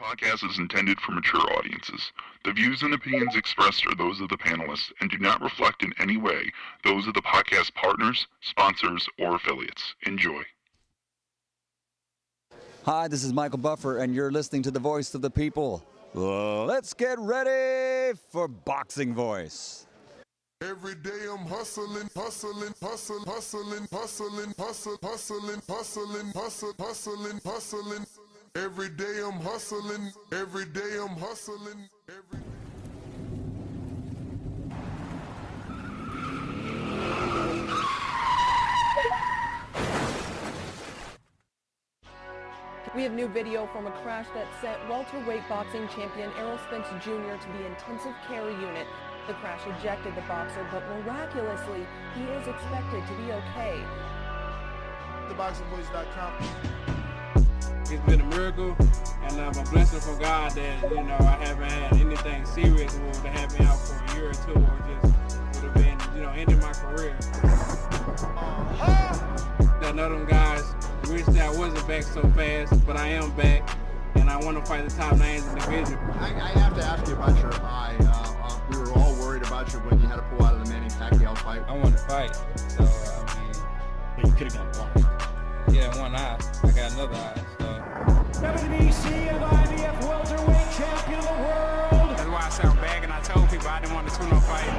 podcast is intended for mature audiences. The views and opinions expressed are those of the panelists and do not reflect in any way those of the podcast partners, sponsors, or affiliates. Enjoy. Hi, this is Michael Buffer, and you're listening to the voice of the people. Let's get ready for Boxing Voice. Every day I'm hustling, hustling, hustling, hustling, hustling, hustling, hustling, hustling, hustling, hustling, hustling. Every day I'm hustling, every day I'm hustling, We have new video from a crash that sent welterweight boxing champion Errol Spence Jr. to the intensive care unit. The crash ejected the boxer, but miraculously, he is expected to be okay. TheBoxingVoice.com. It's been a miracle, and I'm a blessing from God that, I haven't had anything serious that would have had me out for a year or two, or just would have been, ending my career. That none of them guys wish that I wasn't back so fast, but I am back, and I want to fight the top names in the division. I have to ask you about your eye. We were all worried about you when you had to pull out of the Manny Pacquiao fight. I want to fight, so, But you could have gone one. yeah, one eye. I got another eye, so. WBC of IBF welterweight champion of the world. That's why I sound back, and I told people I didn't want to tune-up fight.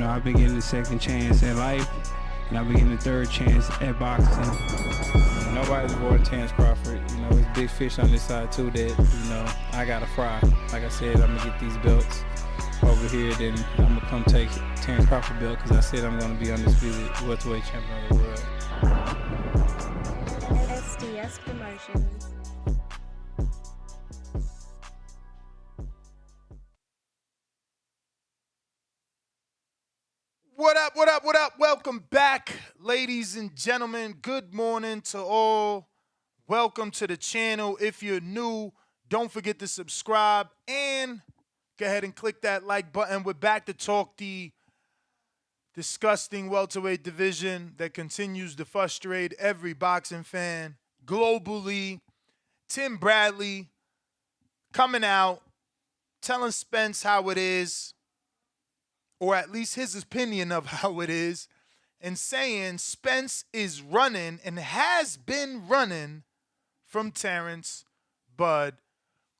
I've been getting a second chance at life, and I've been getting a third chance at boxing. Nobody's avoiding Terence Crawford. There's big fish on this side too that, I gotta fry. Like I said, I'm gonna get these belts over here, then I'm gonna come take Terence Crawford belt because I said I'm gonna be undisputed welterweight champion of the world. SDS Promotions. What up, what up, what up? Welcome back, ladies and gentlemen. Good morning to all. Welcome to the channel. If you're new, don't forget to subscribe and go ahead and click that like button. We're back to talk the disgusting welterweight division that continues to frustrate every boxing fan globally. Tim Bradley coming out, telling Spence how it is, or at least his opinion of how it is, and saying Spence is running and has been running from Terence Bud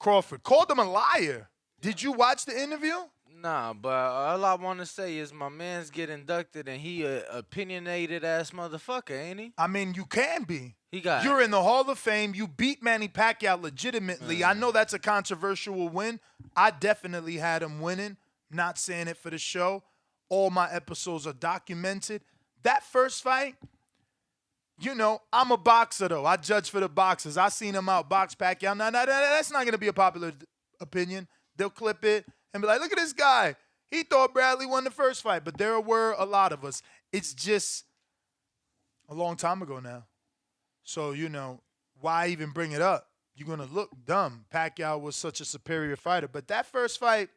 Crawford. Called him a liar. Did you watch the interview? Nah, but all I want to say is my man's get inducted and he a opinionated ass motherfucker, ain't he? I mean, you can be. You're in the Hall of Fame. You beat Manny Pacquiao legitimately. I know that's a controversial win. I definitely had him winning. Not saying it for the show. All my episodes are documented. That first fight, I'm a boxer, though. I judge for the boxers. I seen him outbox Pacquiao. Now, that's not going to be a popular opinion. They'll clip it and be like, look at this guy. He thought Bradley won the first fight. But there were a lot of us. It's just a long time ago now. So, why even bring it up? You're going to look dumb. Pacquiao was such a superior fighter. But that first fight,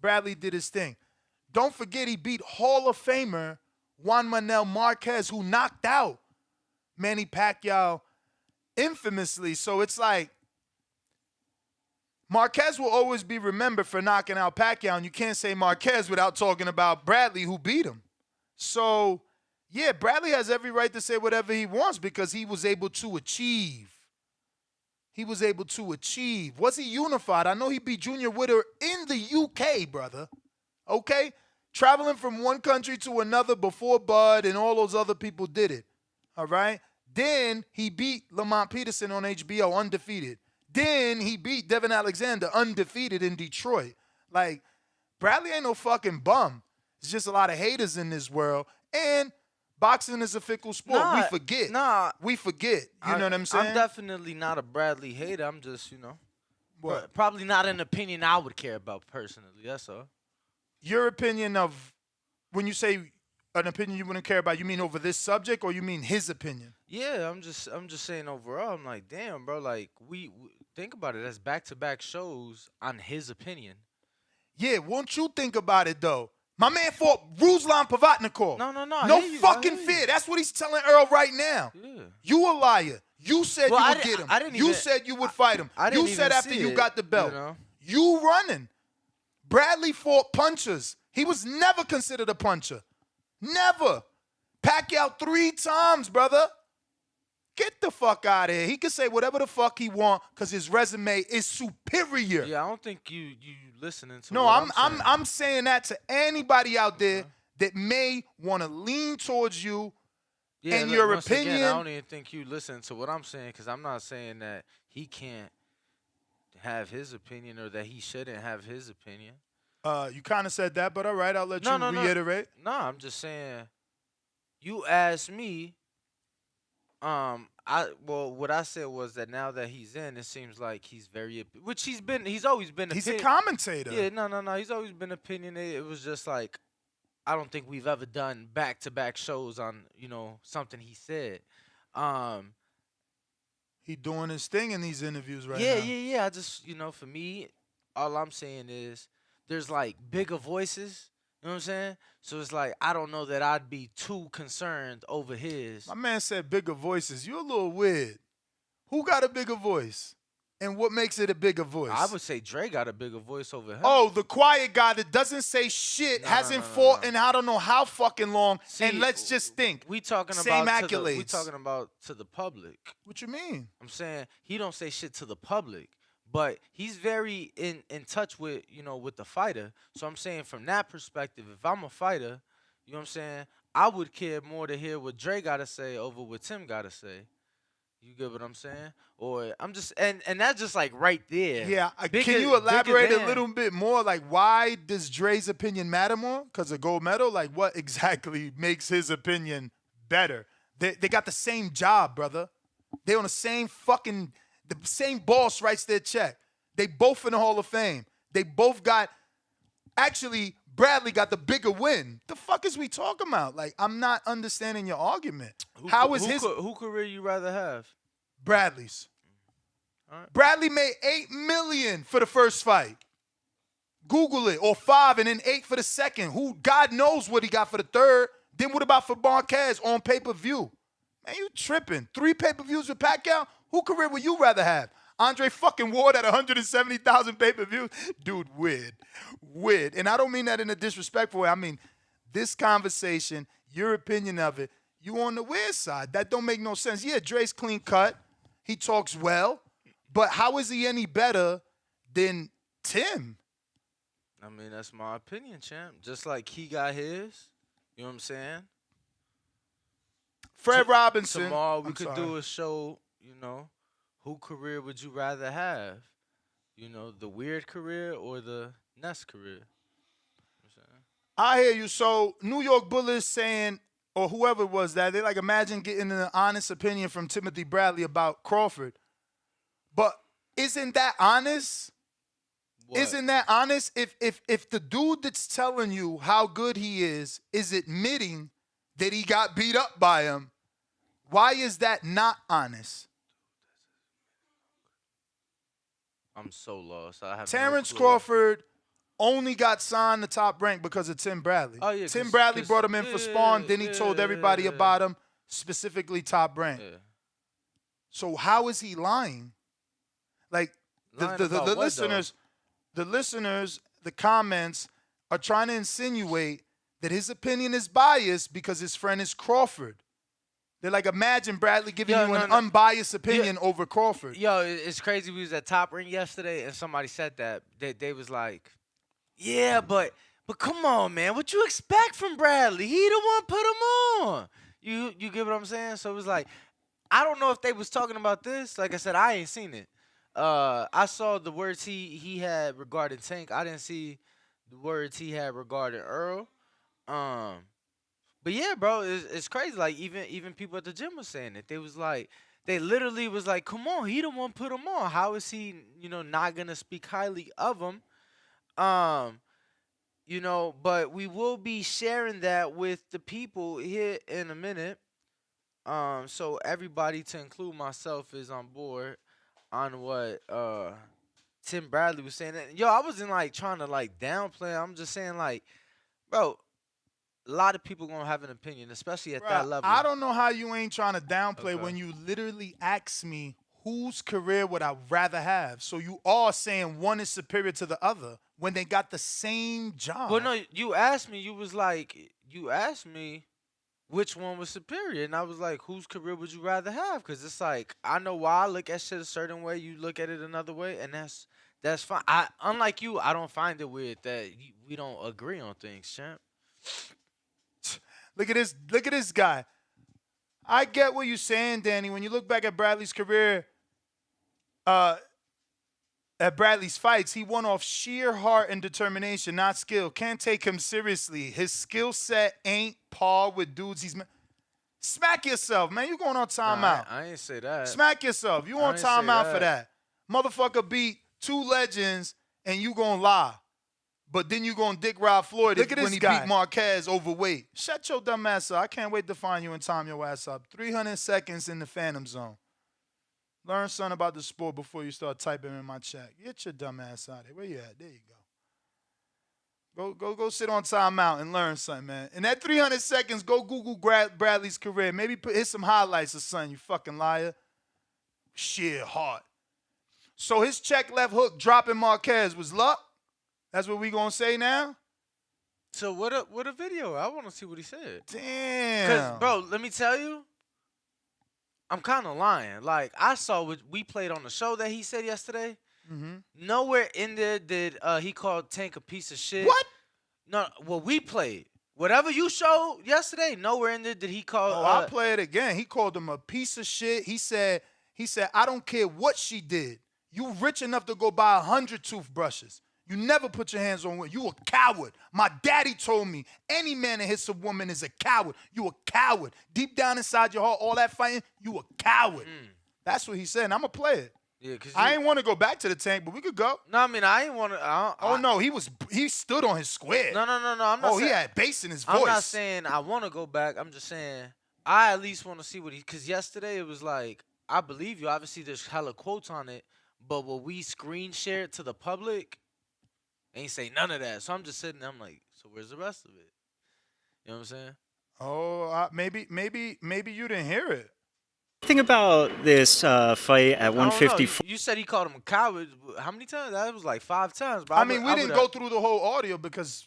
Bradley did his thing. Don't forget he beat Hall of Famer Juan Manuel Marquez, who knocked out Manny Pacquiao infamously. So it's like Marquez will always be remembered for knocking out Pacquiao, and you can't say Marquez without talking about Bradley, who beat him. So, yeah, Bradley has every right to say whatever he wants because he was able to achieve. He was able to achieve. Was he unified? I know he beat Junior Witter in the UK, brother. Okay? Traveling from one country to another before Bud and all those other people did it. All right? Then he beat Lamont Peterson on HBO, undefeated. Then he beat Devin Alexander, undefeated in Detroit. Like, Bradley ain't no fucking bum. There's just a lot of haters in this world. And boxing is a fickle sport. We forget. We forget. You know what I'm saying? I'm definitely not a Bradley hater. I'm just, What? probably not an opinion I would care about personally. That's all. Your opinion of, when you say an opinion you wouldn't care about, you mean over this subject or you mean his opinion? Yeah, I'm just saying overall. I'm like, damn, bro. Like, we think about it. That's back-to-back shows on his opinion. Yeah, won't you think about it, though? My man fought Ruslan Pavatnikov. No. No fucking fear. That's what he's telling Earl right now. Yeah. You a liar. You said you would get him. You said you would fight him. You said after you got the belt. You running. Bradley fought punchers. He was never considered a puncher. Never. Pacquiao 3 times, brother. Get the fuck out of here. He can say whatever the fuck he want because his resume is superior. Yeah, I don't think you listening to. No, what I'm saying that to anybody out there that may want to lean towards you and your opinion. Again, I don't even think you listen to what I'm saying because I'm not saying that he can't have his opinion or that he shouldn't have his opinion. You kind of said that, but all right, I'll let you reiterate. No, I'm just saying. You asked me. What I said was that now that he's in, it seems like he's very, which he's always been. He's a commentator. Yeah, no. He's always been opinionated. It was just like, I don't think we've ever done back-to-back shows on, something he said. He doing his thing in these interviews right now. Yeah. I just, for me, all I'm saying is there's like bigger voices. You know what I'm saying? So it's like, I don't know that I'd be too concerned over his. My man said bigger voices. You're a little weird. Who got a bigger voice? And what makes it a bigger voice? I would say Dre got a bigger voice over him. Oh, the quiet guy that doesn't say shit, hasn't fought in I don't know how fucking long. See, and let's just think. We talking same about accolades. We talking about to the public. What you mean? I'm saying he don't say shit to the public. But he's very in touch with, with the fighter. So I'm saying from that perspective, if I'm a fighter, you know what I'm saying, I would care more to hear what Dre got to say over what Tim got to say. You get what I'm saying? Or I'm just, and that's just like right there. Yeah. Can you elaborate a little bit more? Like, why does Dre's opinion matter more? Because of gold medal? Like, what exactly makes his opinion better? They got the same job, brother. They on the same fucking... The same boss writes their check. They both in the Hall of Fame. They both got, actually, Bradley got the bigger win. The fuck is we talking about? Like, I'm not understanding your argument. Who career you rather have? Bradley's. All right. Bradley made $8 million for the first fight. Google it. Or 5 and then 8 for the second. Who, God knows what he got for the third. Then what about for Marquez on pay-per-view? Man, you tripping. 3 pay-per-views with Pacquiao? Who career would you rather have? Andre fucking Ward at 170,000 pay-per-views? Dude, weird. Weird. And I don't mean that in a disrespectful way. I mean, this conversation, your opinion of it, you on the weird side. That don't make no sense. Yeah, Dre's clean cut. He talks well. But how is he any better than Tim? I mean, that's my opinion, champ. Just like he got his. You know what I'm saying? Fred Robinson. Tomorrow we could do a show, who career would you rather have? The weird career or the Ness career? I hear you. So New York Bullets saying, or whoever it was that, they like imagine getting an honest opinion from Timothy Bradley about Crawford. But isn't that honest? What? Isn't that honest? If the dude that's telling you how good he is admitting that he got beat up by him, why is that not honest? I'm so lost. I have Terence no clue. Crawford only got signed to Top Rank because of Tim Bradley. Oh, yeah, Tim Bradley brought him in for Spawn, then he told everybody about him, specifically Top Rank. Yeah. So how is he lying? Like the listeners, the comments are trying to insinuate that his opinion is biased because his friend is Crawford. They're like, imagine Bradley giving you an unbiased opinion over Crawford. Yo, it's crazy. We was at Top Ring yesterday, and somebody said that. They was like, yeah, but come on, man. What you expect from Bradley? He the one put him on. You get what I'm saying? So it was like, I don't know if they was talking about this. Like I said, I ain't seen it. I saw the words he had regarding Tank. I didn't see the words he had regarding Earl. But yeah, bro, it's crazy. Like even people at the gym was saying it. They literally was like, come on, he the one put him on. How is he, not gonna speak highly of him? But we will be sharing that with the people here in a minute. So everybody, to include myself, is on board on what Tim Bradley was saying. Yo, I wasn't like trying to like downplay. I'm just saying like Bro, a lot of people gonna have an opinion, especially at that level. I don't know how you ain't trying to downplay Okay. when you literally ask me whose career would I rather have. So you are saying one is superior to the other when they got the same job. Well, no, you asked me. You asked me which one was superior, and I was like, whose career would you rather have? Because it's like I know why I look at shit a certain way, you look at it another way, and that's fine. Unlike you, I don't find it weird that we don't agree on things, champ. Look at this guy. I get what you're saying, Danny. When you look back at Bradley's career, at Bradley's fights, he won off sheer heart and determination, not skill. Can't take him seriously. His skill set ain't par with dudes Smack yourself, man. You going on timeout. I ain't say that. Smack yourself. You on timeout for that. Motherfucker beat 2 legends and you gonna lie. But then you gonna dick Rob Floyd when he beat Marquez overweight. Shut your dumb ass up. I can't wait to find you and time your ass up. 300 seconds in the Phantom Zone. Learn something about the sport before you start typing in my chat. Get your dumb ass out of here. Where you at? There you go. Go sit on timeout and learn something, man. In that 300 seconds, go Google Bradley's career. Maybe hit some highlights or something, you fucking liar. Sheer heart. So his check left hook dropping Marquez was luck? That's what we gonna say now? So what a video. I want to see what he said. Damn. Because, bro, let me tell you, I'm kind of lying. Like, I saw what we played on the show that he said yesterday. Mm-hmm. Nowhere in there did he call Tank a piece of shit. What? No, well, we played. Whatever you showed yesterday, nowhere in there did he call. I'll play it again. He called him a piece of shit. He said, I don't care what she did. You rich enough to go buy 100 toothbrushes. You never put your hands on women. You a coward. My daddy told me any man that hits a woman is a coward. You a coward. Deep down inside your heart, all that fighting, you a coward. That's what he said, and I'm going to play it. Yeah, cause I ain't want to go back to the Tank, but we could go. No, I mean, I ain't want to. No, he stood on his square. No. I'm not he had bass in his voice. I'm not saying I want to go back. I'm just saying I at least want to see what because yesterday it was like, I believe you. Obviously, there's hella quotes on it, but when we screen share it to the public, ain't say none of that. So I'm just sitting there, I'm like, so where's the rest of it? You know what I'm saying? Oh, maybe you didn't hear it. Think about this fight at 154. You said he called him a coward. How many times? That was like 5 times. Bro. I mean, we didn't go through the whole audio because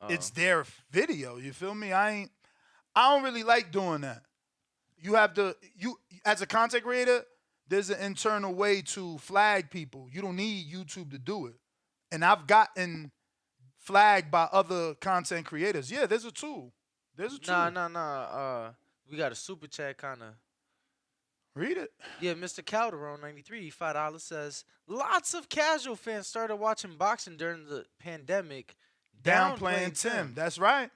it's their video. You feel me? I don't really like doing that. You as a content creator, there's an internal way to flag people. You don't need YouTube to do it. And I've gotten flagged by other content creators. Yeah, there's a tool. There's a tool. Nah. We got a super chat kind of. Read it. Yeah, Mr. Calderon, 93, $5 says, lots of casual fans started watching boxing during the pandemic. Downplaying Tim. That's right.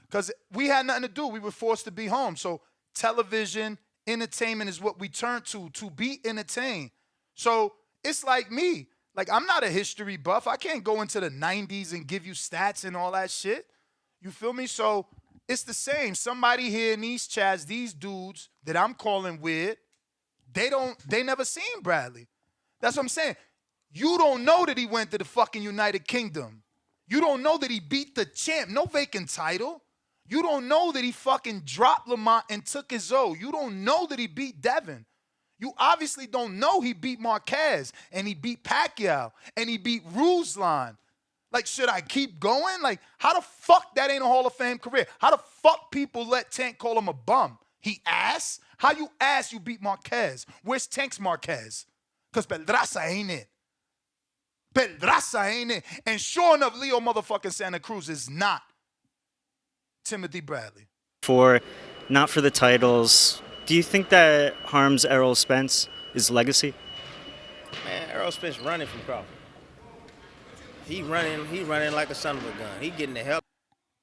Because we had nothing to do. We were forced to be home. So television, entertainment is what we turn to be entertained. So it's like me. Like, I'm not a history buff. I can't go into the 90s and give you stats and all that shit. You feel me? So it's the same. Somebody here in these chats, these dudes that I'm calling weird, they never seen Bradley. That's what I'm saying. You don't know that he went to the fucking United Kingdom. You don't know that he beat the champ. No vacant title. You don't know that he fucking dropped Lamont and took his O. You don't know that he beat Devin. You obviously don't know he beat Marquez and he beat Pacquiao and he beat Ruslan. Like, should I keep going? Like, how the fuck that ain't a Hall of Fame career? How the fuck people let Tank call him a bum? He ass? How you ass you beat Marquez? Where's Tank's Marquez? Because Pedraza ain't it. And sure enough, Leo motherfucking Santa Cruz is not Timothy Bradley. Not for the titles. Do you think that harms Errol Spence, his legacy? Man, Errol Spence running from Crawford. He running like a son of a gun. He getting the help.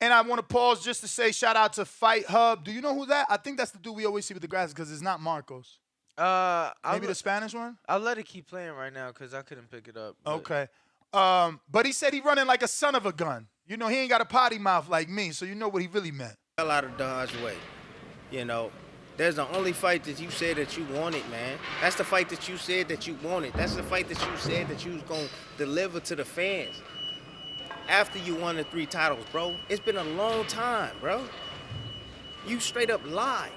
And I want to pause just to say shout out to Fight Hub. Do you know who that? I think that's the dude we always see with the glasses because it's not Marcos. Maybe the Spanish one? I'll let it keep playing right now because I couldn't pick it up. But. Okay. But he said he running like a son of a gun. You know, he ain't got a potty mouth like me, so you know what he really meant. Hell out of Don's way. You know, there's the only fight that you said that you wanted, man. That's the fight that you said that you wanted. That's the fight that you said that you was going to deliver to the fans. after you won the 3 titles, bro. It's been a long time, bro. You straight up lied.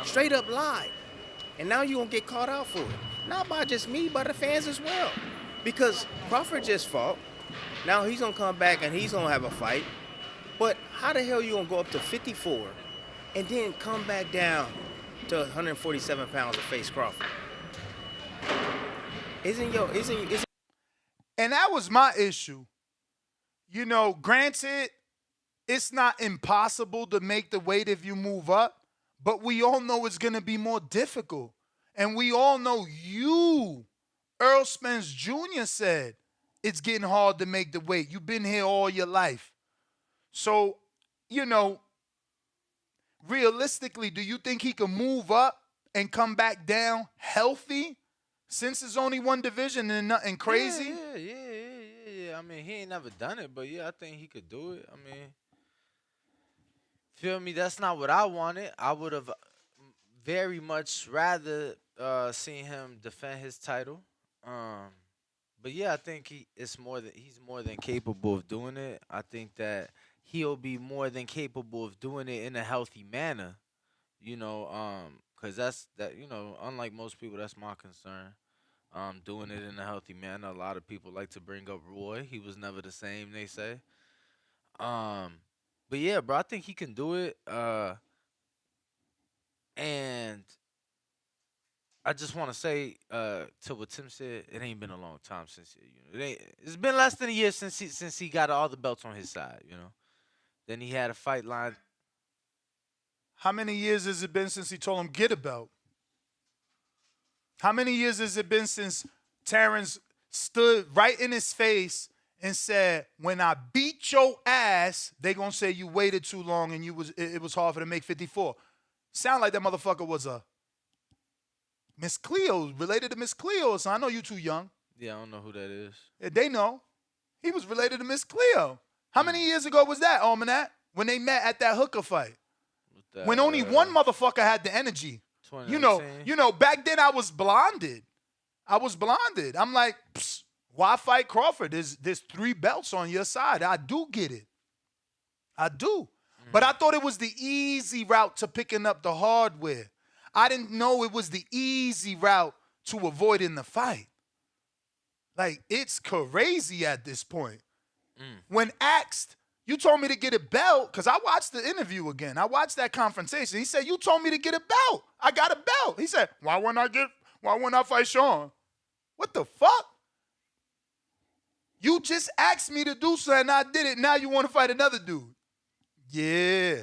Straight up lied. And now you gonna get caught out for it. Not by just me, but the fans as well. Because Crawford just fought. Now he's gonna come back and he's gonna have a fight. But how the hell you gonna go up to 54 and then come back down to 147 pounds to face Crawford? Isn't And that was my issue. You know, granted, it's not impossible to make the weight if you move up, but we all know it's going to be more difficult. And we all know Errol Spence Jr. said it's getting hard to make the weight. You've been here all your life. So, you know, realistically, do you think he can move up and come back down healthy since it's only one division and nothing crazy? Yeah. I mean, he ain't never done it, but yeah, I think he could do it. I mean, feel me? That's not what I wanted. I would have very much rather seen him defend his title. But yeah, I think he's more than capable of doing it. I think that he'll be more than capable of doing it in a healthy manner. You know, because unlike most people, that's my concern. Doing it in a healthy manner. A lot of people like to bring up Roy. He was never the same, they say. But yeah, bro, I think he can do it. And I just want to say to what Tim said, it ain't been a long time since it's been less than a year since he got all the belts on his side. You know, then he had a fight line. How many years has it been since he told him get a belt? How many years has it been since Terence stood right in his face and said, when I beat your ass, they going to say you waited too long and it was hard for to make 54. Sound like that motherfucker was a Miss Cleo, related to Miss Cleo. So I know you too young. Yeah, I don't know who that is. They know. He was related to Miss Cleo. How many years ago was that, Almanac? When they met at that hooker fight. When only one motherfucker had the energy. You know, back then I was blinded. I'm like, why fight Crawford? There's 3 belts on your side. I do get it. I do. But I thought it was the easy route to picking up the hardware. I didn't know it was the easy route to avoiding the fight. Like, it's crazy at this point. When asked, you told me to get a belt, because I watched the interview again. I watched that confrontation. He said, you told me to get a belt. I got a belt. He said, why wouldn't I fight Sean? What the fuck? You just asked me to do something, I did it. Now you want to fight another dude. Yeah.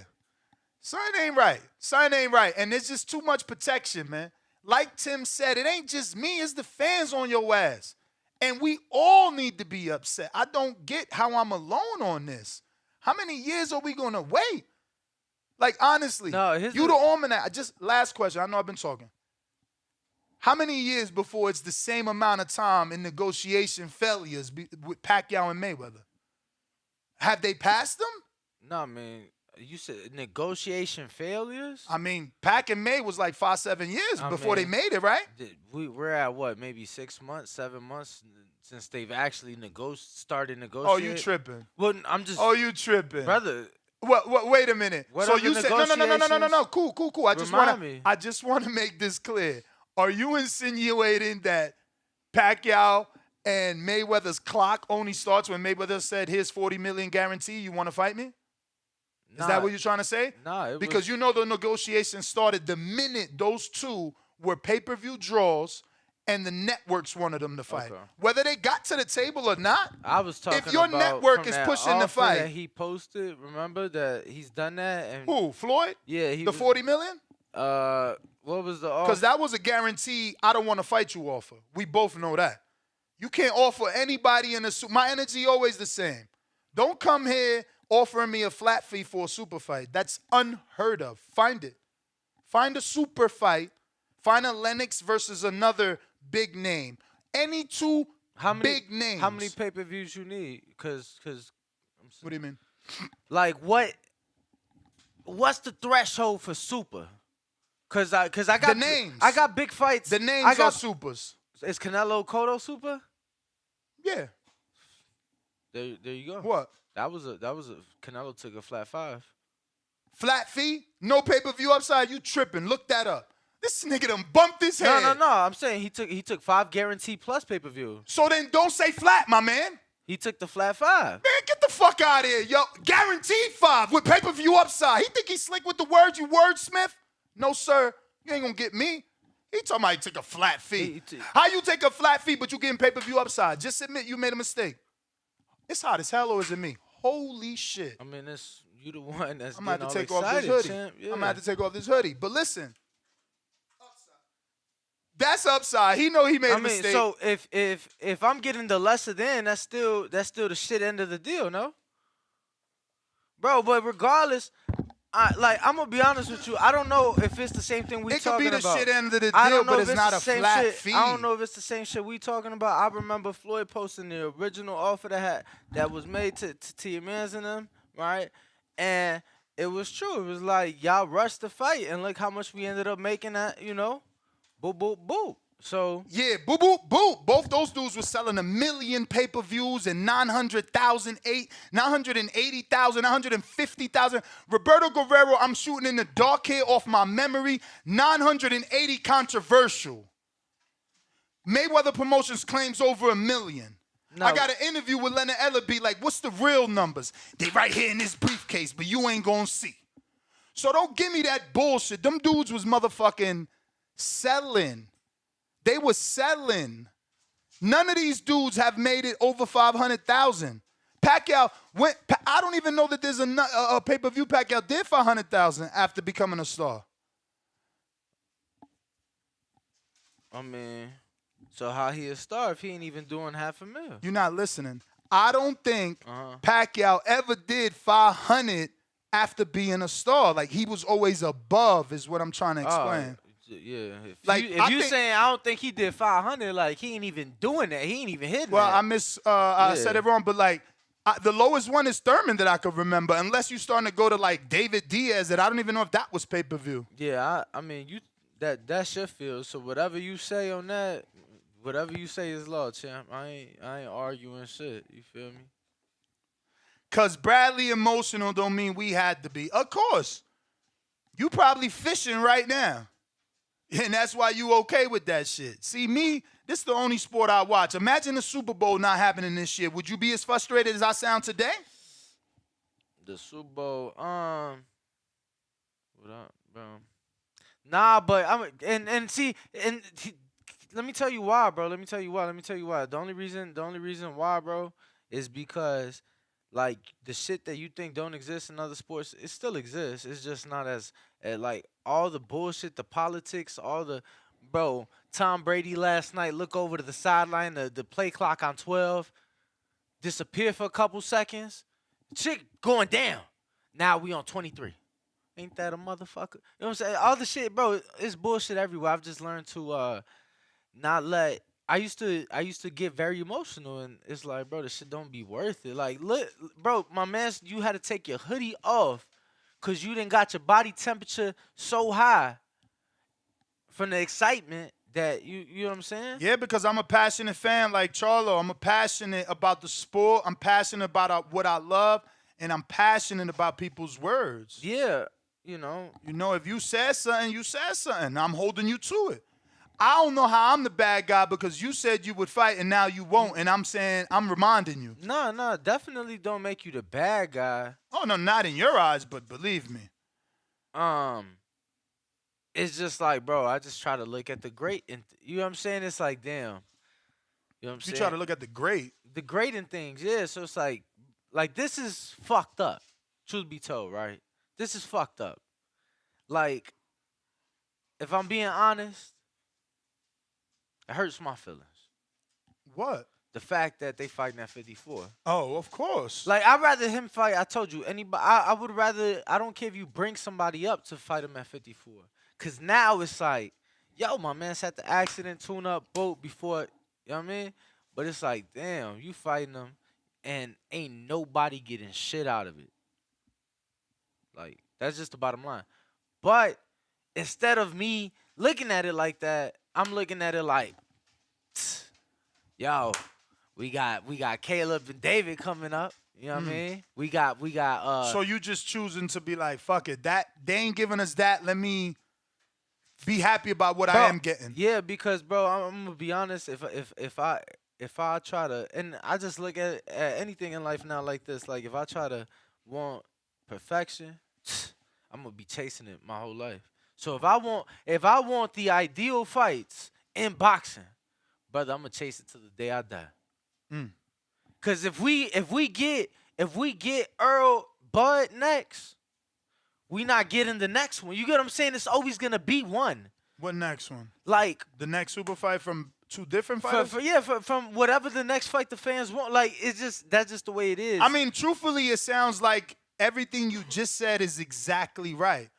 Something ain't right. And there's just too much protection, man. Like Tim said, it ain't just me. It's the fans on your ass. And we all need to be upset. I don't get how I'm alone on this. How many years are we going to wait? Like, honestly, you the almanac. Just last question. I know I've been talking. How many years before it's the same amount of time in negotiation failures with Pacquiao and Mayweather? Have they passed them? No, man. You said negotiation failures? I mean, Pac and May was like 5-7 years before they made it, right? We're at what, maybe 6 months, 7 months since they've actually started negotiating. Oh, you tripping? Well, I'm just. Oh, you tripping, brother? What? Wait a minute. What so you said no. Cool. I just want to make this clear. Are you insinuating that Pacquiao and Mayweather's clock only starts when Mayweather said, "Here's $40 million guarantee. You want to fight me"? Is that what you're trying to say? Nah, because you know the negotiation started the minute those two were pay-per-view draws and the networks wanted them to fight. Okay. Whether they got to the table or not, I was talking if your about network is pushing the fight. That he posted, remember that he's done that? And who, Floyd? Yeah. The $40 million? What was the offer? Because that was a guarantee I don't want to fight you offer. We both know that. You can't offer anybody in a suit. My energy always the same. Don't come here offering me a flat fee for a super fight. That's unheard of. Find it. Find a super fight. Find a Lennox versus another big name. Any two big names. How many pay-per-views you need? Because what do you mean? Like what's the threshold for super? Cause I got the names. I got big fights. The names are supers. Is Canelo Cotto super? Yeah. There you go. What? That was a Canelo took a flat 5. Flat fee? No pay-per-view upside? You tripping. Look that up. This nigga done bumped his head. No. I'm saying he took 5 guaranteed plus pay-per-view. So then don't say flat, my man. He took the flat 5. Man, get the fuck out of here, yo. Guaranteed 5 with pay-per-view upside. He think he's slick with the words, you wordsmith? No, sir. You ain't gonna get me. He talking about he took a flat fee. How you take a flat fee but you getting pay-per-view upside? Just admit you made a mistake. It's hot as hell, or is it me? Holy shit. I mean, it's you the one that's I'm gonna have to take all off this excited, hoodie. champ. Yeah. I'm gonna have to take off this hoodie. But listen. That's upside. He know he made a mistake. So if I'm getting the lesser than, that's still the shit end of the deal, no? Bro, but regardless, I'm gonna be honest with you. I don't know if it's the same thing we talking about. It could be the shit end of the deal, but it's not a flat fee. I don't know if it's the same shit we talking about. I remember Floyd posting the original offer that was made to your mans and them, right? And it was true. It was like y'all rushed the fight, and look how much we ended up making that, you know? Boop, boop, boop. So yeah, boop, boop, boop. Both those dudes were selling 1 million pay-per-views and 900,000, 980,000, 950,000. Roberto Guerrero, I'm shooting in the dark here off my memory. 980 controversial. Mayweather Promotions claims over 1 million. No. I got an interview with Leonard Ellerby, like, what's the real numbers? They right here in this briefcase, but you ain't gonna see. So don't give me that bullshit. Them dudes was motherfucking selling. They were selling. None of these dudes have made it over 500,000. Pacquiao went. I don't even know that there's a pay-per-view Pacquiao did 500,000 after becoming a star. I mean, so how he a star if he ain't even doing $500,000? You're not listening. I don't think Pacquiao ever did 500 after being a star. Like, he was always above, is what I'm trying to explain. Yeah. If you saying I don't think he did 500, like, he ain't even doing that. He ain't even hitting that. I said it wrong, but like, the lowest one is Thurman that I could remember, unless you starting to go to like David Diaz, that I don't even know if that was pay-per-view. Yeah, I mean, that's your field. So whatever you say on that, whatever you say is law, champ. I ain't arguing shit. You feel me? Cause Bradley emotional don't mean we had to be. Of course. You probably fishing right now. And that's why you okay with that shit. See, me, this is the only sport I watch. Imagine the Super Bowl not happening this year. Would you be as frustrated as I sound today? The Super Bowl, nah, but let me tell you why, bro. Let me tell you why. The only reason why, bro, is because like the shit that you think don't exist in other sports, it still exists. It's just not as like all the bullshit, the politics, bro. Tom Brady last night look over to the sideline, the play clock on 12, disappear for a couple seconds, shit going down. Now we on 23. Ain't that a motherfucker? You know what I'm saying? All the shit, bro. It's bullshit everywhere. I've just learned to not let. I used to get very emotional, and it's like, bro, this shit don't be worth it. Like, look, bro, my man, you had to take your hoodie off because you didn't got your body temperature so high from the excitement that you know what I'm saying? Yeah, because I'm a passionate fan like Charlo. I'm passionate about the sport. I'm passionate about what I love, and I'm passionate about people's words. Yeah, you know. You know, if you said something, you said something. I'm holding you to it. I don't know how I'm the bad guy because you said you would fight and now you won't. And I'm saying, I'm reminding you. No, definitely don't make you the bad guy. Oh, no, not in your eyes, but believe me. It's just like, bro, I just try to look at the great. And you know what I'm saying? It's like, damn. You know what I'm saying? You try to look at the great. The great in things, yeah. So it's like this is fucked up. Truth be told, right? This is fucked up. Like, if I'm being honest, it hurts my feelings. What? The fact that they fighting at 54. Oh, of course. Like, I'd rather him fight. I told you, anybody. I would rather. I don't care if you bring somebody up to fight him at 54. Cause now it's like, yo, my man's had the accident tune-up boat before. You know what I mean? But it's like, damn, you fighting him, and ain't nobody getting shit out of it. Like, that's just the bottom line. But instead of me looking at it like that, I'm looking at it like, yo, We got Caleb and David coming up. You know what I mean? We got. So you just choosing to be like, fuck it. That they ain't giving us that. Let me be happy about what I am getting. Yeah, because bro, I'm gonna be honest. If I try to, and I just look at anything in life now like this. Like if I try to want perfection, I'm gonna be chasing it my whole life. So if I want the ideal fights in boxing, brother, I'm gonna chase it till the day I die. Cause if we get Earl Bud next, we not getting the next one. You get what I'm saying? It's always gonna be one. What next one? Like the next super fight from two different fighters? From whatever the next fight the fans want. Like that's just the way it is. I mean, truthfully, it sounds like everything you just said is exactly right.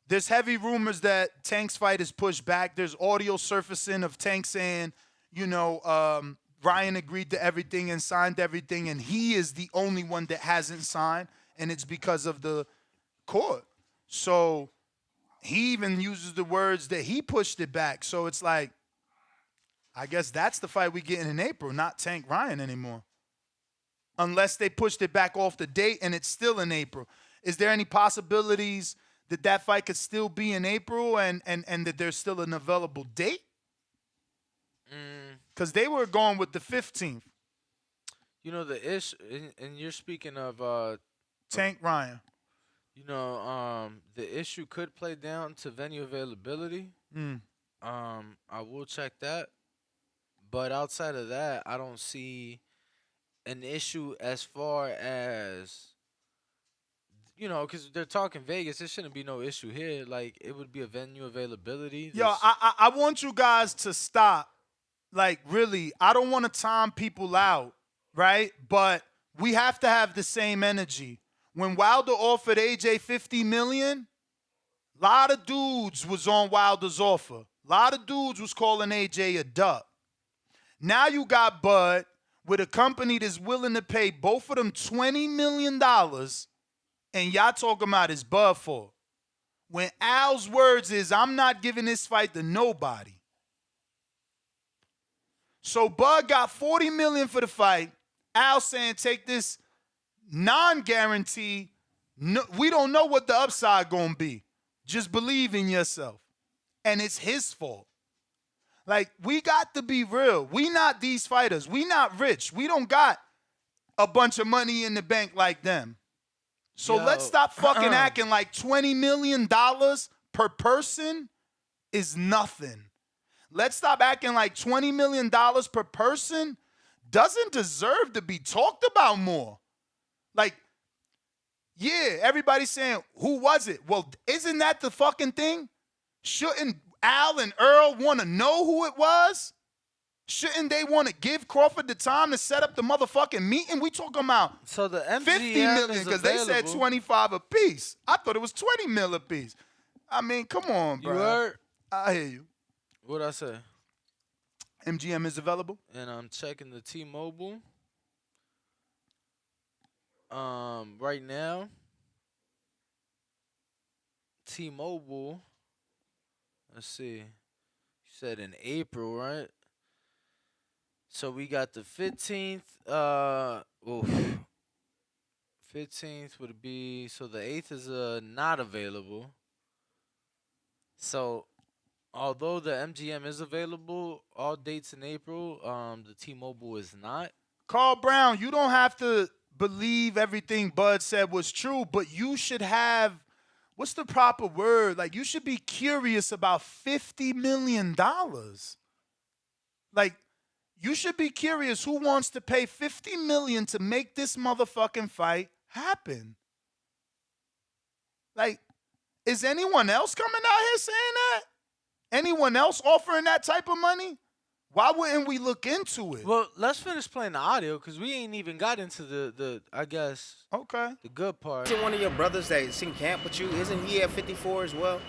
There's heavy rumors that Tank's fight is pushed back. There's audio surfacing of Tank saying, Ryan agreed to everything and signed everything, and he is the only one that hasn't signed, and it's because of the court. So he even uses the words that he pushed it back. So it's like, I guess that's the fight we getting in April, not Tank Ryan anymore. Unless they pushed it back off the date and it's still in April. Is there any possibilities that fight could still be in April and that there's still an available date? Because they were going with the 15th. You know, the issue, and you're speaking of Tank Ryan. You know, the issue could play down to venue availability. I will check that. But outside of that, I don't see an issue as far as, because they're talking Vegas. There shouldn't be no issue here. Like, it would be a venue availability. Yo, I want you guys to stop. Like, really, I don't want to time people out, right? But we have to have the same energy. When Wilder offered AJ $50 million, a lot of dudes was on Wilder's offer. A lot of dudes was calling AJ a duck. Now you got Bud with a company that's willing to pay both of them $20 million, and y'all talking about his Bud for. When Al's words is, I'm not giving this fight to nobody. So Bud got $40 million for the fight. Al saying take this non-guarantee. No, we don't know what the upside gonna be. Just believe in yourself. And it's his fault. Like, we got to be real. We not these fighters. We not rich. We don't got a bunch of money in the bank like them. So let's stop fucking acting like $20 million per person is nothing. Let's stop acting like $20 million per person doesn't deserve to be talked about more. Like, yeah, everybody's saying, who was it? Well, isn't that the fucking thing? Shouldn't Al and Earl want to know who it was? Shouldn't they want to give Crawford the time to set up the motherfucking meeting? We talking about so the MGM $50 million because they said 25 a piece. I thought it was 20 mil a piece. I mean, come on, bro. You heard? I hear you. What'd I say? MGM is available. And I'm checking the T-Mobile. Right now, T-Mobile. Let's see. You said in April, right? So we got the 15th. 15th would be, so the 8th is not available. So although the MGM is available, all dates in April, the T-Mobile is not. Carl Brown, you don't have to believe everything Bud said was true, but you should have, what's the proper word? Like, you should be curious about $50 million. Like, you should be curious who wants to pay $50 million to make this motherfucking fight happen. Like, is anyone else coming out here saying that? Anyone else offering that type of money? Why wouldn't we look into it? Well, let's finish playing the audio because we ain't even got into the I guess, okay, the good part. Isn't one of your brothers that's in camp with you, isn't he at 54 as well?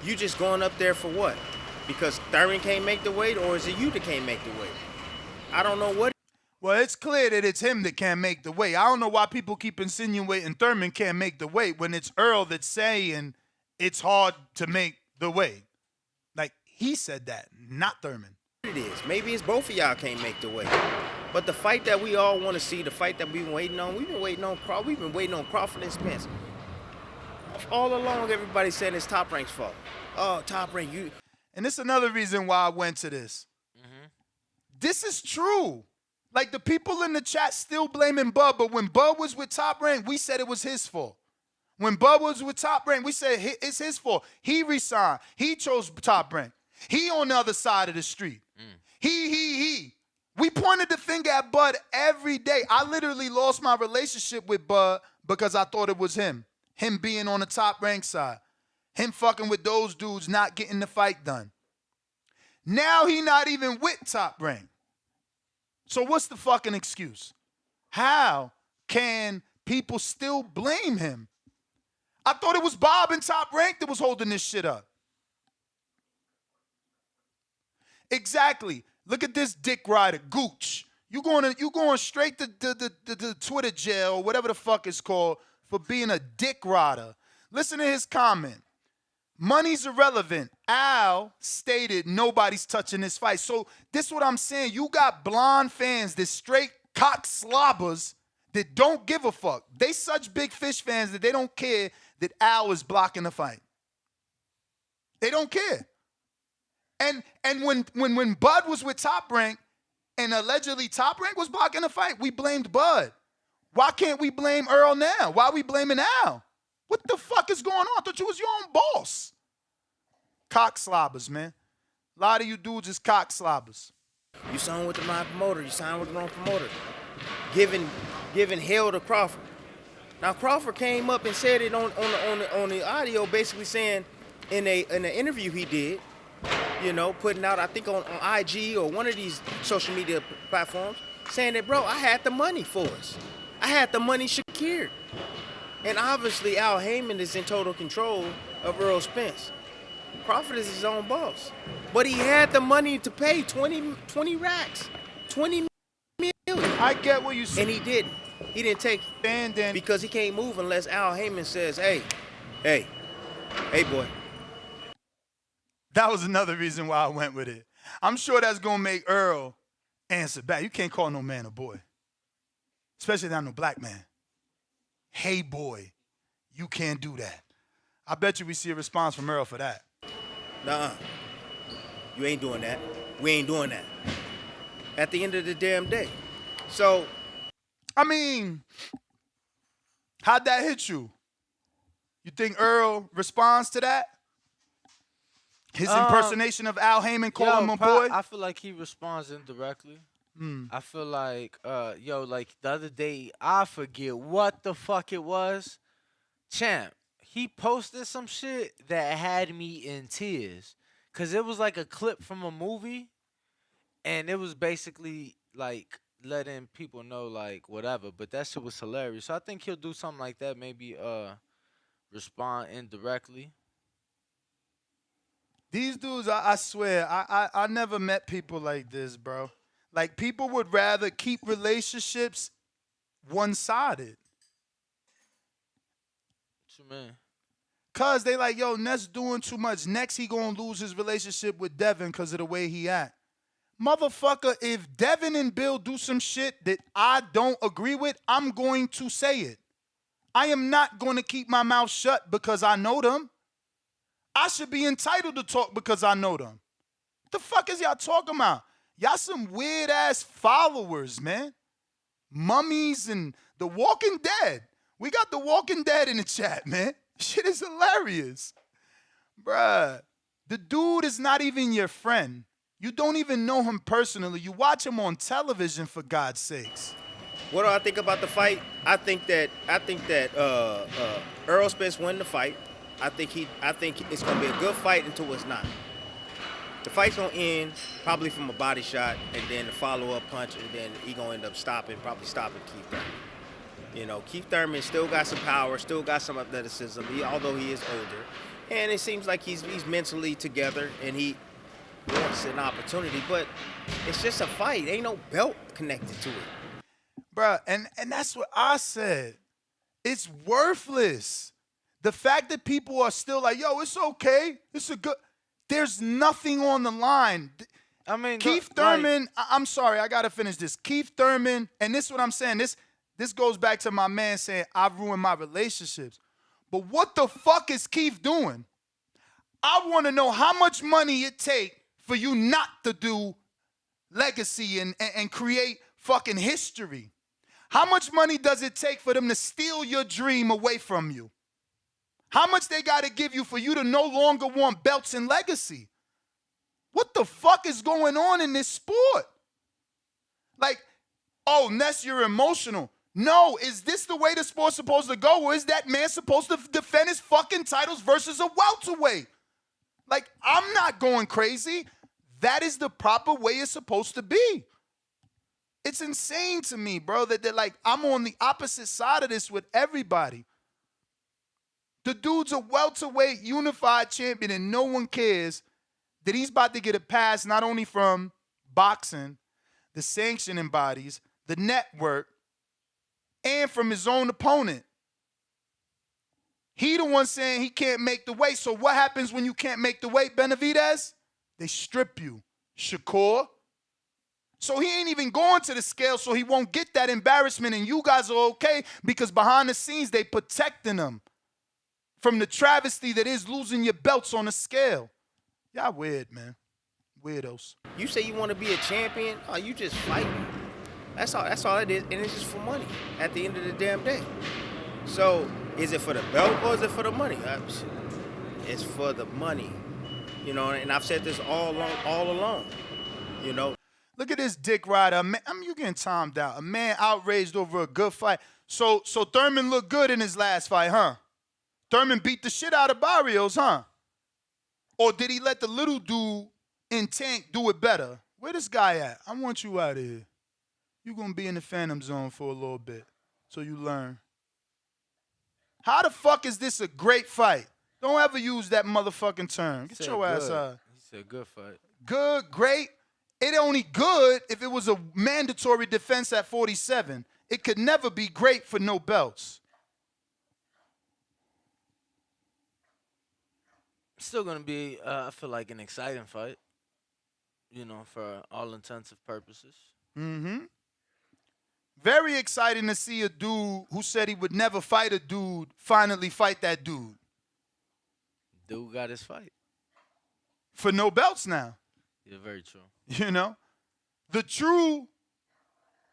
You just going up there for what? Because Thurman can't make the weight, or is it you that can't make the weight? I don't know what. Well, it's clear that it's him that can't make the weight. I don't know why people keep insinuating Thurman can't make the weight when it's Earl that's saying it's hard to make the weight. Like, he said that, not Thurman. it is. Maybe it's both of y'all can't make the weight. But the fight that we all want to see, the fight that we've been waiting on Crawford and Spence. All along, everybody said it's Top Rank's fault. Oh, Top Rank, you. And this is another reason why I went to this. This is true. Like, the people in the chat still blaming Bud, but when Bud was with Top Rank, we said it was his fault. When Bud was with Top Rank, we said it's his fault. He resigned. He chose Top Rank. He on the other side of the street. He. We pointed the finger at Bud every day. I literally lost my relationship with Bud because I thought it was him. Him being on the Top Rank side. Him fucking with those dudes not getting the fight done. Now he not even with Top Rank. So what's the fucking excuse? How can people still blame him? I thought it was Bob and Top Rank that was holding this shit up. Exactly. Look at this dick rider, Gooch. You going straight to the Twitter jail or whatever the fuck it's called for being a dick rider. Listen to his comment. Money's irrelevant. Al stated nobody's touching this fight. So this is what I'm saying. You got blonde fans, this straight cock slobbers that don't give a fuck. They such big fish fans that they don't care that Al is blocking the fight. They don't care. And when Bud was with Top Rank and allegedly Top Rank was blocking the fight, we blamed Bud. Why can't we blame Earl now? Why are we blaming Al? What the fuck is going on? I thought you was your own boss. Cock slobbers, man. A lot of you dudes is cock slobbers. You signed with the wrong promoter. You signed with the wrong promoter. Giving hell to Crawford. Now Crawford came up and said it on the audio, basically saying in an interview he did, you know, putting out, I think on IG or one of these social media platforms, saying that, bro, I had the money for us. I had the money secured. And obviously Al Heyman is in total control of Errol Spence. Crawford is his own boss. But he had the money to pay 20 racks, 20 million. I get what you said. And he didn't. He didn't take it because he can't move unless Al Heyman says, hey, boy. That was another reason why I went with it. I'm sure that's going to make Earl answer back. You can't call no man a boy, especially not no black man. Hey, boy, you can't do that. I bet you we see a response from Earl for that. Nuh-uh. You ain't doing that. We ain't doing that. At the end of the damn day. So, I mean, how'd that hit you? You think Earl responds to that? His impersonation of Al Heyman calling him a boy? I feel like he responds indirectly. I feel like, like the other day, I forget what the fuck it was. Champ, he posted some shit that had me in tears. Because it was like a clip from a movie. And it was basically like letting people know like whatever. But that shit was hilarious. So I think he'll do something like that. Maybe respond indirectly. These dudes, I swear, I never met people like this, bro. Like, people would rather keep relationships one-sided. What you mean? Because they like, yo, Ness doing too much. Next, he going to lose his relationship with Devin because of the way he act. Motherfucker, if Devin and Bill do some shit that I don't agree with, I'm going to say it. I am not going to keep my mouth shut because I know them. I should be entitled to talk because I know them. What the fuck is y'all talking about? Y'all some weird-ass followers, man. Mummies and The Walking Dead. We got The Walking Dead in the chat, man. Shit is hilarious. Bruh, the dude is not even your friend. You don't even know him personally. You watch him on television, for God's sakes. What do I think about the fight? I think that Errol Spence won the fight. I think it's gonna be a good fight until it's not. The fight's gonna end probably from a body shot and then a follow-up punch, and then he gonna end up probably stopping Keith Thurman. You know, Keith Thurman still got some power, still got some athleticism, although he is older. And it seems like he's mentally together and he wants an opportunity, but it's just a fight. Ain't no belt connected to it. Bruh, and that's what I said. It's worthless. The fact that people are still like, yo, it's okay. It's a good. There's nothing on the line. I mean, Keith Thurman, I'm sorry, I got to finish this. Keith Thurman, and this is what I'm saying. This goes back to my man saying, I've ruined my relationships. But what the fuck is Keith doing? I want to know how much money it take for you not to do legacy and create fucking history. How much money does it take for them to steal your dream away from you? How much they got to give you for you to no longer want belts and legacy? What the fuck is going on in this sport? Like, oh, Ness, you're emotional. No, is this the way the sport's supposed to go, or is that man supposed to defend his fucking titles versus a welterweight? Like, I'm not going crazy. That is the proper way it's supposed to be. It's insane to me, bro, that they're like, I'm on the opposite side of this with everybody. The dude's a welterweight unified champion, and no one cares that he's about to get a pass not only from boxing, the sanctioning bodies, the network, and from his own opponent. He the one saying he can't make the weight. So what happens when you can't make the weight, Benavidez? They strip you. Shakur. So he ain't even going to the scale, so he won't get that embarrassment, and you guys are okay because behind the scenes they protecting him from the travesty that is losing your belts on the scale. Y'all weird, man. Weirdos. You say you want to be a champion, oh, you just fighting. That's all it is, and it's just for money at the end of the damn day. So is it for the belt or is it for the money? It's for the money, you know. And I've said this all along, you know. Look at this dick rider. You getting timed out. A man outraged over a good fight. So Thurman looked good in his last fight, huh? Thurman beat the shit out of Barrios, huh? Or did he let the little dude in Tank do it better? Where this guy at? I want you out of here. You're going to be in the phantom zone for a little bit so you learn. How the fuck is this a great fight? Don't ever use that motherfucking term. Get your ass out. He said good fight. Good, great. It only good if it was a mandatory defense at 47. It could never be great for no belts. Still going to be, I feel like, an exciting fight, you know, for all intensive purposes. Mm-hmm. Very exciting to see a dude who said he would never fight a dude finally fight that dude. Dude got his fight. For no belts now. Yeah, very true. You know? The true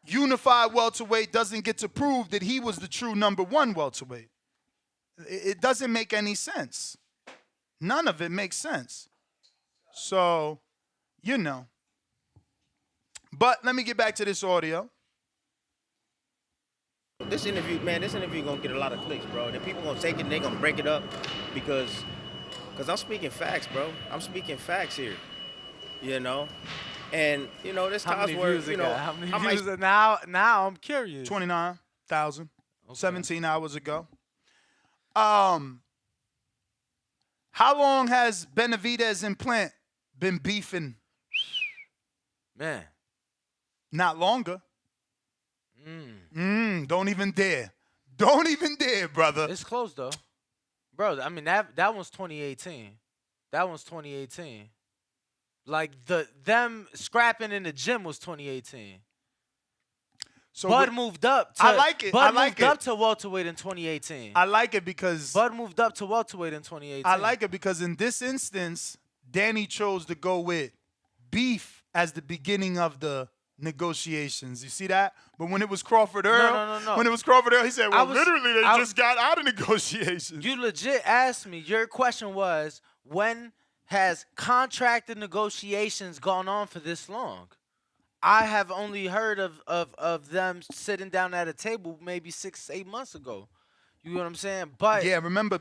unified welterweight doesn't get to prove that he was the true #1 welterweight. It doesn't make any sense. None of it makes sense. So, you know. But let me get back to this audio. This interview gonna get a lot of clicks, bro. And people gonna take it and they gonna break it up because I'm speaking facts, bro. I'm speaking facts here. You know? And, you know, there's times where, you know, how many views are now I'm curious. 29,000. Okay. 17 hours ago. How long has Benavidez and Plant been beefing? Man. Not longer. Don't even dare. Don't even dare, brother. It's close, though. Bro, I mean, that one's 2018. That one's 2018. Like, them scrapping in the gym was 2018. So Bud moved up. I like it. Bud moved up to welterweight in 2018. I like it because Bud moved up to welterweight in 2018. I like it because in this instance, Danny chose to go with beef as the beginning of the negotiations. You see that? But when it was Crawford Earl, No. When it was Crawford Earl, he said, well, literally, they just got out of negotiations. You legit asked me. Your question was, when has contracted negotiations gone on for this long? I have only heard of them sitting down at a table maybe 6-8 months ago. You know what I'm saying? But yeah, remember,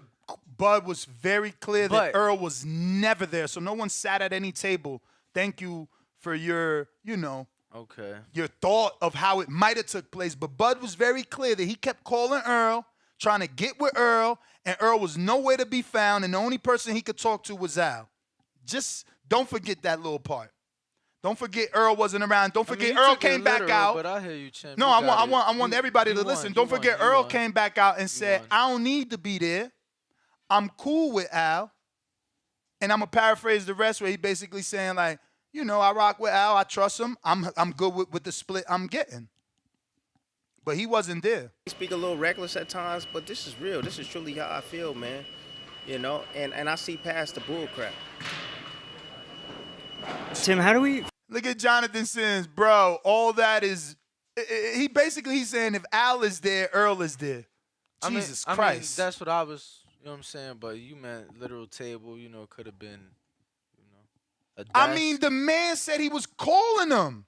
Bud was very clear that Earl was never there, so no one sat at any table. Thank you for your, you know, your thought of how it might have took place. But Bud was very clear that he kept calling Earl, trying to get with Earl, and Earl was nowhere to be found, and the only person he could talk to was Al. Just don't forget that little part. Don't forget Earl wasn't around. Don't forget Earl came back out. But I hear you, champ. No, I want everybody to listen. Don't forget Earl came back out and said, I don't need to be there. I'm cool with Al. And I'm going to paraphrase the rest where he basically saying like, You know, I rock with Al. I trust him. I'm good with the split I'm getting. But he wasn't there. He speak a little reckless at times, but this is real. This is truly how I feel, man. You know, and I see past the bull crap. Tim, how do we... Look at Jonathan Sims, bro. All that is... He's saying if Al is there, Earl is there. Jesus Christ. That's what I was, you know what I'm saying? But you meant literal table, could have been, a desk. I mean, the man said he was calling him.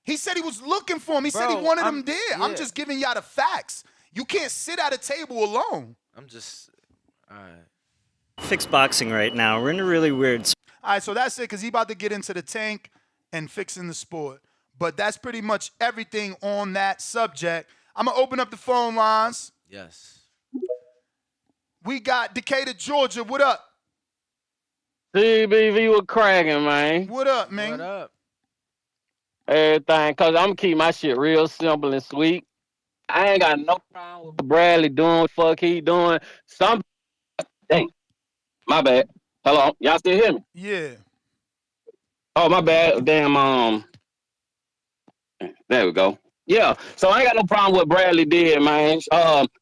He said he was looking for him. He said he wanted him there. Yeah. I'm just giving y'all the facts. You can't sit at a table alone. All right. Fix boxing right now. We're in a really weird... All right, so that's it, because he about to get into the tank and fixing the sport. But that's pretty much everything on that subject. I'm going to open up the phone lines. Yes. We got Decatur, Georgia. What up? CBV was cracking, man. What up, man? What up? Everything, because I'm going to keep my shit real simple and sweet. I ain't got no problem with Bradley doing what the fuck he doing. Dang. My bad. Hello? Y'all still hear me? Yeah. Oh, my bad. Damn, there we go. Yeah, so I ain't got no problem with Bradley did, man.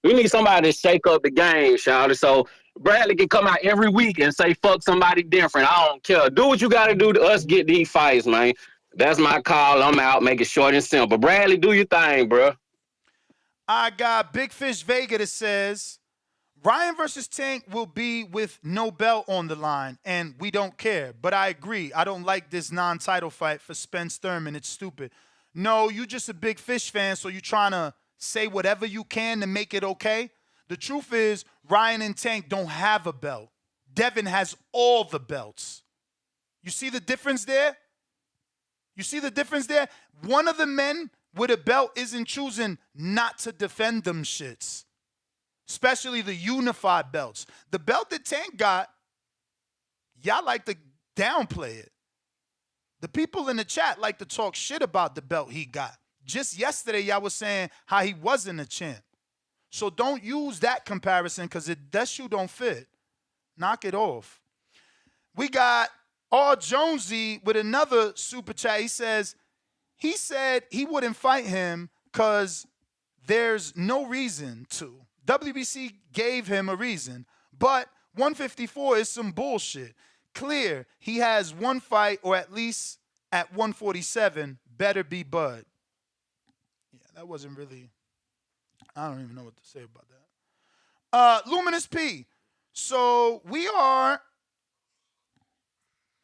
We need somebody to shake up the game, shawty. So Bradley can come out every week and say, fuck somebody different. I don't care. Do what you got to do to us get these fights, man. That's my call. I'm out. Make it short and simple. Bradley, do your thing, bro. I got Big Fish Vega that says, Ryan versus Tank will be with no belt on the line, and we don't care. But I agree. I don't like this non-title fight for Spence Thurman. It's stupid. No, you just a Big Fish fan, so you trying to say whatever you can to make it okay. The truth is, Ryan and Tank don't have a belt. Devin has all the belts. You see the difference there? You see the difference there? One of the men with a belt isn't choosing not to defend them shits. Especially the unified belts. The belt that Tank got, y'all like to downplay it. The people in the chat like to talk shit about the belt he got. Just yesterday, y'all was saying how he wasn't a champ. So don't use that comparison because that shoe don't fit. Knock it off. We got R. Jonesy with another super chat. He said he wouldn't fight him because there's no reason to. WBC gave him a reason, but 154 is some bullshit. Clear he has one fight, or at least at 147, better be Bud. Yeah, that wasn't really, I don't even know what to say about that. Luminous P. So we are,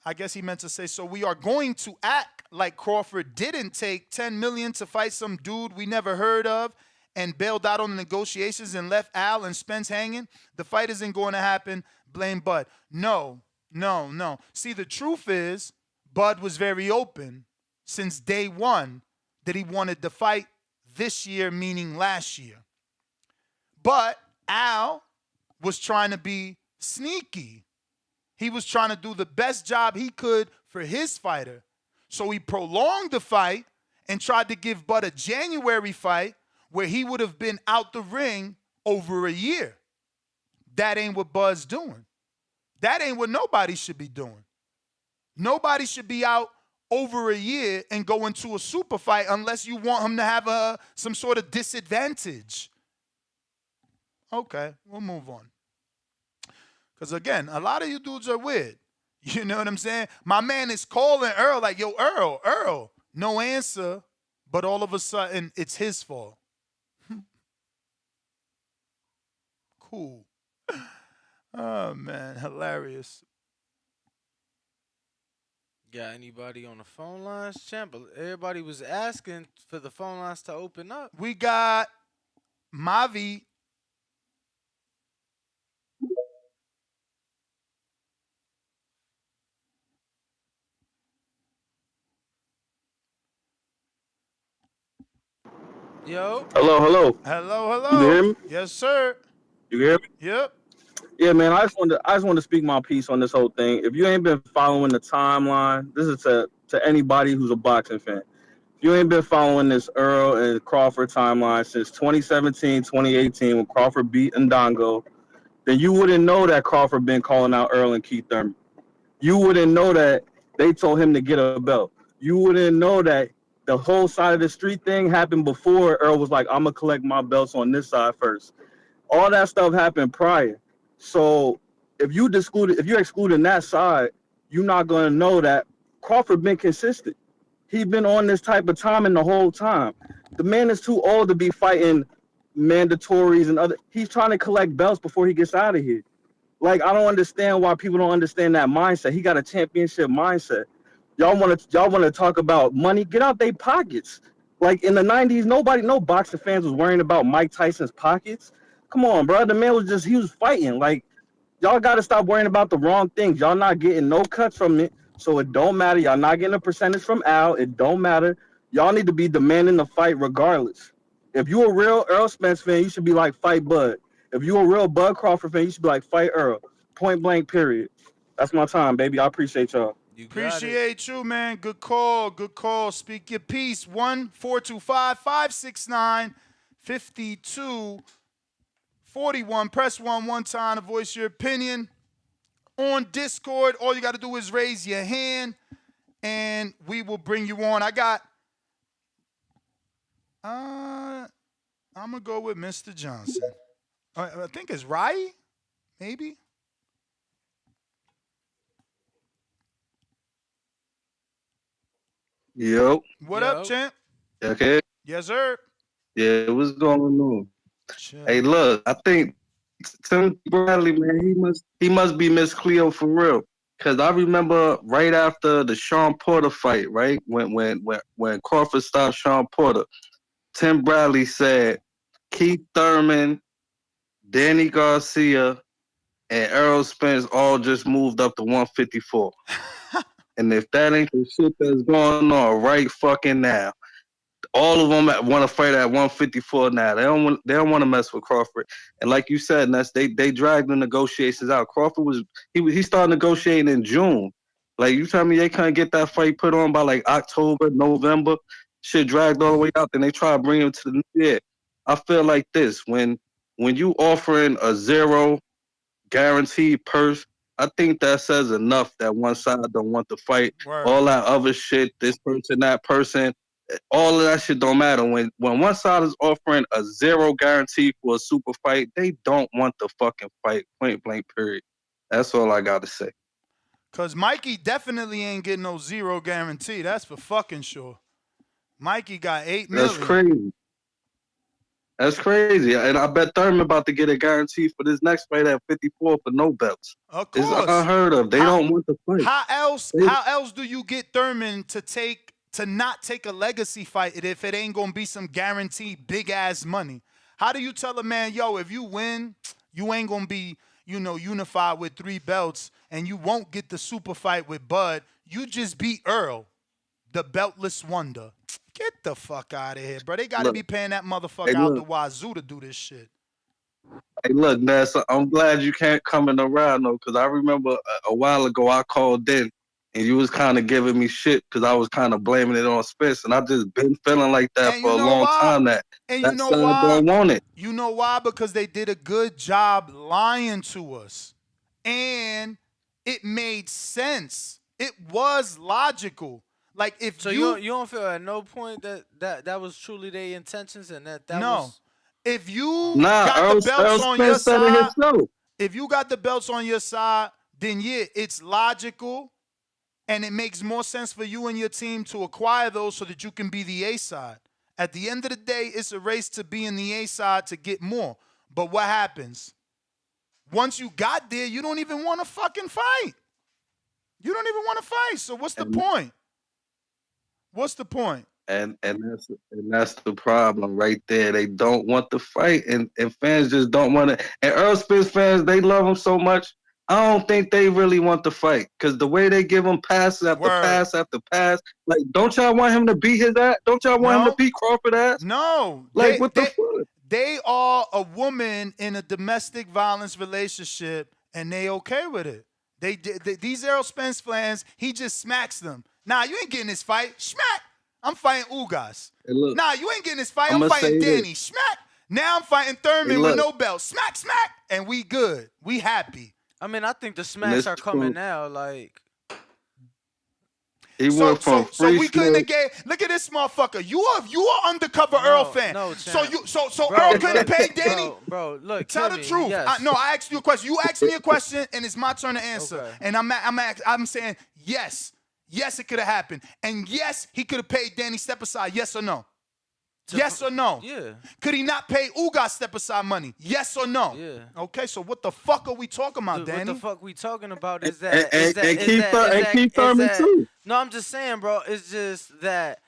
I guess he meant to say, so we are going to act like Crawford didn't take $10 million to fight some dude we never heard of and bailed out on the negotiations and left Al and Spence hanging. The fight isn't going to happen. Blame Bud. No. See, the truth is, Bud was very open since day one that he wanted to fight this year, meaning last year. But Al was trying to be sneaky. He was trying to do the best job he could for his fighter. So he prolonged the fight and tried to give Bud a January fight where he would have been out the ring over a year. That ain't what Bud's doing. That ain't what nobody should be doing. Nobody should be out over a year and go into a super fight unless you want him to have some sort of disadvantage. Okay, we'll move on. Because, again, a lot of you dudes are weird. You know what I'm saying? My man is calling Earl like, yo, Earl. No answer, but all of a sudden it's his fault. Cool. Oh, man, hilarious. Got anybody on the phone lines, champ? Everybody was asking for the phone lines to open up. We got Mavi. Yo. Hello. Hello. You hear me? Yes, sir. You hear me? Yep. Yeah, man. I just want to speak my piece on this whole thing. If you ain't been following the timeline, this is to anybody who's a boxing fan. If you ain't been following this Earl and Crawford timeline since 2017, 2018, when Crawford beat Ndongo, then you wouldn't know that Crawford been calling out Earl and Keith Thurman. You wouldn't know that they told him to get a belt. You wouldn't know that the whole side of the street thing happened before Earl was like, I'm gonna collect my belts on this side first. All that stuff happened prior. So if you're excluding that side, you're not gonna know that Crawford been consistent. He been on this type of timing the whole time. The man is too old to be fighting mandatories and other. He's trying to collect belts before he gets out of here. Like, I don't understand why people don't understand that mindset. He got a championship mindset. Y'all want to talk about money? Get out their pockets. Like in the '90s, no boxing fans was worrying about Mike Tyson's pockets. Come on, bro. The man he was fighting. Like, y'all got to stop worrying about the wrong things. Y'all not getting no cuts from it, so it don't matter. Y'all not getting a percentage from Al. It don't matter. Y'all need to be demanding the fight regardless. If you a real Errol Spence fan, you should be like, fight Bud. If you a real Bud Crawford fan, you should be like, fight Earl. Point blank, period. That's my time, baby. I appreciate y'all. Appreciate you, man. Good call. Good call. Speak your piece. 1-425-569-5241. Press 1 time to voice your opinion. On Discord, all you got to do is raise your hand, and we will bring you on. I'm going to go with Mr. Johnson. I think it's Rai, maybe. Yo. What up, champ? Okay. Yes, sir. Yeah, what's going on? Hey, look, I think Tim Bradley, man, he must be Miss Cleo for real. Cause I remember right after the Sean Porter fight, right? When Crawford stopped Sean Porter, Tim Bradley said Keith Thurman, Danny Garcia, and Errol Spence all just moved up to 154. And if that ain't the shit that's going on right fucking now, all of them want to fight at 154 now. They don't want to mess with Crawford. And like you said, Ness, they dragged the negotiations out. Crawford he started negotiating in June. Like, you tell me they couldn't get that fight put on by like October, November. Shit dragged all the way out. Then they try to bring him to the new year. I feel like this: when you offering a zero guaranteed purse, I think that says enough that one side don't want to fight. Word. All that other shit, this person, that person, all of that shit don't matter. When one side is offering a zero guarantee for a super fight, they don't want the fucking fight, point blank, period. That's all I got to say. Because Mikey definitely ain't getting no zero guarantee. That's for fucking sure. Mikey got $8 million. That's crazy. That's crazy. And I bet Thurman about to get a guarantee for this next fight at 54 for no belts. Of course. It's unheard of. They don't want the fight. How else do you get Thurman to not take a legacy fight if it ain't gonna be some guaranteed big ass money? How do you tell a man, yo, if you win, you ain't gonna be, unified with 3 belts, and you won't get the super fight with Bud. You just beat Earl, the beltless wonder. Get the fuck out of here, bro. They got to be paying that motherfucker out the wazoo to do this shit. Hey, look, Ness, I'm glad you can't coming around, though, because I remember a while ago I called in, and you was kind of giving me shit because I was kind of blaming it on Spence, and I just been feeling like that for a long time. That side don't want it. You know why? Because they did a good job lying to us, and it made sense. It was logical. Like, if so you don't feel at no point that was truly their intentions, and that was if you got the belts on your side, if you got the belts on your side, then yeah, it's logical, and it makes more sense for you and your team to acquire those so that you can be the A side. At the end of the day, it's a race to be in the A side to get more. But what happens? Once you got there, you don't even want to fucking fight. You don't even want to fight. So what's the point? What's the point? And that's the problem right there. They don't want to fight, and fans just don't want to. And Errol Spence fans, they love him so much. I don't think they really want to fight, because the way they give him passes after pass after pass, like, don't y'all want him to beat his ass? Don't y'all want him to beat Crawford ass? No. Like, what the fuck? They are a woman in a domestic violence relationship, and they okay with it. These Errol Spence fans, he just smacks them. Nah, you ain't getting this fight. Smack. I'm fighting Ugas. Hey, look, nah, you ain't getting this fight. I'm fighting Danny. Smack. Now I'm fighting Thurman with no belt. Smack, smack. And we good. We happy. I mean, I think the smacks are coming now. Like, He went from So free we couldn't have Slim. gave. Look at this motherfucker. You are undercover Earl fan. No, so champ. so Earl couldn't pay Danny. Bro, look. Tell the truth. Yes. No, I asked you a question. You asked me a question, and it's my turn to answer. Okay. And I'm saying yes, it could have happened, and yes, he could have paid Danny step aside. Yes or no? Yes or no? Yeah. Could he not pay Ugas step aside money? Yes or no? Yeah. Okay, so what the fuck are we talking about, Dude, Danny? what the fuck we talking about is that And Keith Thurman too. No, I'm just saying, bro. It's just that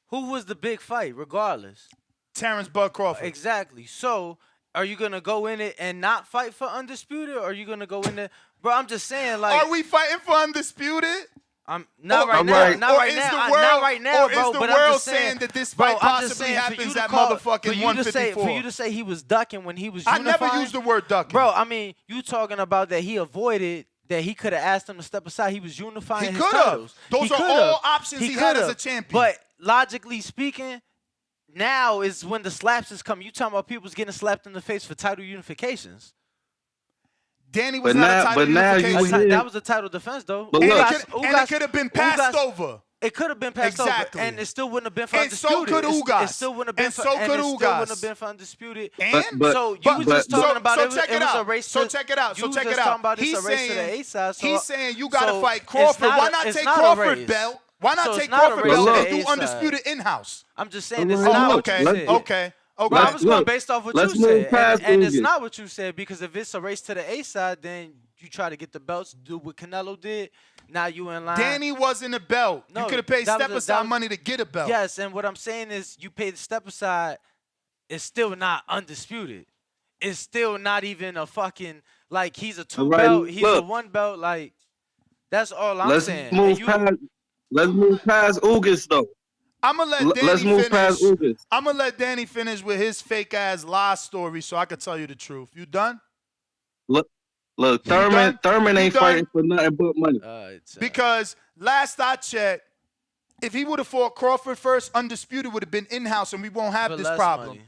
who was the big fight, regardless? Terence Bud Crawford. Exactly. So, are you gonna go in it and not fight for undisputed, or are you gonna go in there, bro? I'm just saying, like, are we fighting for undisputed? I'm not right now. Not right now. Not right now, or bro. Is the but world I'm just saying that this bro, fight I'm just possibly saying, happens for at you to motherfucking 154? For you to say he was ducking when he was I unifying, never used the word ducking. bro. I mean, you talking about that he avoided, that he could have asked him to step aside. He was unifying his titles. Those are all options he had as a champion. But logically speaking, now is when the slaps is coming. You talking about people's getting slapped in the face for title unifications. Danny was not a title unification. That was a title defense, though. And it could have been passed over. It could have been passed over, and it still wouldn't have been for undisputed. And so could Ugas. It still wouldn't have been and so could Ugas. Still wouldn't have been for undisputed. And so you was just talking about it was a race. So check it out. You was just talking about it's a race to the A side. He's saying you got to fight Crawford. Why not take Crawford belt? Why not take Crawford belt and do undisputed in-house? I'm just saying it's not what you said. Okay. Bro, I was going based off what you said, and it's not what you said, because if it's a race to the A side, then you try to get the belts, do what Canelo did. Now you in line. Danny wasn't a belt. No, you could have paid step aside money to get a belt. Yes, and what I'm saying is you pay the step aside, it's still not undisputed. It's still not even a fucking, like, he's a two belt, he's a one belt, like, that's all I'm saying. Let's move past Ugas, though. I'm gonna let Danny Let's move past finish. Ugas. I'm gonna let Danny finish with his fake ass lie story, so I can tell you the truth. You done? Look, Thurman ain't fighting for nothing but money. Because last I checked, if he would have fought Crawford first, undisputed would have been in-house, and we won't have this problem. Money.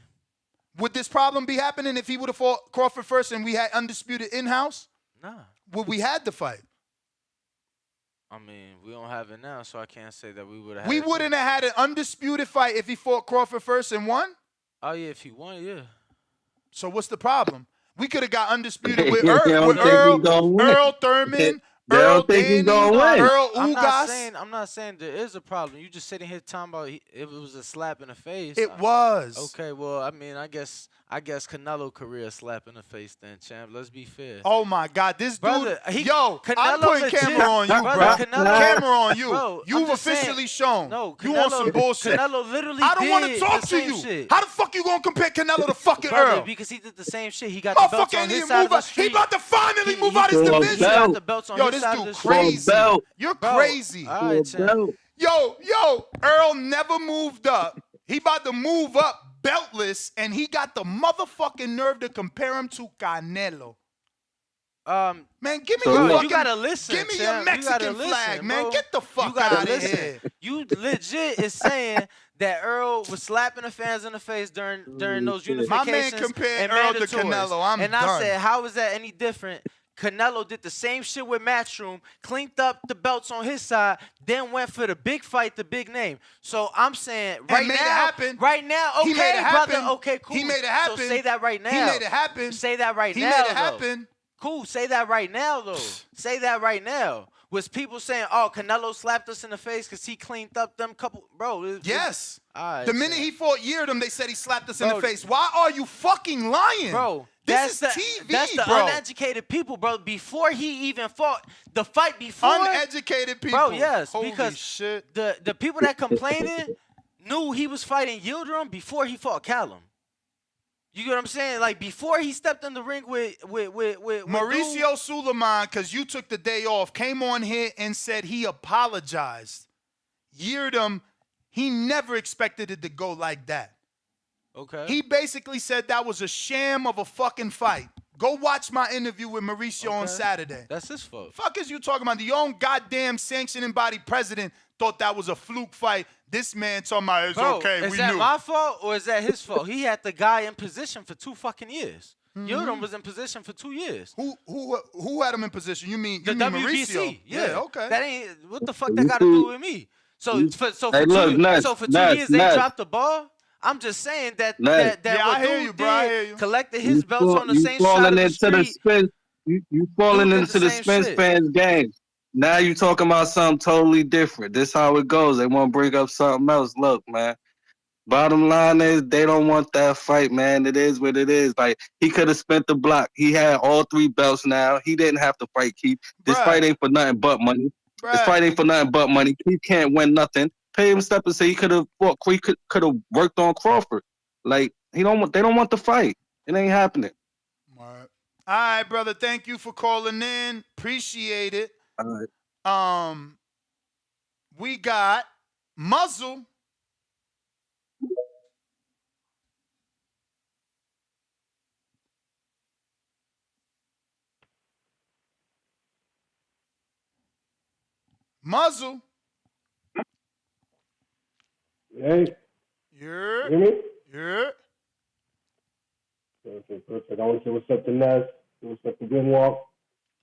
Would this problem be happening if he would have fought Crawford first and we had undisputed in-house? Nah. Would we had the fight? I mean, we don't have it now, so I can't say that we would have. We wouldn't have had an undisputed fight if he fought Crawford first and won? Oh, yeah, if he won, yeah. So what's the problem? We could have got undisputed with Earl Thurman, Earl Danny, Earl Ugas. I'm not saying there is a problem. You just sitting here talking about if it was a slap in the face. It was. Okay, well, I mean, I guess Canelo career slap in the face then, champ. Let's be fair. Oh my God, this brother, dude. I'm putting camera on you, bro. Camera on you. Bro, You've officially shown. No, you want some bullshit. Canelo literally I don't want to did talk the to same you. shit. How the fuck you gonna compare Canelo to fucking Brother, Earl? because he did the same shit. He got the belts on his side of the street. He about to finally move out his division. He got the belts on his this side of dude the crazy. street. You're crazy. All right, champ. Yo, Earl never moved up. He about to move up beltless, and he got the motherfucking nerve to compare him to Canelo. Man, give me your fucking, you gotta listen. Give me your Mexican flag, man. Get the fuck out of here. You legit is saying that Earl was slapping the fans in the face during those unifications. My man compared Earl to Canelo. I'm done. I said, how is that any different? Canelo did the same shit with Matchroom, cleaned up the belts on his side, then went for the big fight, the big name. So I'm saying right now, okay, brother, okay, cool. He made it happen. So say that right now. He made it happen. Say that right now. He made it happen. Cool, say that right now, though. Say that right now. Was people saying, oh, Canelo slapped us in the face because he cleaned up them couple, bro? Yes. All right, the minute he fought Yeardom, they said he slapped us in the face. Why are you fucking lying? Bro, this is TV, that's the uneducated people, bro. Before he even fought, the fight before. Uneducated people. Bro, yes. Holy because shit. The people that complaining knew he was fighting Yildirim before he fought Callum. You get what I'm saying? Like, before he stepped in the ring with Mauricio Suleiman, because you took the day off, came on here and said he apologized. Yeardom, he never expected it to go like that. Okay. He basically said that was a sham of a fucking fight. Go watch my interview with Mauricio on Saturday. That's his fault. Fuck is you talking about? The own goddamn sanctioning body president thought that was a fluke fight. This man talking about it's okay. Is that my fault or is that his fault? He had the guy in position for 2 fucking years. Yildirim was in position for 2 years. Who had him in position? You mean WBC? Mauricio? Yeah, okay. That ain't what the fuck that got to do with me. So for 2 years they dropped the ball. I'm just saying that what I hear dude you, bro. I hear did, you. collected his belts on the same side of the street. You falling into the Spence fans' game. Now you talking about something totally different. This how it goes. They want to bring up something else. Look, man. Bottom line is they don't want that fight, man. It is what it is. Like, he could have spent the block. He had all 3 belts now. He didn't have to fight Keith. This fight ain't for nothing but money. This fight ain't for nothing but money. Keith can't win nothing. Pay him a step and say he could have fought. He could have worked on Crawford. Like, they don't want the fight. It ain't happening. All right, brother. Thank you for calling in. Appreciate it. All right. We got Muzzle. Muzzle. Hey. Yeah. Hear me? Yeah. Perfect. I want to say what's up to Ness. What's up to Grimwalk.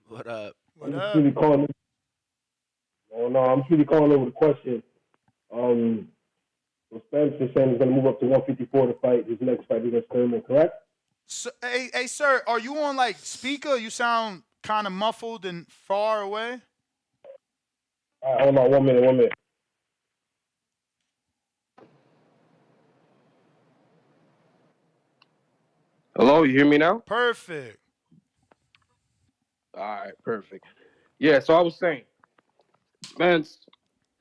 What up? What I'm up? really calling. I'm really calling over the question. Spence is saying he's going to move up to 154 to fight his next fight against Thurman, correct? So, hey, sir, are you on like speaker? You sound kind of muffled and far away. All right, hold on 1 minute. Hello, you hear me now? Perfect. All right, perfect. Yeah, so I was saying, Spence's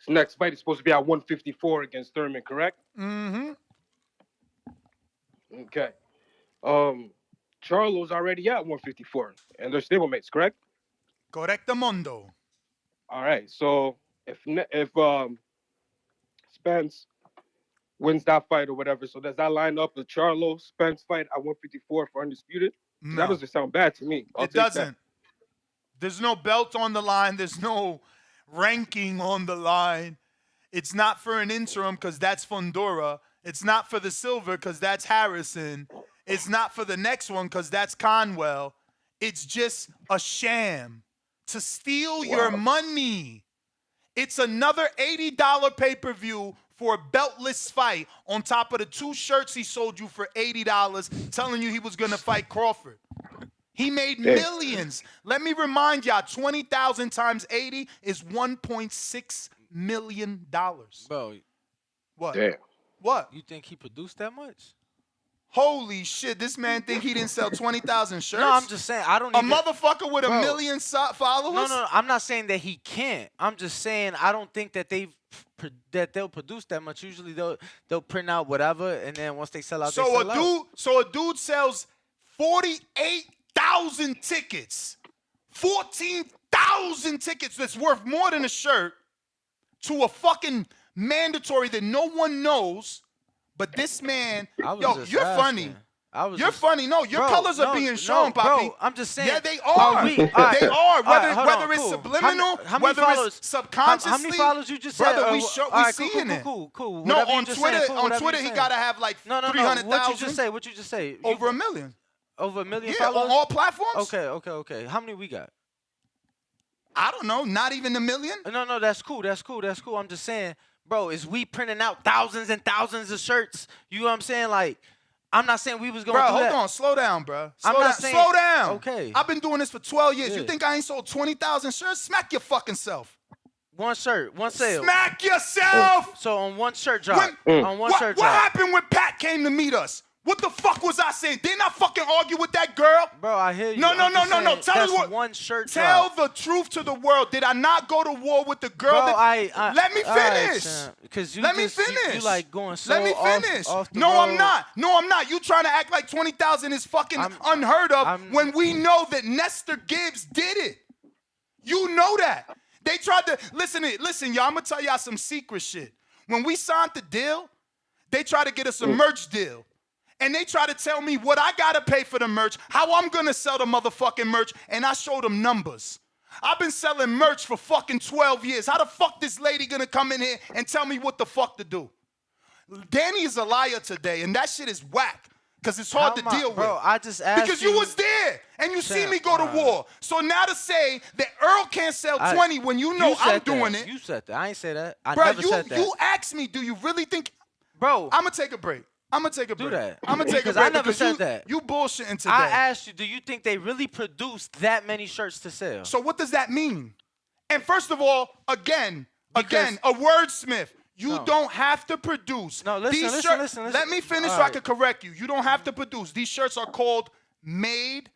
next fight is supposed to be at 154 against Thurman, correct? Mm-hmm. Okay. Charlo's already at 154, and they're stablemates, correct? Correctamundo. All right, so if Spence wins that fight or whatever, so does that line up the Charlo Spence fight at 154 for undisputed? No. That doesn't sound bad to me. It doesn't. There's no belt on the line. There's no ranking on the line. It's not for an interim because that's Fundora. It's not for the silver because that's Harrison. It's not for the next one because that's Conwell. It's just a sham to steal your money. It's another $80 pay-per-view for a beltless fight on top of the 2 shirts he sold you for $80 telling you he was going to fight Crawford. He made millions. Let me remind y'all, 20,000 times 80 is $1.6 million. Bro. What? Damn. What? You think he produced that much? Holy shit, this man think he didn't sell 20,000 shirts? No, I'm just saying, I don't A even... motherfucker with a million followers? No, I'm not saying that he can't. I'm just saying I don't think that they'll produce that much. Usually they'll print out whatever, and then once they sell out, they sell out. So a dude sells 48,000 tickets, 14,000 tickets that's worth more than a shirt to a fucking mandatory that no one knows. But this man, you're funny. You're funny. No, your colors are being shown, Poppy. Bro, I'm just saying. Yeah, they are. They are. Whether it's subliminal, whether it's subconsciously. How many followers you just said? Brother, we seeing it. Cool. No, on Twitter, he got to have like 300,000. What you just say? Over 1 million. Over 1 million followers? On all platforms? Okay. How many we got? I don't know. Not even 1 million? No, that's cool. I'm just saying, bro, is we printing out thousands and thousands of shirts? You know what I'm saying? Like, I'm not saying we was going to do that. Bro, hold on. Slow down, bro. Slow down. Okay. I've been doing this for 12 years. You think I ain't sold 20,000 shirts? Smack your fucking self. One shirt, one sale. Smack yourself. So on one shirt drop. What happened when Pat came to meet us? What the fuck was I saying? Didn't I fucking argue with that girl? Bro, I hear you. No. Tell us what. One shirt Tell drop. the truth to the world. Did I not go to war with the girl? Bro, let me finish. Let me finish. You like going so Let me finish. Off the No, road. I'm not. You trying to act like 20,000 is fucking unheard of when we know that Nestor Gibbs did it. You know that. They tried to listen, y'all. I'm gonna tell y'all some secret shit. When we signed the deal, they tried to get us a merch deal. And they try to tell me what I gotta pay for the merch, how I'm gonna sell the motherfucking merch, and I showed them numbers. I've been selling merch for fucking 12 years. How the fuck this lady gonna come in here and tell me what the fuck to do? Danny is a liar today, and that shit is whack. because it's hard to deal bro, with. I just asked because you was there and you see Champ, me go to war. So now to say that Earl can't sell 20 when you know I'm doing it. You said that. I ain't say that. I Bro, never said that. you asked me, do you really think? Bro, I'm gonna take a break. I'm gonna take a break. Do that. I'm gonna take a Because break. I never said you, that. You bullshitting today. I asked you, do you think they really produced that many shirts to sell? So what does that mean? And first of all, again, a wordsmith. You don't have to produce. No, listen, These listen, shirts. listen. Let me finish so I can correct you. You don't have to produce. These shirts are called made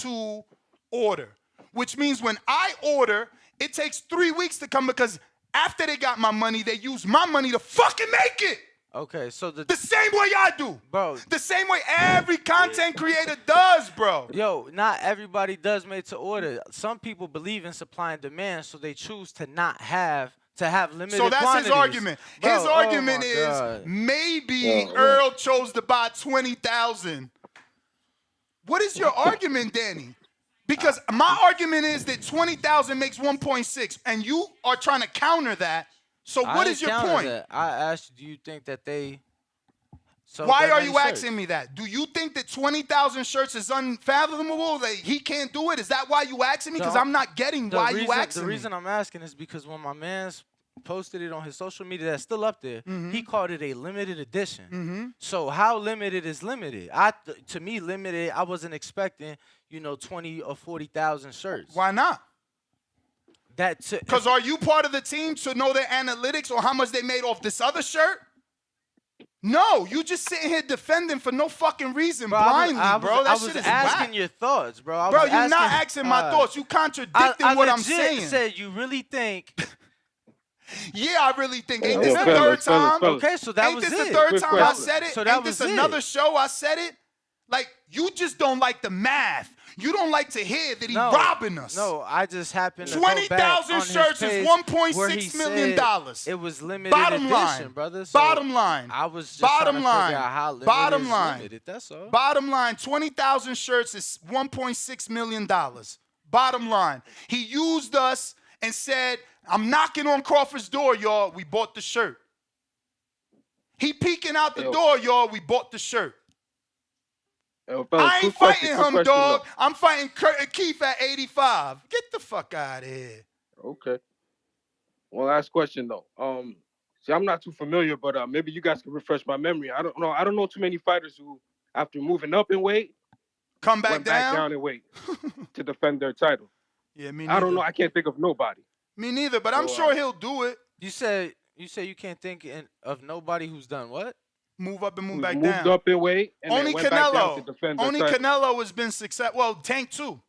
to order, which means when I order, it takes 3 weeks to come because after they got my money, they use my money to fucking make it. Okay, so the same way I do. Bro. The same way every content creator does, bro. Yo, not everybody does made to order. Some people believe in supply and demand, so they choose to not have limited So that's quantities. his argument. Bro, His argument my is God. maybe Earl chose to buy 20,000. What is your argument, Danny? Because my argument is that 20,000 makes 1.6, and you are trying to counter that. So what is your point? I asked you, do you think that they sold Why that are many you shirts? asking me that? Do you think that 20,000 shirts is unfathomable? That he can't do it? Is that why you asking me? Because I'm not getting why you asking The me. reason I'm asking is because when my man's posted it on his social media that's still up there, he called it a limited edition. So how limited is limited? To me, limited, I wasn't expecting, 20 or 40,000 shirts. Why not? Because are you part of the team to know their analytics or how much they made off this other shirt? No, you just sitting here defending for no fucking reason, blindly, bro. That shit is whack. I was asking your thoughts, bro. Bro, you're not asking my thoughts. You contradicting what I'm saying. I said you really think. Yeah, I really think. Ain't this the third time? Okay, so that Ain't was this it. the third time I said it? So that Ain't was this another show I said it? Like, you just don't like the math. You don't like to hear that he's robbing us. No, I just happened to 20,000 shirts is $1.6 million. It was limited Bottom edition, line, brother. So bottom line. I was just bottom trying to line. figure out how limited Bottom is line. limited. That's all. Bottom line, 20,000 shirts is $1.6 million. Bottom line. He used us and said, I'm knocking on Crawford's door, y'all. We bought the shirt. He peeking out the door, y'all. We bought the shirt. I ain't fighting him, dog. I'm fighting Keith at 85. Get the fuck out of here. Okay. One last question though. See, I'm not too familiar, but maybe you guys can refresh my memory. I don't know. I don't know too many fighters who, after moving up in weight, went back down in weight to defend their title. Yeah, me neither. I don't know. I can't think of nobody. Me neither, but I'm sure he'll do it. You said you can't think of nobody who's done what? Move up and move back moved down. up in weight and Only then went back down Canelo. to defend their Only title. Canelo has been successful. Well, Tank too.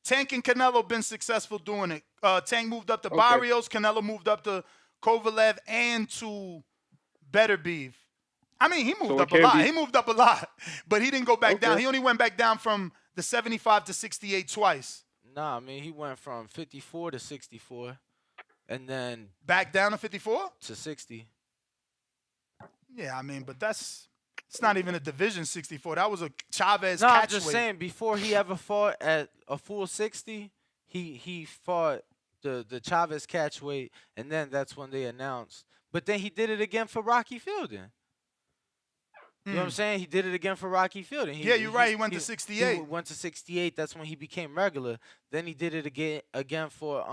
Tank and Canelo been successful doing it. Tank moved up to Barrios. Canelo moved up to Kovalev and to Better Beef. I mean, he moved up a lot. He moved up a lot, but he didn't go back down. He only went back down from the 75 to 68 twice. Nah, I mean, he went from 54 to 64, and then back down to 54 to 60. Yeah, I mean, but it's not even a division 64. That was a Chavez No, catch I'm just weight. saying, before he ever fought at a full 60, he fought the Chavez catch weight, and then that's when they announced. But then he did it again for Rocky Fielding. You know what I'm saying? He did it again for Rocky Fielding. Yeah, you're right. He went to 68. He went to 68. That's when he became regular. Then he did it again for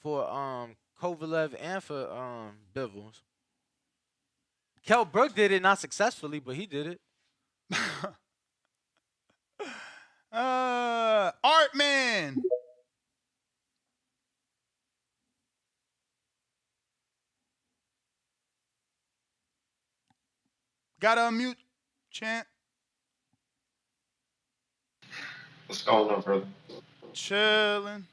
Kovalev and for Bivens. Kell Brook did it, not successfully, but he did it. Art Man. Gotta unmute, champ. What's going on, brother? Chilling.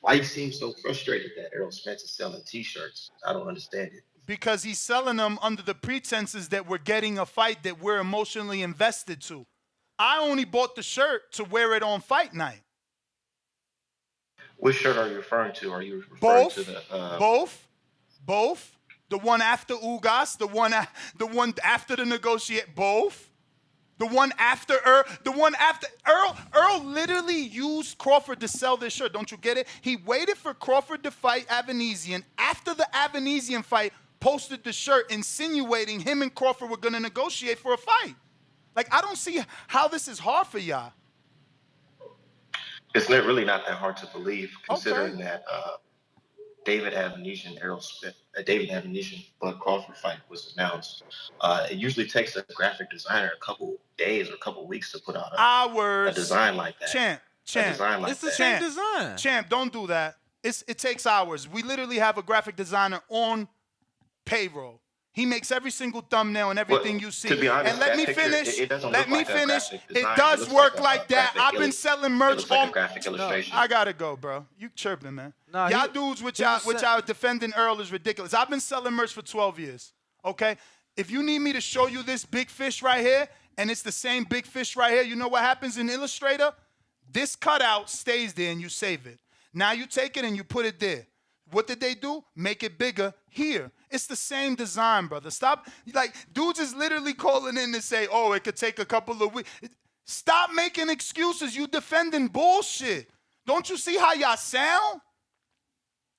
Why you seem so frustrated that Errol Spence is selling T-shirts? I don't understand it. Because he's selling them under the pretenses that we're getting a fight that we're emotionally invested to. I only bought the shirt to wear it on fight night. Which shirt are you referring to? Are you referring to the Both. The one after Ugas, the one after the negotiate. Both. The one after Earl. Earl literally used Crawford to sell this shirt. Don't you get it? He waited for Crawford to fight Avanesian. After the Avanesian fight, posted the shirt insinuating him and Crawford were going to negotiate for a fight. Like, I don't see how this is hard for y'all. It's really not that hard to believe, considering that David Avenesian Bud Crawford fight was announced. It usually takes a graphic designer a couple days or a couple weeks to put out a design like that. Champ. It's the same design. Champ, don't do that. It takes hours. We literally have a graphic designer on payroll. He makes every single thumbnail and everything you see. To be honest, and let me picture, finish. it doesn't let look me like a finish. graphic It design. does looks work like like that. I've been selling merch. It looks like a graphic illustration. I gotta go, bro. You chirping, man. Nah, y'all dudes which y'all defending Earl is ridiculous. I've been selling merch for 12 years. Okay? If you need me to show you this big fish right here, and it's the same big fish right here, you know what happens in Illustrator? This cutout stays there and you save it. Now you take it and you put it there. What did they do? Make it bigger here. It's the same design, brother. Stop. Like, dudes is literally calling in to say, oh, it could take a couple of weeks. Stop making excuses. You defending bullshit. Don't you see how y'all sound?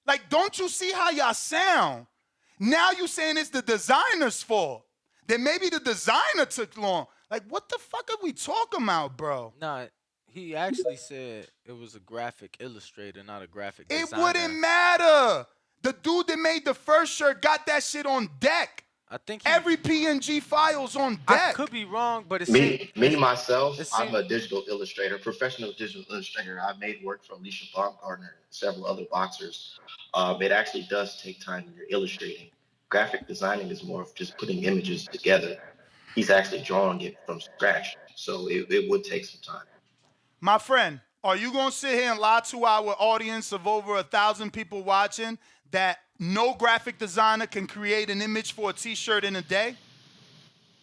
Like, don't you see how y'all sound? Now you saying it's the designer's fault. Then maybe the designer took long. Like, what the fuck are we talking about, bro? Nah, he actually said it was a graphic illustrator, not a graphic designer. It wouldn't matter. The dude that made the first shirt got that shit on deck. I think every PNG file's on deck. I could be wrong, but it's myself, I'm a digital illustrator, professional digital illustrator. I made work for Alicia Baumgartner and several other boxers. It actually does take time when you're illustrating. Graphic designing is more of just putting images together. He's actually drawing it from scratch, so it would take some time. My friend, are you going to sit here and lie to our audience of over 1,000 people watching that no graphic designer can create an image for a T-shirt in a day?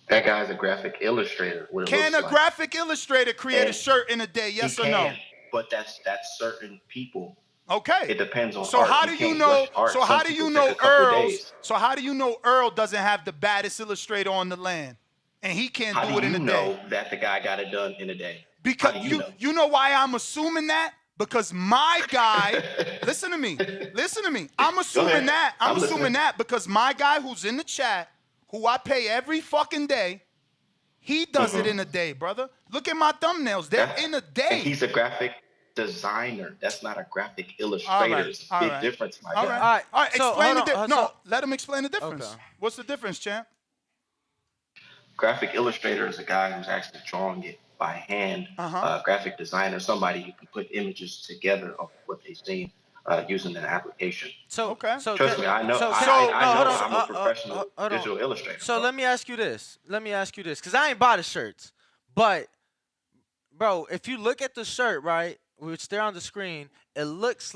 That guy's a graphic illustrator. Can a graphic illustrator create a shirt in a day? Yes or no? But that's certain people. Okay. It depends on so art. How do you know? So how do you know Earl's? So how do you know Earl doesn't have the baddest illustrator on the land, and he can't do it in a day? How do you know that the guy got it done in a day? Because you know why I'm assuming that? Because my guy, listen to me. I'm assuming that. I'm assuming that because my guy who's in the chat, who I pay every fucking day, he does it in a day, brother. Look at my thumbnails. They're in a day. And he's a graphic designer. That's not a graphic illustrator. It's a big difference, my guy. All right. Explain the difference. No, let him explain the difference. Okay. What's the difference, champ? Graphic illustrator is a guy who's actually drawing it by hand. Graphic designer, somebody who can put images together of what they've seen using an application. So trust me, I know. I'm a professional digital illustrator. So let me ask you this, because I ain't bought the shirts, but bro, if you look at the shirt, right, which they're on the screen, it looks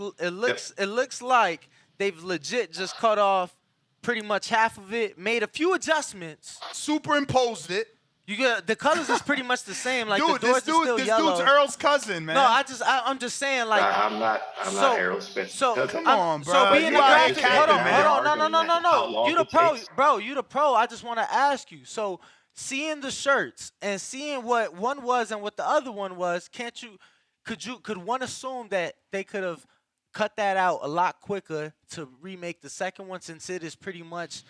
like they've legit just cut off pretty much half of it, made a few adjustments, superimposed it. You get the colors is pretty much the same. Like dude, the doors are still yellow. This dude's Earl's cousin, man. No, I'm just saying, like I'm not Errol Spence. So come on, bro. So being a graphic, hold on, no. You the pro, bro. You the pro. I just want to ask you. So seeing the shirts and seeing what one was and what the other one was, could one assume that they could have cut that out a lot quicker to remake the second one, since it is pretty much.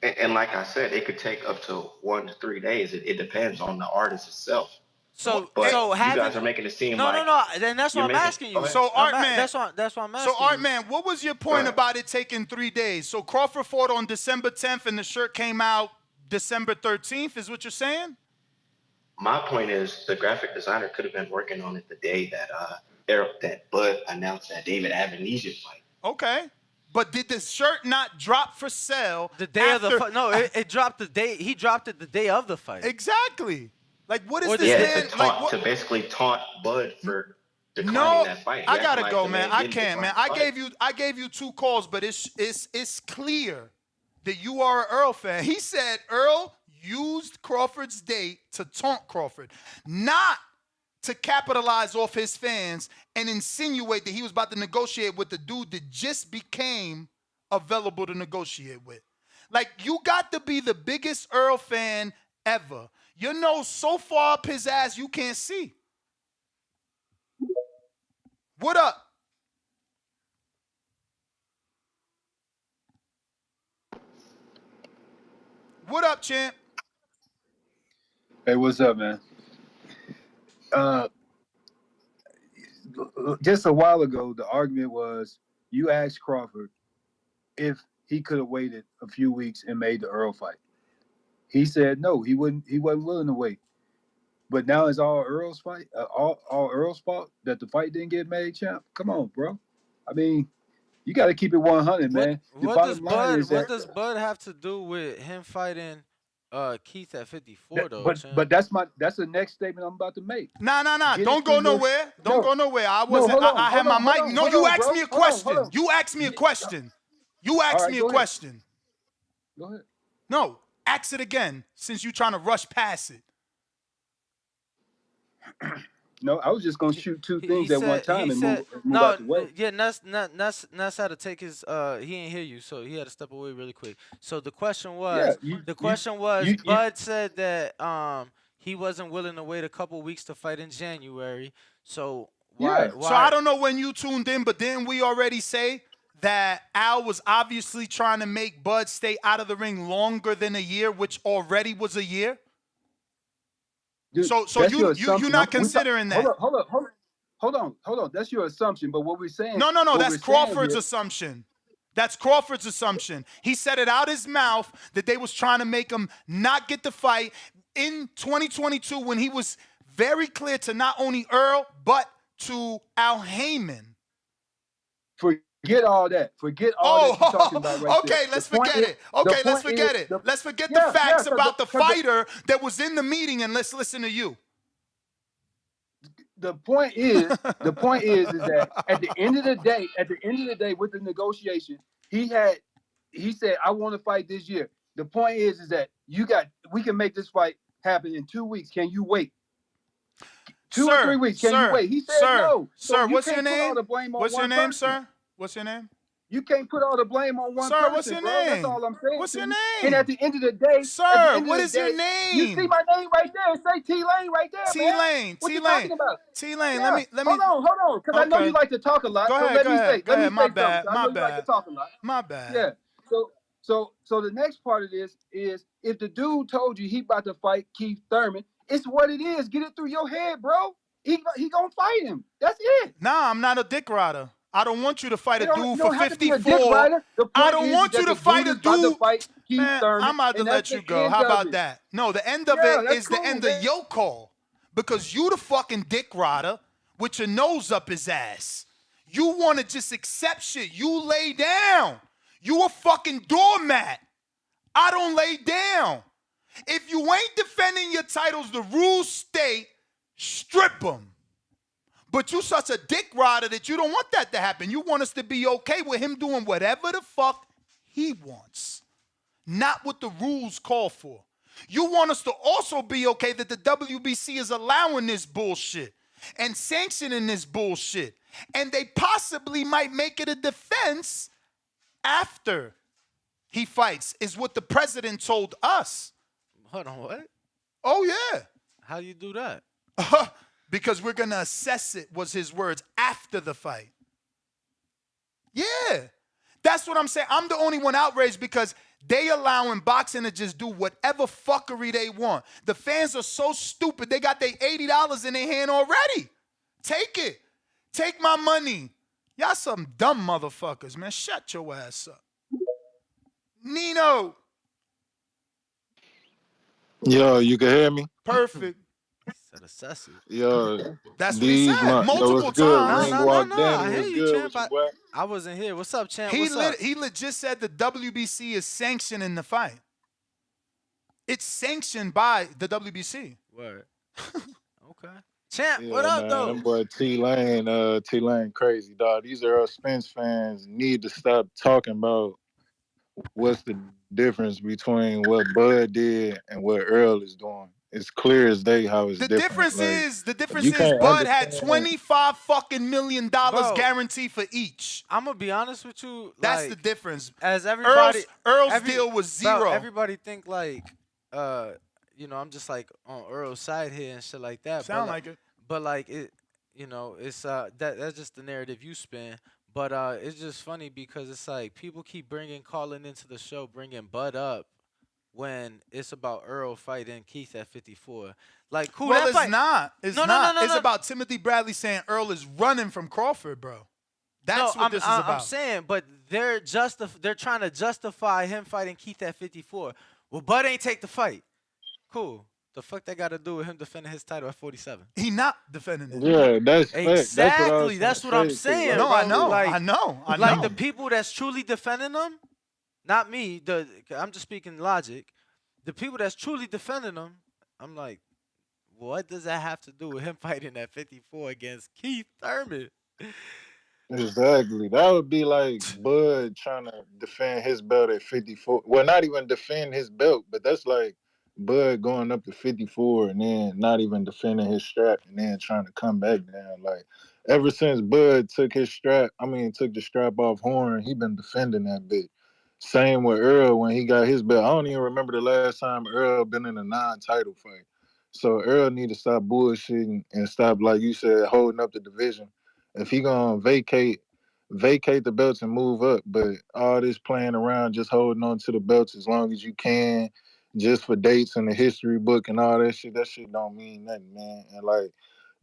And like I said, it could take up to 1 to 3 days. It depends on the artist itself. So you guys are making it seem no. Then that's what I'm asking you. So Artman, that's what I'm asking. So Artman, what was your point about it taking 3 days? So Crawford fought on December 10th, and the shirt came out December 13th. Is what you're saying? My point is, the graphic designer could have been working on it the day that Bud announced that David Avenesian fight. Okay. But did the shirt not drop for sale the day of the fight? No, it dropped the day. He dropped it the day of the fight. Exactly. Like, what is this? To basically taunt Bud for declining that fight. I gotta go, man. I can't, man. I gave you 2 calls, but it's clear that you are an Earl fan. He said Earl used Crawford's date to taunt Crawford, not to capitalize off his fans and insinuate that he was about to negotiate with the dude that just became available to negotiate with. Like, you got to be the biggest Earl fan ever. Your nose so far up his ass you can't see. What up? What up, champ? Hey, what's up, man? Just a while ago, the argument was you asked Crawford if he could have waited a few weeks and made the Earl fight. He said no, he wouldn't. He wasn't willing to wait. But now it's all Earl's fight, all Earl's fault that the fight didn't get made, champ. Come on, bro. I mean, you got to keep it 100, man. The bottom line is What that. does Bud have to do with him fighting Keith at 54 though? But that's the next statement I'm about to make. Nah. Get Don't go nowhere. Don't go nowhere. I wasn't. I had my mic. No, you asked me a question. You asked me a question. You asked me a question. Go ahead. No, ask it again since you're trying to rush past it. No, I was just gonna shoot two things at one time and move out the way. Yeah, Nuss had to take his. He didn't hear you, so he had to step away really quick. So the question was, Bud said that he wasn't willing to wait a couple weeks to fight in January. So why? So I don't know when you tuned in, but didn't we already say that Al was obviously trying to make Bud stay out of the ring longer than a year, which already was a year? Dude, so you're not considering that? Hold on. That's your assumption. But what we're saying? No. That's Crawford's assumption. That's Crawford's assumption. He said it out his mouth that they was trying to make him not get the fight in 2022 when he was very clear to not only Earl but to Al Heyman. Forget all that. Forget all that you're talking about right there. Let's forget it. Let's forget it. Let's forget the facts about the fighter that was in the meeting and let's listen to you. The point is that at the end of the day, with the negotiation, he said, I want to fight this year. The point is that we can make this fight happen in 2 weeks. Can you wait? 2 or 3 weeks. Can you wait? He said no. Sir, what's your name? What's your name, sir? What's your name? You can't put all the blame on one person. Sir, what's your name? That's all I'm saying. What's your name? And at the end of the day, sir, what is your name? You see my name right there. It say T Lane right there, T-Lane. What you talking about? T-Lane, Yeah. let me. Hold on, because I know you like to talk a lot. Go ahead, let go me ahead. say My bad. I know you like to talk a lot. My bad. Yeah. So the next part of this is if the dude told you he about to fight Keith Thurman, it's what it is. Get it through your head, bro. He gonna fight him. That's it. Nah, I'm not a dick rider. I don't want you to fight a dude for 54. I don't want you to fight a dude. Man, I'm about to let you go. How about that? No, the end of it is the end of your call. Because you the fucking dick rider with your nose up his ass. You want to just accept shit. You lay down. You a fucking doormat. I don't lay down. If you ain't defending your titles, the rules state, strip them. But you such a dick rider that you don't want that to happen. You want us to be okay with him doing whatever the fuck he wants. Not what the rules call for. You want us to also be okay that the WBC is allowing this bullshit and sanctioning this bullshit. And they possibly might make it a defense after he fights, is what the president told us. Hold on, what? Oh, yeah. How do you do that? Because we're going to assess it, was his words, after the fight. Yeah. That's what I'm saying. I'm the only one outraged because they allowing boxing to just do whatever fuckery they want. The fans are so stupid. They got their $80 in their hand already. Take it. Take my money. Y'all some dumb motherfuckers, man. Shut your ass up. Nino. Yo, you can hear me? Perfect. Yo, that's what he said multiple times. I hear you, champ. I wasn't here. What's up, champ? He legit said the WBC is sanctioning the fight. It's sanctioned by the WBC. Word. Okay. Champ, yeah, what up, man, though? Them boy T-Lane crazy, dog. These Errol Spence fans need to stop talking about what's the difference between what Bud did and what Earl is doing. It's clear as day how it's different. The difference is Bud had $25 million guaranteed for each. I'm gonna be honest with you. That's the difference. As everybody, Earl's deal was zero. Bro, everybody think like, I'm just like on Earl's side here and shit like that. Sound like it. But like it, it's that's just the narrative you spin. But it's just funny because it's like people keep calling into the show, bringing Bud up when it's about Earl fighting Keith at 54. Like, cool. Well, that it's fight, not. It's no, not. No, it's about Timothy Bradley saying Earl is running from Crawford, bro. That's what this is about. I'm saying, but they're trying to justify him fighting Keith at 54. Well, Bud ain't take the fight. Cool. The fuck that got to do with him defending his title at 47? He not defending it. Yeah, that's exactly. That's What I'm saying. No, bro. I know. Like, I know. Like the people that's truly defending him, not me. I'm just speaking logic. The people that's truly defending him, I'm like, what does that have to do with him fighting at 54 against Keith Thurman? Exactly. That would be like Bud trying to defend his belt at 54. Well, not even defend his belt, but that's like Bud going up to 54 and then not even defending his strap and then trying to come back down. Like, ever since Bud took the strap off Horn, he been defending that bit. Same with Earl when he got his belt. I don't even remember the last time Earl been in a non-title fight. So Earl need to stop bullshitting and stop, like you said, holding up the division. If he gonna vacate the belts and move up, but all this playing around, just holding on to the belts as long as you can, just for dates in the history book and all that shit don't mean nothing, man. And like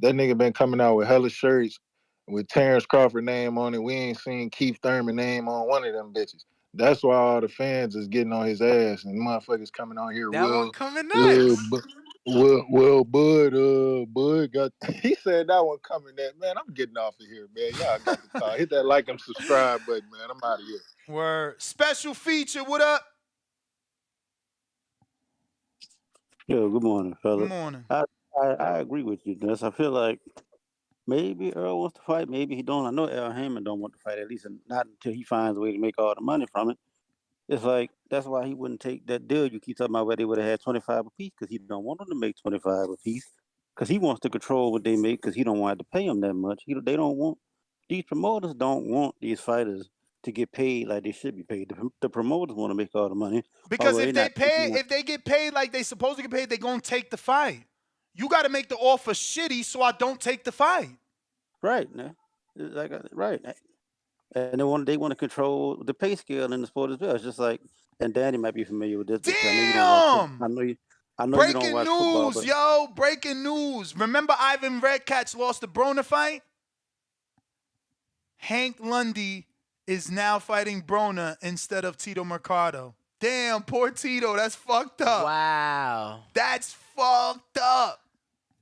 that nigga been coming out with hella shirts with Terence Crawford name on it. We ain't seen Keith Thurman name on one of them bitches. That's why all the fans is getting on his ass and motherfuckers coming on here. That one coming next. Bud got. He said that one coming. That man, I'm getting off of here, man. Y'all got the call. Hit that like and subscribe button, man. I'm out of here. Word. Special feature. What up? Yo, good morning, fella. Good morning. I agree with you, Dennis. I feel like maybe Earl wants to fight, maybe he don't. I know Al Heyman don't want to fight, at least not until he finds a way to make all the money from it. It's like that's why he wouldn't take that deal you keep talking about where they would have had 25 apiece, because he don't want them to make 25 apiece, because he wants to control what they make, because he don't want to pay them that much. These promoters don't want these fighters to get paid like they should be paid. The promoters want to make all the money. Because if they get paid like they supposed to get paid, they're gonna take the fight. You got to make the offer shitty so I don't take the fight. Right, man. Right. And they want to control the pay scale in the sport as well. It's just like, and Danny might be familiar with this. Damn! I know you don't Breaking watch football, news, yo! Breaking news. Remember Ivan Redkach lost the Broner fight? Hank Lundy is now fighting Broner instead of Tito Mercado. Damn, poor Tito. That's fucked up. Wow. That's fucked up.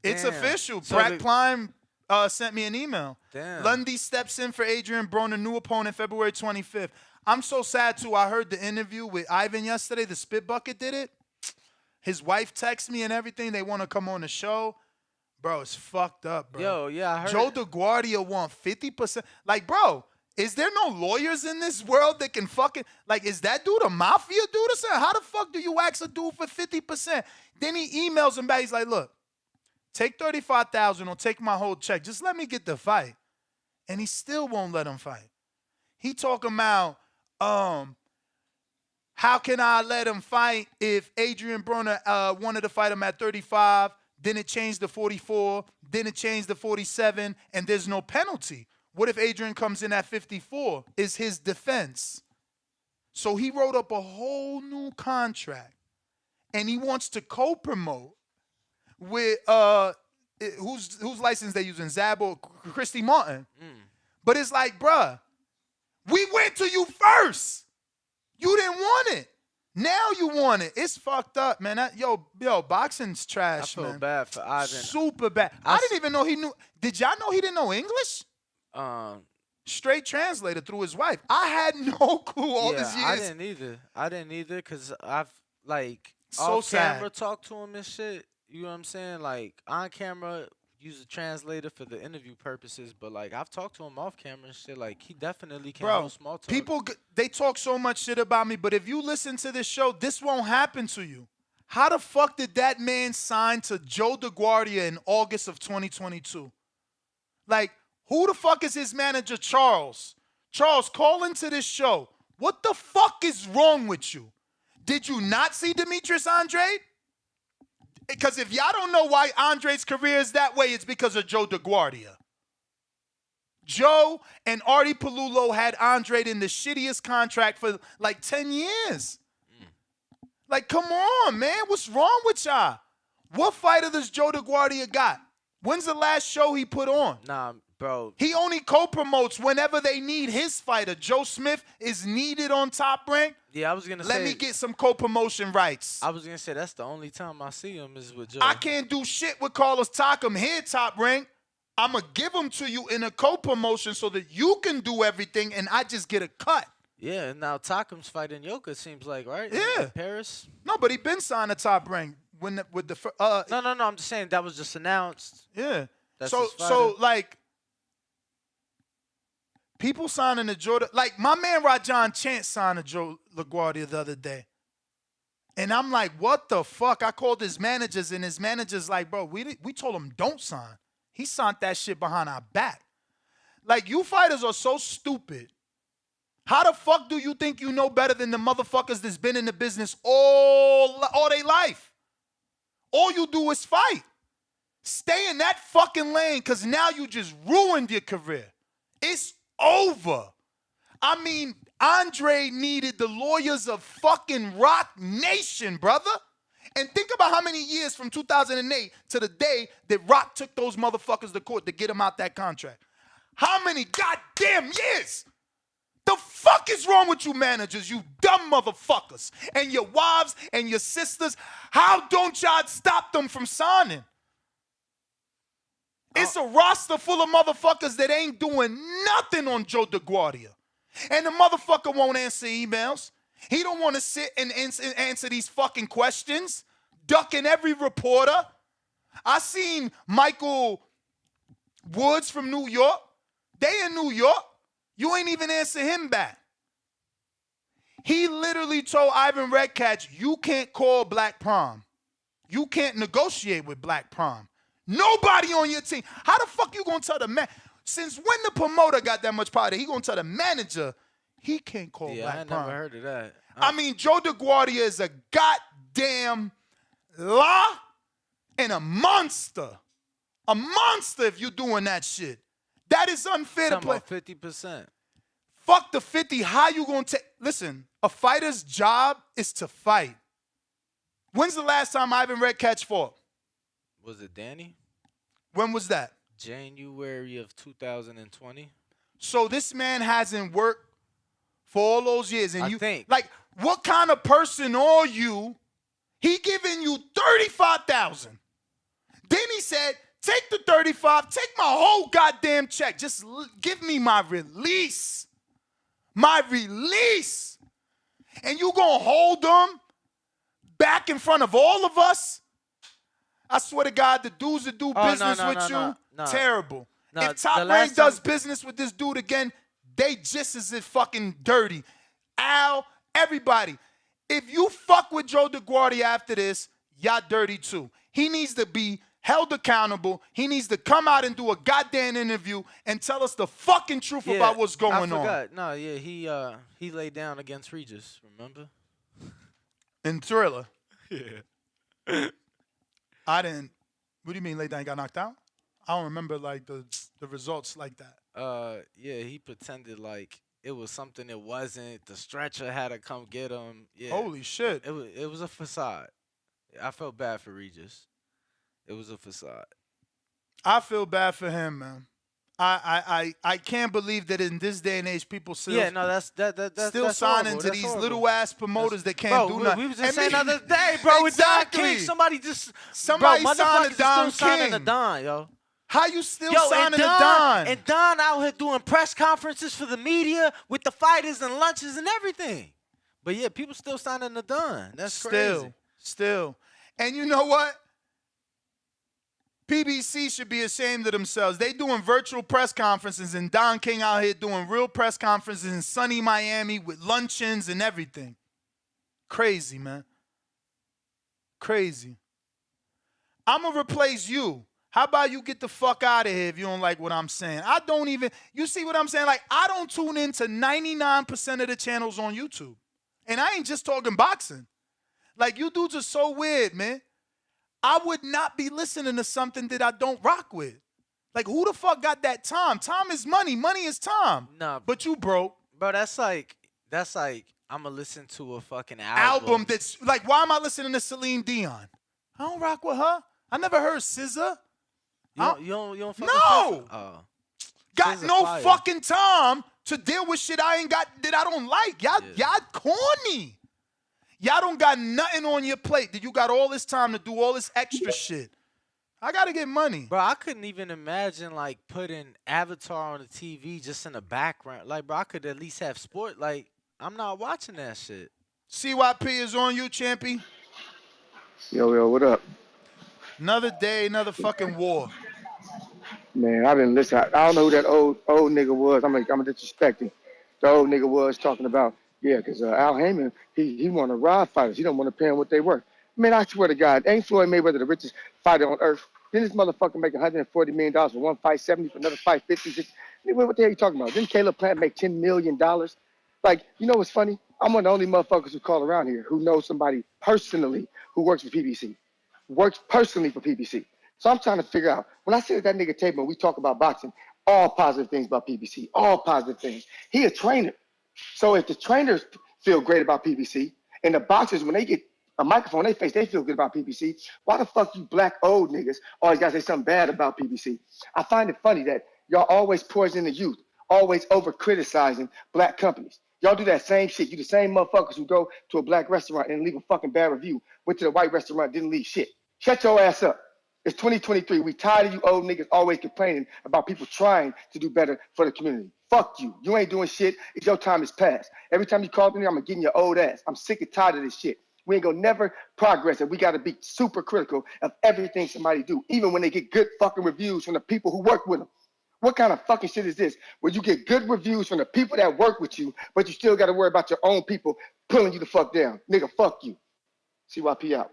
It's Damn. official. So Brack Klein sent me an email. Damn. Lundy steps in for Adrian Broner, new opponent, February 25th. I'm so sad, too. I heard the interview with Ivan yesterday. The Spit Bucket did it. His wife texted me and everything. They want to come on the show. Bro, it's fucked up, bro. Yo, yeah, I heard Joe DeGuardia won 50%. Like, bro, is there no lawyers in this world that can fucking, like, is that dude a mafia dude or something? How the fuck do you ask a dude for 50%? Then he emails him back. He's like, look, take $35,000 or take my whole check. Just let me get the fight. And he still won't let him fight. He talking about, how can I let him fight if Adrian Broner wanted to fight him at 35, then it changed to 44, then it changed to 47, and there's no penalty? What if Adrian comes in at 54? Is his defense. So he wrote up a whole new contract, and he wants to co-promote with whose license they using? Zab or Christy Martin. But it's like, bruh, we went to you first. You didn't want it. Now you want it. It's fucked up, man. Yo, boxing's trash, man. I feel bad for Ivan. Super bad. I didn't even know he knew. Did y'all know he didn't know English? Straight translator through his wife. I had no clue all these years. I didn't either because I've, like, So off camera talked to him and shit. You know what I'm saying? Like, on camera, use a translator for the interview purposes, but, like, I've talked to him off camera and shit. Like, he definitely can hold small talk. People, they talk so much shit about me, but if you listen to this show, this won't happen to you. How the fuck did that man sign to Joe DeGuardia in August of 2022? Like, who the fuck is his manager, Charles? Charles, call into this show. What the fuck is wrong with you? Did you not see Demetrius Andrade? Because if y'all don't know why Andre's career is that way, it's because of Joe DeGuardia. Joe and Artie Palulo had Andre in the shittiest contract for like 10 years. Like, come on, man. What's wrong with y'all? What fighter does Joe DeGuardia got? When's the last show he put on? Nah, bro. He only co-promotes whenever they need his fighter. Joe Smith is needed on Top Rank. Yeah, I was going to say. Let me get some co-promotion rights. I was going to say that's the only time I see him is with Joe. I can't do shit with Carlos Takam here, Top Rank. I'm going to give them to you in a co-promotion so that you can do everything and I just get a cut. Yeah, and now Takam's fighting Yoka, it seems like, right? Yeah. In Paris? No, but he been signed to Top Rank. No, I'm just saying that was just announced. Yeah. That's So like, people signing to Joe, like my man Rajan Chant signed to Joe LaGuardia the other day. And I'm like, what the fuck? I called his managers, and his managers like, bro, we told him don't sign. He signed that shit behind our back. Like, you fighters are so stupid. How the fuck do you think you know better than the motherfuckers that's been in the business all their life? All you do is fight. Stay in that fucking lane, because now you just ruined your career. It's over. I mean, Andre needed the lawyers of fucking Rock Nation, brother. And think about how many years from 2008 to the day that Rock took those motherfuckers to court to get him out that contract. How many goddamn years? The fuck is wrong with you managers, you dumb motherfuckers? And your wives and your sisters, how don't y'all stop them from signing? It's a roster full of motherfuckers that ain't doing nothing on Joe DeGuardia. And the motherfucker won't answer emails. He don't want to sit and answer these fucking questions, ducking every reporter. I seen Michael Woods from New York. They in New York. You ain't even answer him back. He literally told Ivan Redkach, you can't call Black Prom. You can't negotiate with Black Prom. Nobody on your team. How the fuck you gonna tell the man? Since when the promoter got that much power, he gonna tell the manager he can't call Black Prom? I never heard of that. I mean, Joe DeGuardia is a goddamn lie and a monster. A monster if you're doing that shit. That is unfair to play. 50%. Fuck the 50. How you gonna take? Listen, a fighter's job is to fight. When's the last time Ivan Redkach fought? Was it Danny? When was that? January of 2020. So this man hasn't worked for all those years. And I think. Like, what kind of person are you? He giving you $35,000. Then he said, take the 35, take my whole goddamn check. Just give me my release. My release. And you gonna hold them back in front of all of us? I swear to God, the dudes that do business with you, terrible. If Top Rank does business with this dude again, they just as if fucking dirty. Al, everybody. If you fuck with Joe DeGuardia after this, y'all dirty too. He needs to be held accountable. He needs to come out and do a goddamn interview and tell us the fucking truth about what's going on. No, yeah, he laid down against Regis, remember? In Thriller. Yeah. I didn't. What do you mean lay down? He got knocked out? I don't remember like the results like that. Yeah, he pretended like it was something it wasn't. The stretcher had to come get him. Yeah. Holy shit. It was a facade. I felt bad for Regis. It was a facade. I feel bad for him, man. I can't believe that in this day and age people still that's signing horrible. to That's these horrible. little ass promoters that can't do nothing. We was just saying the other day, bro. Exactly. With Don King, somebody signed to Don signing King. a Don, yo. How you still signing to Don? And Don out here doing press conferences for the media with the fighters and lunches and everything. But yeah, people still signing to Don. That's crazy. Still. And you know what? PBC should be ashamed of themselves. They doing virtual press conferences and Don King out here doing real press conferences in sunny Miami with luncheons and everything. Crazy, man. Crazy. I'm going to replace you. How about you get the fuck out of here if you don't like what I'm saying? I don't even, you see what I'm saying? Like, I don't tune into 99% of the channels on YouTube. And I ain't just talking boxing. Like, you dudes are so weird, man. I would not be listening to something that I don't rock with. Like, who the fuck got that time? Time is money. Money is time. Nah. But you broke. Bro, that's like I'ma listen to a fucking album that's like, why am I listening to Celine Dion? I don't rock with her. I never heard SZA. You don't fuck No! with SZA? Oh. Got SZA no fire. fucking time to deal with shit I ain't got that I don't like. Y'all corny. Y'all don't got nothing on your plate that you got all this time to do all this extra shit. I gotta get money. Bro, I couldn't even imagine like putting Avatar on the TV just in the background. Like, bro, I could at least have sport. Like, I'm not watching that shit. CYP is on you, Champy. Yo, what up? Another day, another fucking war. Man, I've been listening. I don't know who that old nigga was. I'm gonna disrespect him. The old nigga was talking about, because Al Heyman, he want to rob fighters. He don't want to pay them what they worth. Man, I swear to God, ain't Floyd Mayweather the richest fighter on earth? Didn't this motherfucker make $140 million for one fight, 70 for another fight, 50, 60? What the hell are you talking about? Didn't Caleb Plant make $10 million? Like, you know what's funny? I'm one of the only motherfuckers who call around here who knows somebody personally who works for PBC. Works personally for PBC. So I'm trying to figure out, when I sit at that nigga table and we talk about boxing, all positive things about PBC, all positive things. He a trainer. So if the trainers feel great about PBC and the boxers, when they get a microphone in their face, they feel good about PBC, why the fuck you black old niggas always gotta say something bad about PBC? I find it funny that y'all always poison the youth, always over criticizing black companies. Y'all do that same shit. You the same motherfuckers who go to a black restaurant and leave a fucking bad review, went to the white restaurant, didn't leave shit. Shut your ass up. It's 2023. We tired of you old niggas always complaining about people trying to do better for the community. Fuck you. You ain't doing shit. It's your time is past. Every time you call me, I'm gonna get in your old ass. I'm sick and tired of this shit. We ain't gonna never progress, and we gotta be super critical of everything somebody do, even when they get good fucking reviews from the people who work with them. What kind of fucking shit is this? Where you get good reviews from the people that work with you, but you still gotta worry about your own people pulling you the fuck down. Nigga, fuck you. CYP out.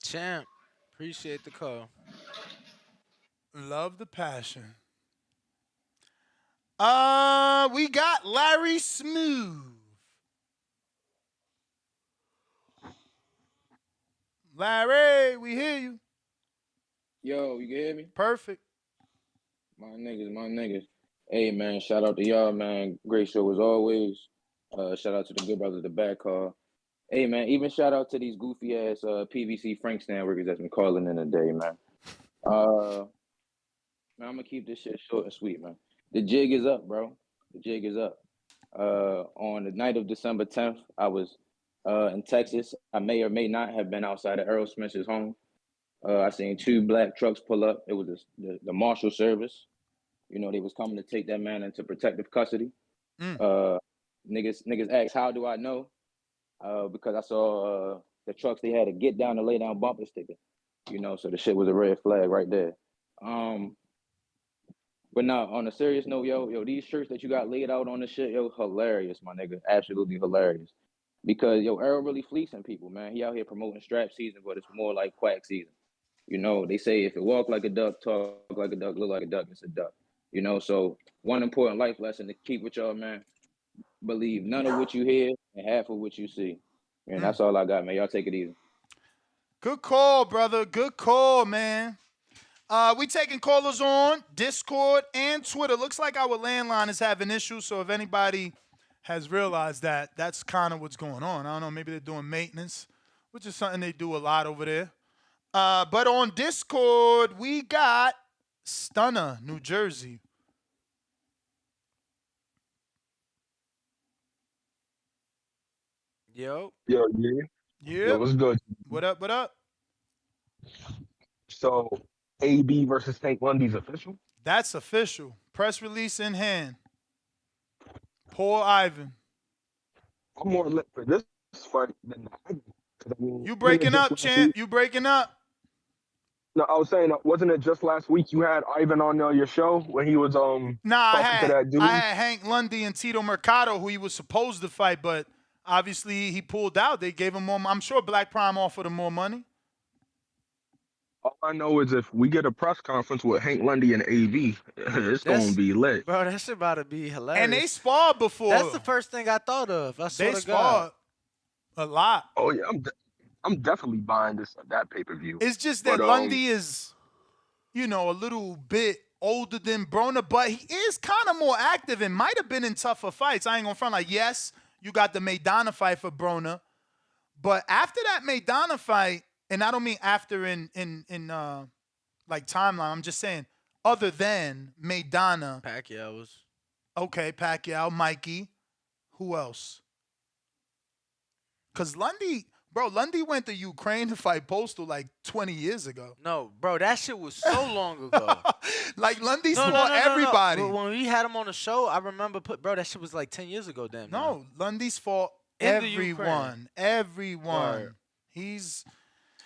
Champ, appreciate the call. Love the passion. We got Larry Smooth. Larry, we hear you. Yo, you can hear me? Perfect. My niggas. Hey, man, shout out to y'all, man. Great show as always. Shout out to the good brothers at the back call. Hey, man, even shout out to these goofy-ass PVC Frank stand workers that's been calling in today, man. Man, I'm going to keep this shit short and sweet, man. The jig is up, bro. The jig is up. On the night of December 10th, I was in Texas. I may or may not have been outside of Errol Spence's home. I seen two black trucks pull up. It was the Marshal Service. You know, they was coming to take that man into protective custody. Niggas asked, how do I know? Because I saw the trucks, they had a get down and lay down bumper sticker. You know, so the shit was a red flag right there. But now, on a serious note, yo, these shirts that you got laid out on the shit, yo, hilarious, my nigga. Absolutely hilarious. Because, yo, Errol really fleecing people, man. He out here promoting strap season, but it's more like quack season. You know, they say if it walk like a duck, talk like a duck, look like a duck, it's a duck. You know, so one important life lesson to keep with y'all, man. Believe none of what you hear and half of what you see. And that's all I got, man. Y'all take it easy. Good call, brother. Good call, man. We taking callers on Discord and Twitter. Looks like our landline is having issues, so if anybody has realized that, that's kind of what's going on. I don't know, maybe they're doing maintenance, which is something they do a lot over there. But on Discord, we got Stunner, New Jersey. Yo. Yeah. Yo, what's good? What up? So, AB versus Tank Lundy's official? That's official. Press release in hand. Poor Ivan. I'm more lit for this fight than the Ivan. I mean, You breaking up, champ. You breaking up. No, I was saying, wasn't it just last week you had Ivan on your show when he was talking to that dude? I had Hank Lundy and Tito Mercado, who he was supposed to fight, but obviously he pulled out. They gave him more. I'm sure Black Prime offered him more money. All I know is if we get a press conference with Hank Lundy and AV, it's going to be lit. Bro, that shit about to be hilarious. And they sparred before. That's the first thing I thought of. I swear They to God. sparred a lot. Oh, yeah, I'm definitely buying that pay-per-view. It's just that Lundy is, a little bit older than Broner, but he is kind of more active and might have been in tougher fights. I ain't gonna front yes, You got the Maidana fight for Broner. But after that Maidana fight, and I don't mean after in like timeline, I'm just saying other than Maidana. Pacquiao was. Okay, Pacquiao, Mikey. Who else? Because Lundy went to Ukraine to fight Postal like 20 years ago. No, bro, that shit was so long ago. Like Lundy's fought everybody. No. When we had him on the show, I remember that shit was like 10 years ago then. No, Lundy's fought everyone. Everyone. Right. He's,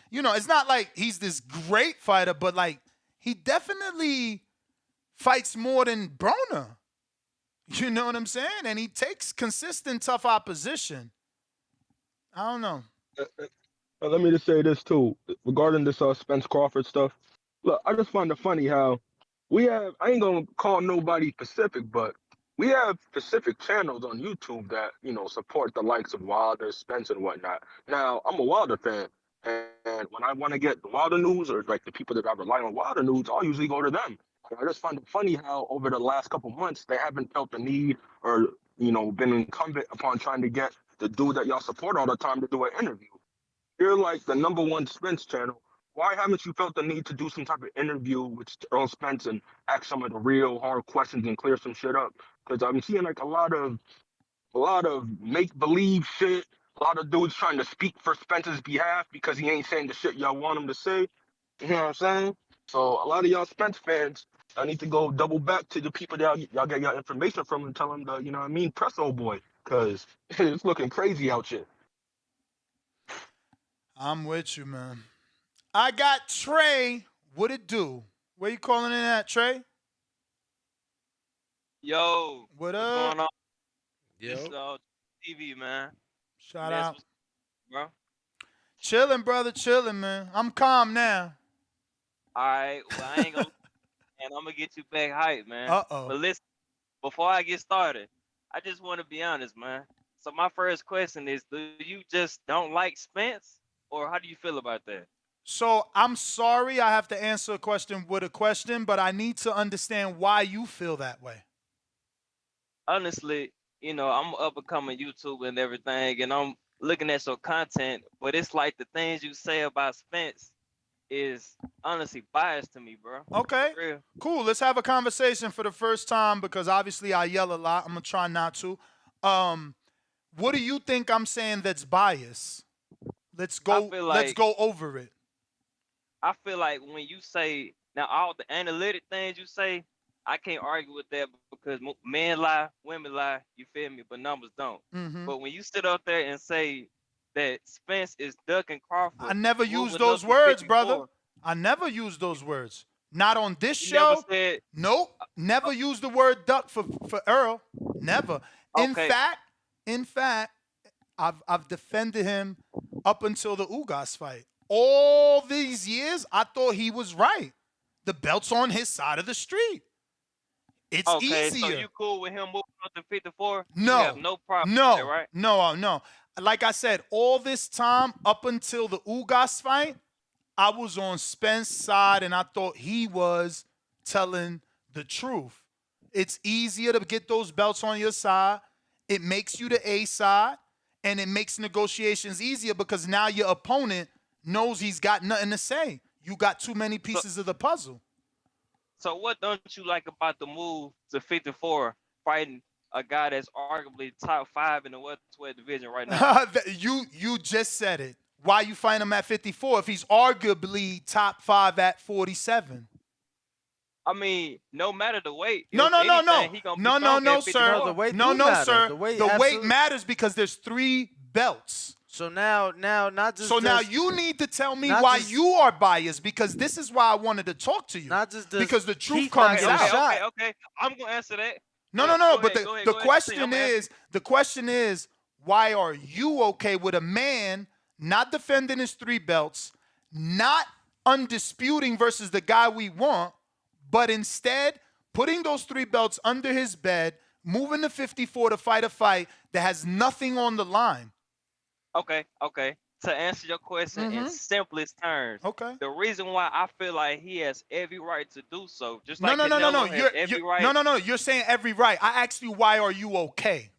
it's not like he's this great fighter, but like he definitely fights more than Broner. You know what I'm saying? And he takes consistent, tough opposition. I don't know. Let me just say this too, regarding this Spence Crawford stuff. Look, I just find it funny how I ain't gonna call nobody specific, but we have specific channels on YouTube that, support the likes of Wilder, Spence, and whatnot. Now, I'm a Wilder fan, and when I want to get the Wilder news or like the people that I rely on Wilder news, I'll usually go to them. And I just find it funny how over the last couple months they haven't felt the need or been incumbent upon trying to get the dude that y'all support all the time to do an interview. You're like the #1 Spence channel. Why haven't you felt the need to do some type of interview with Errol Spence and ask some of the real hard questions and clear some shit up? Because I'm seeing like a lot of make believe shit. A lot of dudes trying to speak for Spence's behalf because he ain't saying the shit y'all want him to say. You know what I'm saying? So a lot of y'all Spence fans, I need to go double back to the people that y'all get your information from and tell them to, press old boy, because it's looking crazy out here. I'm with you, man. I got Trey. What it do? Where you calling in at, Trey? Yo. What what's up? going on? Yo. This TV, man. Shout out. Bro. Chilling, brother. Chilling, man. I'm calm now. All right. Well, I ain't gonna and I'm gonna get you back hype, man. Uh-oh. But listen, before I get started, I just want to be honest, man. So my first question is, do you just don't like Spence? Or how do you feel about that? So I'm sorry I have to answer a question with a question, but I need to understand why you feel that way. Honestly, I'm up and coming YouTube and everything, and I'm looking at your content, but it's like the things you say about Spence is honestly biased to me, bro. Okay, cool. Let's have a conversation for the first time because obviously I yell a lot. I'm going to try not to. What do you think I'm saying that's biased? Let's go over it. I feel like when you say, now all the analytic things you say, I can't argue with that because men lie, women lie, you feel me, but numbers don't. Mm-hmm. But when you sit up there and say that Spence is ducking Crawford. I never used those words, brother. I never used those words. Not on this show. Never said, nope. Never used the word duck for Earl. Never. Okay. In fact, I've defended him up until the Ugas fight. All these years, I thought he was right. The belt's on his side of the street. It's easier. So you cool with him moving up to 54? No. You have no problem No. with that, right? No. Like I said, all this time up until the Ugas fight, I was on Spence's side and I thought he was telling the truth. It's easier to get those belts on your side. It makes you the A side, and it makes negotiations easier because now your opponent knows he's got nothing to say. You got too many pieces of the puzzle. So what don't you like about the move to 54, fighting a guy that's arguably top 5 in the welterweight division right now? You just said it. Why you fight him at 54 if he's arguably top 5 at 47? I mean, no matter the weight. No, sir. The weight matters because there's 3 belts. So now you need to tell me why you are biased because this is why I wanted to talk to you. Because the truth comes out. Okay. I'm gonna answer that. No. But the question is, why are you okay with a man not defending his 3 belts, not undisputing versus the guy we want, but instead putting those 3 belts under his bed, moving to 54 to fight a fight that has nothing on the line? Okay. To answer your question in simplest terms, the reason why I feel like he has every right to do so, just like Canelo has every right. No. You're saying every right. I asked you why are you okay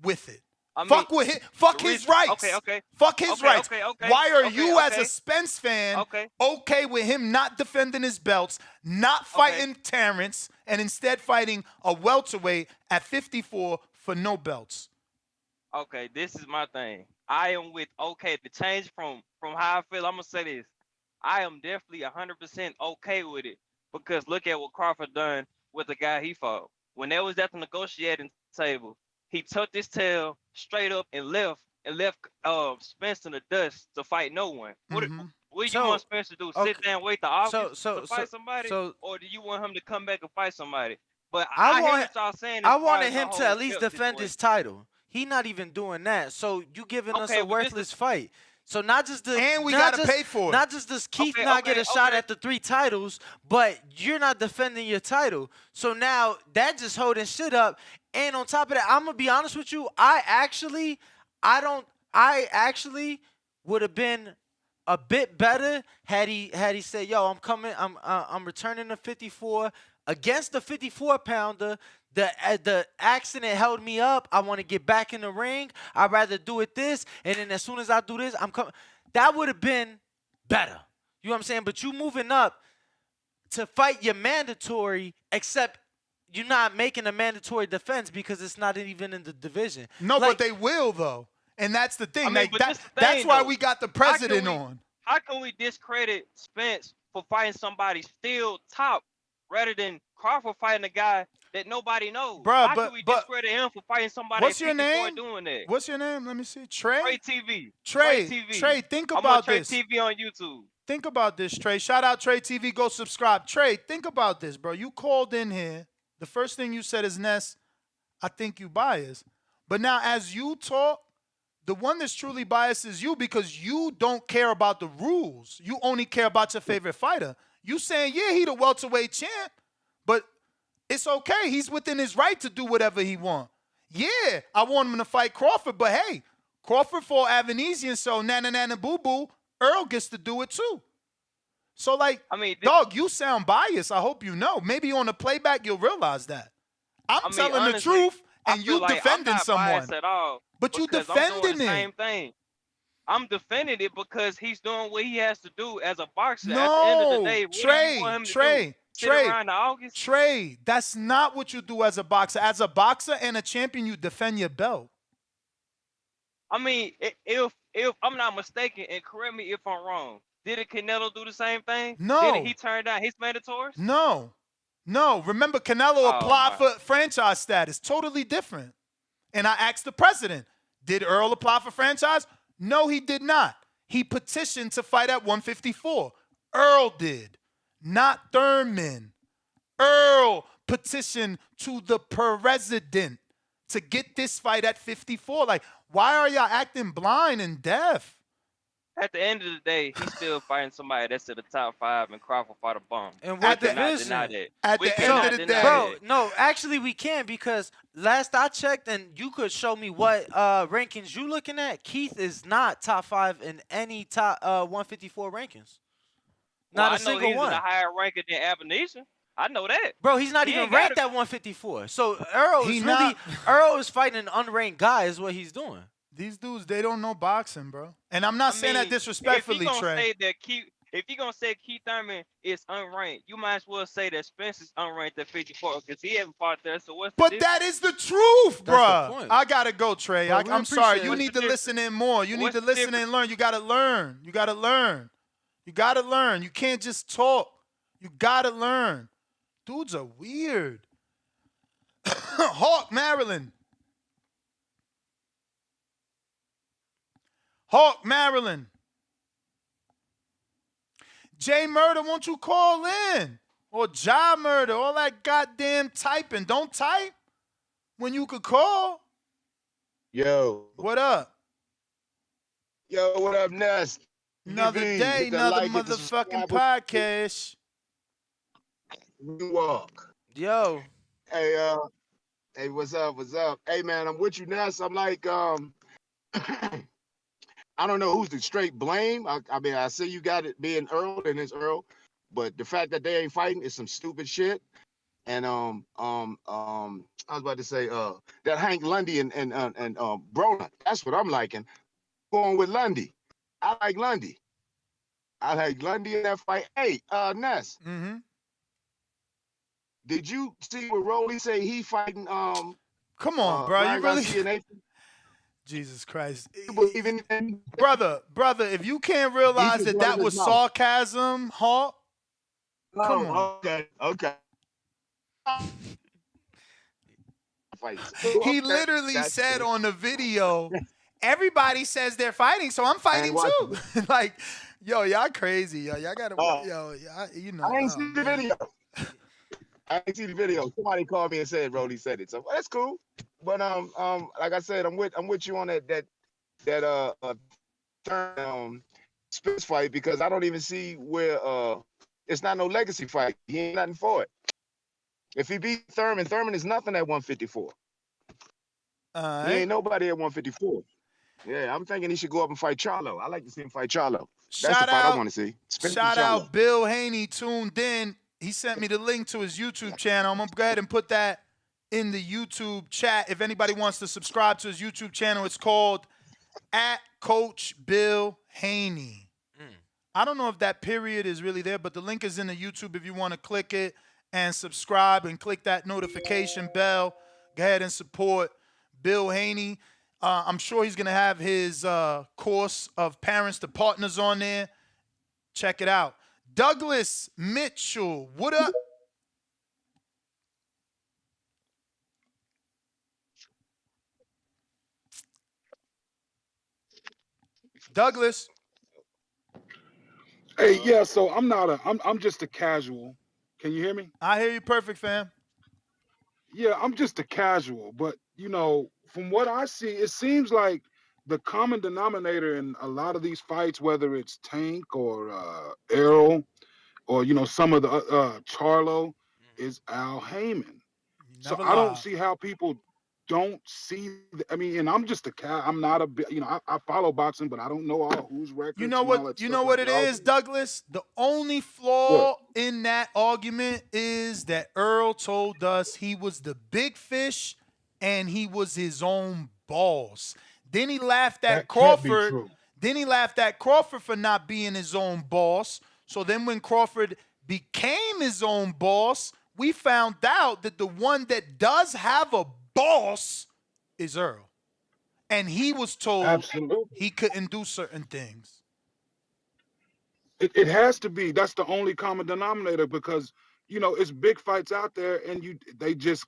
with it? Fuck with his, fuck his rights. Okay. Fuck his rights. Why are you as a okay. Spence fan Okay. okay with him not defending his belts, not fighting Terence, and instead fighting a welterweight at 54 for no belts? Okay, this is my thing. I am with the change from how I feel. I'm gonna say this. I am definitely 100% okay with it because look at what Crawford done with the guy he fought. When they was at the negotiating table, he tucked his tail straight up and left Spence in the dust to fight no one. What do you want Spence to do? Sit there and wait the August to fight somebody, or do you want him to come back and fight somebody? But I hear what y'all saying. I wanted him to at least defend his title. He not even doing that. So you giving us a worthless fight. So not just the and we gotta pay for it. Not just does Keith not get a shot at the 3 titles, but you're not defending your title. So now that just holding shit up. And on top of that, I'm gonna be honest with you. I actually would have been a bit better had he said, "Yo, I'm coming. I'm returning to 54 against the 54-pounder." The accident held me up. I want to get back in the ring. I'd rather do it this, and then as soon as I do this, I'm coming. That would have been better. You know what I'm saying? But you moving up to fight your mandatory, except you're not making a mandatory defense because it's not even in the division. No, but they will though, and that's the thing. That's why we got the president on. How can we discredit Spence for fighting somebody still top rather than Crawford fighting a guy that nobody knows? Bruh, how can we discredit him for fighting somebody what's your name? doing that? What's your name? Let me see. Trey? Trey TV. Trey, think about this. Trey TV on YouTube. Think about this, Trey. Shout out Trey TV. Go subscribe. Trey, think about this, bro. You called in here. The first thing you said is, Ness, I think you biased. But now as you talk, the one that's truly biased is you because you don't care about the rules. You only care about your favorite fighter. You saying, yeah, he the welterweight champ, but it's okay. He's within his right to do whatever he want. Yeah, I want him to fight Crawford, but hey, Crawford fought Avanesian, so nana boo-boo, Earl gets to do it too. So like, dog, you sound biased. I hope you know. Maybe on the playback you'll realize that. I'm telling honestly, the truth, and you defending someone. At all but you defending the same thing. I'm defending it because he's doing what he has to do as a boxer. No, at the end of the day, Trey, that's not what you do as a boxer. As a boxer and a champion, you defend your belt. I mean, if I'm not mistaken, and correct me if I'm wrong, didn't Canelo do the same thing? No. Didn't he turn down his mandatories? No. Remember, Canelo applied for franchise status. Totally different. And I asked the president, did Earl apply for franchise? No, he did not. He petitioned to fight at 154. Earl did, not Thurman. Earl petitioned to the president to get this fight at 54. Like, why are y'all acting blind and deaf? At the end of the day, he's still fighting somebody that's in the top 5, and Crawford fought a bum. And what division? At the end of the day. Bro, no, actually we can because last I checked, and you could show me what rankings you looking at, Keith is not top 5 in any top 154 rankings. Not a single one. I know he's in a higher ranking than Avanesian. I know that. Bro, he's not even ranked at 154. So Earl is fighting an unranked guy is what he's doing. These dudes, they don't know boxing, bro. And I'm not saying that disrespectfully, Trey. If you're going to say Keith Thurman is unranked, you might as well say that Spence is unranked at 54 because he haven't fought there. So what's the difference? That is the truth, bro. I got to go, Trey. Bro, I'm sorry. You need to listen in more. You need to listen and learn. You got to learn. You got to learn. You got to learn. You can't just talk. You got to learn. Dudes are weird. Hawk, Maryland. Hawk, Maryland. J Murder, won't you call in? Or Ja Murder, all that goddamn typing. Don't type when you could call. Yo. What up? Yo, what up, Ness? Another day, another motherfucking podcast. Walk. Yo. Hey, what's up? What's up? Hey, man, I'm with you, Ness. I'm like, I don't know who's the straight blame. I mean, I see you got it being Earl, and it's Earl, but the fact that they ain't fighting is some stupid shit. and I was about to say that Hank Lundy and Broner. That's what I'm liking. Going with Lundy. I like Lundy. I like Lundy in that fight. Hey, Ness. Mm-hmm. Did you see what Rolly say? He fighting Come on, bro. You Ryan really? Garcia and Nathan? Jesus Christ, You believe in brother. If you can't He realize just that that running his was mouth. sarcasm, Hawk. Come on. Okay. Fights. He Okay. literally That's said cool. on the video, everybody says they're fighting, so I'm I ain't fighting watching too. Like, yo, y'all crazy, yo. Y'all gotta, it. yo, you know. I ain't Oh, seen the man. video. I ain't seen the video. Somebody called me and said Rolly said it. So that's cool. But like I said, I'm with you on that third Spence fight because I don't even see where it's not no legacy fight. He ain't nothing for it. If he beat Thurman is nothing at 154. He ain't nobody at 154. Yeah, I'm thinking he should go up and fight Charlo. I like to see him fight Charlo. That's the fight I want to see. Spence and Shout Charlo. out Bill Haney tuned in. He sent me the link to his YouTube channel. I'm gonna go ahead and put that in the YouTube chat. If anybody wants to subscribe to his YouTube channel, it's called @CoachBillHaney. I don't know if that period is really there, but the link is in the YouTube if you want to click it and subscribe and click that notification bell. Go ahead and support Bill Haney. I'm sure he's going to have his course of parents to partners on there. Check it out. Douglas Mitchell, what up? Douglas. Hey, yeah, so I'm just a casual. Can you hear me? I hear you perfect, fam. Yeah, I'm just a casual, but from what I see, it seems like the common denominator in a lot of these fights, whether it's Tank or Errol or some of the Charlo, is Al Heyman. So Never I don't lie. see how people don't see. I mean, and I'm just I'm not a I follow boxing, but I don't know all who's records You know and all what? that You stuff know like what it y'all is, do. Douglas. The only flaw in that argument is that Earl told us he was the big fish and he was his own boss. Then he laughed at That can't be Crawford. true. Then he laughed at Crawford for not being his own boss. So then when Crawford became his own boss, we found out that the one that does have a boss is Earl. And he was told Absolutely. he couldn't do certain things. It has to be. That's the only common denominator because it's big fights out there, and they just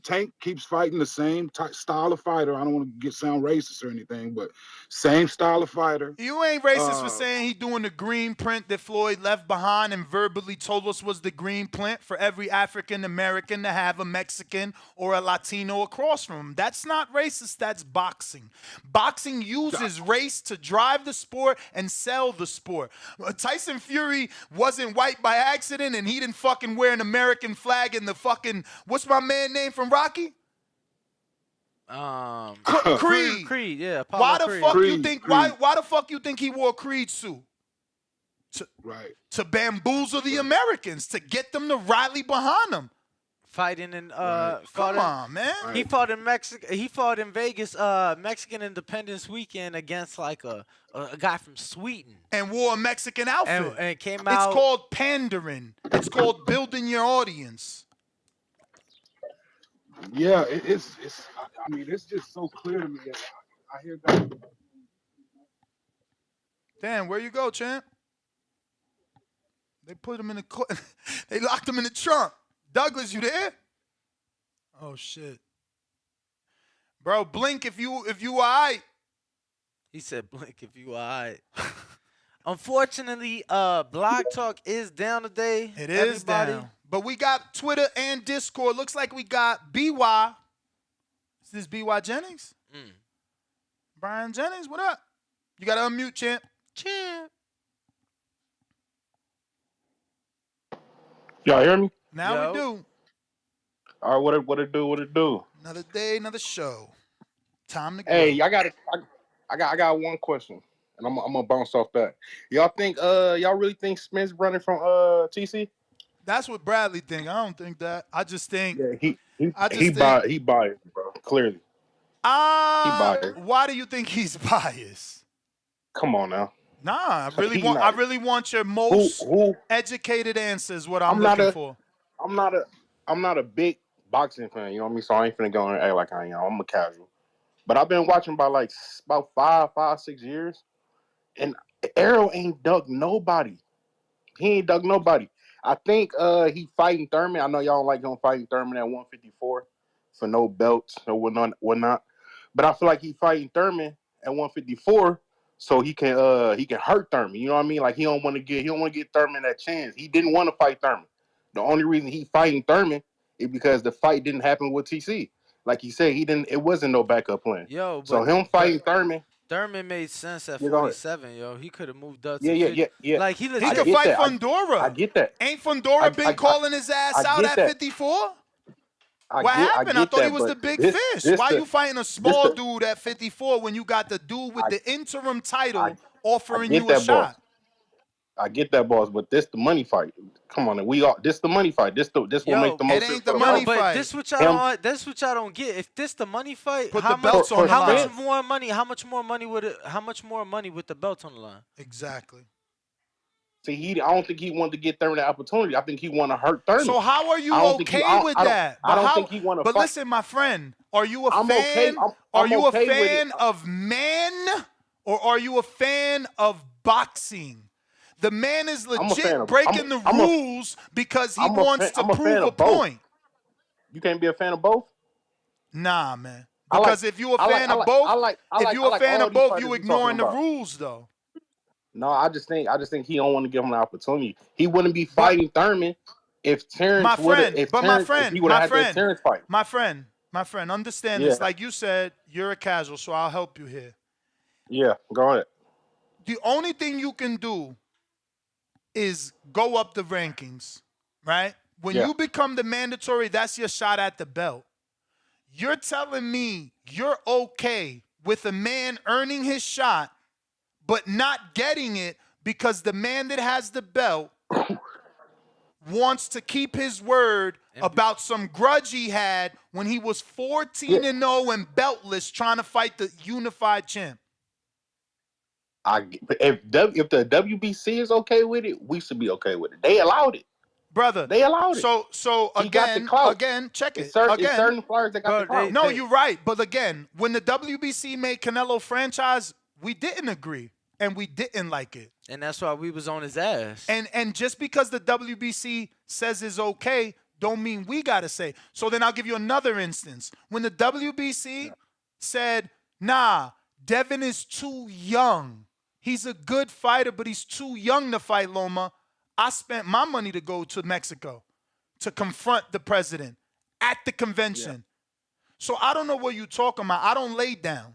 Tank keeps fighting the same style of fighter. I don't want to sound racist or anything, but same style of fighter. You ain't racist for saying he doing the green print that Floyd left behind and verbally told us was the green print for every African American to have a Mexican or a Latino across from him. That's not racist, that's boxing. Boxing uses race to drive the sport and sell the sport. Tyson Fury wasn't white by accident and he didn't fucking wear an American flag in the fucking, what's my man name from Rocky? Creed, yeah. Apollo Why the Creed. fuck you think? Why the fuck you think he wore a Creed suit? To bamboozle the Americans, to get them to rally behind him. Fighting in Come on, man. He fought in Mexico. He fought in Vegas, Mexican Independence Weekend against like a guy from Sweden. And wore a Mexican outfit. And came out. It's called pandering. It's called building your audience. Yeah, it's. I mean, it's just so clear to me. I hear that. Damn, where you go, champ? They put him in the. They locked him in the trunk. Douglas, you there? Oh shit, bro. Blink if you alright. He said, "Blink if you alright." Unfortunately, Blog Talk is down today. It is down. But we got Twitter and Discord. Looks like we got BY. Is this BY Jennings? Brian Jennings, what up? You got to unmute, champ. Champ. Y'all hear me? Now we do. All right, what it do? Another day, another show. Time to go. Hey, I got one question, and I'm gonna bounce off that. Y'all think y'all really think Spence running from TC? That's what Bradley think. I don't think that. I just think. Yeah, I just think. he biased, bro. Clearly, he biased. Why do you think he's biased? Come on now. Nah, I He not. really want your Who most who? educated answers. What I'm I'm not looking a. for. I'm not a big boxing fan. You know what I mean? So I ain't finna go and act like I am. I'm a casual. But I've been watching by like about 6 years, and Errol ain't dug nobody. He ain't dug nobody. I think he fighting Thurman. I know y'all don't like him fighting Thurman at 154 for no belts or whatnot. But I feel like he fighting Thurman at 154 so he can hurt Thurman. You know what I mean? Like he don't want to get Thurman that chance. He didn't want to fight Thurman. The only reason he fighting Thurman is because the fight didn't happen with TC. Like he said, it wasn't no backup plan. Yo, So him fighting Thurman. Thurman made sense at Yeah, go ahead. 47, yo. He could have moved up to Yeah, 50. yeah. Like he He legit. could fight Fundora. I get that. Ain't Fundora been calling his ass out at 54? What happened? I thought he was the big fish. Why you fighting a small dude at 54 when you got the dude with the interim title offering you a shot? I get that, boss, but this the money fight. Come on, this the money fight. This will make the most sense. It ain't the money but fight. this what y'all don't get. If this the money fight, Put how the belts on the how line. much more money? How much more money with the belt on the line? Exactly. See, I don't think he wanted to get Thurman the opportunity. I think he wanted to hurt Thurman. So how are you okay with that? I don't think he want to. But listen, my friend, are you a I'm fan? okay. Are you okay a fan of man, or are you a fan of boxing? The man is legit breaking the rules because he wants to prove a point. You can't be a fan of both? Nah, man. Because if you're a fan of both, if you're a fan of both, you ignoring the rules, though. No, I just think he don't want to give him the opportunity. He wouldn't be fighting Thurman if Terence would have. If he would have had the Terence fight. My friend, understand this. Like you said, you're a casual, so I'll help you here. Yeah, go ahead. The only thing you can do is go up the rankings, right? When you become the mandatory, that's your shot at the belt. You're telling me you're okay with a man earning his shot, but not getting it because the man that has the belt wants to keep his word about some grudge he had when he was 14-0 and beltless trying to fight the unified champ. If the WBC is okay with it, we should be okay with it. They allowed it, brother. They allowed it. So again, check it. It's certain flyers that got the clout. No, you're right. But again, when the WBC made Canelo franchise, we didn't agree and we didn't like it. And that's why we was on his ass. And just because the WBC says it's okay, don't mean we gotta say. So then I'll give you another instance. When the WBC said, nah, Devin is too young. He's a good fighter, but he's too young to fight Loma. I spent my money to go to Mexico to confront the president at the convention. Yeah. So I don't know what you're talking about. I don't lay down.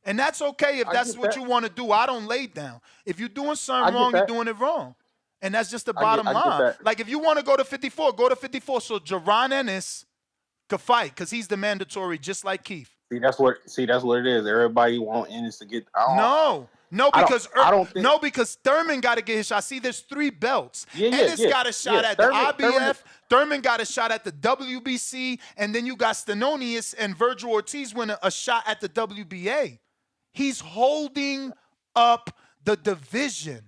And that's okay if that's what you want to do. I don't lay down. If you're doing something wrong, you're doing it wrong. And that's just the bottom line. Like if you want to go to 54, go to 54. So Jaron Ennis could fight because he's the mandatory just like Keith. See, that's what it is. Everybody want Ennis to get because Thurman got to get his shot. See, there's 3 belts. Ennis got a shot at Thurman, the IBF. Thurman got a shot at the WBC, and then you got Stenonius and Virgil Ortiz winning a shot at the WBA. He's holding up the division.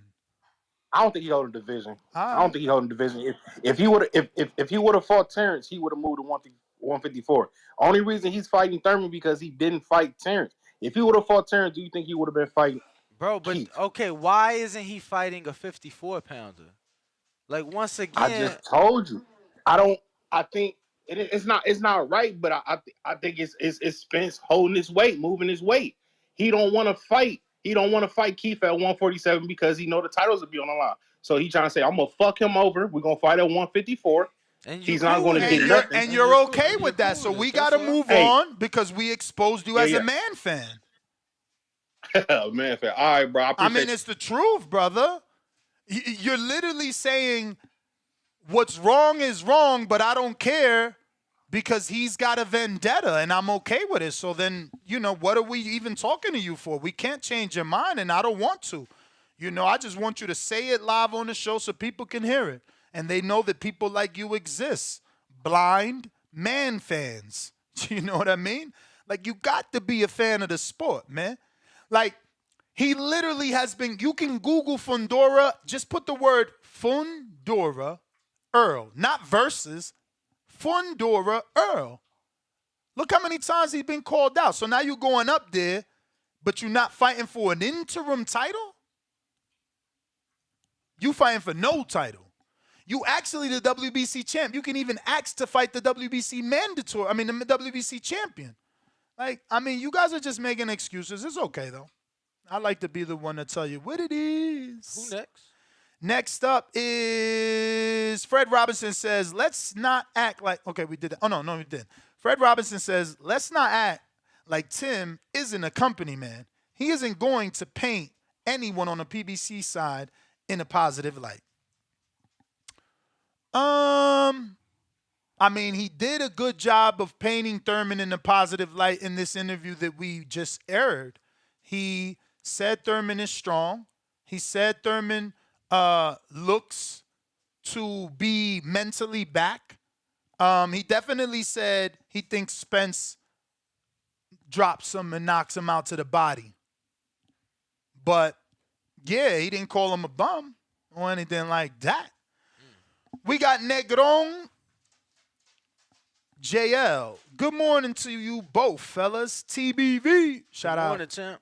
I don't think he holding the division. I don't think he holding the division. If he would have fought Terence, he would have moved to 154. Only reason he's fighting Thurman because he didn't fight Terence. If he would have fought Terence, do you think he would have been fighting? Bro, but Keith? Okay, why isn't he fighting a 54-pounder? Like once again, I just told you. I think it's not right, but I think it's Spence holding his weight, moving his weight. He don't want to fight. He don't want to fight Keith at 147 because he know the titles will be on the line. So he trying to say, I'm gonna fuck him over. We're gonna fight at 154. And he's not going to get nothing. And you're okay with that. So we got to move on because we exposed you as a man fan. Man fan. All right, bro. I mean, it's the truth, brother. You're literally saying what's wrong is wrong, but I don't care because he's got a vendetta and I'm okay with it. So then, what are we even talking to you for? We can't change your mind and I don't want to. I just want you to say it live on the show so people can hear it. And they know that people like you exist. Blind man fans. You know what I mean? Like, you got to be a fan of the sport, man. Like, he literally has been, you can Google Fundora, just put the word Fundora Earl, not versus, Fundora Earl. Look how many times he's been called out. So now you're going up there, but you're not fighting for an interim title? You fighting for no title. You actually the WBC champ. You can even ask to fight the WBC the WBC champion. Like, I mean, you guys are just making excuses. It's okay, though. I like to be the one to tell you what it is. Who next? Next up is Fred Robinson says, let's not act like, okay, we did that. Oh, no, we didn't. Fred Robinson says, let's not act like Tim isn't a company man. He isn't going to paint anyone on the PBC side in a positive light. I mean, he did a good job of painting Thurman in a positive light in this interview that we just aired. He said Thurman is strong. He said Thurman looks to be mentally back. He definitely said he thinks Spence drops him and knocks him out to the body. But, yeah, he didn't call him a bum or anything like that. We got Negron JL. Good morning to you both, fellas. TBV. Shout out. Good morning, champ.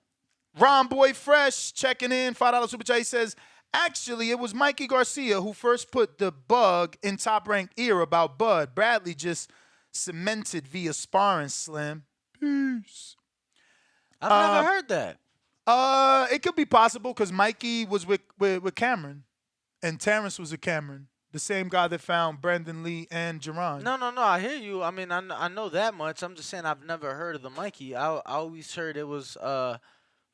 Ron Boy Fresh checking in. $5 super chat. He says, actually, it was Mikey Garcia who first put the bug in Top Rank ear about Bud. Bradley just cemented via sparring, Slim. Peace. I've never heard that. It could be possible because Mikey was with Cameron and Terence was with Cameron. The same guy that found Brandon Lee and Jerron. No, I hear you. I mean, I know that much. I'm just saying I've never heard of the Mikey. I always heard it was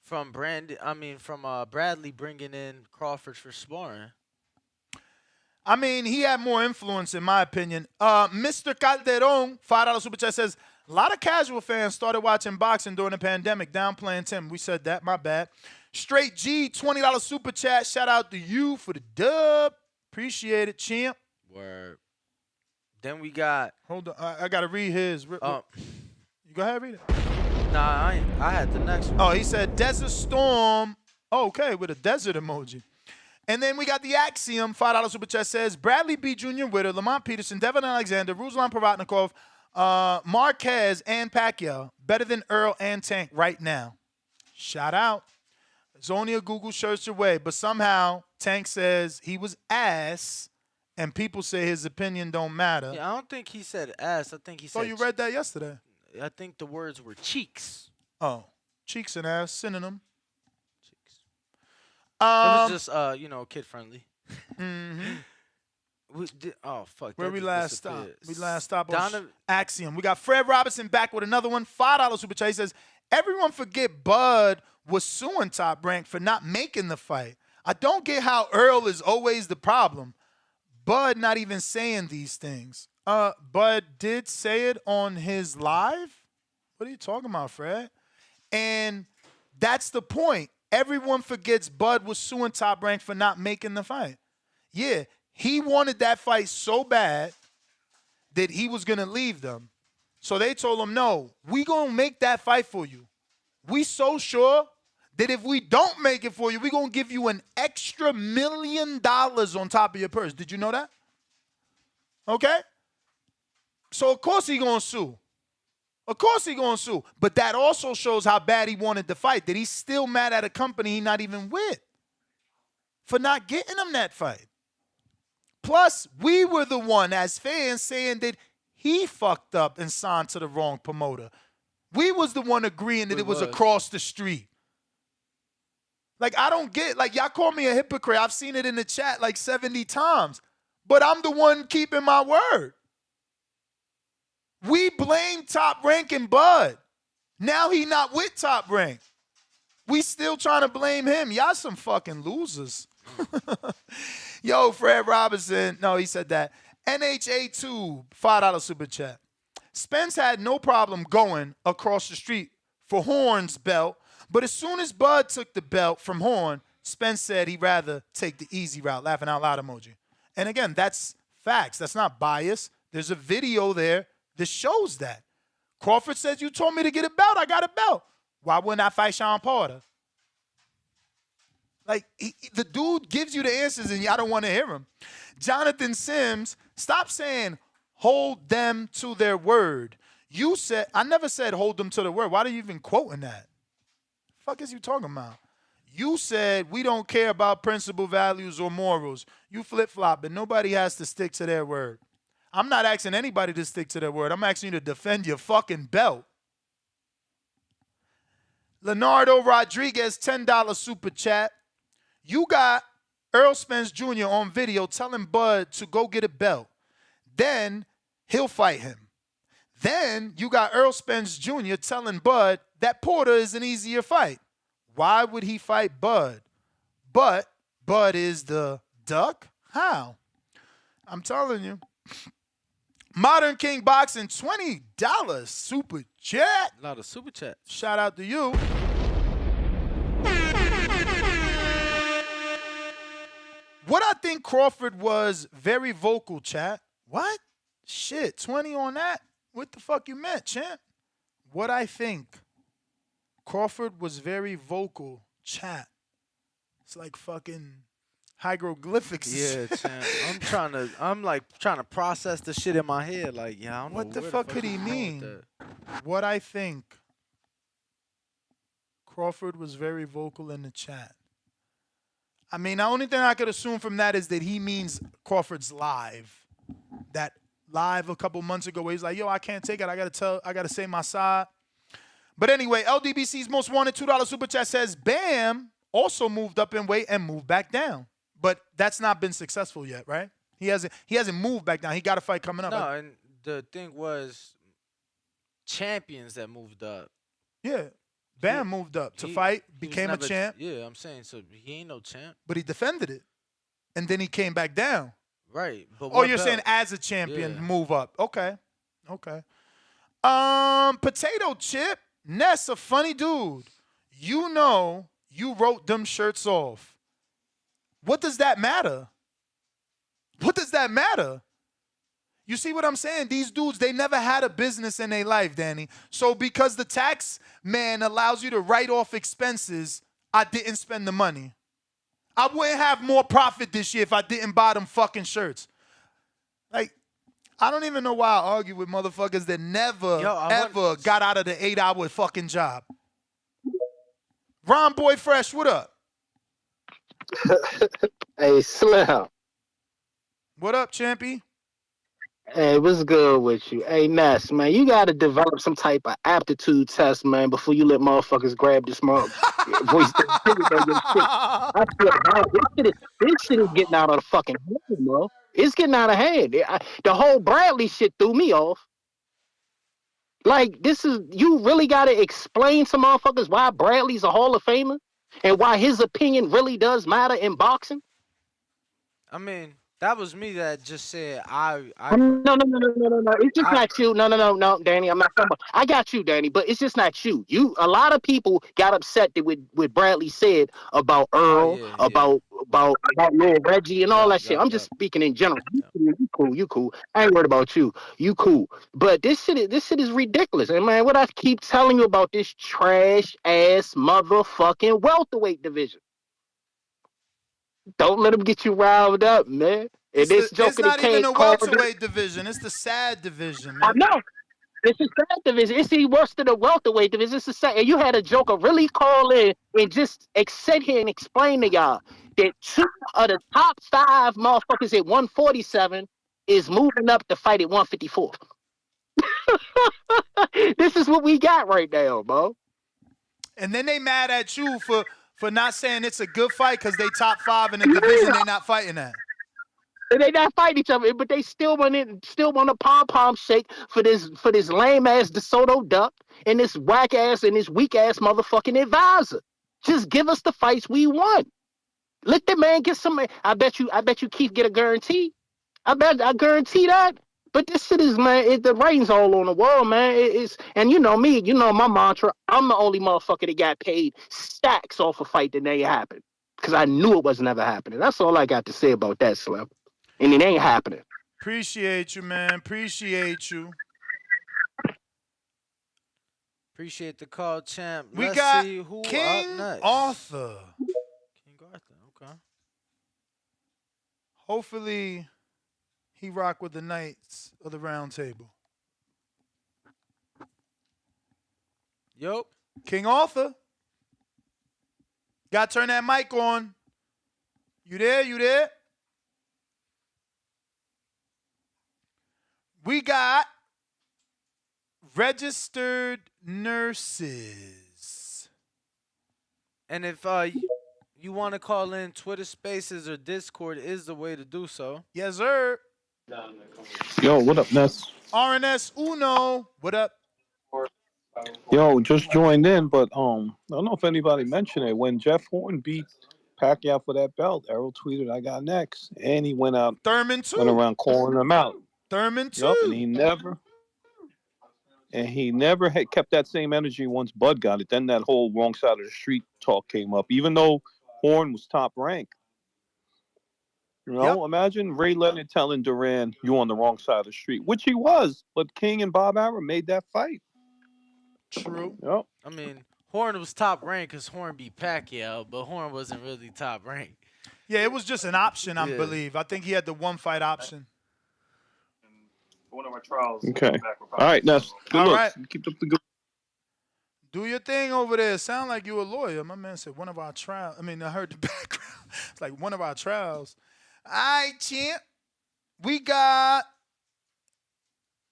from Bradley bringing in Crawford for sparring. I mean, he had more influence in my opinion. Mr. Calderon, $5 super chat says, a lot of casual fans started watching boxing during the pandemic, downplaying Tim. We said that, my bad. Straight G, $20 super chat. Shout out to you for the dub. Appreciate it, champ. Word. Then we got. Hold on, I gotta read his. You go ahead, read it. Nah, I had the next one. Oh, he said Desert Storm. Oh, okay, with a desert emoji. And then we got the Axiom, $5 super chat says Bradley B. Jr. Witter, Lamont Peterson, Devin Alexander, Ruslan Paratnikov, Marquez, and Pacquiao. Better than Earl and Tank right now. Shout out. It's only a Google search away, but somehow Tank says he was ass, and people say his opinion don't matter. Yeah, I don't think he said ass. I think he said. Oh, you read that yesterday? I think the words were cheeks. Oh, cheeks and ass, synonym. Cheeks. It was just kid friendly. Mm-hmm. Fuck. Where we last stopped? We last stopped on Axiom. We got Fred Robinson back with another one. $5 super chat. He says, everyone forget Bud was suing Top Rank for not making the fight. I don't get how Earl is always the problem. Bud not even saying these things. Bud did say it on his live. What are you talking about, Fred? And that's the point. Everyone forgets Bud was suing Top Rank for not making the fight. Yeah, he wanted that fight so bad that he was going to leave them. So they told him, no, we going to make that fight for you. We so sure that if we don't make it for you, we're going to give you an extra $1 million on top of your purse. Did you know that? Okay? So, of course he going to sue. Of course he going to sue. But that also shows how bad he wanted the fight, that he's still mad at a company he's not even with for not getting him that fight. Plus, we were the one as fans saying that he fucked up and signed to the wrong promoter. We was the one agreeing that it was across the street. Like, I don't get, like, y'all call me a hypocrite. I've seen it in the chat like 70 times. But I'm the one keeping my word. We blame Top Rank and Bud. Now he not with Top Rank. We still trying to blame him. Y'all some fucking losers. Yo, Fred Robinson. No, he said that. NHA2, $5 super chat. Spence had no problem going across the street for Horn's belt. But as soon as Bud took the belt from Horn, Spence said he'd rather take the easy route, laughing out loud emoji. And again, that's facts. That's not bias. There's a video there that shows that. Crawford says, you told me to get a belt. I got a belt. Why wouldn't I fight Sean Porter? Like, the dude gives you the answers and y'all don't want to hear him. Jonathan Sims, stop saying hold them to their word. You said, I never said hold them to their word. Why are you even quoting that? The fuck is you talking about? You said we don't care about principle, values, or morals. You flip-flop, and nobody has to stick to their word. I'm not asking anybody to stick to their word. I'm asking you to defend your fucking belt. Leonardo Rodriguez, $10 super chat. You got Errol Spence Jr. on video telling Bud to go get a belt. Then he'll fight him. Then you got Errol Spence Jr. telling Bud that Porter is an easier fight. Why would he fight Bud? But Bud is the duck? How? I'm telling you. Modern King Boxing, $20 super chat. A lot of super chats. Shout out to you. What I think Crawford was very vocal, chat. What? Shit, 20 on that? What the fuck you meant, champ? What I think Crawford was very vocal, chat. It's like fucking hieroglyphics. Yeah, champ. I'm trying to process the shit in my head. Like, yeah, I don't know What the where fuck could he he's going with mean? that. What I think Crawford was very vocal in the chat. I mean, the only thing I could assume from that is that he means Crawford's live. That live a couple months ago where he's like, yo, I can't take it. I gotta say my side. But anyway, LDBC's most wanted $2 super chat says Bam also moved up in weight and moved back down. But that's not been successful yet, right? He hasn't moved back down. He got a fight coming up. No, and the thing was champions that moved up. Yeah. Bam moved up to fight, became a champ. Yeah, I'm saying, so he ain't no champ. But he defended it. And then he came back down. Right. But Oh, you're saying as a champion, move up. Okay. Potato Chip, Ness, a funny dude. You know you wrote them shirts off. What does that matter? What does that matter? You see what I'm saying? These dudes, they never had a business in their life, Danny. So because the tax man allows you to write off expenses, I didn't spend the money. I wouldn't have more profit this year if I didn't buy them fucking shirts. Like, I don't even know why I argue with motherfuckers that never, ever got out of the 8-hour fucking job. Ron Boy Fresh, what up? Hey, Slim. What up, Champy? Hey, what's good with you? Hey, Ness, man, you got to develop some type of aptitude test, man, before you let motherfuckers grab this voice. I feel bad. This shit is getting out of the fucking hand, bro. It's getting out of hand. The whole Bradley shit threw me off. Like, you really got to explain to motherfuckers why Bradley's a Hall of Famer and why his opinion really does matter in boxing? I mean, that was me that just said No. It's just not you. No, Danny. I'm not talking about. I got you, Danny, but it's just not you. A lot of people got upset with Bradley said about Earl, about Lil Reggie and all that shit. I'm just speaking in general. You cool. I ain't worried about you. You cool. But this shit is ridiculous. And man, what I keep telling you about this trash ass motherfucking welterweight division. Don't let them get you riled up, man. It's not even a welterweight division. It's the sad division, man. I know. It's a sad division. It's even worse than the welterweight division. It's the sad. And you had a joker really call in and just sit here and explain to y'all that 2 of the top 5 motherfuckers at 147 is moving up to fight at 154. This is what we got right now, bro. And then they mad at you for not saying it's a good fight because they top 5 in the division they not fighting at. And they not fighting each other, but they still want a pom-pom shake for this lame ass DeSoto duck and this whack ass and this weak ass motherfucking advisor. Just give us the fights we want. Let the man get some. I bet you Keith get a guarantee. I guarantee that. But this shit is, man, the ratings all on the world, man. And you know me, you know my mantra. I'm the only motherfucker that got paid stacks off a fight that never happened because I knew it was never happening. That's all I got to say about that, Slim. and it ain't happening. Appreciate you, man. Appreciate you. Appreciate the call, champ. We Let's got see who up King next. Arthur. King Arthur, okay. Hopefully, he rock with the Knights of the Round Table. Yup. King Arthur. Got to turn that mic on. You there? You there? We got registered nurses. And if you want to call in, Twitter Spaces or Discord is the way to do so. Yes, sir. Yo, what up, Ness? RNS Uno. What up? Yo, just joined in, but I don't know if anybody mentioned it. When Jeff Horn beat Pacquiao for that belt, Errol tweeted, "I got next," and he went Thurman too. went around calling them out. Thurman too. Yup, and he never had kept that same energy once Bud got it. Then that whole wrong side of the street talk came up, even though Horn was top ranked. You know, imagine Ray Leonard telling Duran, "You on the wrong side of the street," which he was, but King and Bob Arum made that fight. True. Yep. I mean, Horn was top ranked because Horn beat Pacquiao, but Horn wasn't really top ranked. Yeah, it was just an option, I believe. I think he had the one fight option. One of our trials. Okay. All right, Ness. Good All looks. right. Keep up the good. Do your thing over there. Sound like you a lawyer. My man said one of our trials. I mean, I heard the background. It's like one of our trials. All right, champ. We got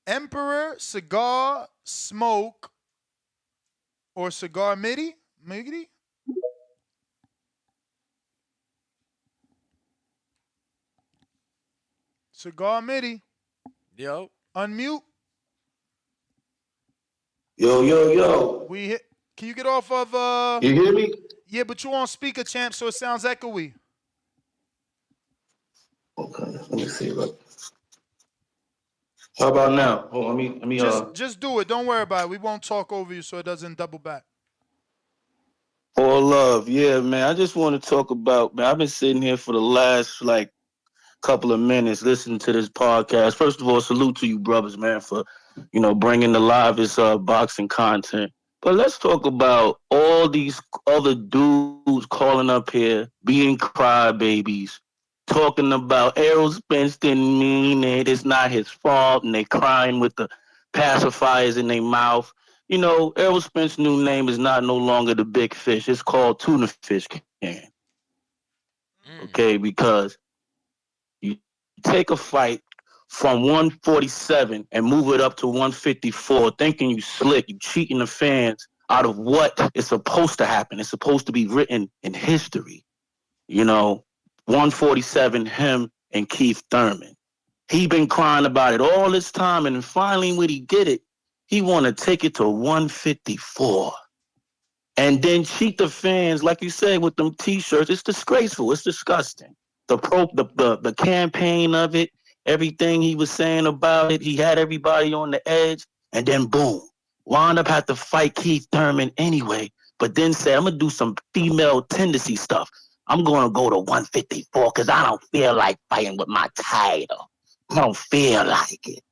Emperor Cigar Smoke or Cigar Midi. Cigar Midi. Yo. Unmute. Yo. We hit. Can you get off of You hear me? Yeah, but you on speaker, champ, so it sounds echoey. Okay, let me see. Look. How about now? Oh, let me Just do it. Don't worry about it. We won't talk over you so it doesn't double back. All love. Yeah, man. I just want to talk about, man, I've been sitting here for the last couple of minutes listening to this podcast. First of all, salute to you brothers, man, for bringing the livest boxing content. But let's talk about all these other dudes calling up here, being crybabies, talking about Errol Spence didn't mean it, it's not his fault, and they crying with the pacifiers in their mouth. Errol Spence's new name is not no longer the big fish. It's called Tuna Fish Can. Okay, because you take a fight from 147 and move it up to 154, thinking you slick, you cheating the fans out of what is supposed to happen. It's supposed to be written in history. 147, him and Keith Thurman. He been crying about it all this time, and finally when he did it, he want to take it to 154. And then cheat the fans, like you said, with them T-shirts. It's disgraceful. It's disgusting. The campaign of it, everything he was saying about it, he had everybody on the edge, and then boom, wound up had to fight Keith Thurman anyway, but then said, I'm going to do some female tendency stuff. I'm going to go to 154 because I don't feel like fighting with my title. I don't feel like it.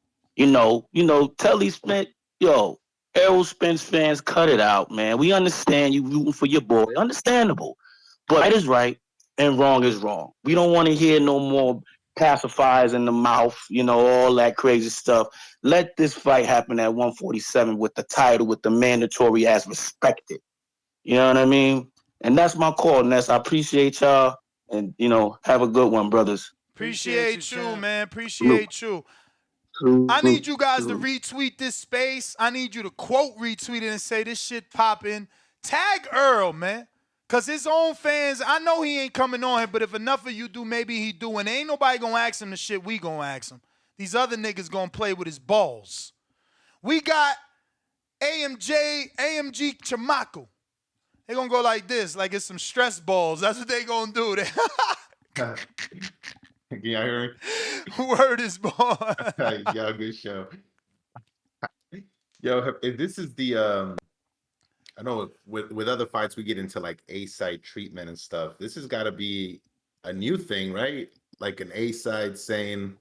Tell these Spence, Errol Spence fans, cut it out, man. We understand you rooting for your boy. Understandable. But right is right and wrong is wrong. We don't want to hear no more pacifiers in the mouth, all that crazy stuff. Let this fight happen at 147 with the title, with the mandatory as respected. You know what I mean? And that's my call, Ness. I appreciate y'all. And, have a good one, brothers. Appreciate you, man. Appreciate you. I need you guys to retweet this space. I need you to quote retweet it and say this shit popping. Tag Earl, man. Because his own fans, I know he ain't coming on here, but if enough of you do, maybe he do. And ain't nobody going to ask him the shit we going to ask him. These other niggas going to play with his balls. We got AMG Chamaco. They going to go like this, like it's some stress balls. That's what they going to do. Can y'all hear me? Word is born. Yo, good show. Yo, if this is the I know with other fights we get into like A-site treatment and stuff. This has got to be a new thing, right? like an A side saying,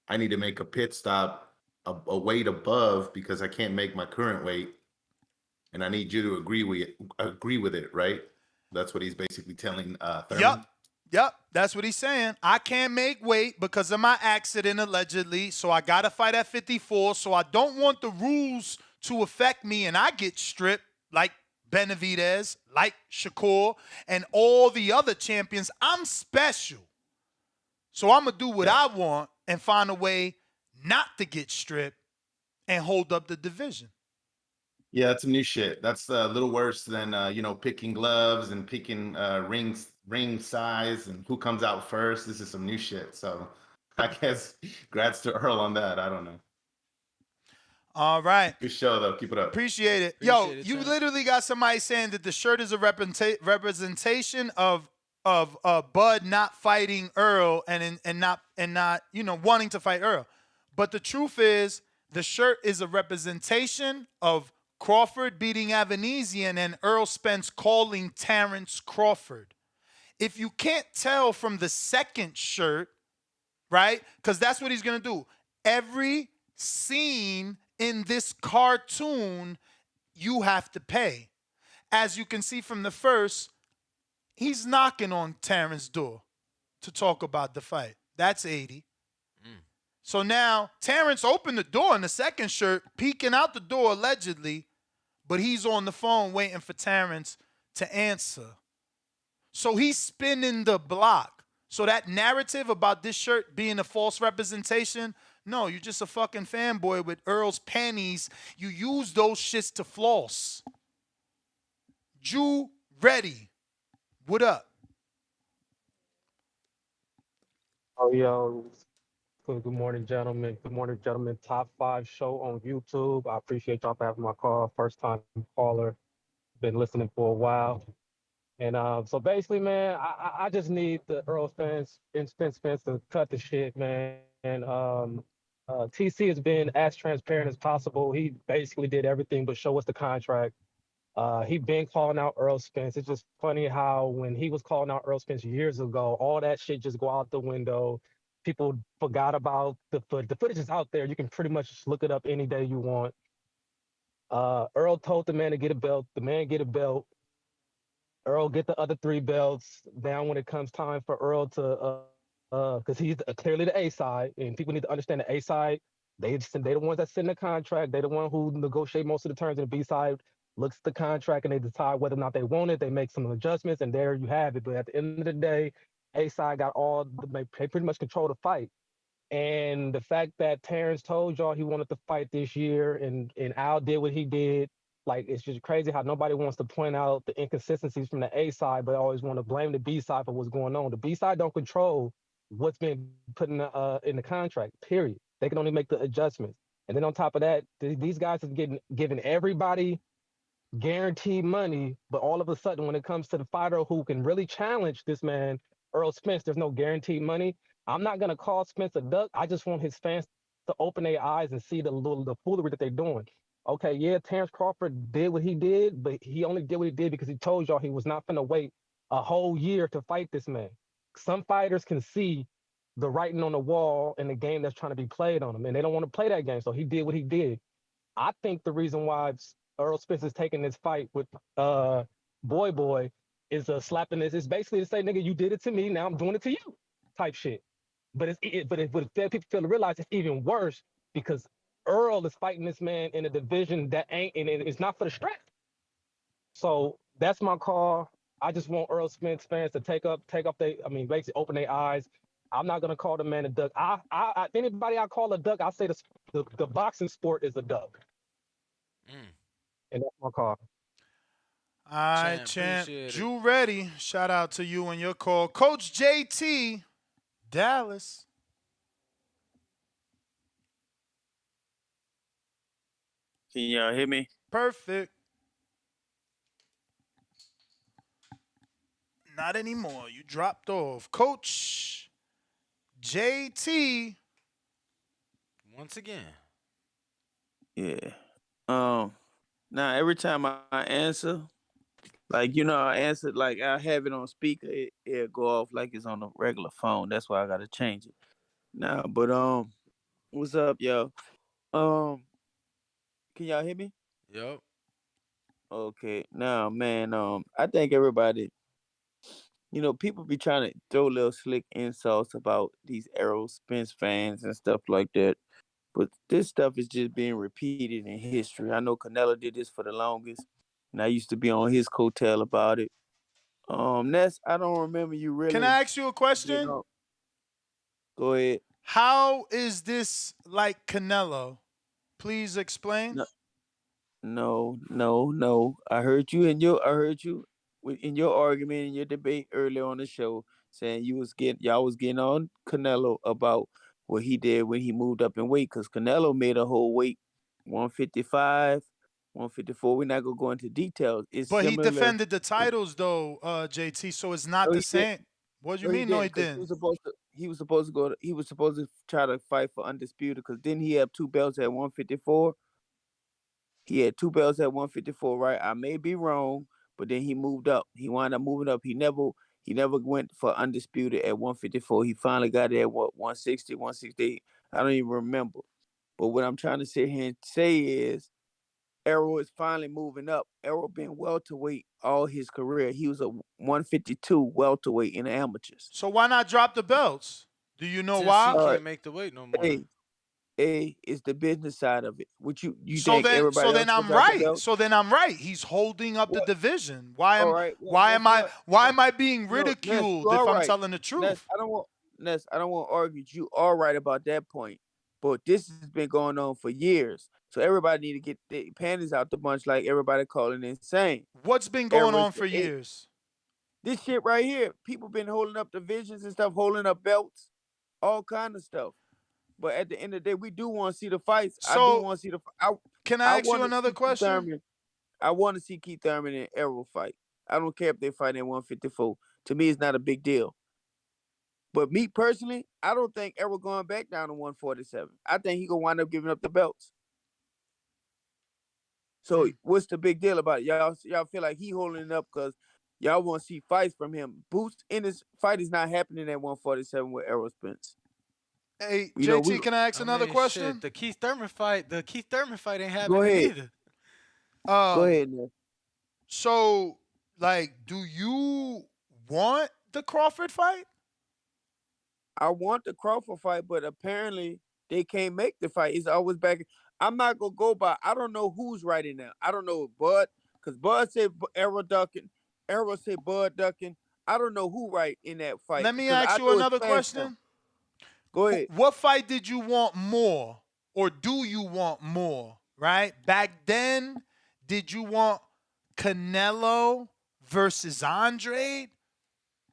I need to make a pit stop a weight above because I can't make my current weight, and I need you to agree with it, right? That's what he's basically telling Thurman. Yep, that's what he's saying. I can't make weight because of my accident, allegedly, so I got to fight at 54, so I don't want the rules to affect me and I get stripped like Benavidez, like Shakur, and all the other champions. I'm special. So I'm going to do what I want and find a way not to get stripped and hold up the division. Yeah, that's some new shit. That's a little worse than picking gloves and picking ring size and who comes out first. This is some new shit. So I guess congrats to Earl on that. I don't know. All right. Good show though. Keep it up. Appreciate it. You literally got somebody saying that the shirt is a representation of Bud not fighting Earl and not wanting to fight Earl. But the truth is, the shirt is a representation of Crawford beating Avanesian and Errol Spence calling Terence Crawford. If you can't tell from the second shirt, right? Because that's what he's going to do. Every scene in this cartoon, you have to pay. As you can see from the first, he's knocking on Terrence's door to talk about the fight. That's 80. So now Terrence opened the door in the second shirt, peeking out the door allegedly, but he's on the phone waiting for Terrence to answer. So he's spinning the block. So that narrative about this shirt being a false representation, no, you're just a fucking fanboy with Earl's panties. You use those shits to floss. Jew ready. What up? Oh, yo. Good morning, gentlemen. Good morning, gentlemen. Top 5 show on YouTube. I appreciate y'all for having my call. First time caller. Been listening for a while. And so basically, man, I just need the Earl Spence to cut the shit, man. And TC has been as transparent as possible. He basically did everything but show us the contract. He been calling out Earl Spence. It's just funny how when he was calling out Earl Spence years ago, all that shit just go out the window. People forgot about the footage. The footage is out there. You can pretty much just look it up any day you want. Earl told the man to get a belt. The man get a belt. Earl get the other 3 belts. Down when it comes time for Earl to, because he's clearly the A side, and people need to understand the A side. They're the ones that send the contract. They're the one who negotiate most of the terms, and the B side looks at the contract and they decide whether or not they want it. They make some adjustments, and there you have it. But at the end of the day, A side got they pretty much control the fight. And the fact that Terrence told y'all he wanted to fight this year, and Al did what he did, like, it's just crazy how nobody wants to point out the inconsistencies from the A side, but always want to blame the B side for what's going on. The B side don't control what's been put in the contract, period. They can only make the adjustments. And then on top of that, these guys are giving everybody guaranteed money, but all of a sudden, when it comes to the fighter who can really challenge this man, Earl Spence, there's no guaranteed money. I'm not gonna call Spence a duck. I just want his fans to open their eyes and see the foolery that they're doing. Okay, yeah, Terence Crawford did what he did, but he only did what he did because he told y'all he was not gonna wait a whole year to fight this man. Some fighters can see the writing on the wall in the game that's trying to be played on them, and they don't want to play that game. So he did what he did. I think the reason why Earl Spence is taking this fight with Boy is a slap in this. It's basically to say, nigga, you did it to me, now I'm doing it to you, type shit. But people fail to realize it's even worse because Earl is fighting this man in a division that ain't, and it's not for the strap. So that's my call. I just want Earl Spence fans to basically open their eyes. I'm not gonna call the man a duck. Anybody I call a duck, I say the boxing sport is a duck. And that's my call. All right, champ. Drew ready. Shout out to you and your call. Coach JT, Dallas. Can y'all hear me? Perfect. Not anymore. You dropped off. Coach JT. Once again. Yeah. Now every time I answer, Like, I answered like I have it on speaker. It'll go off like it's on a regular phone. That's why I gotta change it. Nah, but what's up, yo? Can y'all hear me? Yep. Okay. Now, man, I think everybody, people be trying to throw little slick insults about these Errol Spence fans and stuff like that. But this stuff is just being repeated in history. I know Canelo did this for the longest, and I used to be on his coattail about it. Ness, I don't remember you Can really I ask you a getting question? on. Go ahead. How is this like Canelo? Please explain. No, no. I heard you in your argument in your debate earlier on the show saying y'all was getting on Canelo about what he did when he moved up in weight because Canelo made a whole weight 155, 154. We're not gonna go into details. It's But he similar. defended the titles though, JT. So it's not No, the he did. same. What do you No, he mean? No, didn't he because didn't. he was supposed to go. He was supposed to try to fight for undisputed because didn't he have two belts at 154? He had two belts at 154, right? I may be wrong, but then he moved up. He wound up moving up. He never went for undisputed at 154. He finally got it at what 160, 168. I don't even remember. But what I'm trying to sit here and say is Errol is finally moving up. Errol been welterweight all his career. He was a 152 welterweight in the amateurs. So why not drop the belts? Do you know Since he why? All right. can't make the weight no more. A is the business side of it. What you So think then, so everybody then else should I'm drop the right. belt? So then I'm right. He's holding up the What? division. Why All am right. Well, why guess am I what? why am I being No, Ness, you ridiculed if are I'm right. telling the truth? Ness, I don't want to argue. You are right about that point. But this has been going on for years. So everybody need to get their panties out the bunch like everybody calling insane. What's been going Errors on for eight. years? This shit right here. People been holding up divisions and stuff, holding up belts, all kind of stuff. But at the end of the day, we do want to see the fights. I do So want to see the can I I ask you want to another see Keith question? Thurman. I want to see Keith Thurman and Errol fight. I don't care if they fight at 154. To me, it's not a big deal. But me personally, I don't think Errol going back down to 147. I think he gonna wind up giving up the belts. So what's the big deal about it? Y'all feel like he holding it up because y'all want to see fights from him. Boost in his fight is not happening at 147 with Errol Spence. Hey, We JT, can I ask I another mean, shit. question? The Keith Thurman fight ain't go happening ahead. either. Go ahead, Nick. So like, do you want the Crawford fight? I want the Crawford fight, but apparently they can't make the fight. It's always back. I'm not gonna go by. I don't know who's right in there. I don't know Bud, because Bud said Errol ducking. Errol said Bud ducking. I don't know who right in that fight Let me because ask I you know it's another fast now. question. Go ahead. What fight did you want more? Or do you want more? Right? Back then, did you want Canelo versus Andre?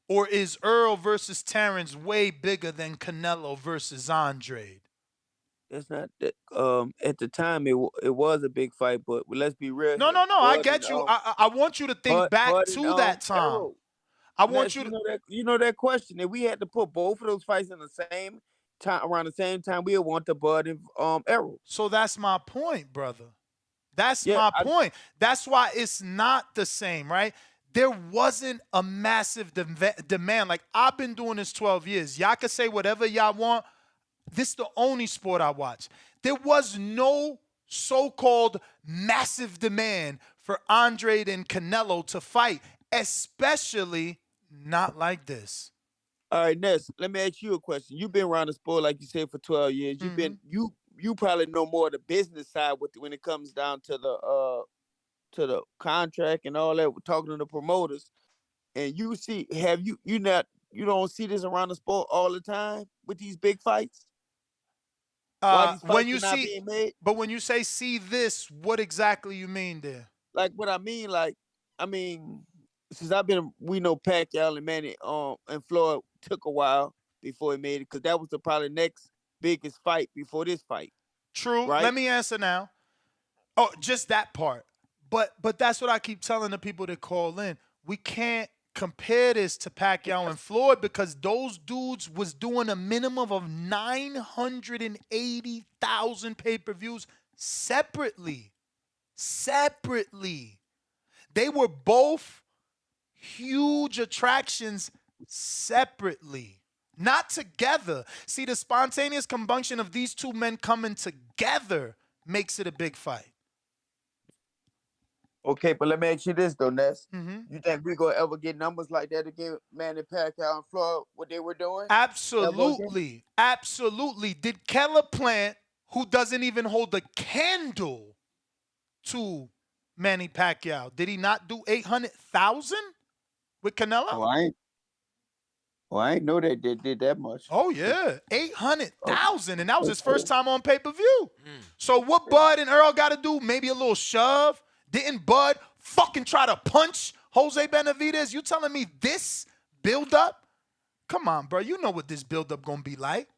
Or is Earl versus Terence way bigger than Canelo versus Andre? That's not that. At the time it was a big fight, but let's be real No, here. no, no. I Bud and get you. I want you to think back Bud and to that time. Errol. I want Ness, you to. you know that question. If we had to put both of those fights in the same time around the same time, we would want the Bud and Errol. So that's my point, brother. That's Yeah, my point. That's why it's not the same, right? There wasn't a massive demand. Like, I've been doing this 12 years. Y'all can say whatever y'all want. This is the only sport I watch. There was no so-called massive demand for Andre and Canelo to fight, especially not like this. All right, Ness, let me ask you a question. You've been around the sport, like you said, for 12 years. You've been you probably know more of the business side when it comes down to the contract and all that. We're talking to the promoters. And you see, you don't see this around the sport all the time with these big fights? Why these When fights you are not see, being made? but when you say see this, what exactly you mean there? Like what I mean, since we know Pacquiao and Manny, and Floyd took a while before he made it, because that was the probably next biggest fight before this fight. True. Right? Let me answer now. Oh, just that part. But that's what I keep telling the people that call in. We can't compare this to Pacquiao and Floyd because those dudes was doing a minimum of 980,000 pay-per-views separately. They were both huge attractions separately, not together. See, the spontaneous combustion of these two men coming together makes it a big fight. Okay, but let me ask you this though, Ness. Mm-hmm. You think we gonna ever get numbers like that again? Manny Pacquiao and Floyd, what they were doing? Absolutely. Absolutely. Did Keller Plant, who doesn't even hold a candle to Manny Pacquiao, did he not do 800,000 with Canelo? I ain't know that they did that much. Oh yeah, 800,000, and that was his first time on pay-per-view. So what Bud and Earl got to do? Maybe a little shove. Didn't Bud fucking try to punch Jose Benavidez? You telling me this build-up? Come on, bro. You know what this build-up gonna be like.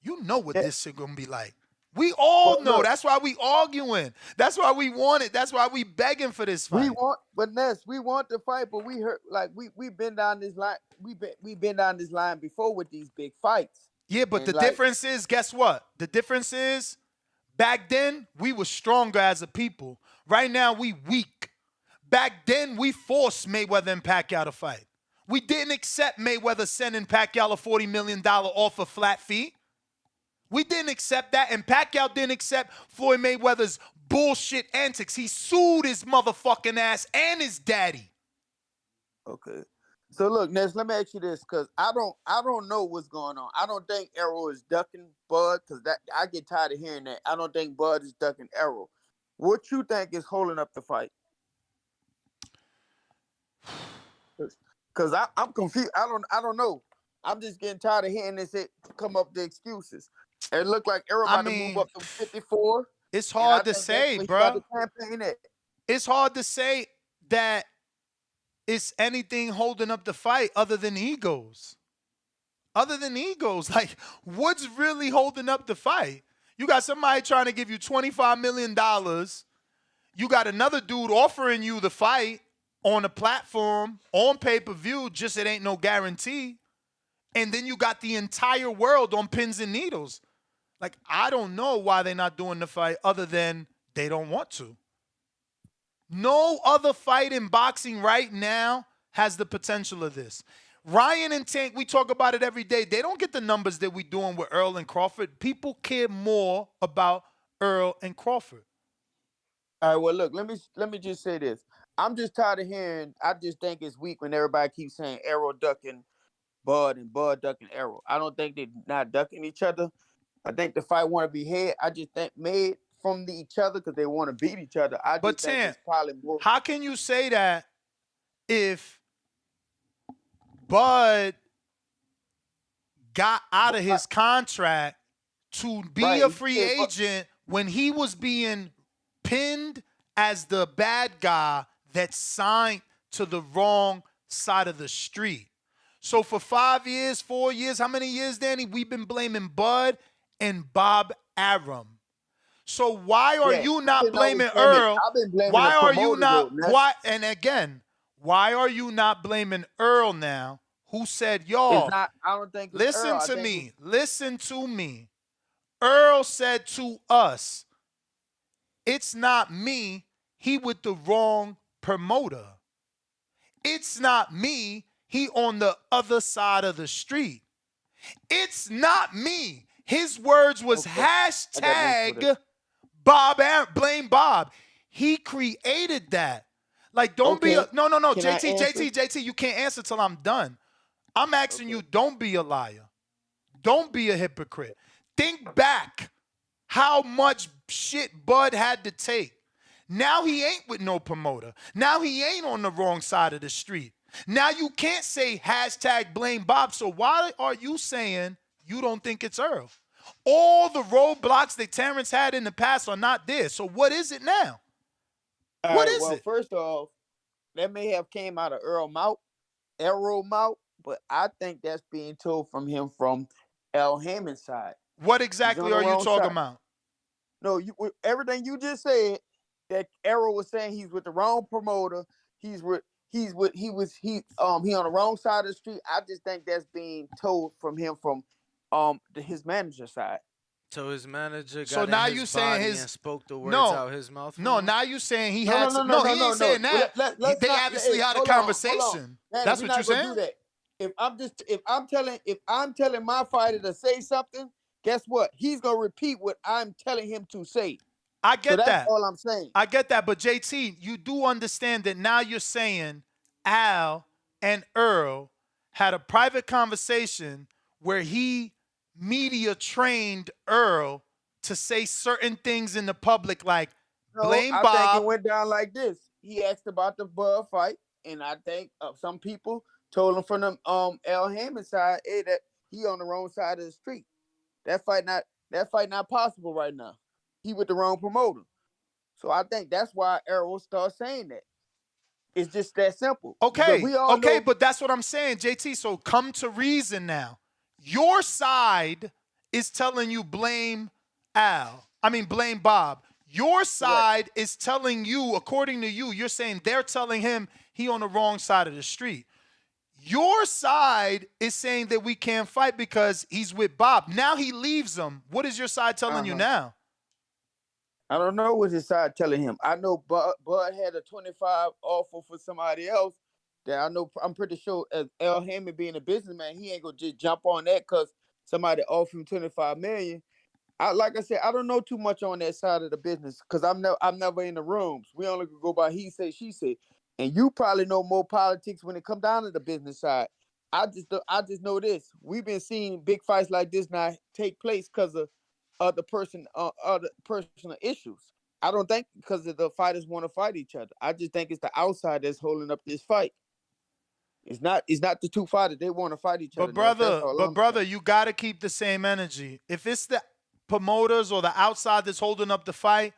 You know what this shit gonna be like. We all know. That's why we arguing. That's why we want it. That's why we begging for this fight. We want the fight, but we heard like we've been down this line. We've been down this line before with these big fights. Yeah, but the difference is, guess what? The difference is, back then we were stronger as a people. Right now we weak. Back then we forced Mayweather and Pacquiao to fight. We didn't accept Mayweather sending Pacquiao a $40 million offer flat fee. We didn't accept that, and Pacquiao didn't accept Floyd Mayweather's bullshit antics. He sued his motherfucking ass and his daddy. Okay. So look, Ness, let me ask you this, because I don't know what's going on. I don't think Errol is ducking Bud, because I get tired of hearing that. I don't think Bud is ducking Errol. What you think is holding up the fight? Because I'm confused. I don't know. I'm just getting tired of hearing this come up the excuses. It looked like Errol about to move up to 54. It's hard to say, bro. It's hard to say that it's anything holding up the fight other than egos. Other than egos. Like, what's really holding up the fight? You got somebody trying to give you $25 million. You got another dude offering you the fight on a platform, on pay-per-view, just it ain't no guarantee. And then you got the entire world on pins and needles. Like, I don't know why they're not doing the fight other than they don't want to. No other fight in boxing right now has the potential of this. Ryan and Tank, we talk about it every day. They don't get the numbers that we're doing with Earl and Crawford. People care more about Earl and Crawford. All right, well, look, let me just say this. I'm just tired of hearing, I just think it's weak when everybody keeps saying Errol ducking Bud and Bud ducking Errol. I don't think they're not ducking each other. I think the fight want to be had. I just think made from each other because they want to beat each other. I just think it's probably more. How can you say that if Bud got out of his contract to be a free agent when he was being pinned as the bad guy that signed to the wrong side of the street? So for 5 years, 4 years, how many years, Danny? We've been blaming Bud and Bob Arum. So why are you not blaming Earl? Why are you not? Why? And again, why are you not blaming Earl now? Who said, y'all? I don't think. Listen to me. Listen to me. Earl said to us, "It's not me. He with the wrong promoter. It's not me. He on the other side of the street. It's not me." His words was hashtag Bob Aaron, blame Bob. He created that. Like, don't be a, no, JT, you can't answer till I'm done. I'm asking you, don't be a liar. Don't be a hypocrite. Think back how much shit Bud had to take. Now he ain't with no promoter. Now he ain't on the wrong side of the street. Now you can't say hashtag blame Bob. So why are you saying you don't think it's Earl? All the roadblocks that Terence had in the past are not there. So what is it now? What is it? First off, that may have came out of Errol mouth, but I think that's being told from him from Al Haymond's side. What exactly are you talking about? No, everything you just said, that Errol was saying he's with the wrong promoter. He on the wrong side of the street. I just think that's being told from him from his manager side. So his manager So got now in you his saying body his and spoke the words no, out his mouth. no. Now you saying he No, had no, to. no, no, No, no, he no, ain't no. saying that. Let's They not. obviously Hey, had a hold on, hold on. conversation. Danny, That's we're what you're not gonna saying. do that. If I'm telling my fighter to say something, guess what? He's gonna repeat what I'm telling him to say. I So get that's that. all I'm saying. I get that. But JT, you do understand that now you're saying Al and Earl had a private conversation where he media trained Earl to say certain things in the public, like No, blame I think it Bob. went down like this. He asked about the Bud fight, and I think some people told him from the El Hammond side, hey, that he on the wrong side of the street. That fight not possible right now. He with the wrong promoter. So I think that's why Errol started saying that. It's just that simple. Because Okay, we all okay, know but that's what I'm saying, JT. So come to reason now. Your side is telling you blame Al. I mean, blame Bob. Your side is telling you, according to you, you're saying they're telling him he on the wrong side of the street. Your side is saying that we can't fight because he's with Bob. Now he leaves him. What is your side telling you now? I don't know what his side telling him. I know Bud had a 25 offer for somebody else that I know. I'm pretty sure as El Hammond being a businessman, he ain't gonna just jump on that because somebody offered him 25 million. Like I said, I don't know too much on that side of the business because I'm never in the rooms. We only go by he say, she say, and you probably know more politics when it come down to the business side. I just know this. We've been seeing big fights like this now take place because of other personal issues. I don't think because of the fighters want to fight each other. I just think it's the outside that's holding up this fight. It's not the two fighters. They want to fight each other. That's all I'm Brother, saying. you got to keep the same energy. If it's the promoters or the outside that's holding up the fight,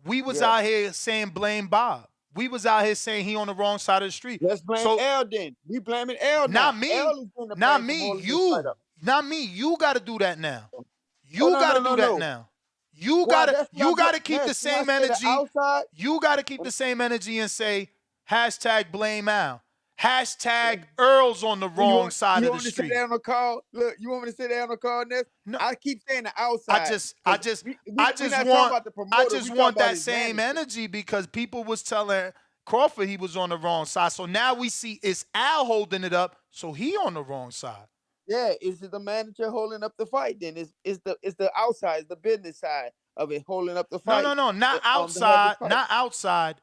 we was Yeah. out here saying blame Bob. We was out here saying he on the wrong side of the street. Let's blame So L then. We blaming L now. not me, L is getting the not blame from me, holding this fight you, up. not me. You got to do that now. Oh You no got no to no do that no. now. You Why? gotta, That's what you I'm gotta keep the Ness, when I same say the energy. outside. You gotta keep the same energy and say hashtag blame Al. Hashtag Earl's on the wrong side You of the want me to say street. that on the call? Look, you want me to say that on the call, Ness? No, I keep saying the outside. I just We're not talking about the promoter. We talking want about that his same manager. energy because people was telling Crawford he was on the wrong side. So now we see it's Al holding it up, so he on the wrong side. Yeah, is it the manager holding up the fight? Then is the outside, is the business side of it holding up the fight? No, not To have this outside, fight. not outside.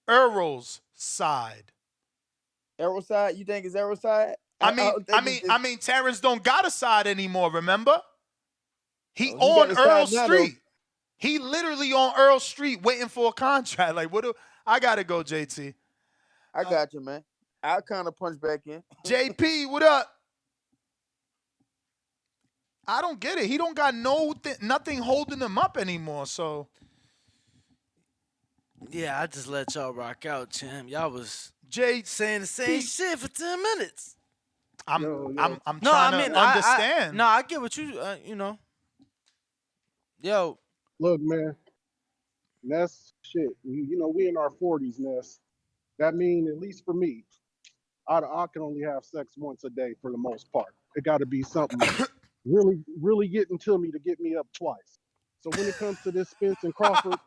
Errol's side. Arrow side? You think it's arrow side? I don't think mean, Terrence don't got a side anymore. Remember, he he got on a Earl side now though. Street. He literally on Earl Street waiting for a contract. Like, what? I gotta go, JT. I got you, man. I'll kind of punch back in. JP, what up? I don't get it. He don't got nothing holding him up anymore. So Yeah, I just let y'all rock out, champ. Y'all was saying the same shit for 10 minutes. I'm no, trying I mean, to understand. I get what you you know. Yo, look, man, Ness, shit. You know, we in our 40s, Ness. That mean, at least for me, I can only have sex once a day for the most part. It got to be something really, really getting to me to get me up twice. So when it comes to this Spence and Crawford,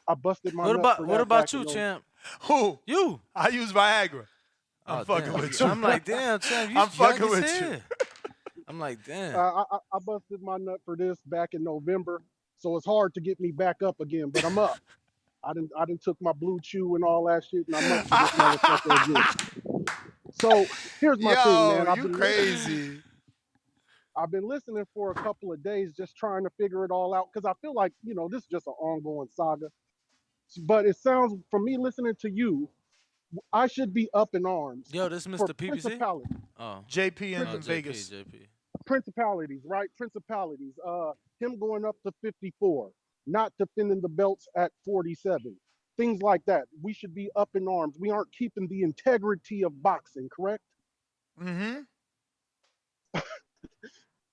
I busted my nut for that. What about back you, in champ? Who? You? I use Viagra. I'm fucking damn. with you. I'm like, damn, champ. You I'm fucking young as with hell. you. I'm like, damn. I busted my nut for this back in November, so it's hard to get me back up again. But I'm up. I didn't took my blue chew and all that shit, and I'm up to this motherfucker again. So here's my thing, man. Yo, you crazy. I've been listening for a couple of days, just trying to figure it all out, because I feel like, you know, this is just an ongoing saga. But it sounds, from me listening to you, I should be up in arms. Yo, this is Mr. PPC? Oh. JP in Vegas. JP. Principalities, right? Principalities. Him going up to 54, not defending the belts at 47. Things like that. We should be up in arms. We aren't keeping the integrity of boxing, correct? Mm-hmm.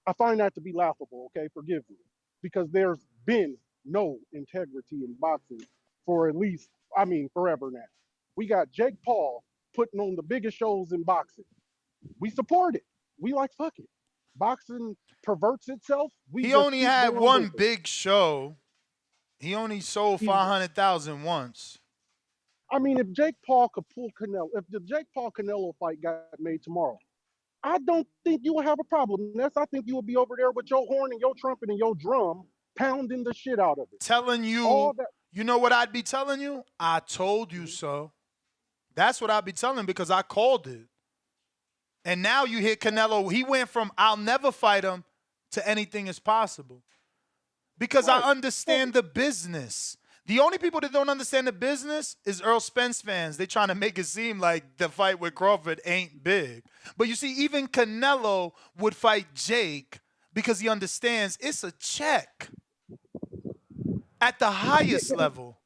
I find that to be laughable, okay? Forgive me. Because there's been no integrity in boxing for at least, forever now. We got Jake Paul putting on the biggest shows in boxing. We support it. We like, fuck it. boxing perverts itself, we He just only keep had going one with it. big show. He only sold He's, 500,000 once. I mean, if Jake Paul could pull Canelo, if the Jake Paul Canelo fight got made tomorrow, I don't think you would have a problem. Ness, I think you would be over there with your horn and your trumpet and your drum pounding the shit out of it. Telling All you, that. you know what I'd be telling you? I told you so. That's what I'd be telling because I called it. And now you hear Canelo, he went from I'll never fight him to anything is possible. Because I understand the business. The only people that don't understand the business is Errol Spence fans. They trying to make it seem like the fight with Crawford ain't big. But you see, even Canelo would fight Jake because he understands it's a check at the highest level.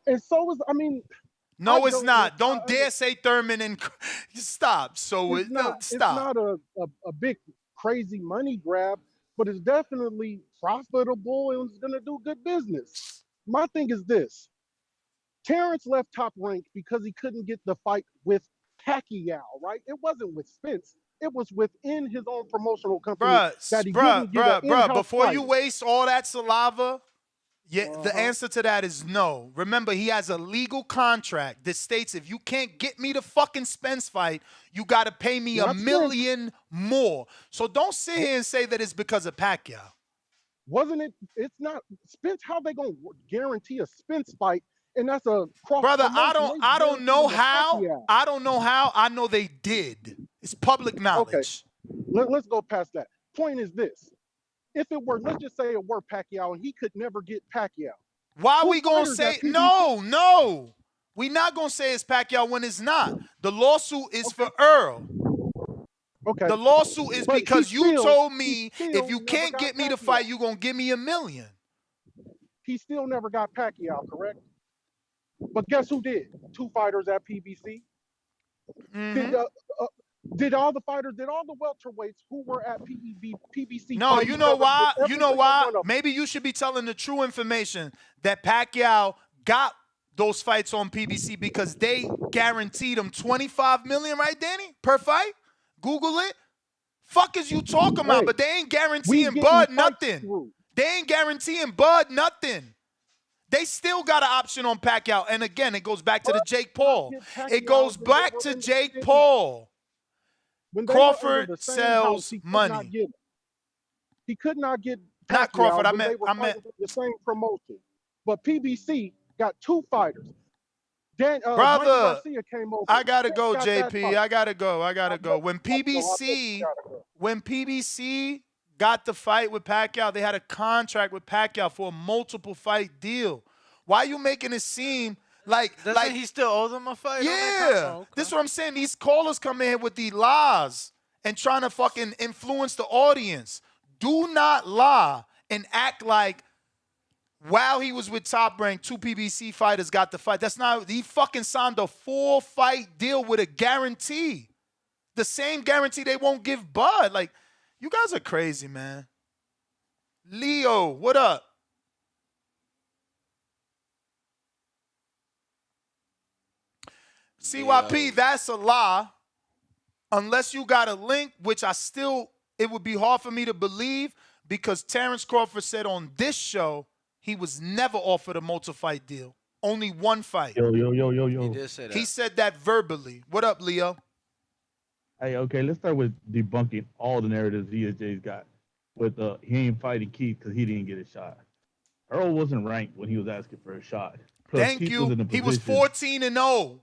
And so is, I mean, no, it's not. Don't dare say Thurman and stop. So it's not. Stop. It's not a big crazy money grab, but it's definitely profitable and it's gonna do good business. My thing is this: Terence left Top Rank because he couldn't get the fight with Pacquiao. Right? It wasn't with Spence. It was within his own promotional company that he didn't get an in-house before fight. you waste all that saliva. Yeah, the answer to that is no. Remember, he has a legal contract that states if you can't get me the fucking Spence fight, you got to pay me $1 million more. So don't sit here and say that it's because of Pacquiao. Wasn't it? It's not Spence. How they gonna guarantee a Spence fight? And that's a Crawford. Brother, I don't know how. I don't know how. I know they did. It's public knowledge. Okay. Let's go past that. Point is this. If it were, let's just say it were Pacquiao and he could never get Pacquiao. Why are we going to say, no. We're not going to say it's Pacquiao when it's not. The lawsuit is for Earl. Okay. The lawsuit is because you told me if you can't get me to fight, you're going to give me $1 million. He still never got Pacquiao, correct? But guess who did? 2 fighters at PBC. Mm-hmm. Did all the welterweights who were at PBC? No, you know why? You know why? Maybe you should be telling the true information that Pacquiao got those fights on PBC because they guaranteed him $25 million, right, Danny? Per fight? Google it. Fuck is you talking about? But they ain't guaranteeing Bud nothing. They ain't guaranteeing Bud nothing. They still got an option on Pacquiao. And again, it goes back to the Jake Paul. It goes back to Jake Paul. Crawford sells money. He could not get Pacquiao. Not Crawford. I meant the same promotion. But PBC got 2 fighters. Brother, Garcia came over. I gotta go, JP. I gotta go. When PBC got the fight with Pacquiao, they had a contract with Pacquiao for a multiple fight deal. Why are you making it seem like he still owe them a fight? Yeah, this is what I'm saying. These callers come in here with these lies and trying to fucking influence the audience. Do not lie and act like while he was with Top Rank, 2 PBC fighters got the fight. That's not. He fucking signed a 4-fight deal with a guarantee, the same guarantee they won't give Bud. Like, you guys are crazy, man. Leo, what up? CYP, that's a lie. Unless you got a link, which it would be hard for me to believe because Terence Crawford said on this show he was never offered a multi-fight deal. Only 1 fight. Yo. He did say that. He said that verbally. What up, Leo? Hey, okay, let's start with debunking all the narratives ESJ's got. With he ain't fighting Keith because he didn't get a shot. Earl wasn't ranked when he was asking for a shot. Plus, Thank Keith you. Was he was 14-0.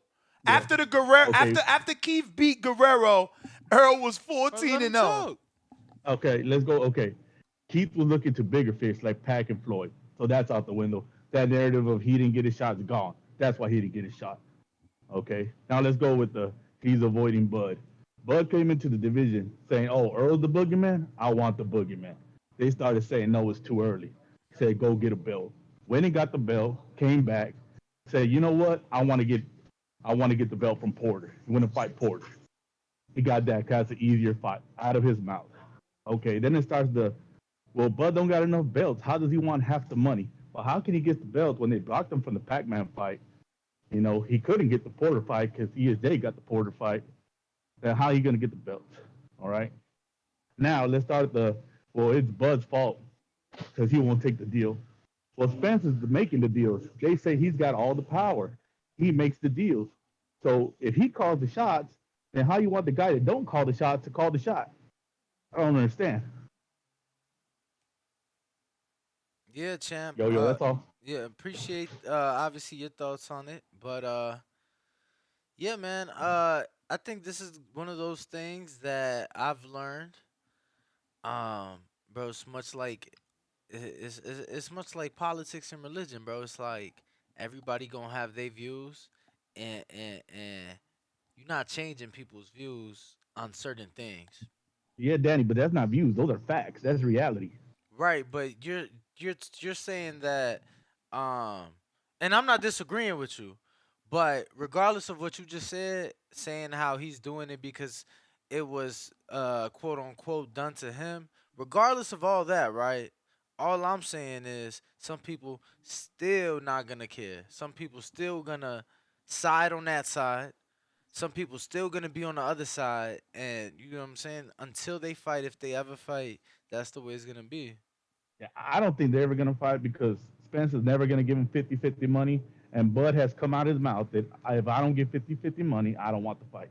Yeah. After the Guerrero, after Keith beat Guerrero, Earl was 14-0. Okay, let's go. Okay, Keith was looking to bigger fish like Pac and Floyd, so that's out the window. That narrative of he didn't get his shot is gone. That's why he didn't get his shot. Okay, now let's go with he's avoiding Bud. Bud came into the division saying, "Oh, Earl's the boogeyman. I want the boogeyman." They started saying, "No, it's too early." He said, "Go get a belt." When he got the belt, came back, said, "You know what? I want to get the belt from Porter. He want to fight Porter." He got that because it's an easier fight out of his mouth. Okay, then it starts Bud don't got enough belts. How does he want half the money? Well, how can he get the belt when they blocked him from the Pac-Man fight? You know, he couldn't get the Porter fight because ESJ got the Porter fight. Then how are you going to get the belts? All right. Now let's start at well, it's Bud's fault because he won't take the deal. Well, Spence is making the deals. They say he's got all the power. He makes the deals. So if he calls the shots, then how you want the guy that don't call the shots to call the shot? I don't understand. Yeah, champ. Yo, that's all. Yeah, appreciate obviously your thoughts on it, but yeah, man. I think this is one of those things that I've learned. Bro, it's much like it's much like politics and religion, bro. It's like everybody gonna have their views, and you're not changing people's views on certain things. Yeah, Danny, but that's not views. Those are facts. That's reality. Right, but you're saying that, um, and I'm not disagreeing with you, but regardless of what you just said, saying how he's doing it because it was quote unquote done to him, regardless of all that, right? All I'm saying is some people still not gonna care. Some people still gonna side on that side. Some people still gonna be on the other side, and you know what I'm saying. Until they fight, if they ever fight, that's the way it's gonna be. Yeah, I don't think they're ever going to fight because Spence is never going to give him 50-50 money. And Bud has come out his mouth that if I don't get 50-50 money, I don't want the fight.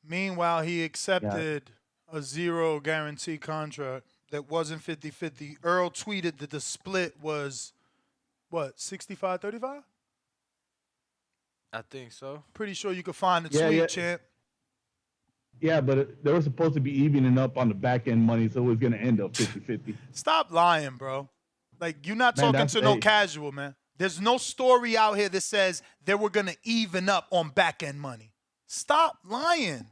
Meanwhile, he Yeah. accepted a zero guarantee contract that wasn't 50-50. Earl tweeted that the split was, what, 65-35? I think so. Pretty sure you could find the Yeah, tweet, yeah. champ. Yeah, but they were supposed to be evening up on the back end money, so it was going to end up 50-50. Stop lying, bro. Like, you're not Man, talking that's to no hey, casual, man. There's no story out here that says they were going to even up on back end money. Stop lying.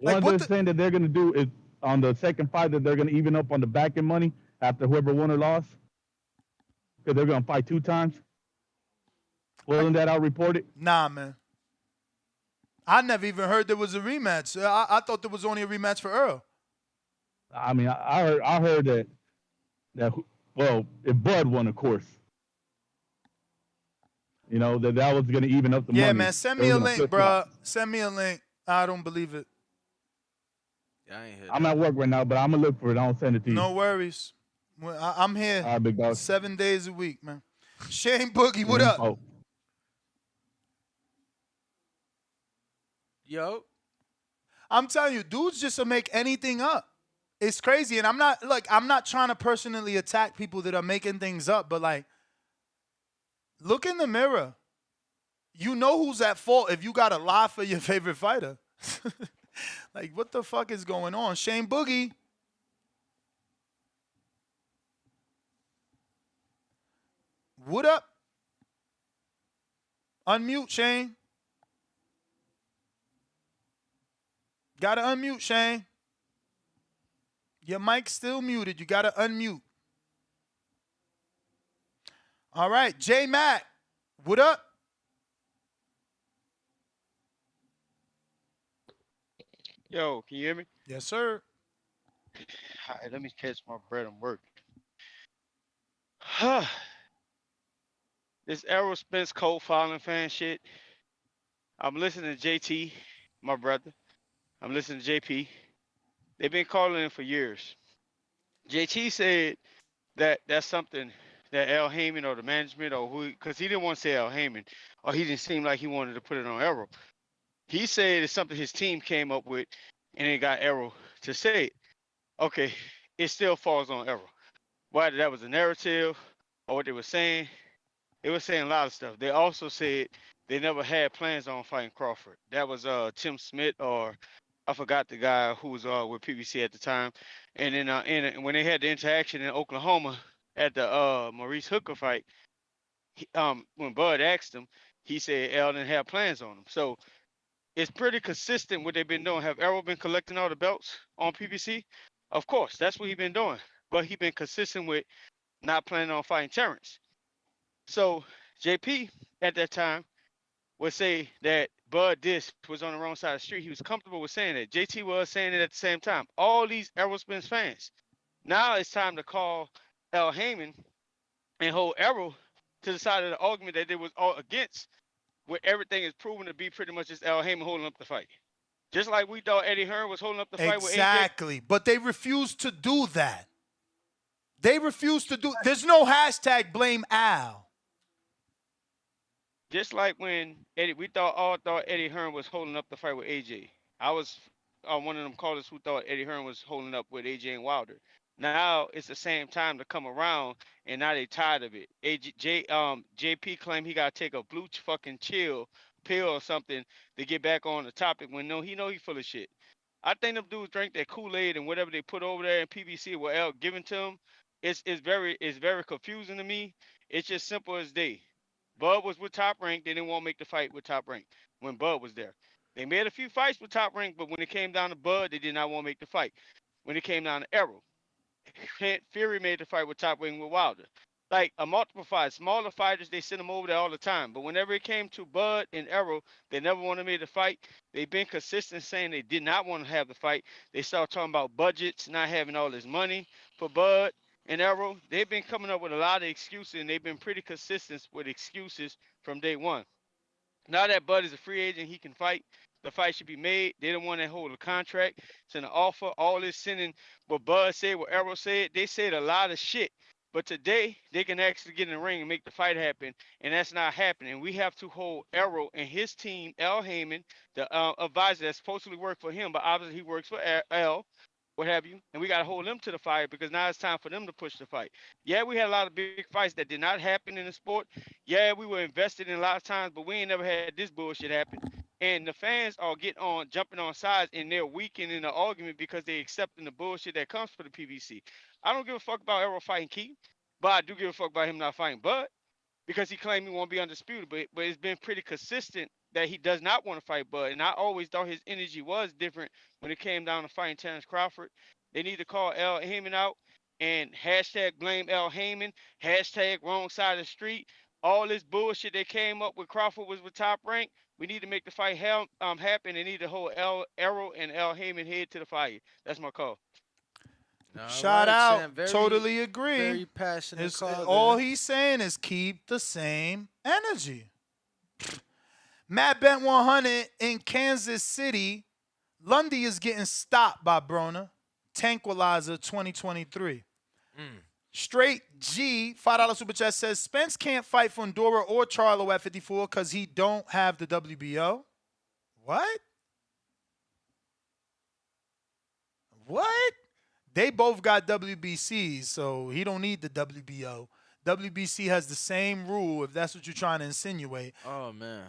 Like, What what they're the? saying that they're going to do is on the second fight that they're going to even up on the back end money after whoever won or lost because they're going to fight 2 times. Wasn't that out reported? Nah, man. I never even heard there was a rematch. I thought there was only a rematch for Earl. I mean, I heard that well, if Bud won, of course, you know that was going to even up the Yeah, money. man. Send They me were a gonna link, flip bro. flop. Send me a link. I don't believe it. Yeah, I ain't hear I'm that. at work right now, but I'm gonna look for it. I'll send it to you. No worries. I'm here All right, big dog. 7 days a week, man. Shane Boogie, what Yeah, up? oh. Yo, I'm telling you, dudes just to make anything up. It's crazy. And I'm not trying to personally attack people that are making things up, but like, look in the mirror. You know who's at fault if you got to lie for your favorite fighter. Like, what the fuck is going on? Shane Boogie. What up? Unmute, Shane. Gotta unmute, Shane. Your mic's still muted. You gotta unmute. All right, J Mac. What up? Yo, can you hear me? Yes, sir. All right, let me catch my breath and work. This Errol Spence co-filing fan shit. I'm listening to JT, my brother. I'm listening to JP. They've been calling him for years. JT said that that's something that Al Heyman or the management or who, because he didn't want to say Al Heyman, or he didn't seem like he wanted to put it on Errol. He said it's something his team came up with, and it got Errol to say it. Okay, it still falls on Errol. Whether that was a narrative or what they were saying, they were saying a lot of stuff. They also said they never had plans on fighting Crawford. That was Tim Smith, or I forgot the guy who was with PBC at the time. And then when they had the interaction in Oklahoma at the Maurice Hooker fight, when Bud asked him, he said Al didn't have plans on him. So it's pretty consistent what they've been doing. Have Errol been collecting all the belts on PBC? Of course, that's what he's been doing. But he's been consistent with not planning on fighting Terence. So JP at that time would say that Bud Disc was on the wrong side of the street. He was comfortable with saying that. JT was saying it at the same time. All these Errol Spence fans. Now it's time to call Al Heyman and hold Errol to the side of the argument that they was all against, where everything is proven to be pretty much just Al Heyman holding up the fight. Just like we thought Eddie Hearn was holding up the fight with AJ. Exactly. But they refused to do that. They refused to do. There's no hashtag blame Al. Just like when we all thought Eddie Hearn was holding up the fight with AJ. I was one of them callers who thought Eddie Hearn was holding up with AJ and Wilder. Now it's the same time to come around, and now they tired of it. JP claimed he got to take a blue fucking chill pill or something to get back on the topic. When no, he know he full of shit. I think them dudes drink that Kool-Aid and whatever they put over there in PBC or whatever given to them. It's very confusing to me. It's just simple as day. Bud was with Top Rank. They didn't want to make the fight with Top Rank when Bud was there. They made a few fights with Top Rank, but when it came down to Bud, they did not want to make the fight. When it came down to Errol, Fury made the fight with Top Rank with Wilder. Like a multiple fight, smaller fighters, they send them over there all the time. But whenever it came to Bud and Errol, they never wanted to make the fight. They've been consistent saying they did not want to have the fight. They started talking about budgets, not having all this money for Bud and Errol. They've been coming up with a lot of excuses, and they've been pretty consistent with excuses from day one. Now that Bud is a free agent, he can fight. The fight should be made. They don't want to hold a contract. Send an offer. All this sending what Bud said, what Errol said. They said a lot of shit. But today, they can actually get in the ring and make the fight happen, and that's not happening. We have to hold Errol and his team, Al Heyman, the advisor that's supposedly work for him, but obviously he works for Al, what have you, and we got to hold them to the fire because now it's time for them to push the fight. Yeah, we had a lot of big fights that did not happen in the sport. Yeah, we were invested in a lot of times, but we ain't never had this bullshit happen. And the fans are jumping on sides, and they're weakening the argument because they accepting the bullshit that comes for the PBC. I don't give a fuck about Errol fighting Keith, but I do give a fuck about him not fighting Bud because he claimed he won't be undisputed. But it's been pretty consistent that he does not want to fight Bud. And I always thought his energy was different when it came down to fighting Terence Crawford. They need to call Al Heyman out and hashtag blame Al Heyman, hashtag wrong side of the street. All this bullshit that came up with Crawford was with Top Rank. We need to make the fight happen. They need to hold Errol and Al Heyman head to the fire. That's my call. Shout out. Totally agree. Very passionate call. All he's saying is keep the same energy. Matt Bent 100 in Kansas City. Lundy is getting stopped by Broner. Tranquilizer 2023. Straight G, $5 super chat says Spence can't fight Fundora or Charlo at 54 because he don't have the WBO. What? What? They both got WBCs, so he don't need the WBO. WBC has the same rule, if that's what you're trying to insinuate. Oh, man.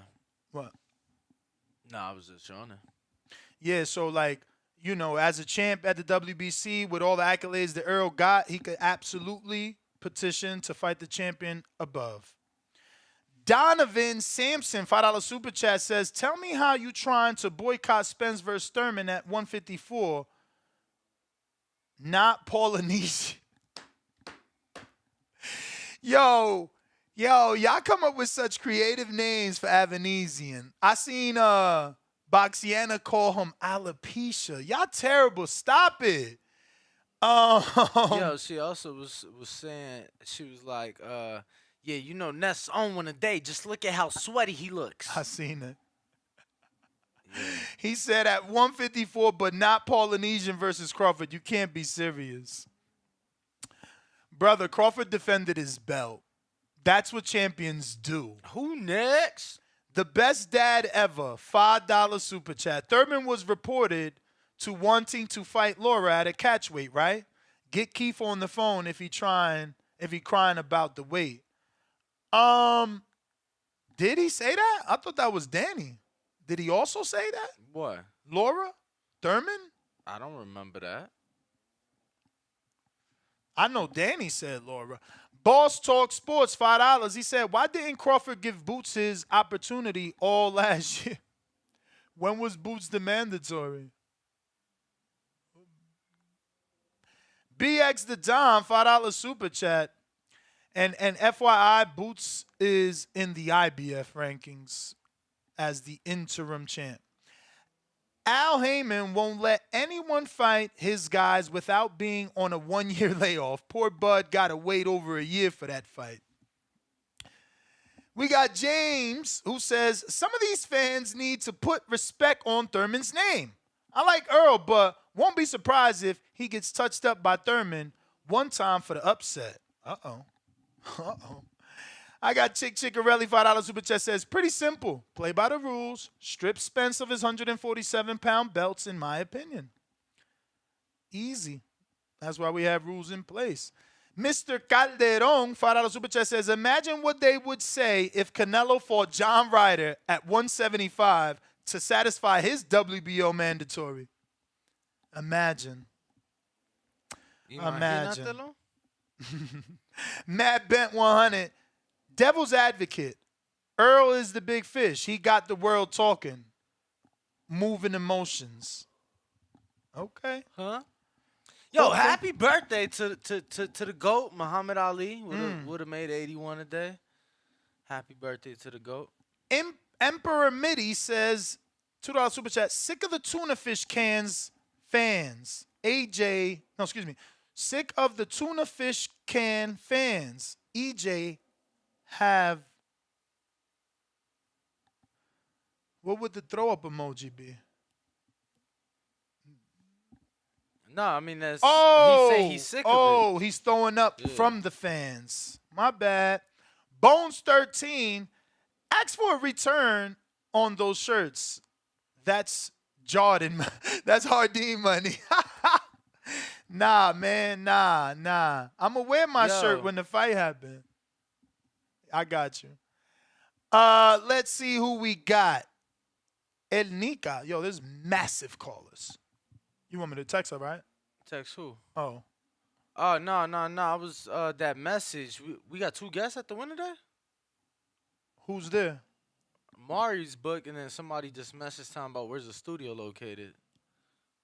What? Nah, I was just showing it. Yeah, so, like, you know, as a champ at the WBC, with all the accolades that Errol got, he could absolutely petition to fight the champion above. Donovan Sampson, $5 super chat says, tell me how you trying to boycott Spence versus Thurman at 154, not Polynesian. Yo, y'all come up with such creative names for Avanesian. I seen Boxiana call him alopecia. Y'all terrible. Stop it. Yo, she also was saying, she was like, yeah, you know, Ness on one a day. Just look at how sweaty he looks. I seen it. Yeah. He said at 154, but not Polynesian versus Crawford. You can't be serious. Brother, Crawford defended his belt. That's what champions do. Who next? The best dad ever, $5 super chat. Thurman was reported to wanting to fight Laura at a catchweight, right? Get Keith on the phone if he crying about the weight. Did he say that? I thought that was Danny. Did he also say that? What? Laura? Thurman? I don't remember that. I know Danny said Laura. Boss Talk Sports, $5. He said, why didn't Crawford give Boots his opportunity all last year? When was Boots the mandatory? BX the Dom, $5 super chat. And FYI, Boots is in the IBF rankings as the interim champ. Al Heyman won't let anyone fight his guys without being on a one-year layoff. Poor Bud got to wait over a year for that fight. We got James, who says, some of these fans need to put respect on Thurman's name. I like Earl, but won't be surprised if he gets touched up by Thurman one time for the upset. Uh-oh. Uh-oh. I got Chick Chickarelli, $5 super chat, says, pretty simple. Play by the rules. Strip Spence of his 147-pound belts, in my opinion. Easy. That's why we have rules in place. Mr. Calderon, $5 super chat, says, imagine what they would say if Canelo fought John Ryder at 175 to satisfy his WBO mandatory. Imagine. Imagine. Matt Bent 100. Devil's advocate. Earl is the big fish. He got the world talking. Moving emotions. Okay. Huh? Yo, happy birthday to the GOAT, Muhammad Ali. Would have made 81 a day. Happy birthday to the GOAT. Emperor Mitty says, $2 super chat, sick of the tuna fish cans fans. Sick of the tuna fish can fans. EJ have, what would the throw up emoji be? No, I mean, that's, he's sick of it. Oh, he's throwing up from the fans. My bad. Bones 13, ask for a return on those shirts. That's Jordan. That's Hardin money. Nah, man, nah. I'm going to wear my shirt when the fight happens. I got you. Let's see who we got. El Nika. Yo, there's massive callers. You want me to text her, right? Text who? Oh. Oh, no. I was, that message. We got 2 guests at the winner there? Who's there? Mari's book, and then somebody just messaged talking about where's the studio located.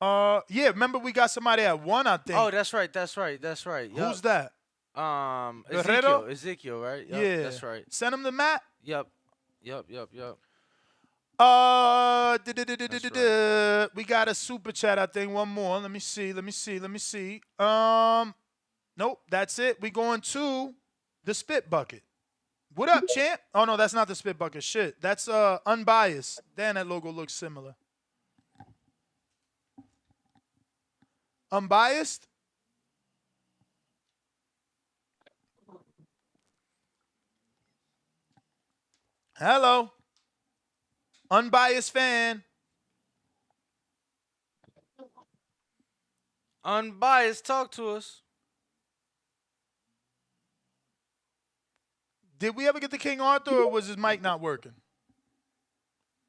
Yeah, remember we got somebody at 1, I think. Oh, that's right. Yep. Who's that? Ezekiel, right? Yep, yeah. That's right. Send him the map? Yep. We got a super chat, I think. One more. Let me see. Nope, that's it. We going to the spit bucket. What up, champ? Oh, no, that's not the spit bucket. Shit. That's unbiased. Damn, that logo looks similar. Unbiased? Hello. Unbiased fan. Unbiased, talk to us. Did we ever get to King Arthur, or was his mic not working?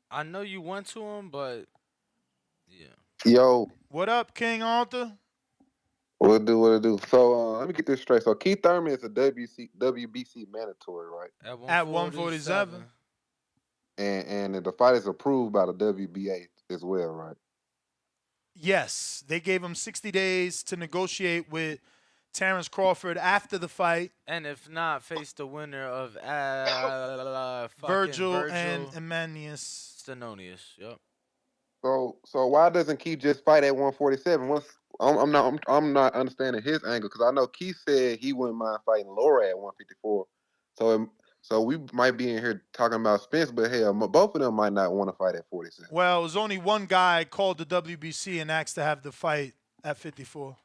I know you went to him, but yeah. Yo. What up, King Arthur? What it do? So let me get this straight. So Keith Thurman is a WBC mandatory, right? At 147. And the fight is approved by the WBA as well, right? Yes. They gave him 60 days to negotiate with Terence Crawford after the fight. And if not, face the winner of Virgil and Emmanuus Stenonius. Yep. So why doesn't Keith just fight at 147? I'm not understanding his angle, because I know Keith said he wouldn't mind fighting Laura at 154. So we might be in here talking about Spence, but hell, both of them might not want to fight at 47. Well, it was only one guy called the WBC and asked to have the fight at 54.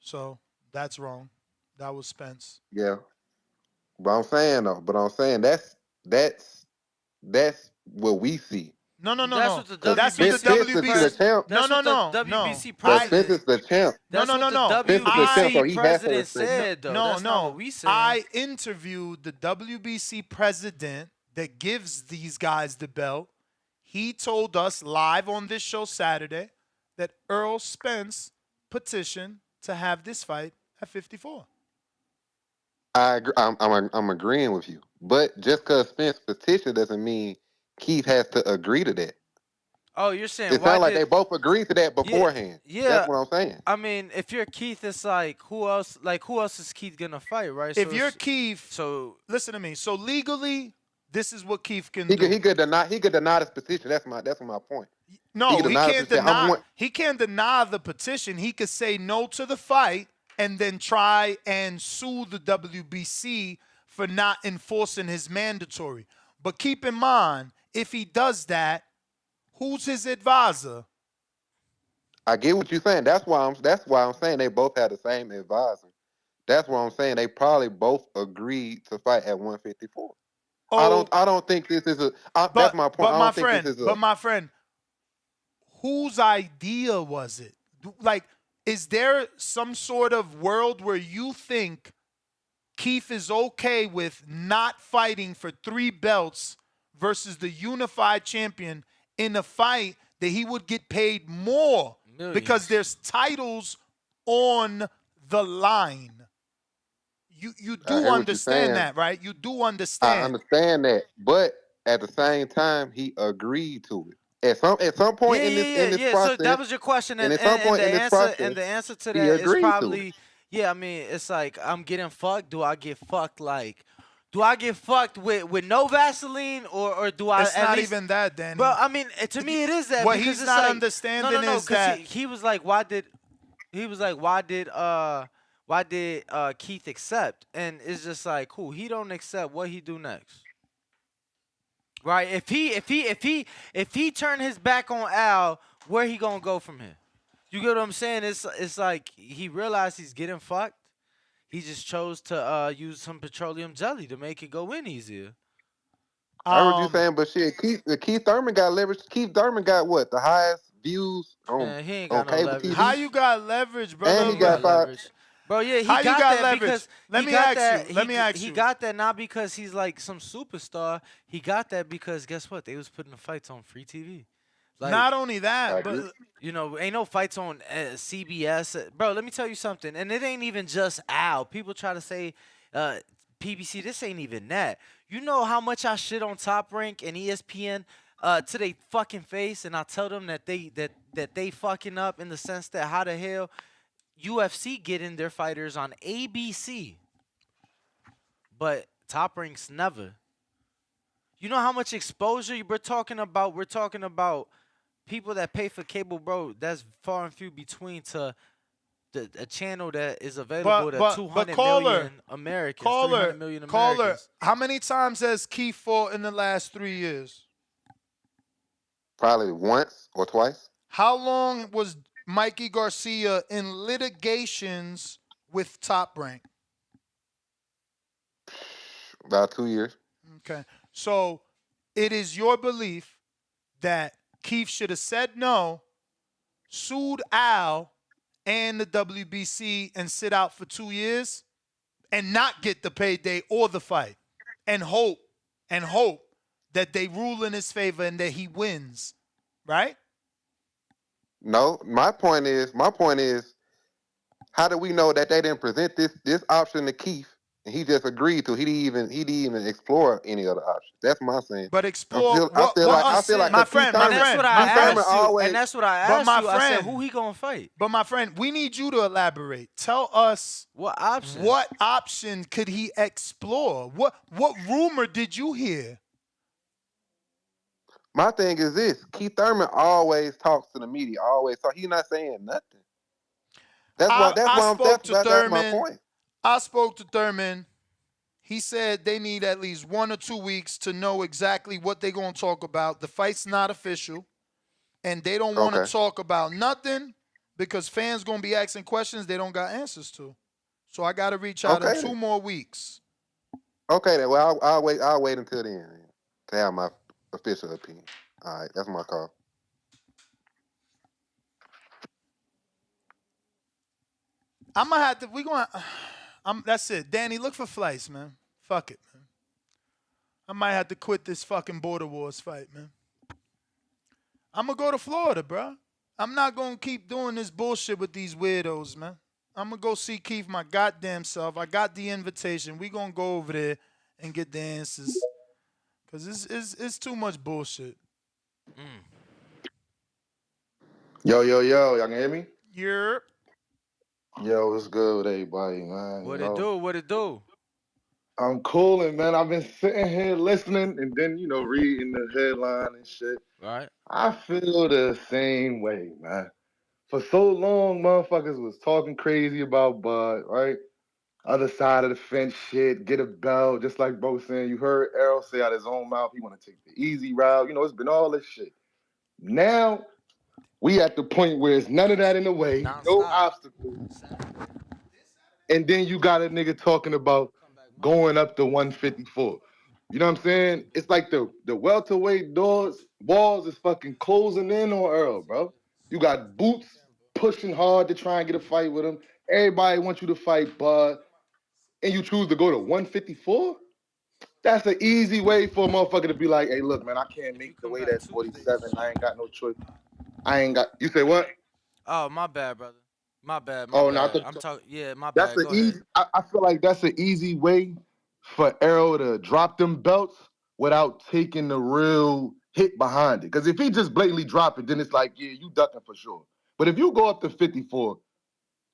So that's wrong. That was Spence. Yeah. But I'm saying that's what we see. No. That's what the That's WBC. what the WBC. No. WBC president. Spence is the champ. That's what the WBC president said, though. That's not what we said. I interviewed the WBC president that gives these guys the belt. He told us live on this show Saturday that Errol Spence petitioned to have this fight at 54. I agree. I'm agreeing with you, but just because Spence petitioned doesn't mean Keith has to agree to that. Oh, you're saying it sounds like they both agreed to that beforehand. Yeah, that's what I'm saying. I mean, if you're Keith, it's like who else is Keith gonna fight, right? If you're Keith, so listen to me. So legally, this is what Keith can do. He could deny this petition. That's my point. No, he can't deny. He can't deny the petition. He could say no to the fight and then try and sue the WBC for not enforcing his mandatory. But keep in mind, if he does that, who's his advisor? I get what you're saying. That's why I'm saying they both had the same advisor. That's why I'm saying they probably both agreed to fight at 154. Oh, I don't think this is that's my point. I don't think this is my friend, whose idea was it? Like, is there some sort of world where you think Keith is okay with not fighting for 3 belts versus the unified champion in a fight that he would get paid more because there's titles on the line? You do understand that, right? You do understand. I understand that, but at the same time, he agreed to it. At some point in this process. So that was your question, and at some point in this process, the answer to he that is agreed to probably it. yeah. I mean, it's like I'm getting fucked. Do I get fucked like? Do I get fucked with no Vaseline or do I? It's at not least, even that, Danny. Bro, I mean, to me it is that. What because he's it's not like, understanding no, is that he was like, why did Keith accept? And it's just like, cool. He don't accept. What he do next? Right? If he turn his back on Al, where he gonna go from here? You get what I'm saying? It's like he realized he's getting fucked. He just chose to use some petroleum jelly to make it go in easier. I heard you saying, but shit, Keith Thurman got leverage. Keith Thurman got what? The highest views on, he ain't on got no cable leverage. TV. How you got leverage, brother? And he got leverage. Bro, yeah, he How got you got that leverage? because Let he me got ask that. you. Let me ask He you. got that not because he's like some superstar. He got that because guess what? They was putting the fights on free TV. Like, not only that, but you know, ain't no fights on CBS. Bro, let me tell you something. And it ain't even just Al. People try to say PBC. This ain't even that. You know how much I shit on Top Rank and ESPN to they fucking face, and I tell them that they fucking up in the sense that how the hell UFC getting their fighters on ABC, but Top Rank's never. You know how much exposure we're talking about? We're talking about people that pay for cable, bro. That's far and few between to a channel that is available to 200 million Americans, 300 million Americans. Caller, how many times has Keith fought in the last 3 years? Probably once or twice. How long was Mikey Garcia in litigations with Top Rank? About 2 years. Okay. So it is your belief that Keith should have said no, sued Al and the WBC and sit out for 2 years and not get the payday or the fight and hope that they rule in his favor and that he wins, right? No, my point is, how do we know that they didn't present this option to Keith and he just agreed to? He didn't even explore any other options. That's my saying. But explore. I feel like my friend. And that's what I asked you. I said, who he gonna fight? But my friend, we need you to elaborate. Tell us what option. What option could he explore? What rumor did you hear? My thing is this: Keith Thurman always talks to the media. Always talk. He's not saying nothing. That's my point. I spoke to Thurman. He said they need at least 1 or 2 weeks to know exactly what they're going to talk about. The fight's not official, and they don't want to talk about nothing because fans going to be asking questions they don't got answers to. So I got to reach out in 2 more weeks. Okay, then. Well, I'll wait. I'll wait until then to have my official opinion. All right, that's my call. I'm gonna have to. That's it, Danny. Look for flights, man. Fuck it, man. I might have to quit this fucking border wars fight, man. I'm gonna go to Florida, bro. I'm not gonna keep doing this bullshit with these weirdos, man. I'm gonna go see Keith my goddamn self. I got the invitation. We gonna go over there and get the answers, cause it's too much bullshit. Yo, y'all can hear me? Yep. Yo, what's good with everybody, man? What it do? I'm cooling, man. I've been sitting here listening and then, reading the headline and shit. Right. I feel the same way, man. For so long, motherfuckers was talking crazy about Bud, right? other side of the fence shit, get a belt, just like bro saying. You heard Errol say out his own mouth, he want to take the easy route. You know, it's been all this shit. Now we at the point where it's none of that in the way, no obstacles. And then you got a nigga talking about going up to 154. You know what I'm saying? It's like the welterweight walls is fucking closing in on Earl, bro. You got Boots pushing hard to try and get a fight with him. Everybody wants you to fight Bud, and you choose to go to 154? That's an easy way for a motherfucker to be like, hey, look, man, I can't make the weight at 47. I ain't got no choice. You say what? Oh, my bad, brother. My bad. Oh, no, I Bad. thought I'm talking. Yeah, my that's bad. an Go easy. ahead. I feel like that's an easy way for Errol to drop them belts without taking the real hit behind it. Because if he just blatantly drop it, then it's like, yeah, you ducking for sure. But if you go up to 54,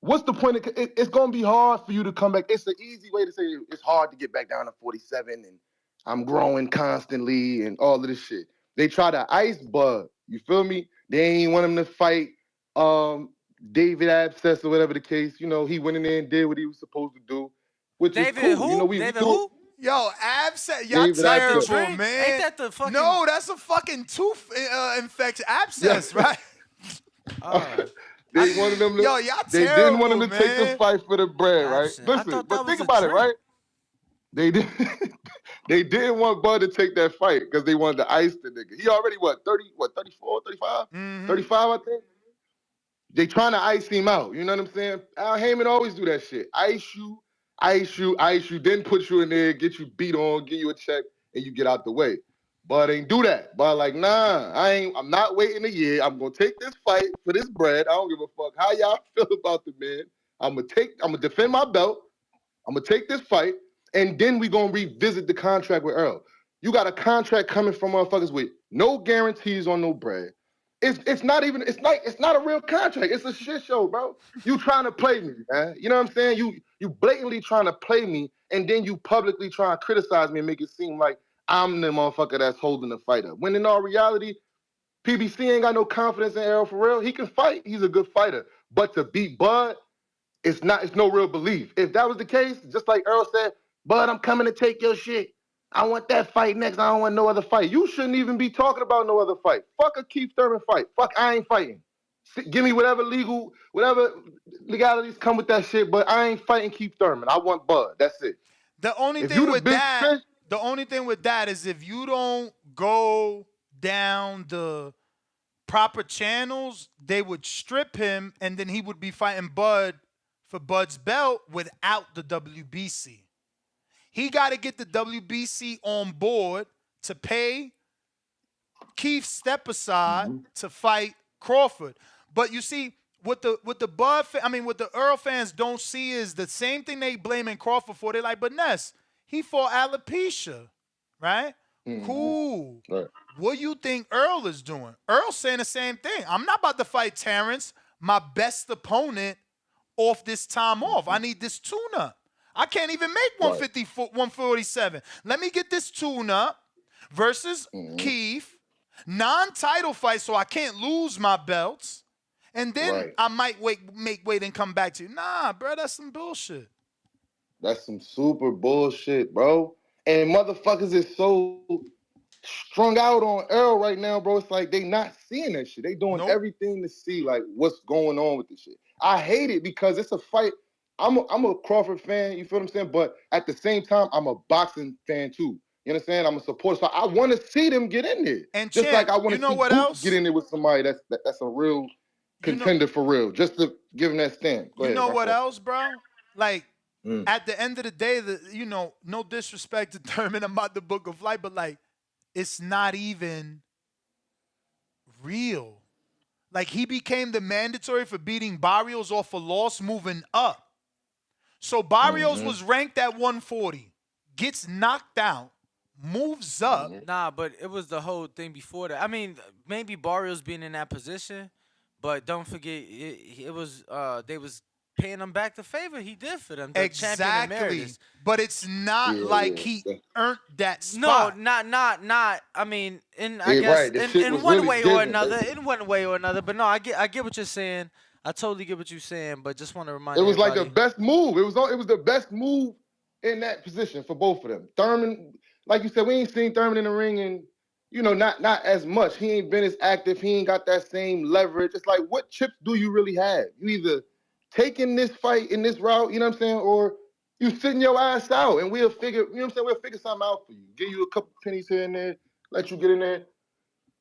what's the point? It's going to be hard for you to come back. It's an easy way to say it's hard to get back down to 47 and I'm growing constantly and all of this shit. They try to ice Bud. You feel me? They ain't want him to fight David Abscess or whatever the case. You know, he went in there and did what he was supposed to do, which is David cool. who? You know, we David do who? Yo, abscess. Y'all David Abscess. terrible, man. Ain't that the fucking? No, that's a fucking tooth infection. Abscess, right? They wanted them to. Yo, y'all They didn't want him terrible, to take the man. fight for the bread, right? Absent. I Listen, thought but that think was a about it, drink. right? They did. They didn't want Bud to take that fight because they wanted to ice the nigga. He already, 34, 35? 35, I think. They trying to ice him out. You know what I'm saying? Al Heyman always do that shit. Ice you, then put you in there, get you beat on, give you a check, and you get out the way. Bud ain't do that. Bud like, nah, I'm not waiting a year. I'm gonna take this fight for this bread. I don't give a fuck how y'all feel about the man. I'm gonna defend my belt. I'm gonna take this fight, and then we gonna revisit the contract with Earl. You got a contract coming from motherfuckers with no guarantees on no bread. It's not a real contract. It's a shit show, bro. You trying to play me, man. You know what I'm saying? You blatantly trying to play me, and then you publicly trying to criticize me and make it seem like I'm the motherfucker that's holding the fight up. When in all reality, PBC ain't got no confidence in Errol for real. He can fight. He's a good fighter. But to beat Bud, it's no real belief. If that was the case, just like Earl said, Bud, I'm coming to take your shit. I want that fight next. I don't want no other fight. You shouldn't even be talking about no other fight. Fuck a Keith Thurman fight. Fuck, I ain't fighting. Give me whatever legalities come with that shit, but I ain't fighting Keith Thurman. I want Bud. That's it. The only thing with that is if you don't go down the proper channels, they would strip him, and then he would be fighting Bud for Bud's belt without the WBC. He got to get the WBC on board to pay Keith step aside to fight Crawford. But you see, what the Earl fans don't see is the same thing they blaming Crawford for. They're like, but Ness, he fought alopecia, right? Cool. Right. What do you think Earl is doing? Earl's saying the same thing. I'm not about to fight Terence, my best opponent, off this time off. I need this tune-up. I can't even make 147. Let me get this tune-up versus Keith, non-title fight, so I can't lose my belts, and then I might make weight and come back to you. Nah, bro, that's some bullshit. That's some super bullshit, bro. And motherfuckers is so strung out on Earl right now, bro. It's like they not seeing that shit. They doing everything to see like what's going on with this shit. I hate it because it's a fight. I'm a Crawford fan, you feel what I'm saying? But at the same time, I'm a boxing fan too. You understand? I'm a supporter. So I want to see them get in there. And just like I want to see Boots get in there with somebody that's a real contender for real. Just to give him that stand. Go ahead, what else, bro? Like, at the end of the day, no disrespect to Thurman about the Book of Life, but like, it's not even real. Like, he became the mandatory for beating Barrios off a loss, moving up. So Barrios was ranked at 140, gets knocked out, moves up. Nah, but it was the whole thing before that. I mean, maybe Barrios being in that position, but don't forget, it was they was paying him back the favor he did for them. The champion emeritus. But it's not like he earned that spot. No, not. I mean, in one way or another. But no, I get what you're saying. I totally get what you're saying, but just want to It remind was like the everybody. best move. It was the best move in that position for both of them. Thurman, like you said, we ain't seen Thurman in the ring and not as much. He ain't been as active. He ain't got that same leverage. It's like, what chips do you really have? You either taking this fight in this route, you know what I'm saying, or you sitting your ass out and we'll figure, you know what I'm saying, we'll figure something out for you. Give you a couple pennies here and there, let you get in there.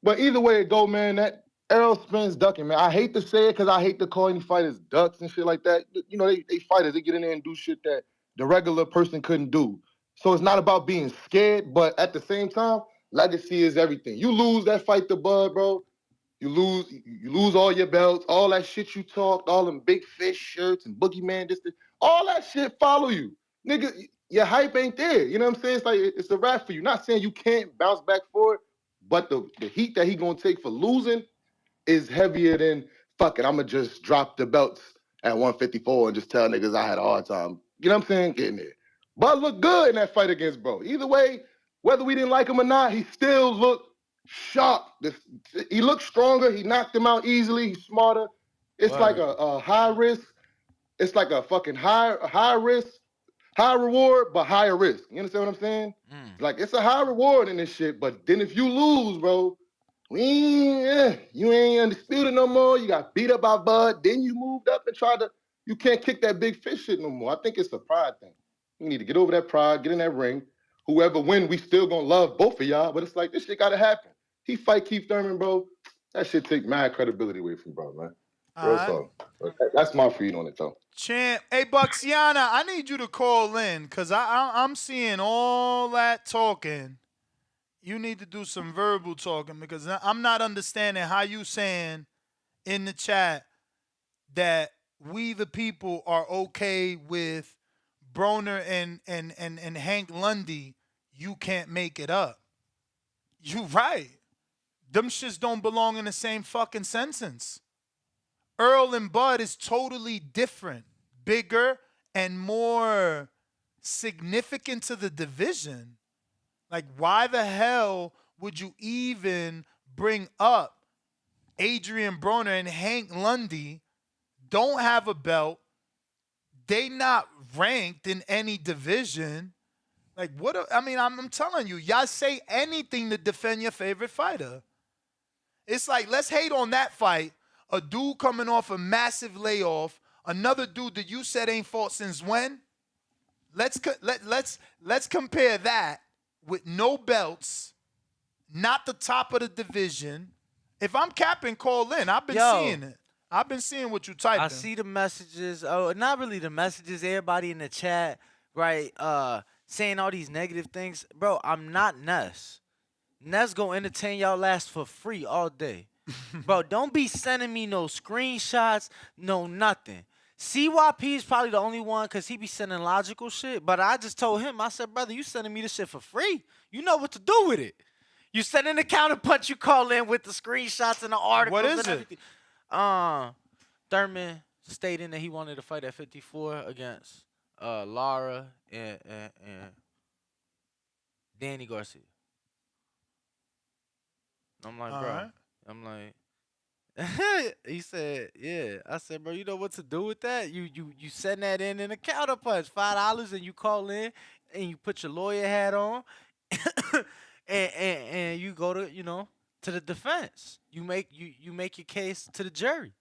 But either way it go, man, that Errol Spence ducking, man. I hate to say it because I hate to call any fighters ducks and shit like that. You know, they fighters, they get in there and do shit that the regular person couldn't do. So it's not about being scared, but at the same time, legacy is everything. You lose that fight to Bud, bro. You lose all your belts, all that shit you talked, all them big fish shirts and boogeyman distance, all that shit follow you. Nigga, your hype ain't there. You know what I'm saying? It's like it's a wrap for you. Not saying you can't bounce back for it, but the heat that he gonna take for losing is heavier than fuck it. I'ma just drop the belts at 154 and just tell niggas I had a hard time. You know what I'm saying? Getting there. But look good in that fight against Bro. Either way, whether we didn't like him or not, he still looked sharp. He looked stronger. He knocked him out easily. He's smarter. It's like a high risk. It's like a fucking high risk, high reward, but higher risk. You understand what I'm saying? Like it's a high reward in this shit, but then if you lose, bro, you ain't undisputed no more. You got beat up by Bud. Then you moved up and tried to. You can't kick that big fish shit no more. I think it's a pride thing. You need to get over that pride, get in that ring. Whoever win, we still gonna love both of y'all. But it's like this shit gotta happen. He fight Keith Thurman, bro. That shit take mad credibility away from bro, man. Real talk. That's my feed on it, though. Champ, hey Buxiana, I need you to call in because I'm seeing all that talking. You need to do some verbal talking because I'm not understanding how you saying in the chat that we the people are okay with Broner and Hank Lundy. You can't make it up. You right. Them shits don't belong in the same fucking sentence. Earl and Bud is totally different, bigger, and more significant to the division. Like, why the hell would you even bring up Adrian Broner and Hank Lundy? Don't have a belt. They not ranked in any division. Like, I'm telling you, y'all say anything to defend your favorite fighter. It's like, let's hate on that fight. A dude coming off a massive layoff, another dude that you said ain't fought since when? Let's compare that with no belts, not the top of the division. If I'm capping, call in. I've been seeing it. I've been seeing what you typing. I see the messages. Oh, not really the messages. Everybody in the chat, right? Saying all these negative things. Bro, I'm not Ness. Ness gonna entertain y'all ass for free all day. Bro, don't be sending me no screenshots, no nothing. CYP is probably the only one because he be sending logical shit. But I just told him, I said, brother, you sending me this shit for free. You know what to do with it. You sending the counterpunch, you call in with the screenshots and the articles. What is and everything. Thurman stating that he wanted to fight at 54 against Lara and Danny Garcia. I'm like, bro. Right. I'm like, he said, yeah. I said, bro, you know what to do with that? You send that in a counterpunch, $5, and you call in and you put your lawyer hat on, and you go to the defense. You make your case to the jury.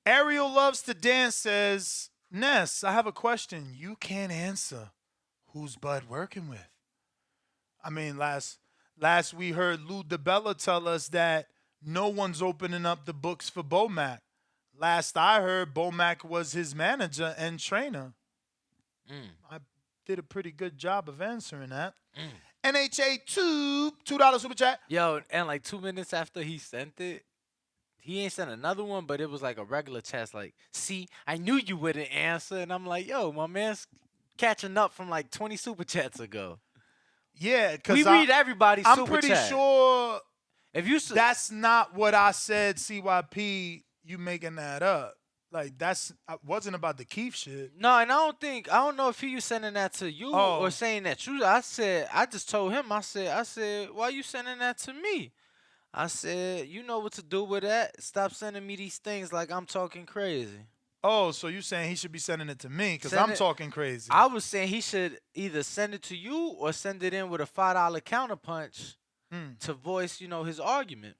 Ariel Loves to Dance says, Ness, I have a question. You can't answer. Who's Bud working with? I mean, last we heard Lou DiBella tell us that no one's opening up the books for Bomac. Last I heard, Bomac was his manager and trainer. I did a pretty good job of answering that. NHA $2 super chat. Yo, and like 2 minutes after he sent it, he ain't sent another one, but it was like a regular chat. Like, see, I knew you wouldn't answer. And I'm like, yo, my man's catching up from like 20 super chats ago. Yeah, because we read everybody's super I'm pretty chat. sure if you that's not what I said, CYP, you making that up. Like, wasn't about the Keith shit. No, and I don't know if he was sending that to you or saying that you. I just told him, I said, why you sending that to me? I said, you know what to do with that. Stop sending me these things like I'm talking crazy. Oh, so you saying he should be sending it to me because Send I'm it. talking crazy. I was saying he should either send it to you or send it in with a $5 counterpunch to voice, his argument.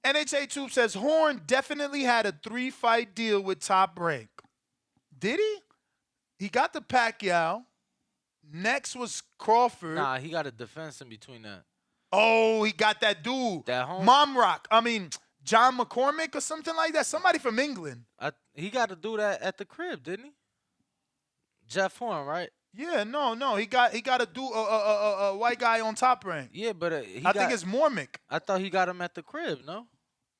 NHA Tube says Horn definitely had a 3-fight deal with Top Rank. Did he? He got the Pacquiao. Next was Crawford. Nah, he got a defense in between that. Oh, he got that dude. That John McCormick or something like that. Somebody from England. He got to do that at the crib, didn't he? Jeff Horn, right? Yeah, no. He got to do a white guy on Top Rank. Yeah, but I think it's Mormick. I thought he got him at the crib, no?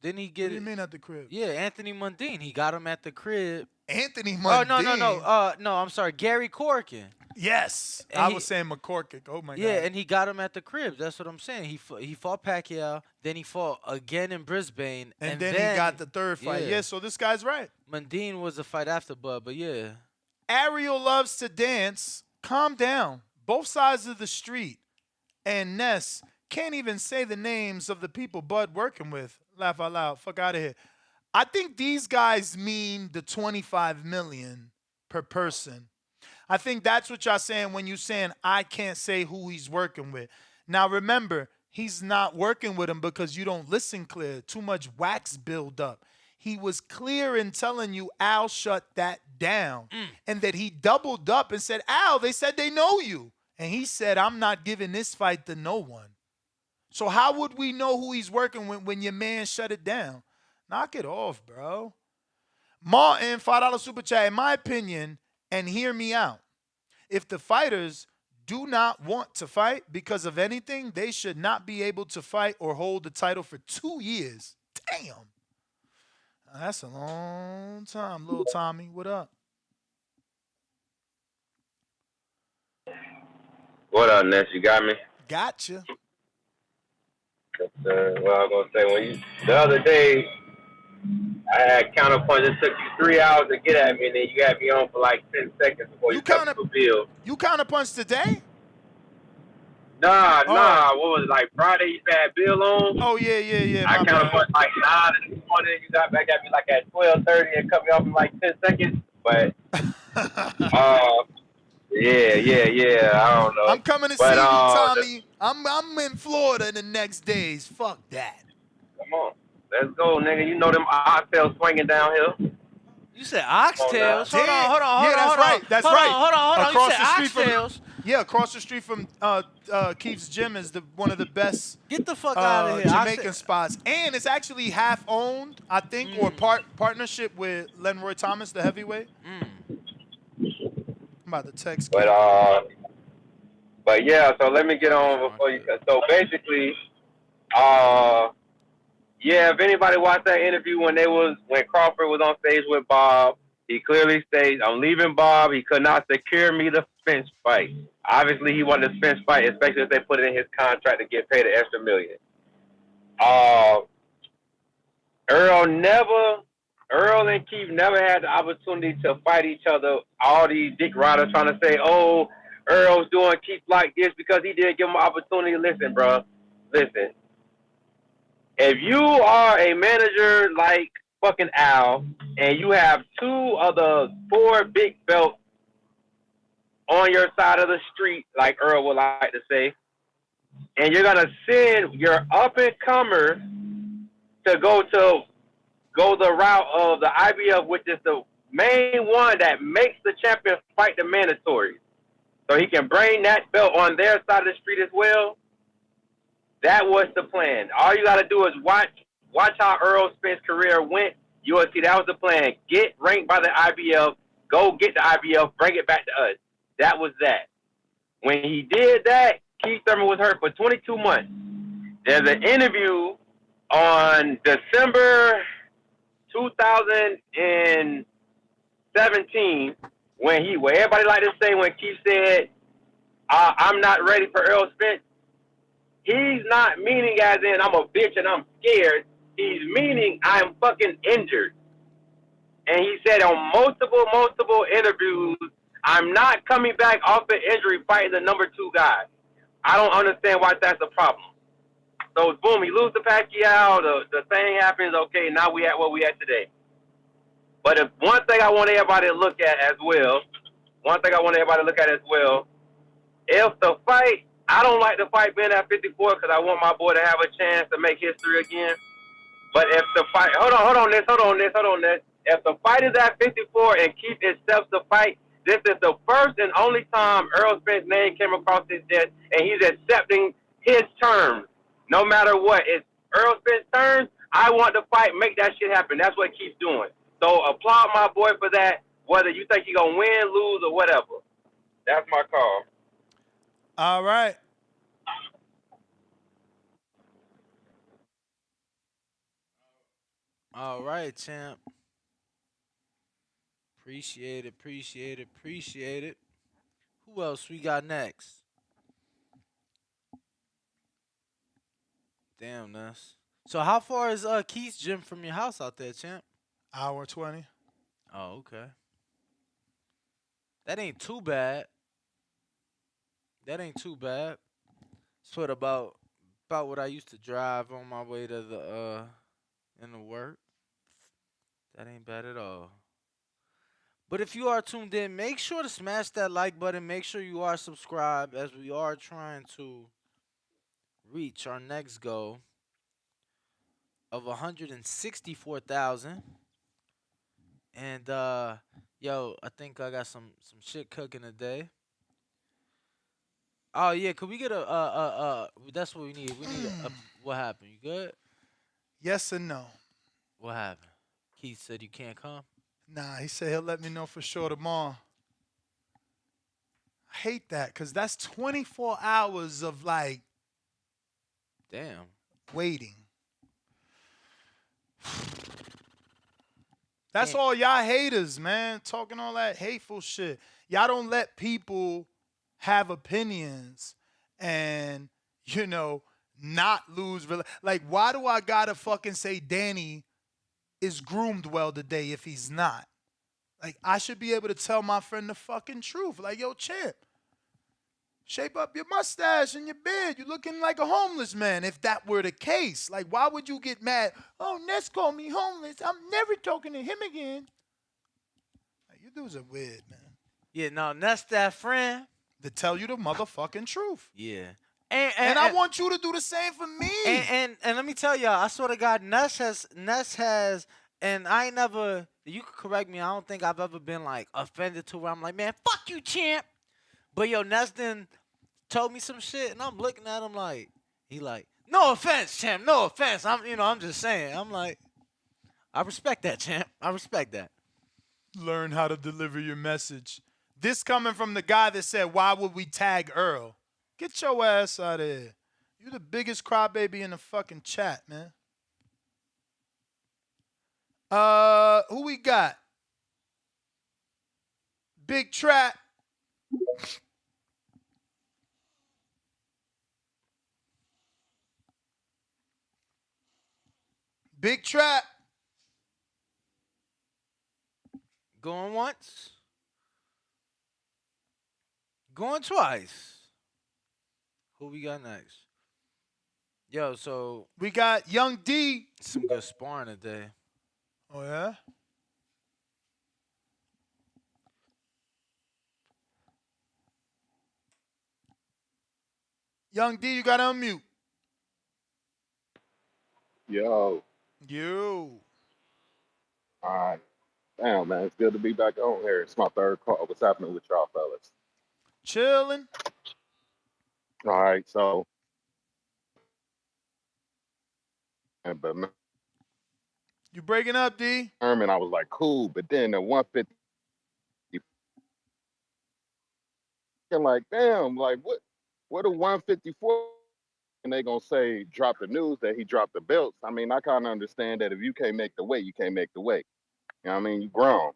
Didn't he get What do you mean at the crib? Yeah, Anthony Mundine. He got him at the crib. Anthony Mundine? No, I'm sorry. Gary Corkin. Yes. I was saying McCorkick. Oh, my God. Yeah, and he got him at the crib. That's what I'm saying. He fought Pacquiao. Then he fought again in Brisbane. And then he got the third fight. Yeah, so this guy's right. Mundine was a fight after Bud, but yeah. Ariel loves to dance. Calm down. Both sides of the street. And Ness can't even say the names of the people Bud working with. Laugh out loud. Fuck out of here. I think these guys mean the $25 million per person. I think that's what y'all saying when you saying I can't say who he's working with. Now remember, he's not working with him because you don't listen clear. Too much wax build up. He was clear in telling you, Al, shut that down. And that he doubled up and said, Al, they said they know you. And he said, I'm not giving this fight to no one. So how would we know who he's working with when your man shut it down? Knock it off, bro. Martin, $5 super chat. In my opinion, and hear me out, if the fighters do not want to fight because of anything, they should not be able to fight or hold the title for 2 years. Damn. That's a long time. Little Tommy, what up? What up, Ness? You got me? Gotcha. Well, I was gonna say the other day I had counterpunch. It took you 3 hours to get at me, and then you had me on for like 10 seconds before you cut the bill. You counterpunched today? Nah. What was it, like Friday? You had Bill on. Oh yeah. I counterpunched like 9 in the morning. You got back at me like at 12:30 and cut me off in like 10 seconds. But yeah. I don't know. I'm coming to see you, Tommy. I'm in Florida in the next days. Fuck that. Come on. Let's go, nigga. You know them oxtails swinging downhill. You said oxtails? Hold on. Yeah, that's right. That's right. Hold on. Across You said the street oxtails? Across the street from Keith's Gym is one of the best Get the fuck out of here. Jamaican spots. And it's actually half owned, I think, or partnership with Lenroy Thomas, the heavyweight. I'm about to text But yeah, so let me get on before you. So basically, if anybody watched that interview when Crawford was on stage with Bob, he clearly states, I'm leaving Bob. He could not secure me the Spence fight. Obviously, he wanted the Spence fight, especially if they put it in his contract to get paid an extra $1 million. Earl and Keith never had the opportunity to fight each other. All these dick riders trying to say, oh, Earl's doing Keith like this because he didn't give him an opportunity. Listen, bro. Listen. If you are a manager like fucking Al and you have 2 of the 4 big belts on your side of the street, like Earl would like to say, and you're going to send your up-and-comer to go the route of the IBF, which is the main one that makes the champion fight the mandatory, so he can bring that belt on their side of the street as well. That was the plan. All you got to do is watch how Errol Spence's career went. You will see that was the plan. Get ranked by the IBF, go get the IBF, bring it back to us. That was that. When he did that, Keith Thurman was hurt for 22 months. There's an interview on December 2017 where everybody like to say when Keith said, I'm not ready for Errol Spence. He's not meaning as in I'm a bitch and I'm scared. He's meaning I'm fucking injured. And he said on multiple interviews, I'm not coming back off the injury fighting the number 2 guy. I don't understand why that's a problem. So boom, he loses to Pacquiao. The thing happens. Okay, now we at what we at today. But if one thing I want everybody to look at as well, if the fight, I don't like the fight being at 54 because I want my boy to have a chance to make history again. But if the fight, hold on, this. If the fight is at 54 and Keith accepts the fight, this is the first and only time Errol Spence's name came across his desk, and he's accepting his terms. No matter what, it's Errol Spence's terms. I want the fight, make that shit happen. That's what Keith's doing. So applaud my boy for that. Whether you think he's gonna win, lose, or whatever, that's my call. All right. All right, champ. Appreciate it. Who else we got next? Damn, Ness. So how far is Keith's gym from your house out there, champ? Hour 20. Oh, okay. That ain't too bad. It's what about what I used to drive on my way to the in the work. That ain't bad at all. But if you are tuned in, make sure to smash that like button. Make sure you are subscribed as we are trying to reach our next goal of 164,000. And yo, I think I got some shit cooking today. Oh yeah, could we get that's what we need. We need a what happened? You good? Yes and no. What happened? Keith said you can't come? Nah, he said he'll let me know for sure tomorrow. I hate that because that's 24 hours of like Damn. waiting. That's all y'all haters, man. Talking all that hateful shit. Y'all don't let people have opinions and, not lose. Like, why do I gotta fucking say Danny is groomed well today if he's not? Like, I should be able to tell my friend the fucking truth. Like, yo, champ, shape up your mustache and your beard. You looking like a homeless man if that were the case. Like, why would you get mad? Oh, Ness called me homeless. I'm never talking to him again. Like, you dudes are weird, man. Yeah, no, Ness that friend. To tell you the motherfucking truth. Yeah. And I want you to do the same for me. And let me tell y'all, I swear to God, Ness has, and I ain't never, you could correct me, I don't think I've ever been like offended to where I'm like, man, fuck you, champ. But yo, Ness then told me some shit, and I'm looking at him like, he like, no offense, champ, no offense. I'm just saying. I'm like, I respect that, champ. I respect that. Learn how to deliver your message. This coming from the guy that said, why would we tag Earl? Get your ass out of here. You the biggest crybaby in the fucking chat, man. Who we got? Big Trap. Big Trap. Going once. Going twice. Who we got next? Yo, so we got Young D. Some good sparring today. Oh yeah? Young D, you gotta unmute. Yo. You. All right. Damn, man, it's good to be back on here. It's my third call. What's happening with y'all fellas? Chilling. All right, so. But you breaking up, D? Thurman, I was like, cool, but then the 150. Like, damn, like what a 154? And they gonna say drop the news that he dropped the belts. I mean, I kind of understand that if you can't make the weight, you can't make the weight. You know what I mean? You grown,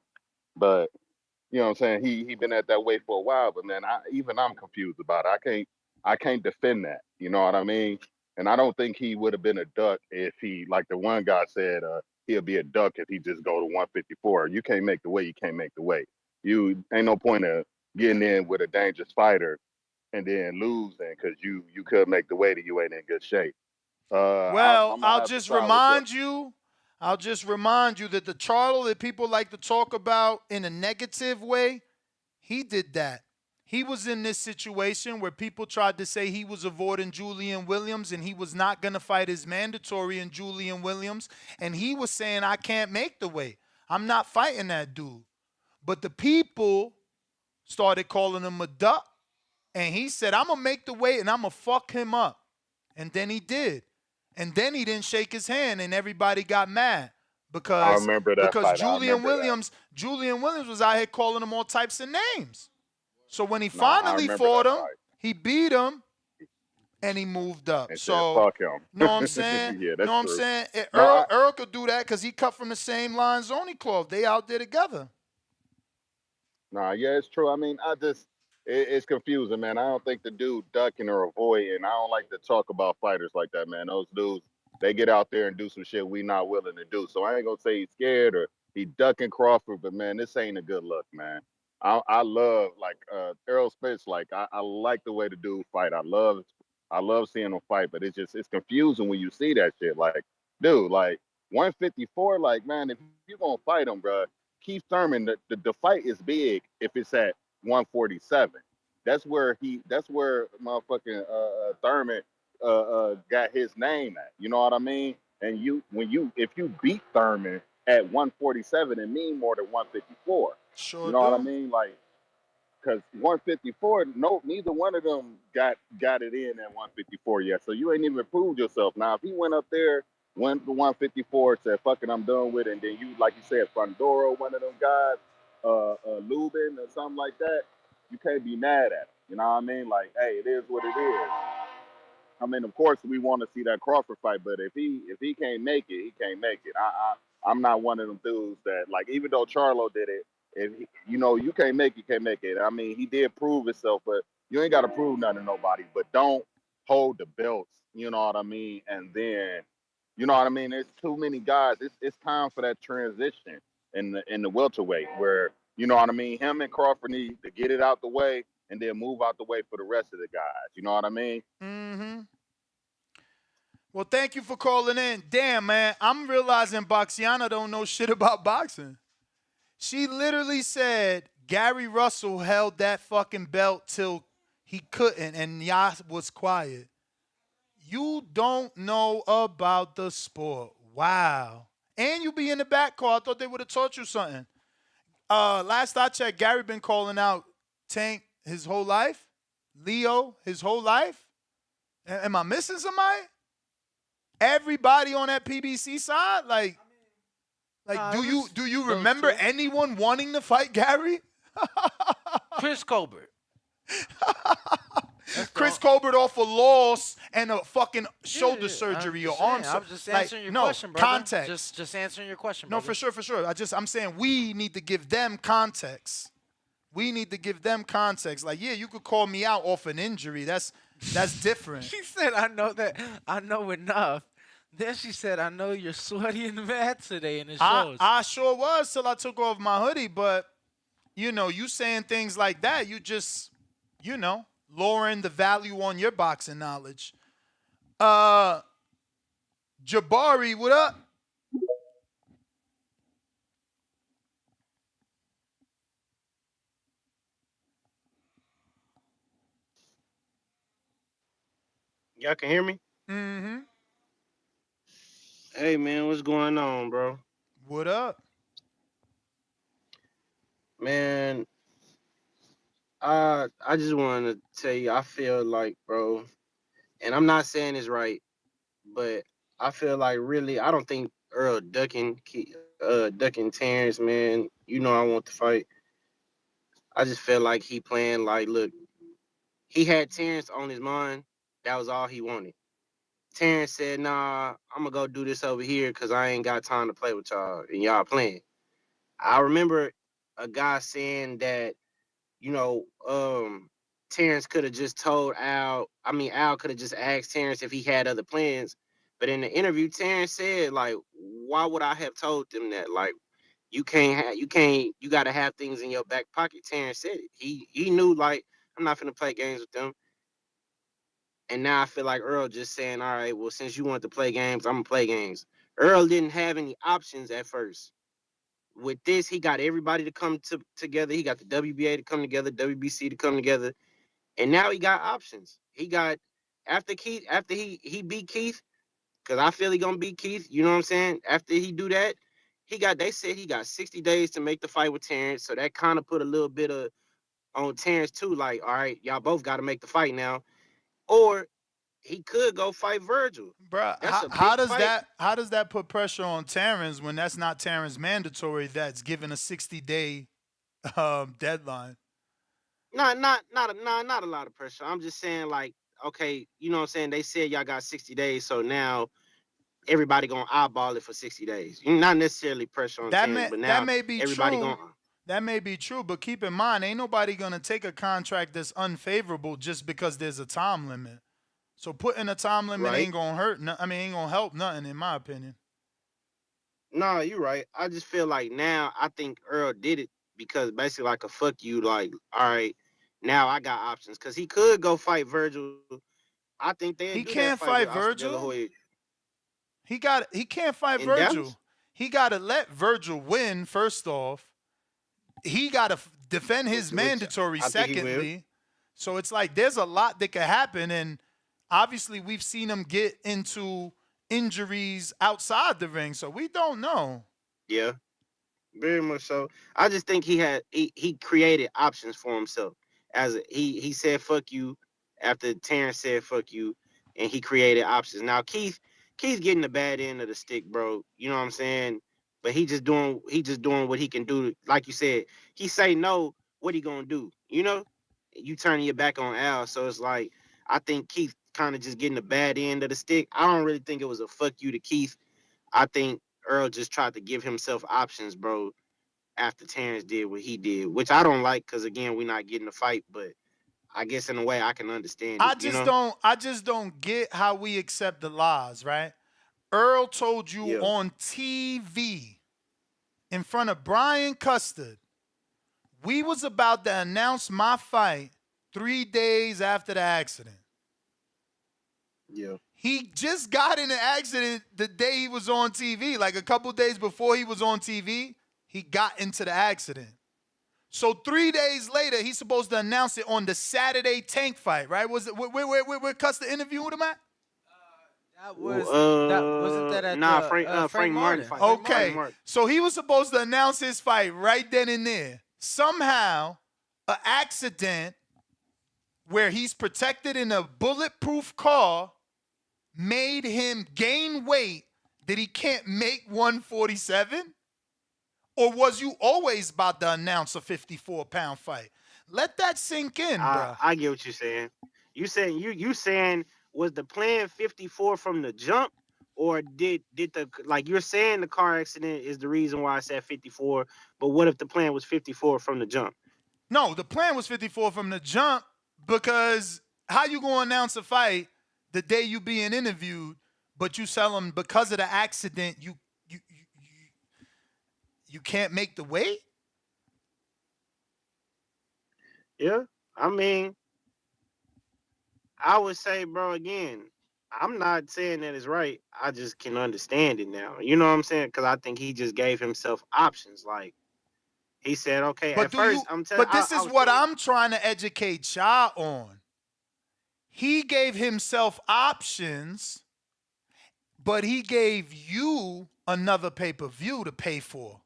but you know what I'm saying. He been at that weight for a while, but man, I'm confused about it. I can't defend that. You know what I mean? And I don't think he would have been a duck if he, like the one guy said, he'll be a duck if he just go to 154. You can't make the weight, you can't make the weight. You ain't no point of getting in with a dangerous fighter and then losing because you could make the weight and you ain't in good shape. Well, I'm gonna have to side with you. I'll just remind you that the Charlo that people like to talk about in a negative way, he did that. He was in this situation where people tried to say he was avoiding Julian Williams and he was not going to fight his mandatory in Julian Williams. And he was saying, I can't make the weight. I'm not fighting that dude. But the people started calling him a duck. And he said, I'm going to make the weight and I'm going to fuck him up. And then he did. And then he didn't shake his hand and everybody got mad I because remember that fight. I remember that. Julian Williams was out here calling him all types of names. So when he Nah, I finally remember fought that him, fight. he beat him and he moved up. And said, So, "Fuck him." know what I'm saying? Yeah, Know that's what I'm true. saying? No, Earl could do that because he cut from the same line Zoni cloth. They out there together. Nah, yeah, it's true. I mean, it's confusing, man. I don't think the dude ducking or avoiding. I don't like to talk about fighters like that, man. Those dudes, they get out there and do some shit we not willing to do. So I ain't gonna say he's scared or he ducking Crawford, but man, this ain't a good look, man. I love like Errol Spence. Like I like the way the dude fight. I love seeing him fight, but it's confusing when you see that shit. Like, dude, like 154, like man, if you gonna fight him, bro, Keith Thurman, the fight is big if it's at 147. That's where motherfucking Thurman got his name at. You know what I mean? And if you beat Thurman at 147, it mean more than 154. Sure You know what I do. mean? Like, because 154, no, neither one of them got it in at 154 yet. So you ain't even proved yourself. Now, if he went up there, went to 154, said, fuck it, I'm done with it, and then you, like you said, Fundoro, one of them guys, Lubin or something like that, you can't be mad at him. You know what I mean? Like, hey, it is what it is. I mean, of course, we want to see that Crawford fight, but if he can't make it, he can't make it. I'm not one of them dudes that like. Even though Charlo did it, if you can't make it, you can't make it. I mean, he did prove himself, but you ain't got to prove nothing to nobody. But don't hold the belts. You know what I mean? And then, you know what I mean? There's too many guys. It's time for that transition in the welterweight where you know what I mean. Him and Crawford need to get it out the way and then move out the way for the rest of the guys. You know what I mean? Mm-hmm. Well, thank you for calling in. Damn, man, I'm realizing Boxiana don't know shit about boxing. She literally said Gary Russell held that fucking belt till he couldn't, and Yas was quiet. You don't know about the sport. Wow. And you be in the back call. I thought they would have taught you something. Last I checked, Gary been calling out Tank his whole life. Leo his whole life. Am I missing somebody? Everybody on that PBC side, like do you remember anyone wanting to fight Gary? Chris Colbert. Chris Colbert off a loss and a fucking shoulder surgery or arm surgery. I'm just answering your question, brother. Context. Just answering your question, No, brother. for sure. I'm saying we need to give them context. We need to give them context. Like, yeah, you could call me out off an injury. That's different. She said, I know enough. Then she said, I know you're sweaty and mad today in the shows. I sure was till I took off my hoodie, but you saying things like that, you just, lowering the value on your boxing knowledge. Jabari, what up? Y'all can hear me? Mm-hmm. Hey man, what's going on, bro? What up? Man, I just wanted to tell you, I feel like, bro, and I'm not saying it's right, but I feel like really, I don't think Earl ducking Terence, man. I want to fight. I just feel like he playing like, look, he had Terence on his mind. That was all he wanted. Terence said, nah, I'm gonna go do this over here because I ain't got time to play with y'all and y'all playing. I remember a guy saying that, Terence could have just told Al. I mean, Al could have just asked Terence if he had other plans. But in the interview, Terence said, like, why would I have told them that? Like, you got to have things in your back pocket. Terence said it. He knew, like, I'm not finna play games with them. And now I feel like Earl just saying, all right, well, since you want to play games, I'm going to play games. Earl didn't have any options at first. With this, he got everybody to come together. He got the WBA to come together, WBC to come together. And now he got options. He got, after he beat Keith, because I feel he going to beat Keith, you know what I'm saying? After he do that, they said he got 60 days to make the fight with Terence. So that kind of put a little bit of on Terence too. Like, all right, y'all both got to make the fight now. Or he could go fight Virgil. Bruh, That's a how big does fight. that put pressure on Terence when that's not Terence mandatory? That's given a 60-day deadline. Not a lot of pressure. I'm just saying, like, okay, you know what I'm saying? They said y'all got 60 days, so now everybody gonna eyeball it for 60 days. Not necessarily pressure on Terence, but That now may be everybody true. gonna. That may be true, but keep in mind, ain't nobody gonna take a contract that's unfavorable just because there's a time limit. So putting a time limit Right. ain't gonna hurt. Ain't gonna help nothing, in my opinion. No, you're right. I just feel like now I think Earl did it because basically like a fuck you, like, all right, now I got options. Cause he could go fight Virgil. I think they'd He do that can't fight with fight Oscar De La Virgil. Hoya He can't fight in Dallas. Virgil. He gotta let Virgil win, first off. He gotta defend his Which mandatory, I think he will. secondly. So it's like there's a lot that could happen, and obviously we've seen him get into injuries outside the ring, so we don't know. Yeah. Very much so. I just think he created options for himself. He said fuck you after Terrence said fuck you, and he created options. Now Keith getting the bad end of the stick, bro. You know what I'm saying? But he just doing what he can do. Like you said, he say no, what he gonna do? You know? You turning your back on Al. So it's like I think Keith kind of just getting the bad end of the stick. I don't really think it was a fuck you to Keith. I think Earl just tried to give himself options, bro, after Terrence did what he did, which I don't like because again, we're not getting a fight, but I guess in a way I can understand it, I just don't get how we accept the lies, right? Earl told you Yeah. on TV in front of Brian Custard, we was about to announce my fight 3 days after the accident. Yeah. He just got in an accident the day he was on TV. Like a couple days before he was on TV, he got into the accident. So 3 days later, he's supposed to announce it on the Saturday Tank fight, right? Was it where Custer interviewed him at? Wasn't that at the Frank Martin fight. Okay, Frank Martin. so he was supposed to announce his fight right then and there. Somehow, an accident where he's protected in a bulletproof car made him gain weight that he can't make 147? Or was you always about to announce a 54-pound fight? Let that sink in, bro. I get what you're saying. You saying was the plan 54 from the jump, or did the, like you're saying the car accident is the reason why I said 54, but what if the plan was 54 from the jump? No, the plan was 54 from the jump, because how you gonna announce a fight the day you being interviewed, but you tell them because of the accident you can't make the weight? Yeah. I mean, I would say, bro, again, I'm not saying that it's right. I just can understand it now. You know what I'm saying? Because I think he just gave himself options. Like, he said, okay, But at first, I'm telling you. But this is what I'm trying to educate Cha on. He gave himself options, but he gave you another pay-per-view to pay for.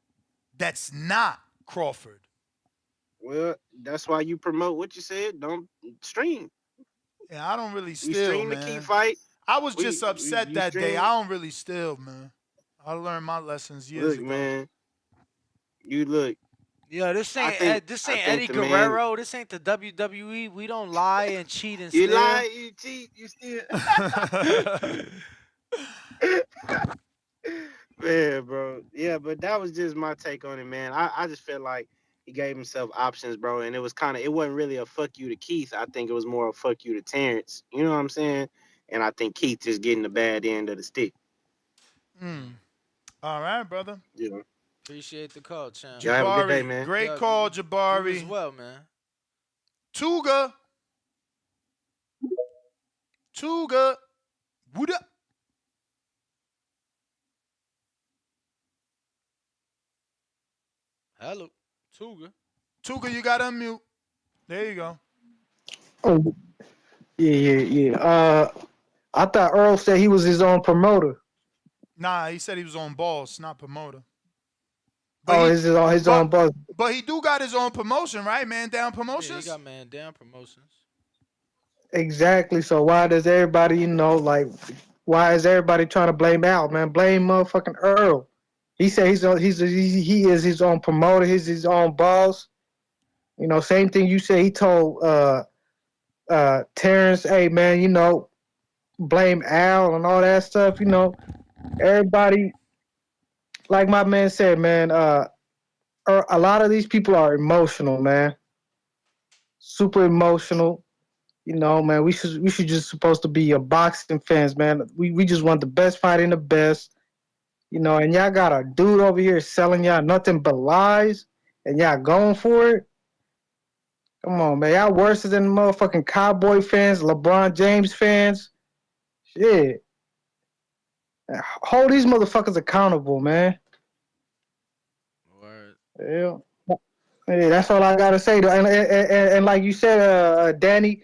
That's not Crawford. Well, that's why you promote what you said. Don't stream. Yeah, I don't really You steal, stream man. the key fight. I was just upset you that day. stream. I don't really steal, man. I learned my lessons years ago. Look, man. You look. Yo, this ain't Eddie Guerrero. This ain't the WWE. We don't lie and cheat and steal. You lie, you cheat, you steal. Man, bro. Yeah, but that was just my take on it, man. I just felt like he gave himself options, bro, and it wasn't really a fuck you to Keith. I think it was more a fuck you to Terrence. You know what I'm saying? And I think Keith just getting the bad end of the stick. All right, brother. Yeah. Appreciate the call, champ. Y'all have a good day, man. Great call, Jabari. You as well, man. Tuga. Tuga. What up? Hello, Tuga. Tuga, you got to unmute. There you go. Oh, yeah. I thought Earl said he was his own promoter. Nah, he said he was on Boss, not promoter. Oh, his own boss. But he do got his own promotion, right? Man Down Promotions. Yeah, he got Man Down Promotions. Exactly. So why does everybody, why is everybody trying to blame Al, man? Blame motherfucking Earl. He said he is his own promoter. He's his own boss. Same thing you said. He told Terence, hey man, blame Al and all that stuff. Everybody, like my man said, man. A lot of these people are emotional, man. Super emotional. Man, we should just supposed to be a boxing fans, man. We just want the best fight in the best. And y'all got a dude over here selling y'all nothing but lies, and y'all going for it. Come on, man. Y'all worse than motherfucking Cowboy fans, LeBron James fans. Shit. Hold these motherfuckers accountable, man. Word. Yeah. Hey, that's all I gotta say. And like you said, Danny,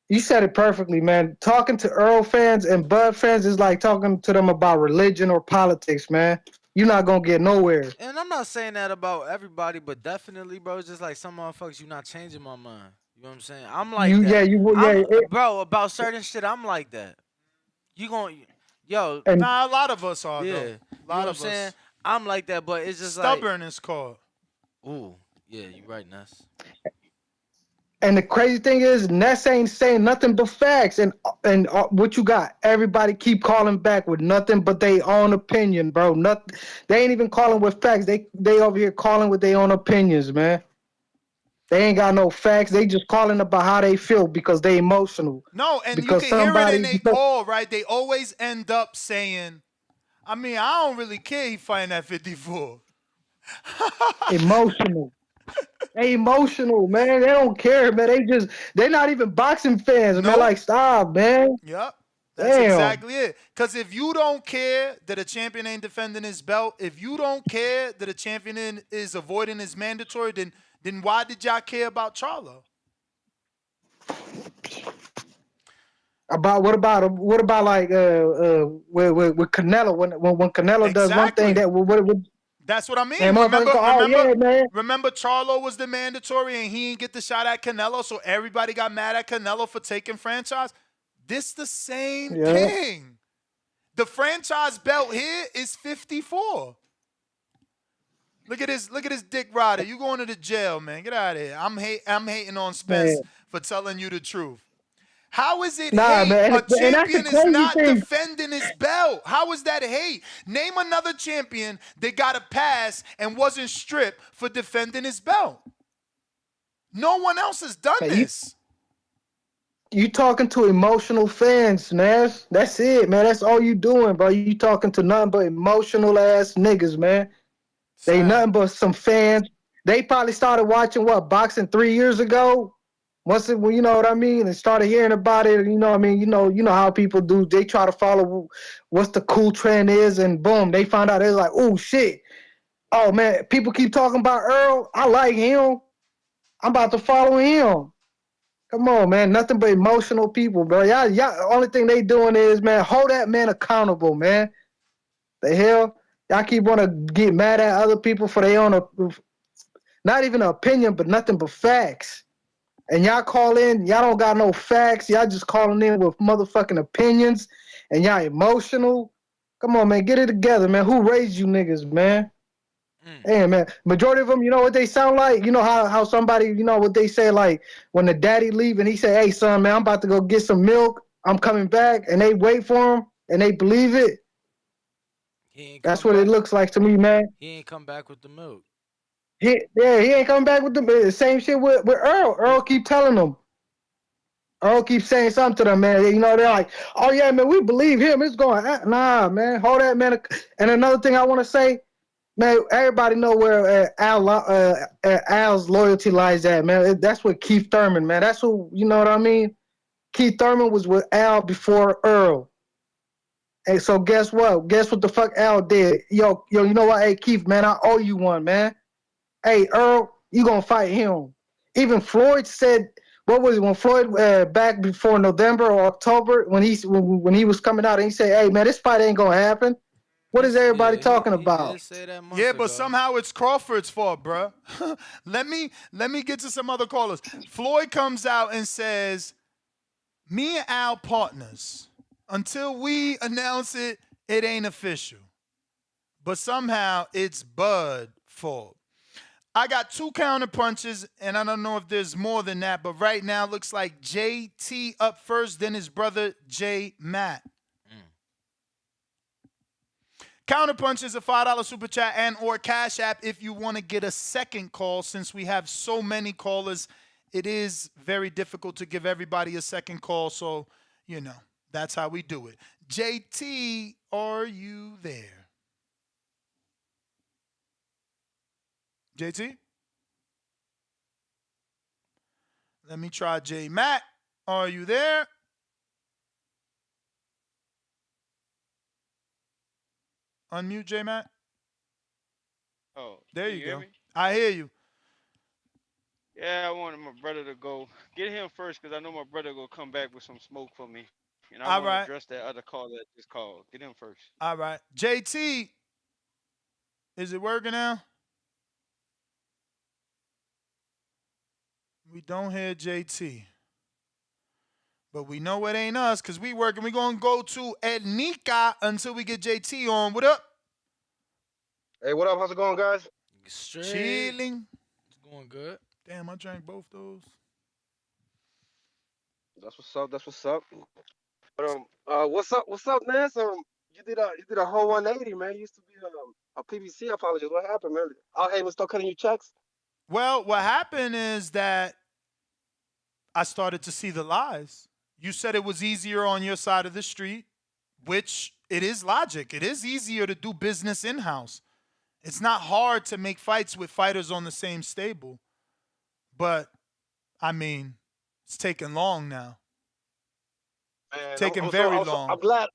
you said it perfectly, man. Talking to Earl fans and Bud fans is like talking to them about religion or politics, man. You're not gonna get nowhere. And I'm not saying that about everybody, but definitely, bro. It's just like some motherfuckers, you not changing my mind. You know what I'm saying? I'm like that. Bro, about certain shit, I'm like that. You gon' yo. Nah, a lot of us are, yeah. though. You know A lot what I'm of saying? us. I'm like that, but it's just Stubborn is called. Ooh, yeah, you right, Ness. And the crazy thing is, Ness ain't saying nothing but facts. And what you got? Everybody keep calling back with nothing but their own opinion, bro. Nothing. They ain't even calling with facts. They over here calling with their own opinions, man. They ain't got no facts. They just calling about how they feel because they emotional. No, and because you can hear it in their call, right? They always end up saying, I don't really care he fighting at 54. Emotional. They emotional, man. They don't care, man. They're not even boxing fans, man. Like, stop, man. Yep. That's Damn. exactly it. Because if you don't care that a champion ain't defending his belt, if you don't care that a champion is avoiding his mandatory, then why did y'all care about Charlo? What about like with Canelo when Canelo does one thing that's what I mean. And Remember Charlo was the mandatory and he didn't get the shot at Canelo, so everybody got mad at Canelo for taking franchise. This the same thing. The franchise belt here is 54. Look at this Dick Rider. You going to the jail, man. Get out of here. I'm hating on Spence for telling you the truth. How is it hate? Man. A champion is not thing. defending his belt. How is that hate? Name another champion that got a pass and wasn't stripped for defending his belt. No one else has done this. You talking to emotional fans, man. That's it, man. That's all you doing, bro. You talking to nothing but emotional ass niggas, man. They nothing but some fans. They probably started watching boxing 3 years ago. Once it, you know what I mean, and started hearing about it, you know what I mean, you know how people do. They try to follow what's the cool trend is, and boom, they found out. They're like, oh shit, oh man, people keep talking about Earl. I like him. I'm about to follow him. Come on, man, nothing but emotional people, bro. Y'all, only thing they doing is, man, hold that man accountable, man. The hell, y'all keep want to get mad at other people for their own, not even an opinion, but nothing but facts. And y'all call in, y'all don't got no facts. Y'all just calling in with motherfucking opinions, and y'all emotional. Come on, man, get it together, man. Who raised you niggas, man? Hey, man, majority of them, you know what they sound like? You know how somebody, you know what they say, like when the daddy leave and he say, hey, son, man, I'm about to go get some milk. I'm coming back, and they wait for him, and they believe it. That's what it looks like to me, man. He ain't come back with the milk. He ain't coming back with the same shit with Earl. Earl keep telling them. Earl keep saying something to them, man. You know, they're like, oh, yeah, man, we believe him. It's going, nah, man, hold that, man. And another thing I want to say, man, everybody know where Al's loyalty lies at, man. That's with Keith Thurman, man. That's who, you know what I mean? Keith Thurman was with Al before Earl. Hey, so guess what? Guess what the fuck Al did? Yo, you know what? Hey, Keith, man, I owe you one, man. Hey, Earl, you gonna fight him. Even Floyd said, what was it, when Floyd back before November or October, when he was coming out and he said, hey, man, this fight ain't gonna happen. What is everybody talking He about? did say that months Yeah, ago. but somehow it's Crawford's fault, bruh. let me get to some other callers. Floyd comes out and says, me and Al partners. Until we announce it, it ain't official. But somehow it's Bud fault. I got 2 counter punches, and I don't know if there's more than that, but right now it looks like JT up first, then his brother J Matt. Counter punch is a $5 super chat and or cash app if you want to get a second call. Since we have so many callers, it is very difficult to give everybody a second call. So, you know, that's how we do it. JT, are you there? JT? Let me try J Matt. Are you there? Unmute J Matt. Oh, There can you you hear go. me? I hear you. Yeah, I wanted my brother to go. Get him first, because I know my brother will come back with some smoke for me. And I All want to right. address that other call that just called. Get him first. All right. JT, is it working now? We don't hear JT. But we know it ain't us because we working. We going to go to Ednika until we get JT on. What up? Hey, what up? How's it going, guys? Straight. Chilling. It's going good. Damn, I drank both those. That's what's up. That's what's up. But what's up? What's up, man? So you did a whole 180, man. You used to be a PBC apologist. What happened, man? Al Heyman start cutting you checks. Well, what happened is that I started to see the lies. You said it was easier on your side of the street, which it is logic. It is easier to do business in-house. It's not hard to make fights with fighters on the same stable. But, I mean, it's taking long now. Man, Taking very long. I'm glad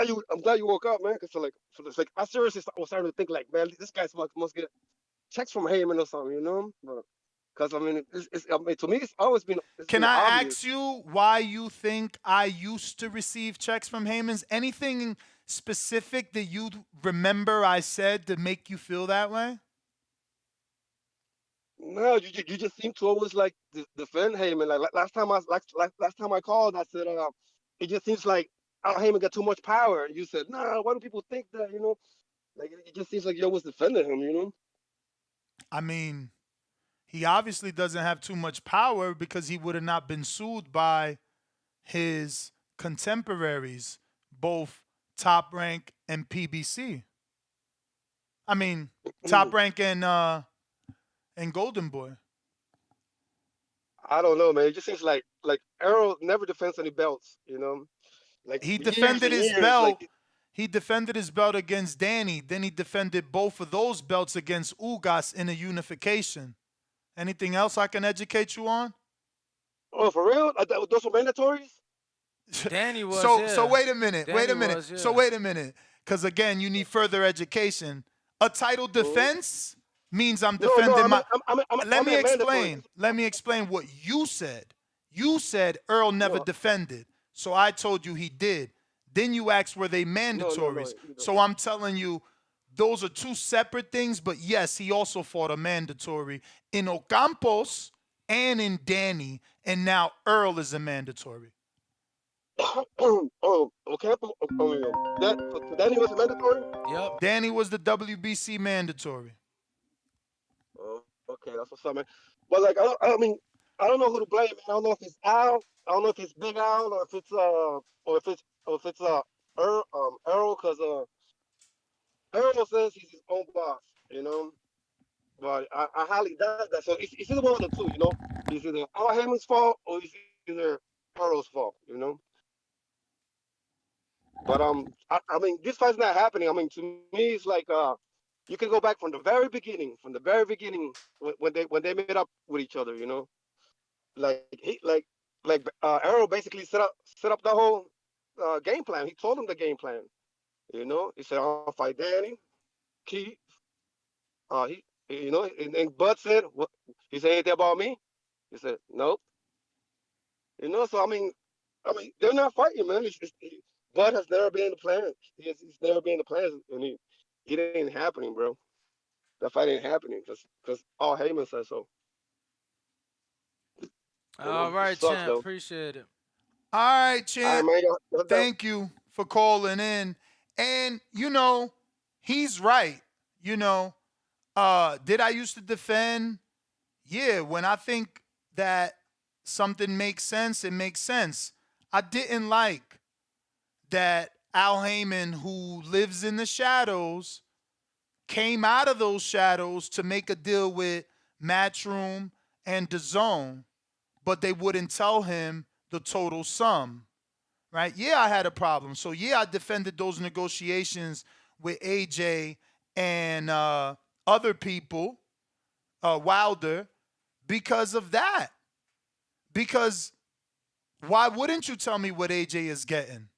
you woke up, man. Cause like I seriously was starting to think like, man, this guy must get checks from Heyman or something, you know? Because I mean, to me, it's always been. Can I obvious. ask you why you think I used to receive checks from Heyman's? Anything specific that you remember I said to make you feel that way? No, you just seem to always like defend Heyman. Like last time last time I called, I said it just seems like Al Heyman got too much power. And you said, nah, why do people think that? You know, like it just seems like you always defended him. You know. I mean, he obviously doesn't have too much power because he would have not been sued by his contemporaries, both Top Rank and PBC. I mean, Top Rank and Golden Boy. I don't know, man. It just seems like Errol never defends any belts. You know, like He years defended and his years. belt. Like He defended his belt against Danny. Then he defended both of those belts against Ugas in a unification. Anything else I can educate you on? oh, for real? Those were mandatories. Danny was. So wait a minute. Danny Wait a minute. was, yeah. So wait a minute. Because again, you need further education. A title defense means I'm defending my. Let me explain. Let me explain what you said. You said Earl never defended. So I told you he did. Then you asked were they mandatories. So I'm telling you those are two separate things. But yes, he also fought a mandatory in Ocampos and in Danny. And now Earl is a mandatory. Oh, okay. Danny was mandatory. Yep. Danny was the WBC mandatory. Oh, okay, that's what's up, man. But like, I mean, I don't know who to blame, man. I don't know if it's Al. I don't know if it's Big Al or if it's Errol, because Errol says he's his own boss, you know. But I highly doubt that. So it's either one of the two, you know. It's either Al Heyman's fault or it's either Errol's fault, you know. But I mean, this fight's not happening. I mean, to me, it's like you can go back from the very beginning, when they met up with each other, you know. Like Like Errol basically set up the whole game plan. He told him the game plan. He said, "I'll fight Danny, Keith." And Bud said, "What?" He said, "Anything about me?" He said, "Nope." So I mean, they're not fighting, man. Bud has never been in the plans. He's never been in the plans, and it ain't happening, bro. That fight ain't happening because all Heyman says so. All It right, sucks champ. though. Appreciate it. All right, All right, champ. man. Y'all done. Thank you for calling in. And he's right. Did I used to defend? Yeah, when I think that something makes sense, it makes sense. I didn't like that Al Heyman, who lives in the shadows, came out of those shadows to make a deal with Matchroom and DAZN, but they wouldn't tell him the total sum, right? Yeah, I had a problem. So, yeah, I defended those negotiations with AJ and other people, Wilder, because of that. Because why wouldn't you tell me what AJ is getting?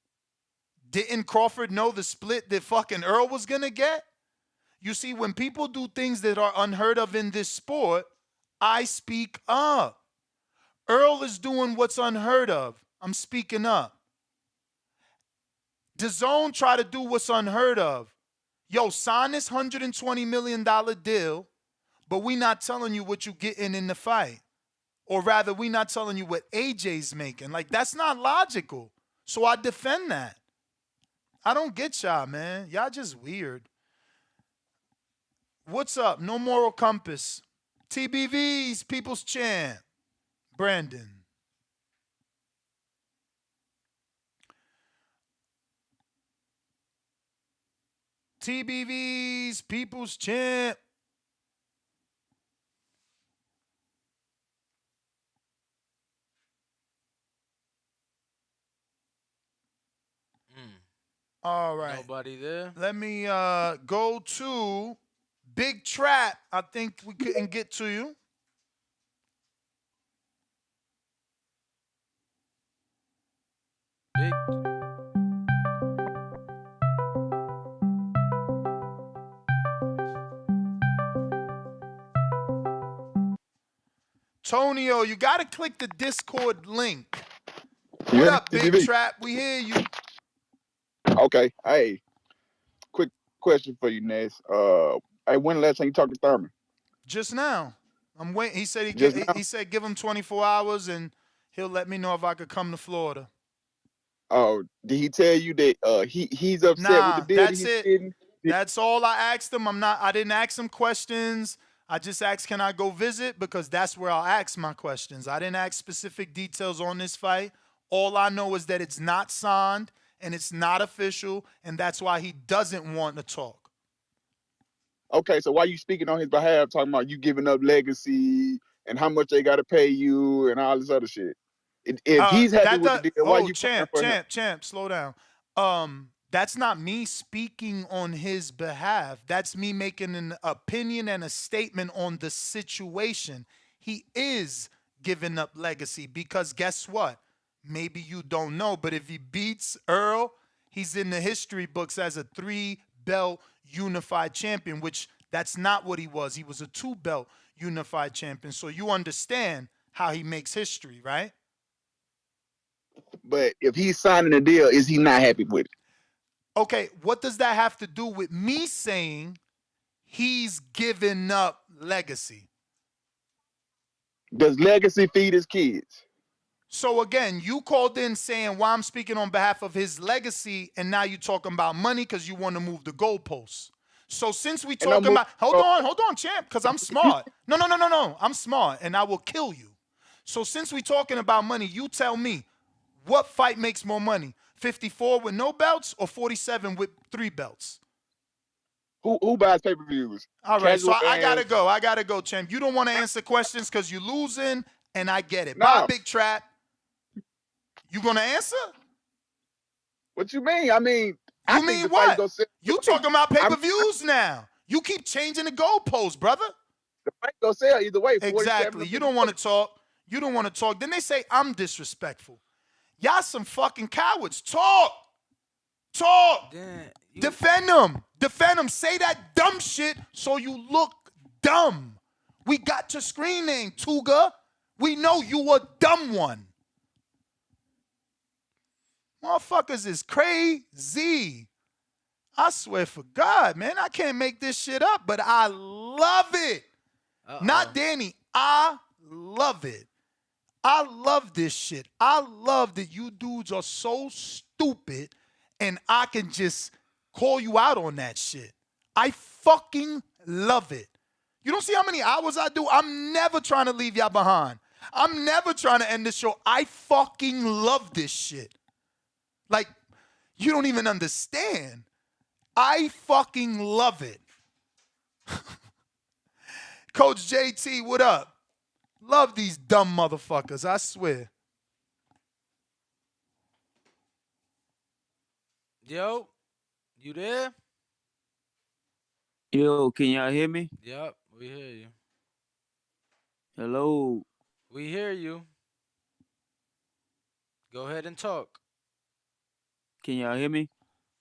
Didn't Crawford know the split that fucking Earl was going to get? You see, when people do things that are unheard of in this sport, I speak up. Earl is doing what's unheard of. I'm speaking up. DAZN try to do what's unheard of. Yo, sign this $120 million deal, but we not telling you what you getting in the fight. Or rather, we not telling you what AJ's making. Like, that's not logical. So I defend that. I don't get y'all, man. Y'all just weird. What's up? No Moral Compass. TBV's People's Champ. Brandon. TBV's People's Champ. All right. Nobody there. Let me go to Big Trap. I think we couldn't get to you. Big. Tonio, you got to click the Discord link. You What hear me, up, Big TBV? Trap? We hear you. Okay. Hey, quick question for you, Ness. Hey, when the last time you talked to Thurman? Just now. I'm waiting. He said Just now? he said give him 24 hours and he'll let me know if I could come to Florida. Oh, did he tell you that he's upset with the Nah, deal that that's he's it. getting? That's all I asked him. I didn't ask him questions. I just asked, can I go visit? Because that's where I'll ask my questions. I didn't ask specific details on this fight. All I know is that it's not signed and it's not official, and that's why he doesn't want to talk. Okay, so why you speaking on his behalf, talking about you giving up legacy and how much they got to pay you and all this other shit? If he's happy with the deal, why you crying for him? Champ, slow down. That's not me speaking on his behalf. That's me making an opinion and a statement on the situation. He is giving up legacy because guess what? Maybe you don't know, but if he beats Earl, he's in the history books as a 3-belt unified champion, which that's not what he was. He was a 2-belt unified champion. So you understand how he makes history, right? But if he's signing a deal, is he not happy with it? Okay, what does that have to do with me saying he's giving up legacy? Does legacy feed his kids? So again, you called in saying, well, I'm speaking on behalf of his legacy, and now you're talking about money because you want to move the goalposts. So since we talking about, hold on, champ, because I'm smart. No, I'm smart, and I will kill you. So since we talking about money, you tell me, what fight makes more money? 54 with no belts or 47 with 3 belts? Who buys pay-per-views? All right, so I gotta go, champ. You don't want to answer questions because you're losing, and I get it. No. Bye, Big Trap. You gonna answer? What you mean? I mean, you mean what? You talking about pay-per-views now? You keep changing the goalposts, brother. The fight gonna sell either way. Exactly. You don't want to talk. You don't want to talk. Then they say I'm disrespectful. Y'all some fucking cowards. Talk. Defend them. Say that dumb shit so you look dumb. We got your screen name, Tuga. We know you a dumb one. Motherfuckers is crazy. I swear for God, man, I can't make this shit up, but I love it. Not Danny. I love it. I love this shit. I love that you dudes are so stupid and I can just call you out on that shit. I fucking love it. You don't see how many hours I do? I'm never trying to leave y'all behind. I'm never trying to end the show. I fucking love this shit. Like, you don't even understand. I fucking love it. Coach JT, what up? Love these dumb motherfuckers, I swear. Yo, you there? Yo, can y'all hear me? Yep, we hear you. Hello. We hear you. Go ahead and talk. Can y'all hear me?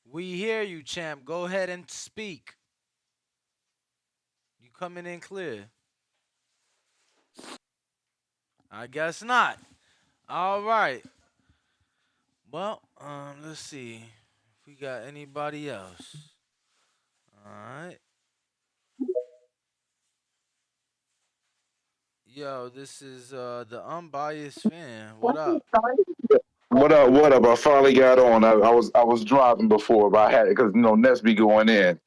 We hear you, champ. Go ahead and speak. You coming in clear. I guess not. All right. Well, let's see if we got anybody else. All right. Yo, this is the unbiased fan. What up? What up? What up? I finally got on. I was driving before, but I had it because Nets be going in,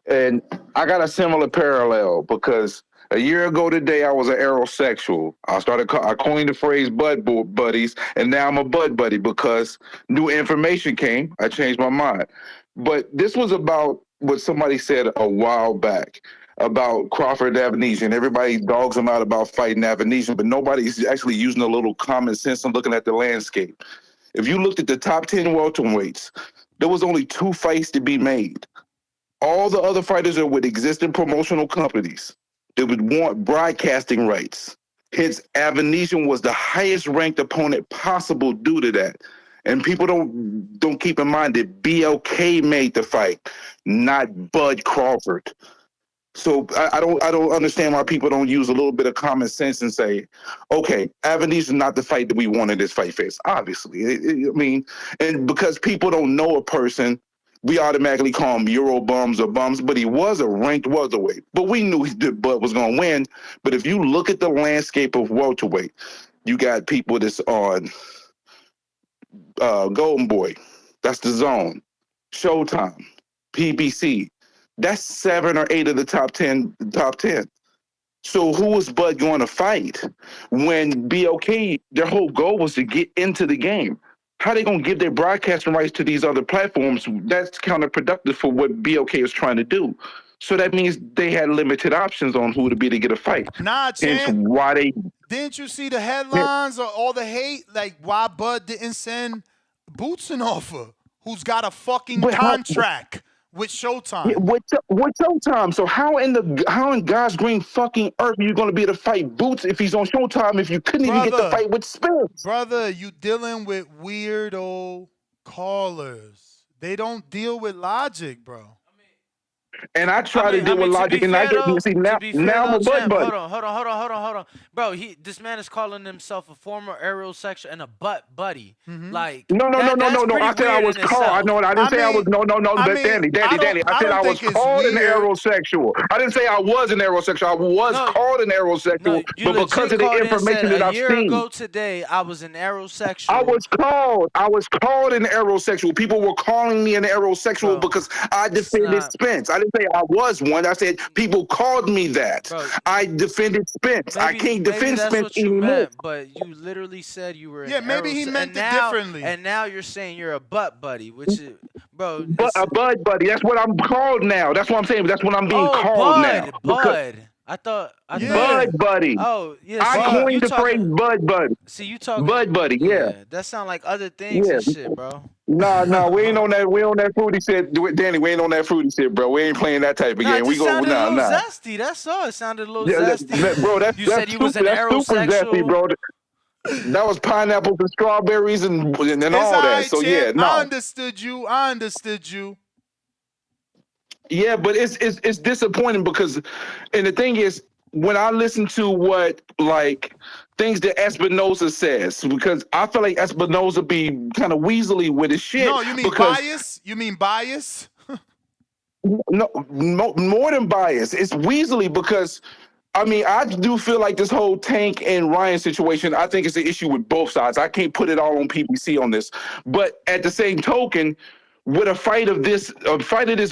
and I got a similar parallel because a year ago today I was an aerosexual. I coined the phrase "bud buddies," and now I'm a bud buddy because new information came. I changed my mind, but this was about what somebody said a while back about Crawford and Avenesian. Everybody dogs him out about fighting Avenesian, but nobody's actually using a little common sense and looking at the landscape. If you looked at the top 10 welterweights, there was only 2 fights to be made. All the other fighters are with existing promotional companies. They would want broadcasting rights. Hence, Avenesian was the highest ranked opponent possible due to that. And people don't keep in mind that BLK made the fight, not Bud Crawford. So I don't understand why people don't use a little bit of common sense and say, okay, Avenesian is not the fight that we wanted this fight face. Obviously, I mean, and because people don't know a person, we automatically call them Euro bums or bums. But he was a ranked welterweight. But we knew Bud was going to win. But if you look at the landscape of welterweight, you got people that's on Golden Boy, that's the Zone, Showtime, PBC. That's 7 or 8 of the top 10. So who was Bud going to fight when BOK, their whole goal was to get into the game? How are they going to give their broadcasting rights to these other platforms? That's counterproductive for what BOK is trying to do. So that means they had limited options on who to be to get a fight. Nah, champ. Hence why they... Didn't you see the headlines or all the hate? Like, why Bud didn't send Boots an offer, who's got a fucking contract with Showtime? With Showtime. So how in God's green fucking earth are you going to be able to fight Boots if he's on Showtime if you couldn't even get the fight with Spence? Brother, you dealing with weirdo callers. They don't deal with logic, bro. And I try to deal with logic, and I get see now I'm a butt buddy. Hold on. Bro, this man is calling himself a former aerosexual and a butt buddy. Like no. I said I was called. I know. I didn't say I was. No. Danny. I said I was called an aerosexual. I didn't say I was an aerosexual. I was called an aerosexual, but because of the information that I've seen. A year ago today, I was an aerosexual. I was called an aerosexual. People were calling me an aerosexual because I defended Spence. I didn't say I was one. I said people called me that. Bro, I defended Spence. I can't defend Spence anymore. Meant, but you literally said you were. Yeah, maybe he meant it differently. And now you're saying you're a butt buddy, which is, bro. A bud buddy. That's what I'm called now. That's what I'm saying. That's what I'm being called now. Bud. I thought Bud buddy. Oh yeah. I coined the phrase Bud buddy. See, you talking Bud buddy. Yeah. That sound like other things and shit, bro. No, we ain't on that. We on that fruity shit, Danny. We ain't on that fruity shit, bro. We ain't playing that type of game. We go zesty. That's all. It sounded a little zesty. Bro, you said you was an aerosexual, zesty, bro. That was pineapples and strawberries and It's all all that. right, So champ. yeah, I no. understood you. I understood you. Yeah, but it's disappointing because, and the thing is, when I listen to what like things that Espinoza says, because I feel like Espinoza be kind of weaselly with his shit No, you mean because bias? You mean bias? no, more than bias, it's weaselly because I mean, I do feel like this whole Tank and Ryan situation, I think it's an issue with both sides. I can't put it all on PBC on this. But at the same token, with a fight of this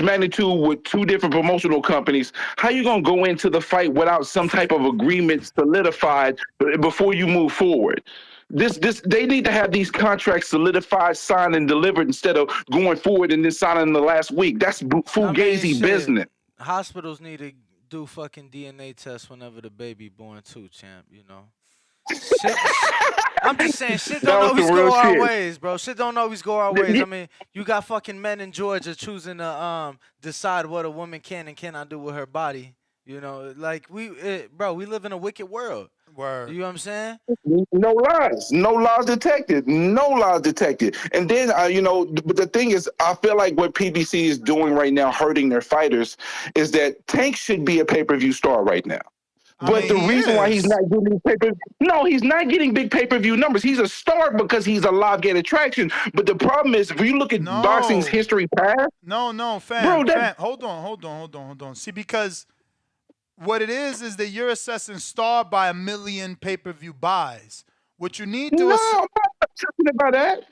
magnitude with two different promotional companies, how you gonna go into the fight without some type of agreement solidified before you move forward? This they need to have these contracts solidified, signed, and delivered instead of going forward and then signing in the last week. That's I mean, fugazi shit. business. Hospitals need to do fucking DNA tests whenever the baby born too, champ. You know. Shit. I'm just saying, shit That don't was always some real go our shit. ways, bro. Shit don't always go our ways. I mean, you got fucking men in Georgia choosing to decide what a woman can and cannot do with her body. You know, like bro, we live in a wicked world. Word. You know what I'm saying? No laws detected, And then, but the thing is, I feel like what PBC is doing right now, hurting their fighters, is that Tank should be a pay-per-view star right now. But the he reason why he's is. not getting he's not getting big pay-per-view numbers. He's a star because he's a live gate attraction. But the problem is, if you look at boxing's No. history past, No, bro, fam. Hold on. See, because what it is that you're assessing star by 1 million pay-per-view buys. What you need to I'm not obsessing about that.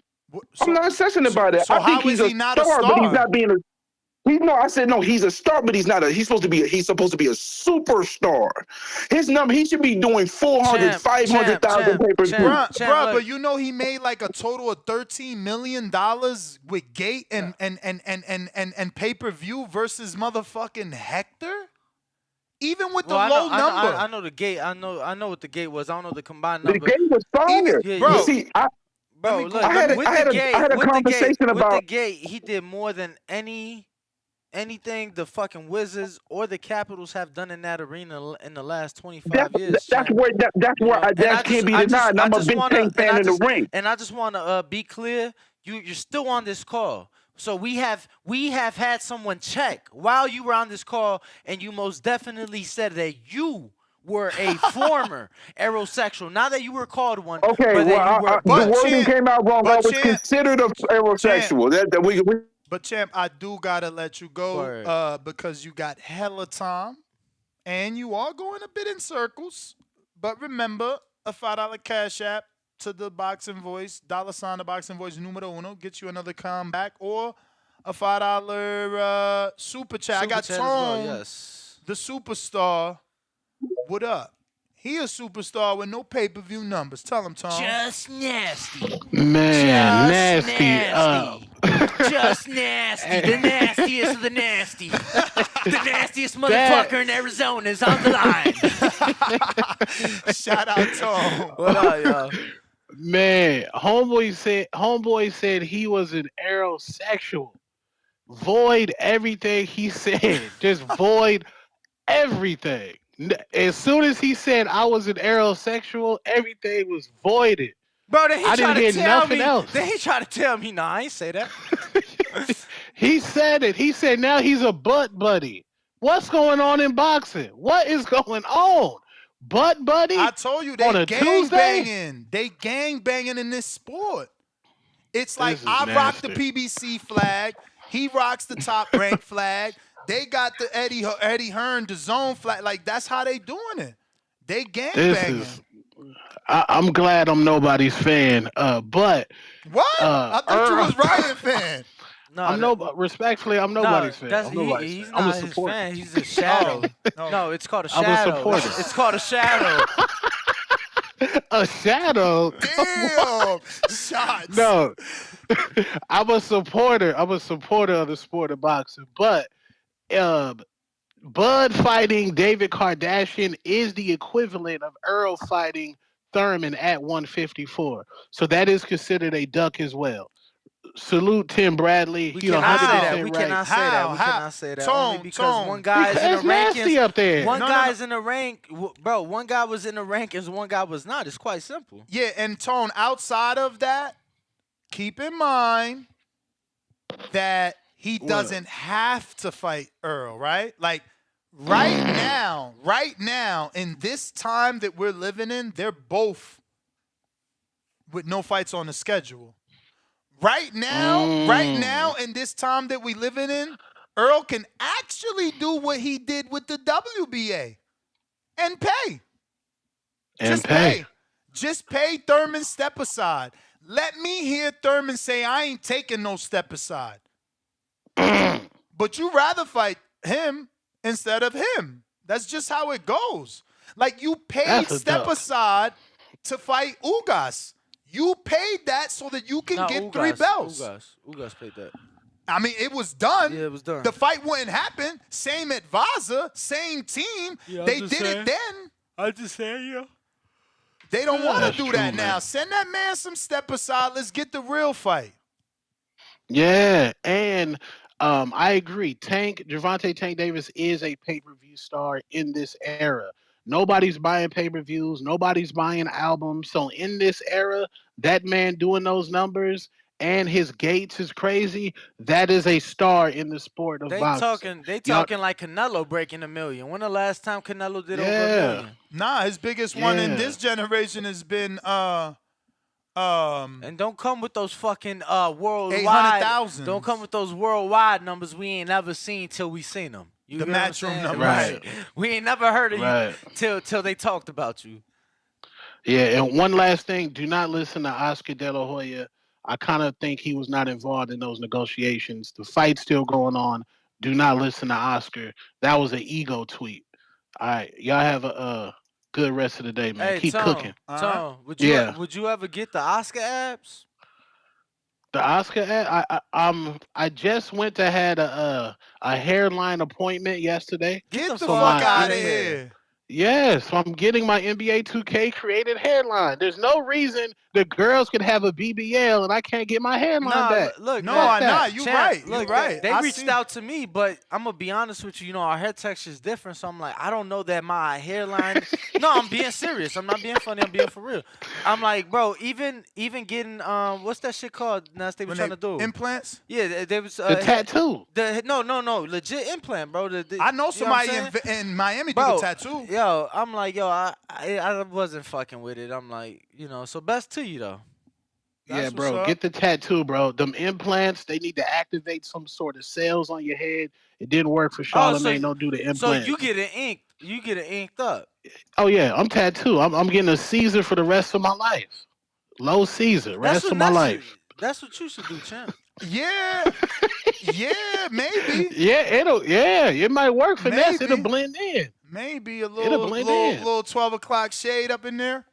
I'm not obsessing about that. So I think how is he's a he not a star, but he's star? not being a I said no. He's a star, but he's not a. He's supposed to be a superstar. His number, he should be doing 400, 500,000 pay-per-view. Bruh, but you know he made like a total of $13 million with gate and pay-per-view versus motherfucking Hector? Even with the low number. I know the gate. I know what the gate was. I don't know the combined The number. game was fire. Bro, see, bro, look, I had a conversation with about the gate. He did more than anything the fucking Wizards or the Capitals have done in that arena in the last 25 years. That's where that can't be denied. And I'm a big Tank fan in the ring. And I just want to be clear. You're still on this call. So we have had someone check while you were on this call, and you most definitely said that you were a former aerosexual. Not that you were called one. Okay, but well, the wording came out wrong. I was considered a aerosexual. But champ, I do gotta let you go because you got hella time, and you are going a bit in circles. But remember, a $5 cash app to the Boxing Voice, $ the Boxing Voice numero uno, get you another comeback, or a $5 super chat. I got Tone, the superstar. What up? He a superstar with no pay-per-view numbers. Tell him, Tom. Just nasty. Man, nasty. Just nasty. The nastiest of the nasty. The nastiest motherfucker in Arizona is on the line. Shout out, Tom. What up, y'all? Man, homeboy said he was an aerosexual. Void everything he said. Just void everything. As soon as he said I was an aerosexual, everything was voided. Bro, then he I tried didn't to hear tell nothing me. else. Then he tried to tell me, nah, I ain't say that. He said it. He said now he's a butt buddy. What's going on in boxing? What is going on? Butt buddy? I told you on they a gang Tuesday? banging. They gang banging in this sport. It's like I rock the PBC flag. He rocks the top rank flag. They got the Eddie Hearn, the zone flag. Like that's how they doing it. They gang banging. I'm glad I'm nobody's fan. But what? I thought you was Ryan fan. No, respectfully, I'm nobody's fan. I'm nobody's He's fan. not I'm a his supporter. fan. He's a shadow. No, it's called a shadow. I'm a supporter. It's called a shadow. A shadow? Damn. Shots. No. I'm a supporter. I'm a supporter of the sport of boxing. But Bud fighting David Kardashian is the equivalent of Errol fighting Thurman at 154. So that is considered a duck as well. salute Tim Bradley. We He's cannot say 100% that. We right. cannot say that. We cannot say that. Only because one guy is in the It's nasty rankings. up there. One guy's in the rank, bro. One guy was in the rankings. One guy was not. It's quite simple. Yeah, and Tone, outside of that, keep in mind that he doesn't have to fight Earl, right? Like right now, in this time that we're living in, they're both with no fights on the schedule. Right now, in this time that we living in, Earl can actually do what he did with the WBA and pay. Just pay Thurman step aside. Let me hear Thurman say, I ain't taking no step aside. But you rather fight him instead of him. That's just how it goes. Like you paid step aside to fight Ugas. You paid that so that you can get Ugas, 3 belts. Ugas paid that. I mean, it was done. Yeah, it was done. The fight wouldn't happen. Same advisor, same team. Yeah, they did it then. I just saying, yeah. They don't want to That's do true, that now. man. Send that man some step aside. Let's get the real fight. Yeah, and I agree. Gervonta Tank Davis is a pay-per-view star in this era. Nobody's buying pay-per-views. Nobody's buying albums. So in this era, that man doing those numbers and his gates is crazy. That is a star in the sport of boxing. They talking like Canelo breaking $1 million. When the last time Canelo did over $1 million? Nah, his biggest one in this generation has been and don't come with those fucking worldwide 800,000. Don't come with those worldwide numbers we ain't never seen till we seen them. You the get what I'm matchroom saying? numbers. Right. We ain't never heard of you till they talked about you. Yeah, and one last thing, do not listen to Oscar De La Hoya. I kind of think he was not involved in those negotiations. The fight's still going on. Do not listen to Oscar. That was an ego tweet. All right, y'all have a good rest of the day, man. Hey, Keep cooking. Tom, would you ever get the Oscar abs? The Oscar ad, I just went to had a hairline appointment yesterday. Get the so fuck out of here. Yes, so I'm getting my NBA 2K created hairline. There's no reason the girls could have a BBL and I can't get my hairline back. Look, you're right. Look, you're right. They reached out to me, but I'm gonna be honest with you. You know, our hair texture is different, so I'm like, I don't know that my hairline. No, I'm being serious. I'm not being funny. I'm being for real. I'm like, bro, even getting what's that shit called? Nas, they were trying to do implants. Yeah, they was the tattoo. No, legit implant, bro. I know somebody in Miami did a tattoo. Yo, I'm like, I wasn't fucking with it. I'm like, so best to you though. Yeah, bro, get the tattoo, bro. Them implants, they need to activate some sort of cells on your head. It didn't work for Charlamagne. Don't do the implant. So you get it inked. You get it inked up. Oh yeah, I'm tattooed. I'm getting a Caesar for the rest of my life. Low Caesar, rest of my life. That's what you should do, champ. Yeah, maybe. It might work for Ness. It'll blend in. Maybe a little 12 o'clock shade up in there.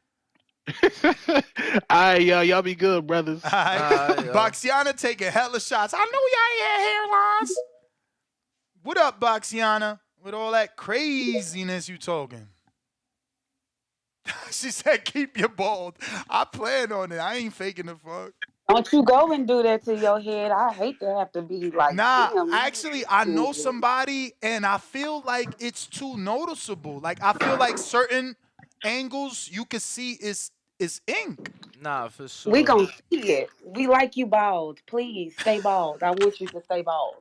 All right, y'all be good, brothers. All right. Boxiana taking hella shots. I know y'all ain't had hairlines. What up, Boxiana? With all that craziness you talking. She said, keep your bald. I plan on it. I ain't faking the fuck. Don't you go and do that to your head. I hate to have to be like, damn. Actually, I know somebody, and I feel like it's too noticeable. Like, I feel like certain angles you can see is ink. Nah, for sure. We gonna see it. We like you bald. Please stay bald. I want you to stay bald.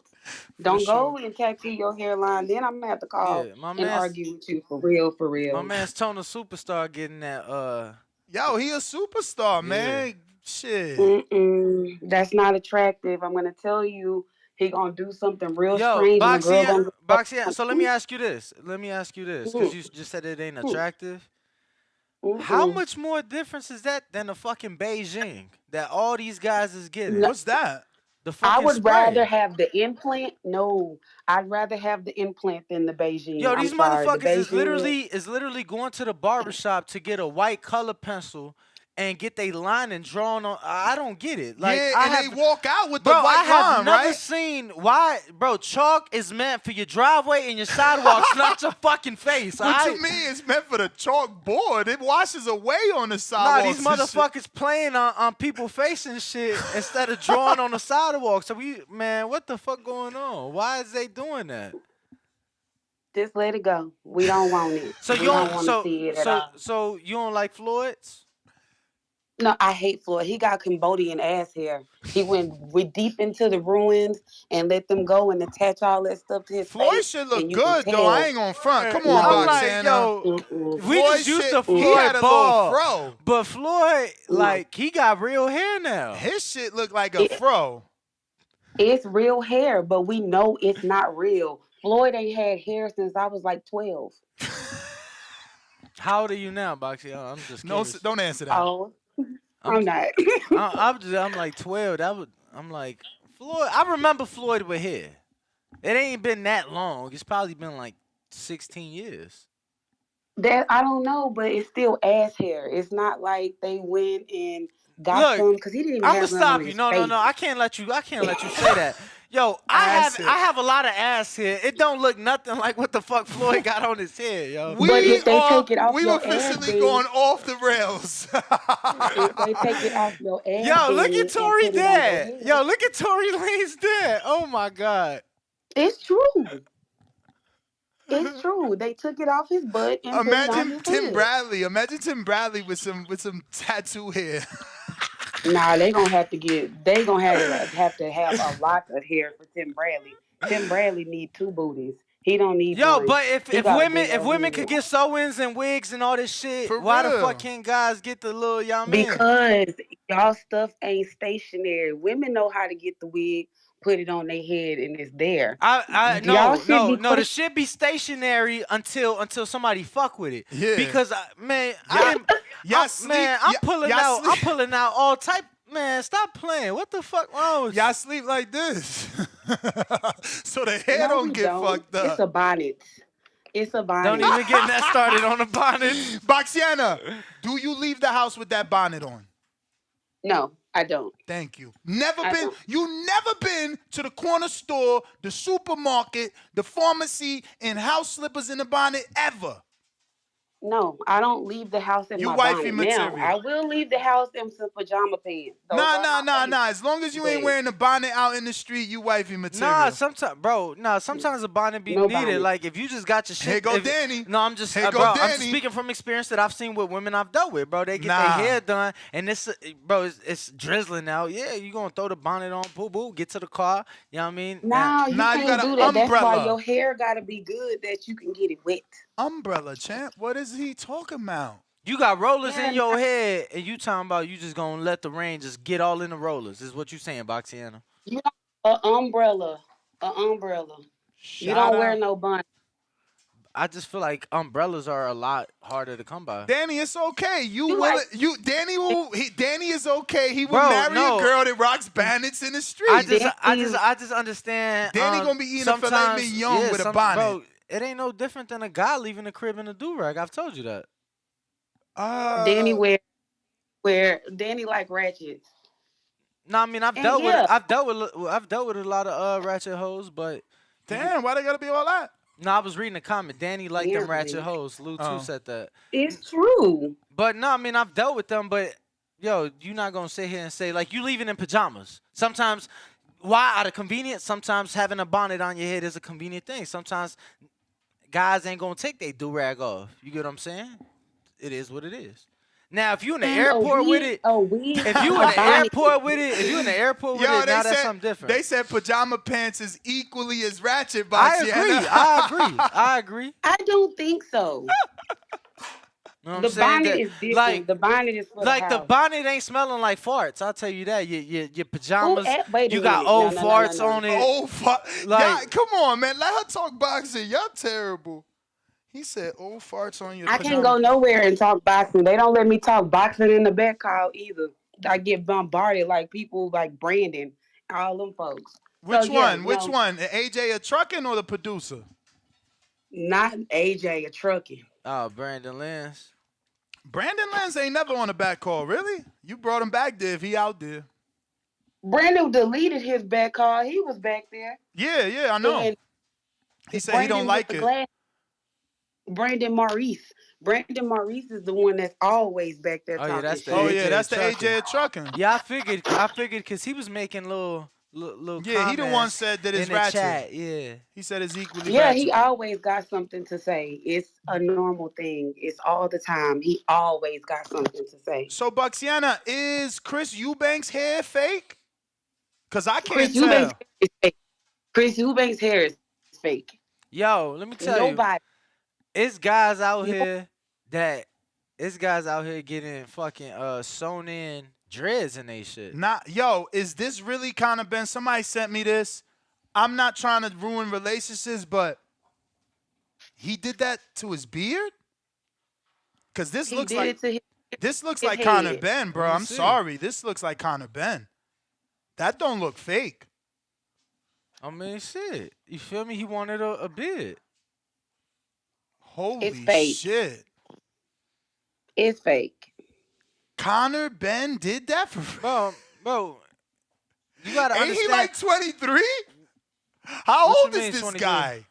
Don't go and tattoo your hairline. Then I'm gonna have to call and argue with you for real. My man's Tona Superstar getting that. Yo, he a superstar, man. Shit. That's not attractive. I'm gonna tell you, he gonna do something real strange. Boxia. So let me ask you this. Because you just said it ain't attractive. How much more difference is that than the fucking Beijing that all these guys is getting? What's that? I would rather have the implant. No, I'd rather have the implant than the Beijing. Yo, these motherfuckers is literally going to the barbershop to get a white color pencil and get they line and drawn on. I don't get it. Like they walk out with the white I have line, never right? seen why, bro. Chalk is meant for your driveway and your sidewalks, not your fucking face. What you mean? It's meant for the chalkboard. It washes away on the sidewalks. Nah, these motherfuckers playing on people facing shit instead of drawing on the sidewalk. So what the fuck going on? Why is they doing that? Just let it go. We don't want it. So we don't want to see it at all. So you don't like Floyd's? No, I hate Floyd. He got Cambodian ass hair. He went deep into the ruins and let them go and attach all that stuff to his Floyd face. should look good, though. I ain't gonna front. Come on, I'm Boxana. We just used to Floyd he had a ball, little fro. But Floyd, like, he got real hair now. His shit look like a fro. It's real hair, but we know it's not real. Floyd ain't had hair since I was like 12. How old are you now, Boxy? I'm just curious. No, don't answer that. Oh, I'm not. I'm like 12. I'm like Floyd. I remember Floyd with hair. It ain't been that long. It's probably been like 16 years. That I don't know, but it's still ass hair. It's not like they went and got some because he didn't even have none on his face. No. I can't let you say that. Yo, I have a lot of ass hair. It don't look nothing like what the fuck Floyd got on his head, yo. But if they take it off we your officially ass, going off the rails. If they take it off your ass, yo, look at Tory dad. Yo, look at Tory Lane's dad. Oh my God. It's true. It's true. They took it off his butt and put it on his Tim head. Bradley. Imagine Tim Bradley with some tattoo hair. Nah, they gonna have to have a lot of hair for Tim Bradley. Tim Bradley need 2 booties. He don't need one. But if women could get sew-ins and wigs and all this shit, why the fuck can't guys get the little Because y'all stuff ain't stationary. Women know how to get the wig, put it on their head, and it's there. No. The shit be stationary until somebody fuck with it. Yeah. Because I'm pulling out all type. Man, stop playing. What the fuck wrong with y'all sleep like this? So the hair don't get fucked up. It's a bonnet. It's a bonnet. Don't even get that started on the bonnet. Boxiana, do you leave the house with that bonnet on? No, I don't. Thank you. You never been to the corner store, the supermarket, the pharmacy, in house slippers and a bonnet ever? No, I don't leave the house in my bonnet. Now, I will leave the house in some pajama pants. Nah. As long as you ain't wearing a bonnet out in the street, you wifey material. Nah, sometimes a bonnet be needed. Bonnet. Like, if you just got your shit. Here go Danny. No, I'm just, I'm just speaking from experience that I've seen with women I've dealt with, bro. They get their hair done, and it's drizzling out. Yeah, you gonna throw the bonnet on, boo, get to the car. You know what I mean? Nah, you can't do that. That's why your hair gotta be good that you can get it wet. Umbrella, champ. What is he talking about? You got rollers in your head, and you talking about you just gonna let the rain just get all in the rollers. Is what you saying, Boxiana? You know, an umbrella. You don't wear no bonnet. I just feel like umbrellas are a lot harder to come by. Danny, it's okay. Danny is okay. He will marry a girl that rocks bonnets in the street. I just understand. Danny gonna be eating a filet mignon with a bonnet. Bro, it ain't no different than a guy leaving the crib in a do-rag. I've told you that. Danny Danny like ratchets. No, I mean I've dealt with a lot of ratchet hoes, but damn, why they gotta be all that? No, I was reading a comment. Danny liked them ratchet hoes. Lou too said that. It's true. But no, I mean I've dealt with them, but yo, you're not gonna sit here and say like you leaving in pajamas. Sometimes why out of convenience? Sometimes having a bonnet on your head is a convenient thing. Sometimes guys ain't gonna take their do-rag off. You get what I'm saying? It is what it is. Now, if you in the airport with it, if you in the airport with it, now that's something different. They said pajama pants is equally as ratchet. I agree. I don't think so. The bonnet is different. Like, the bonnet is for like the the bonnet ain't smelling like farts. I'll tell you that. Your pajamas, you got old farts on it. Old farts. Like, come on, man. Let her talk boxing. Y'all terrible. He said old farts on your pajamas. I can't go nowhere and talk boxing. They don't let me talk boxing in the back hall either. I get bombarded like people like Brandon, all them folks. Which one? AJ a trucking or the producer? Not AJ a trucking. Oh, Brandon Lance. Brandon Lenz ain't never on a back call, really? You brought him back there if he out there. Brandon deleted his back call. He was back there. Yeah, I know. And he said Brandon he don't like it. Brandon Maurice. Brandon Maurice is the one that's always back there talking that's the shit. Oh yeah, that's the trucking. AJ trucking. Yeah, I figured because he was making little Yeah, he the one said that it's in the ratchet. chat. Yeah, he said it's equally Yeah, ratchet. he always got something to say. It's a normal thing. It's all the time. He always got something to say. So Buxiana, is Chris Eubanks' hair fake? Cause I Chris can't Eubanks' tell. hair is fake. Chris Eubanks' hair is fake. Yo, let me tell you, Nobody. it's guys out No, here getting fucking sewn in dreads and they shit. Is this really Conor Ben? Somebody sent me this. I'm not trying to ruin relationships, but he did that to his beard? Cause this he looks did like it to this looks his like Conor head. Ben, bro. Let me I'm see. sorry. This looks like Conor Ben. That don't look fake. I mean, shit. You feel me? He wanted a beard. Holy It's fake. shit. It's fake. Conor Ben did that for Bro, you gotta Ain't understand. he like 23? How What old you is mean, this 23? guy?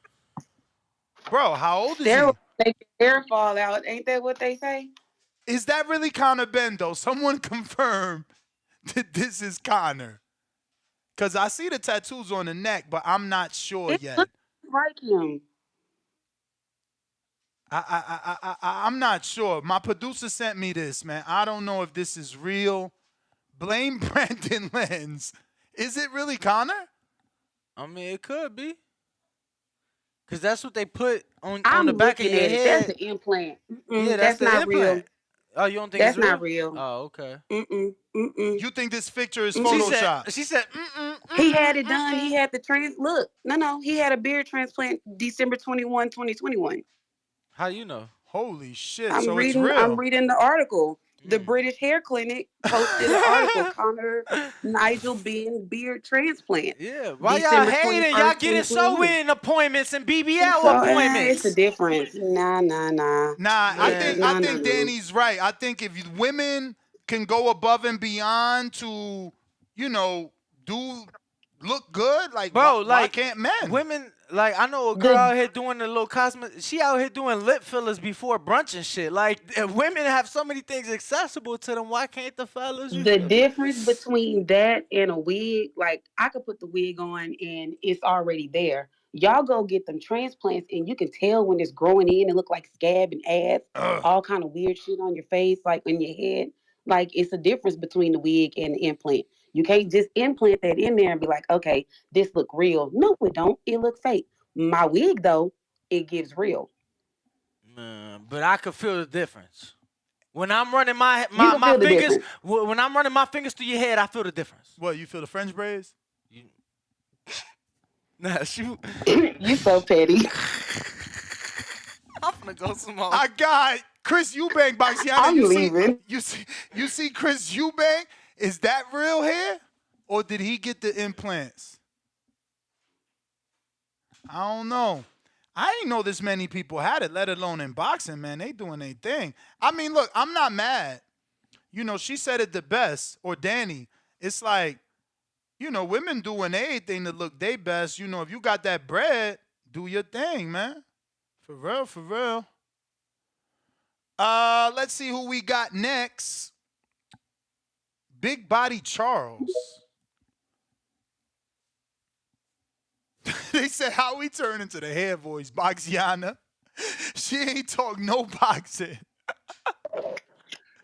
Bro, how old is Steroids he? make your hair fall out. Ain't that what they say? Is that really Conor Ben, though? Someone confirm that this is Conor. Because I see the tattoos on the neck, but I'm not sure It yet. looks like him. I'm not sure. My producer sent me this, man. I don't know if this is real. Blame Brandon Lenz. Is it really Conor? I mean, it could be. Cause that's what they put on I'm the back of looking your at it. head. That's the implant. Yeah, That's the not implant. real. Oh, you don't think That's it's real? not real. Oh, okay. You think this picture is She Photoshop? said, He had it done. He had the look. No. He had a beard transplant December 21, 2021. How you know? Holy shit! I'm So it's reading real. the article. The British Hair Clinic posted an article, Conor Nigel Ben beard transplant. Yeah. Why y'all December hating? 21st, Y'all getting 2021. sew-in appointments and BBL So appointments. it's a difference. Nah. Nah, I think Nah. Danny's right. I think if women can go above and beyond to, do look good, like Bro, why can't men? Women, like I know a girl out here doing the little cosmetic. She out here doing lip fillers before brunch and shit. Like women have so many things accessible to them. Why can't the fellas? The difference between that and a wig, like I could put the wig on and it's already there. Y'all go get them transplants and you can tell when it's growing in and look like scab and ass, all kind of weird shit on your face, like in your head. Like it's a difference between the wig and the implant. You can't just implant that in there and be like, okay, this look real. No, it don't. It look fake. My wig though, it gives real. But I could feel the difference. When I'm running my You can feel the fingers, difference. when I'm running my fingers through your head, I feel the difference. What, you feel the French braids? Nah, shoot. You so petty. I'm gonna go some more. I got Chris Eubank, Boxiana. I'm leaving. You see Chris Eubank? Is that real hair? Or did he get the implants? I don't know. I didn't know this many people had it, let alone in boxing, man. They doing their thing. I mean, look, I'm not mad. She said it the best, or Danny. It's like, women doing anything to look their best. If you got that bread, do your thing, man. For real. Let's see who we got next. Big Body Charles. They said, how we turn into the hair voice, Boxiana. She ain't talk no boxing.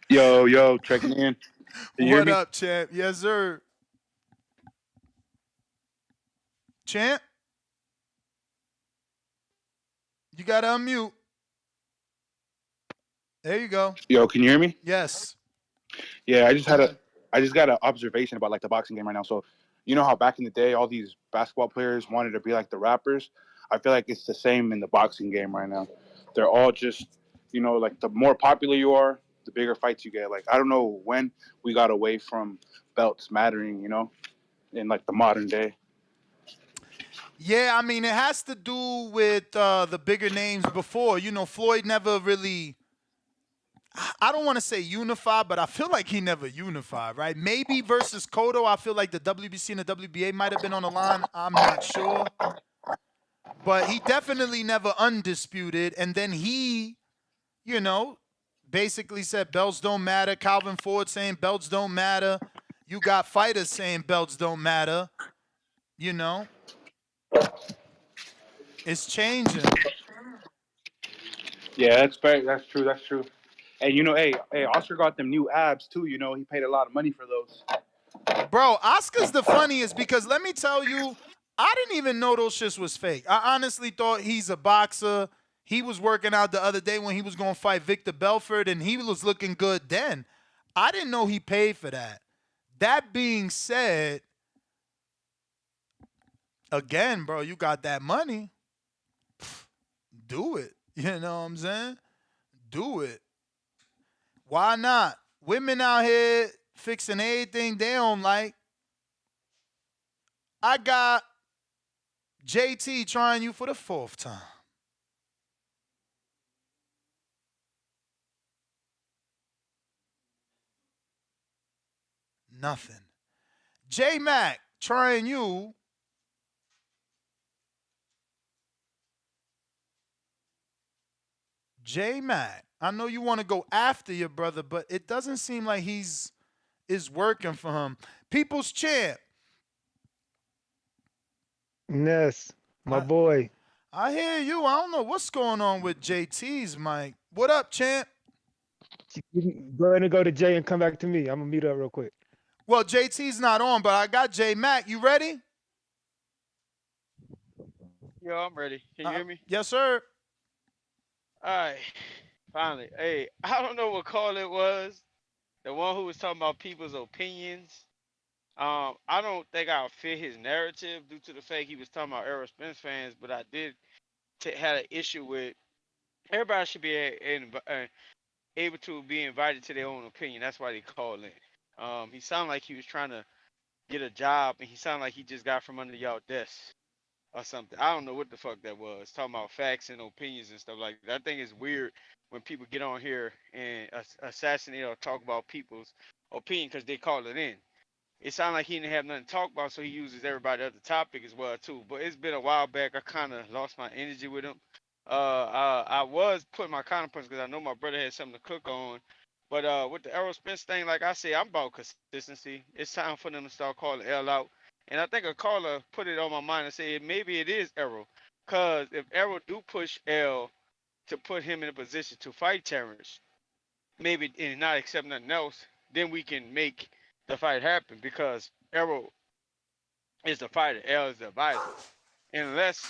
Yo, checking in. What up, champ? Yes, sir. Champ? You gotta unmute. There you go. Yo, can you hear me? Yes. Yeah, I just got an observation about like the boxing game right now. So, you know how back in the day all these basketball players wanted to be like the rappers? I feel like it's the same in the boxing game right now. They're all just, like the more popular you are, the bigger fights you get. Like I don't know when we got away from belts mattering, in like the modern day. Yeah, I mean, it has to do with the bigger names before. Floyd never really, I don't want to say unified, but I feel like he never unified, right? Maybe versus Cotto, I feel like the WBC and the WBA might have been on the line. I'm not sure. But he definitely never undisputed. And then he, basically said belts don't matter. Calvin Ford saying belts don't matter. You got fighters saying belts don't matter. It's changing. Yeah, that's fair. That's true. That's true. And hey, Oscar got them new abs too. He paid a lot of money for those. Bro, Oscar's the funniest because let me tell you, I didn't even know those shits was fake. I honestly thought he's a boxer. He was working out the other day when he was going to fight Victor Belfort, and he was looking good then. I didn't know he paid for that. That being said, again, bro, you got that money. Do it. You know what I'm saying? Do it. Why not? Women out here fixing anything they don't like. I got JT trying you for the 4th time. Nothing. J Mac trying you. J Mac, I know you want to go after your brother, but it doesn't seem like is working for him. People's Champ. Ness, my boy. I hear you. I don't know what's going on with JT's mic. What up, Champ? Go ahead and go to Jay and come back to me. I'm gonna mute up real quick. Well, JT's not on, but I got J Mac. You ready? Yo, I'm ready. Can you hear me? Yes, sir. All right. Finally. Hey, I don't know what call it was. The one who was talking about people's opinions. I don't think I'll fit his narrative due to the fact he was talking about Errol Spence fans, but I did had an issue with everybody should be able to be invited to their own opinion. That's why they call in. He sounded like he was trying to get a job, and he sounded like he just got from under y'all desk or something. I don't know what the fuck that was. Talking about facts and opinions and stuff like that. I think it's weird when people get on here and assassinate or talk about people's opinion because they call it in. It sounded like he didn't have nothing to talk about, so he uses everybody other topic as well too. But it's been a while back. I kind of lost my energy with him. I was putting my counterpunch because I know my brother had something to cook on. But with the Errol Spence thing, like I say, I'm about consistency. It's time for them to start calling L out. And I think a caller put it on my mind and said maybe it is Errol. Because if Errol do push L to put him in a position to fight Terrence, maybe and not accept nothing else, then we can make the fight happen because Errol is the fighter, L is the advisor. And unless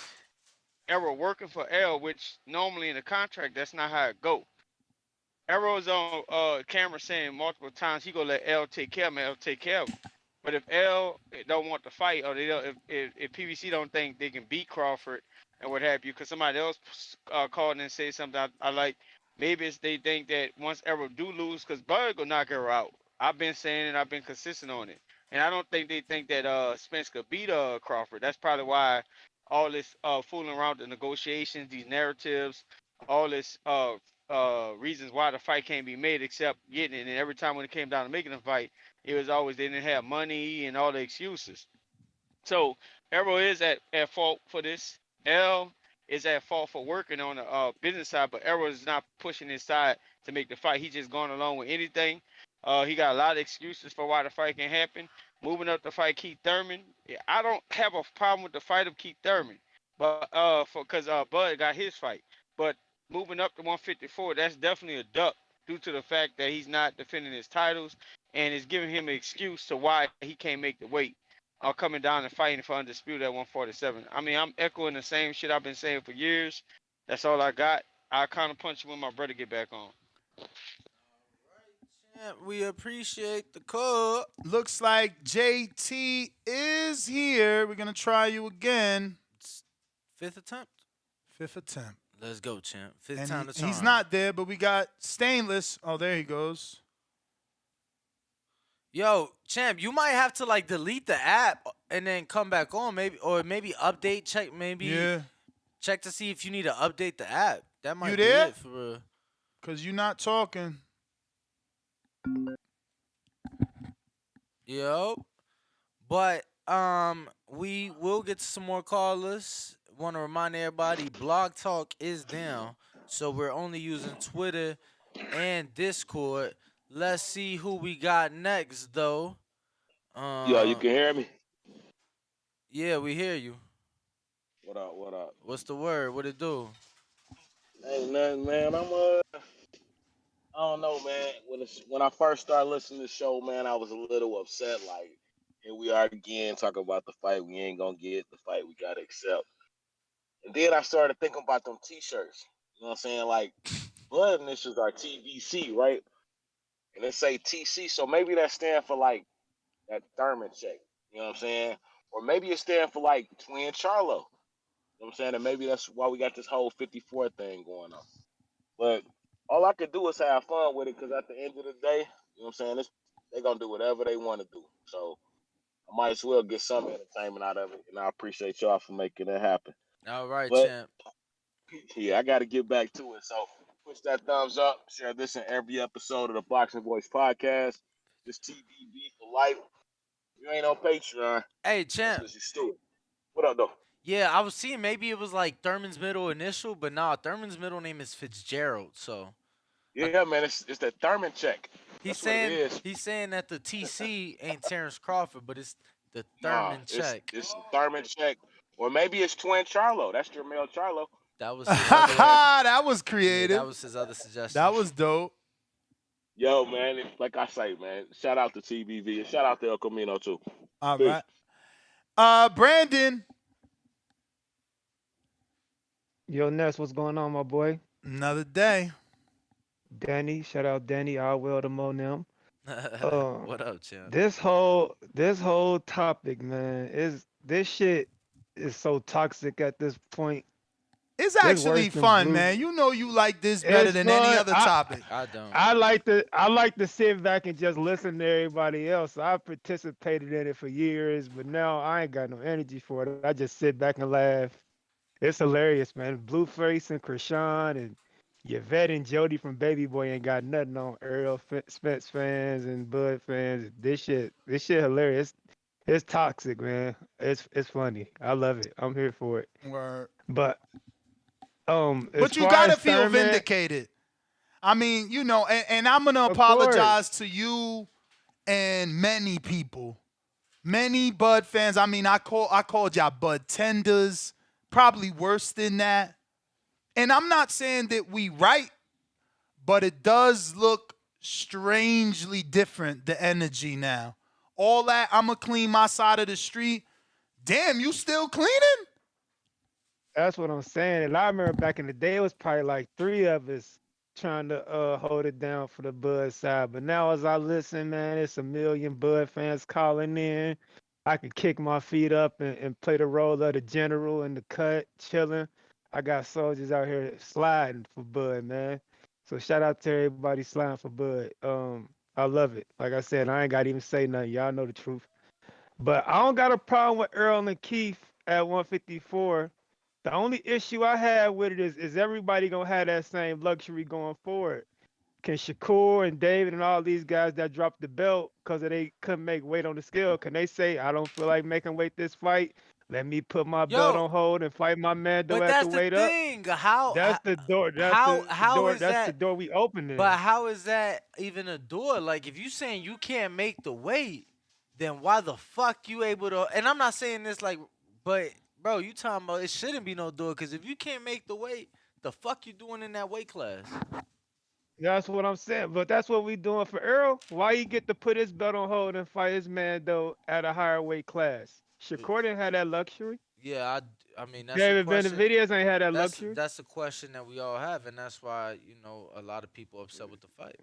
Errol working for L, which normally in the contract, that's not how it go. Errol's on camera saying multiple times he gonna let L take care of him, L take care of him. But if L don't want to fight, or they don't, if PBC don't think they can beat Crawford and what have you, because somebody else called and said something I like, maybe it's they think that once Errol do lose, because Bud gonna knock Errol out. I've been saying it, I've been consistent on it, and I don't think they think that Spence could beat Crawford. That's probably why all this fooling around the negotiations, these narratives, all this reasons why the fight can't be made except getting it. And every time when it came down to making a fight, it was always they didn't have money and all the excuses. So Errol is at fault for this. L is at fault for working on the business side, but Errol is not pushing his side to make the fight. He's just going along with anything. He got a lot of excuses for why the fight can happen. Moving up to fight Keith Thurman. Yeah, I don't have a problem with the fight of Keith Thurman, but because Bud got his fight. But moving up to 154, that's definitely a duck due to the fact that he's not defending his titles and it's giving him an excuse to why he can't make the weight. Coming down and fighting for undisputed at 147. I mean, I'm echoing the same shit I've been saying for years. That's all I got. I'll kind of punch you when my brother get back on. We appreciate the call. Looks like JT is here. We're going to try you again. Fifth attempt. Let's go, champ. Fifth and time to charm. He's not there, but we got Stainless. Oh, there he goes. Yo, champ, you might have to like delete the app and then come back on, maybe, or maybe update, check, check to see if you need to update the app. That might be it for real. Cause you're not talking. Yo. But we will get to some more callers. Want to remind everybody, Blog Talk is down, so we're only using Twitter and Discord. Let's see who we got next, though. Yo, you Uh, can hear me? yeah, we hear you. What up? What up? What's the word? What it do? Ain't nothing, man. I don't know, man. When I first started listening to the show, man, I was a little upset. Like, here we are again talking about the fight we ain't gonna get, the fight we gotta accept. And then I started thinking about them T-shirts. You know what I'm saying? Like, blood initials are TBC, right? And they say TC, so maybe that stand for like that Thurman check. You know what I'm saying? Or maybe it stand for like Twin Charlo. You know what I'm saying? And maybe that's why we got this whole 54 thing going on. But all I could do is have fun with it because at the end of the day, you know what I'm saying? They going to do whatever they want to do. So I might as well get some entertainment out of it. And I appreciate y'all for making it happen. All right, But champ. yeah, I got to get back to it. So push that thumbs up. Share this in every episode of the Boxing Voice podcast. This TBB for life. If you ain't on Patreon, Hey, that's champ. because you're stupid. What up, though? Yeah, I was seeing maybe it was like Thurman's middle initial, but nah, Thurman's middle name is Fitzgerald. So Yeah, man, it's the Thurman check. he's That's what it saying is. he's saying that the TC ain't Terence Crawford, but it's the Nah, Thurman check. it's the Thurman check, or maybe it's Twin Charlo. That's Jermel Charlo. That was You his know what I'm other. saying? That was Yeah, that creative. was his other suggestion. That was dope. Yo, man, like I say, man, shout out to TBV and shout out to El Camino too. All Peace. right. Brandon. Yo, Ness, what's going on, my boy? Another day. Danny, shout out Danny, I will the Mo them. What up, champ? This whole topic, man, is this shit is so toxic at this point. It's It's worse actually than fun, blue. man. You know you like this better It's than any fun. other topic. I don't. I like to sit back and just listen to everybody else. I participated in it for years, but now I ain't got no energy for it. I just sit back and laugh. It's hilarious, man. Blueface and Krishan and Yvette and Jody from Baby Boy ain't got nothing on Errol Spence fans and Bud fans. This shit hilarious. It's toxic, man. It's funny. I love it. I'm here for it. Word. But as But you far gotta as feel Thurman, vindicated. I mean, you know, and I'm gonna of course. apologize to you and many people, many Bud fans. I mean, I called y'all Bud tenders, probably worse than that. And I'm not saying that we right, but it does look strangely different, the energy now. All that I'ma clean my side of the street. Damn, you still cleaning? That's what I'm saying. And I remember back in the day, it was probably like three of us trying to hold it down for the Bud side. But now as I listen, man, it's a million Bud fans calling in. I could kick my feet up and play the role of the general in the cut, chilling. I got soldiers out here sliding for Bud, man. So shout out to everybody sliding for Bud. I love it. Like I said, I ain't got to even say nothing. Y'all know the truth. But I don't got a problem with Earl and Keith at 154. The only issue I have with it is everybody gonna have that same luxury going forward. Can Shakur and David and all these guys that dropped the belt because they couldn't make weight on the scale, can they say, I don't feel like making weight this fight? Let me put my belt Yo, on hold and fight my Mando but at the that's the weight up? thing. How That's the door. That's the how door. is That's the that? door we opening. But how is that even a door? Like, if you saying you can't make the weight, then why the fuck you able to? And I'm not saying this like, but bro, you talking about it shouldn't be no door because if you can't make the weight, the fuck you doing in that weight class? That's what I'm saying. But that's what we doing for Earl. Why he get to put his belt on hold and fight his man though at a higher weight class? Shakur didn't have that luxury. Yeah, I mean that's a David question. Benavidez ain't had that That's luxury. that's a question that we all have, and that's why a lot of people upset with the fight.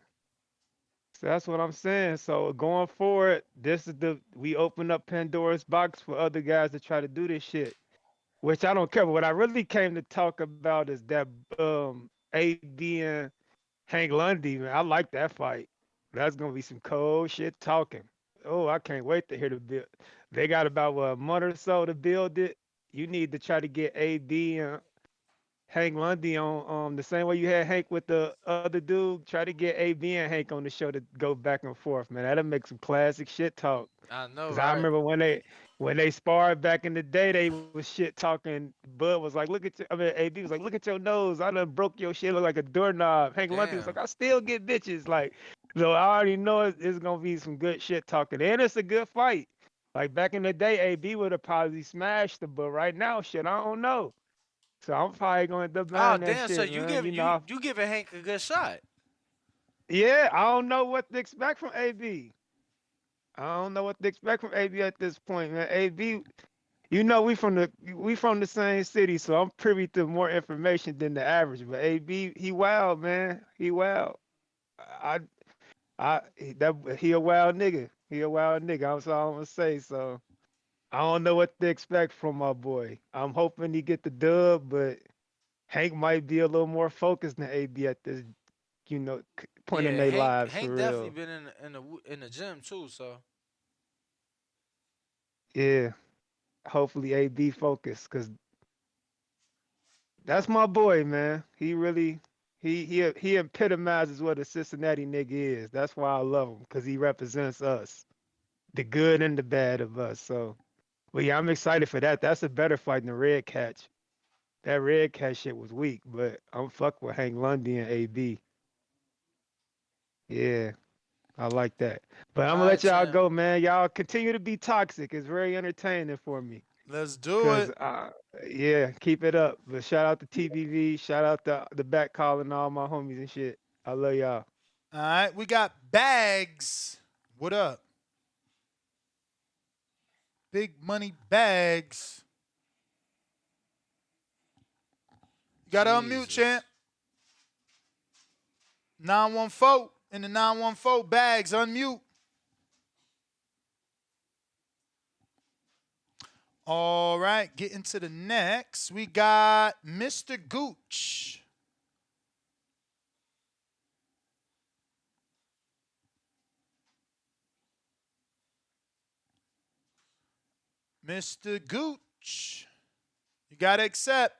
So that's what I'm saying. So going forward, this is we open up Pandora's box for other guys to try to do this shit. Which I don't care. But what I really came to talk about is that AD and Hank Lundy, man. I like that fight. That's gonna be some cold shit talking. Oh, I can't wait to hear the build. They got about what, a month or so to build it. You need to try to get AD and Hank Lundy on the same way you had Hank with the other dude. Try to get AB and Hank on the show to go back and forth, man. That'll make some classic shit talk. I know, Cause I right? remember when they sparred back in the day, they was shit talking. Bud was like, "Look at your," I mean, AB was like, "Look at your nose. I done broke your shit. Look like a doorknob." Hank Lundy was like, Damn. "I still get bitches." Like, so I already know it's gonna be some good shit talking, and it's a good fight. Like back in the day, AB would have probably smashed the, but right now, shit, I don't know. So I'm probably gonna end up Oh buying that damn. So shit, you man. give You you know, you giving Hank a good shot? yeah, I don't know what to expect from AB. I don't know what to expect from AB at this point, man. AB, you know, we from the same city, so I'm privy to more information than the average. But AB, he wild, man. He wild. I, he a wild nigga. He a wild nigga. That's all I'm gonna say. So I don't know what to expect from my boy. I'm hoping he get the dub, but Hank might be a little more focused than AB at this, point in Yeah, their Hank lives for Hank definitely real. been in the gym too. So Yeah, hopefully AB focused, cause that's my boy, man. He really he epitomizes what a Cincinnati nigga is. That's why I love him, cause he represents us, the good and the bad of us. So, but yeah, I'm excited for that. That's a better fight than the Red Catch. That Red Catch shit was weak, but I'm fuck with Hank Lundy and AB. Yeah, I like that. But I'm all gonna right, let y'all champ. go, man. Y'all continue to be toxic. It's very entertaining for me. Let's do Cause it. yeah, keep it up. But shout out to TBV, shout out to the back call and all my homies and shit. I love y'all. All right, we got Bags. What up? Big money Bags. You got to unmute, champ. Jesus. 914 in the 914 Bags. Unmute. All right, getting to the next. We got Mr. Gooch. Mr. Gooch. You got to accept.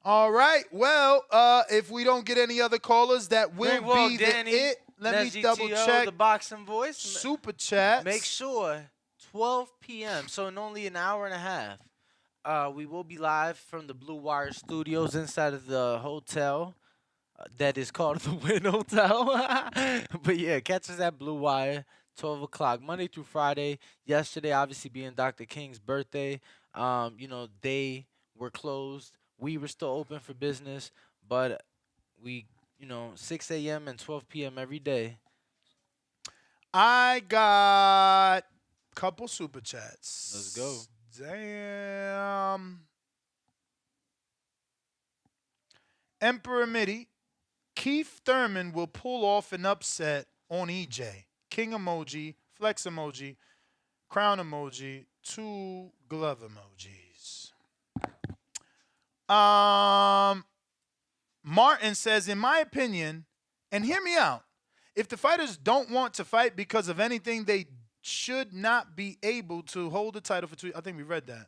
All right. Well, if we don't get any other callers, that will Ringwalk be the Danny, it. Let me double NesGTO, check the boxing voice. super chats. Make sure 12 p.m. So in only an hour and a half, we will be live from the Blue Wire Studios inside of the hotel that is called the Wynn Hotel. But yeah, catch us at Blue Wire, 12 o'clock, Monday through Friday. Yesterday, obviously being Dr. King's birthday, they were closed. We were still open for business, but we, 6 a.m. and 12 p.m. every day. I got a couple super chats. Let's go. Damn. Emperor Mitty. Keith Thurman will pull off an upset on EJ. King emoji, flex emoji, crown emoji, 2 glove emojis. Martin says, in my opinion, and hear me out, if the fighters don't want to fight because of anything, they should not be able to hold the title for 2. I think we read that.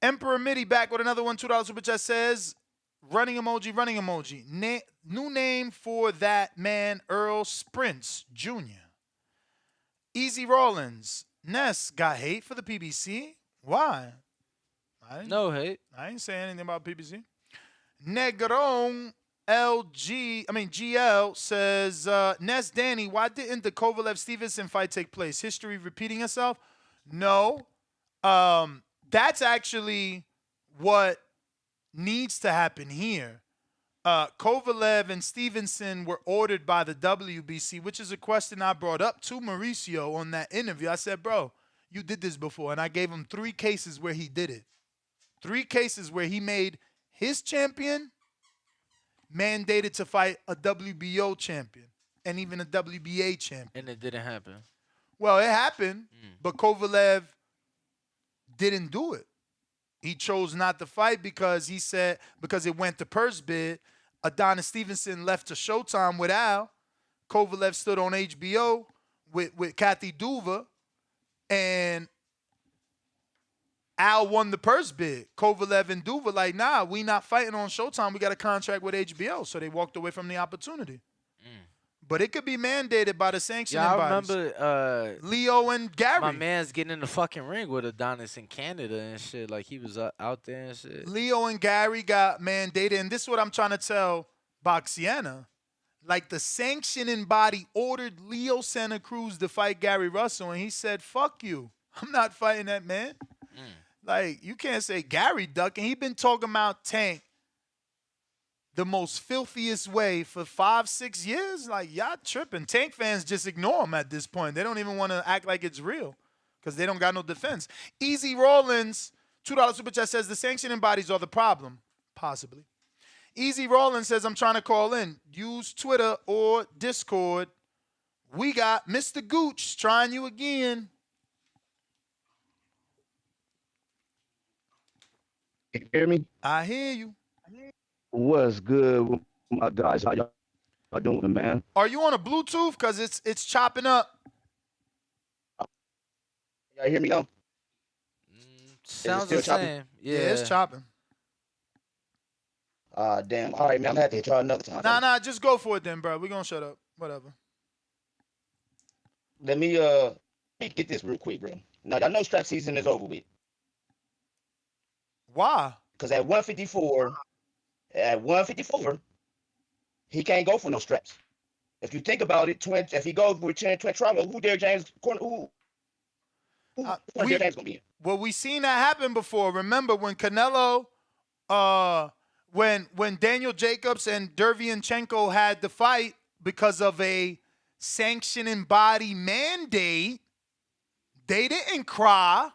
Emperor Mitty back with another one, $2 super chat says, running emoji, running emoji. New name for that man, Errol Spence Jr. Easy Rollins. Ness got hate for the PBC? Why? No hate. I ain't saying anything about PBC. Negron GL says, Ness Danny, why didn't the Kovalev-Stevenson fight take place? History repeating itself? No. That's actually what needs to happen here. Kovalev and Stevenson were ordered by the WBC, which is a question I brought up to Mauricio on that interview. I said, bro, you did this before. And I gave him 3 cases where he did it. 3 cases where he made his champion mandated to fight a WBO champion and even a WBA champion. And it didn't happen. Well, it happened, but Kovalev didn't do it. He chose not to fight because he said, because it went to purse bid. Adonis Stevenson left to Showtime with Al. Kovalev stood on HBO with Kathy Duva. And Al won the purse bid. Kovalev and Duva like, nah, we not fighting on Showtime. We got a contract with HBO, so they walked away from the opportunity. But it could be mandated by the sanctioning Yeah, I bodies. remember Leo and Gary. my man's getting in the fucking ring with Adonis in Canada and shit. Like, he was out there and shit. Leo and Gary got mandated, and this is what I'm trying to tell Boxiana. Like, the sanctioning body ordered Leo Santa Cruz to fight Gary Russell, and he said, fuck you. I'm not fighting that man. Like, you can't say Gary ducking. He been talking about Tank the most filthiest way for 5-6 years. Like, y'all tripping. Tank fans just ignore him at this point. They don't even want to act like it's real because they don't got no defense. Easy Rollins, $2 super chat says the sanctioning bodies are the problem. Possibly. Easy Rollins says, I'm trying to call in. Use Twitter or Discord. We got Mr. Gooch trying you again. You hear me? I hear you. What's good with my guys? How y'all doing, man? Are you on a Bluetooth? Because it's chopping up. Y'all hear me now? Sounds the same. Yeah, it's chopping. Damn. All right, man. I'm gonna have to hit y'all another time. Nah, just go for it then, bro. We're gonna shut up. Whatever. Let me get this real quick, bro. Now, y'all know strap season is over with. Why? Because at 154, he can't go for no straps. If you think about it, if he goes with Trent Trauma, who Derrick James corner? Derrick James gonna be in? Well, we seen that happen before. Remember when Canelo, when Daniel Jacobs and Derevyanchenko had the fight because of a sanctioning body mandate, they didn't cry.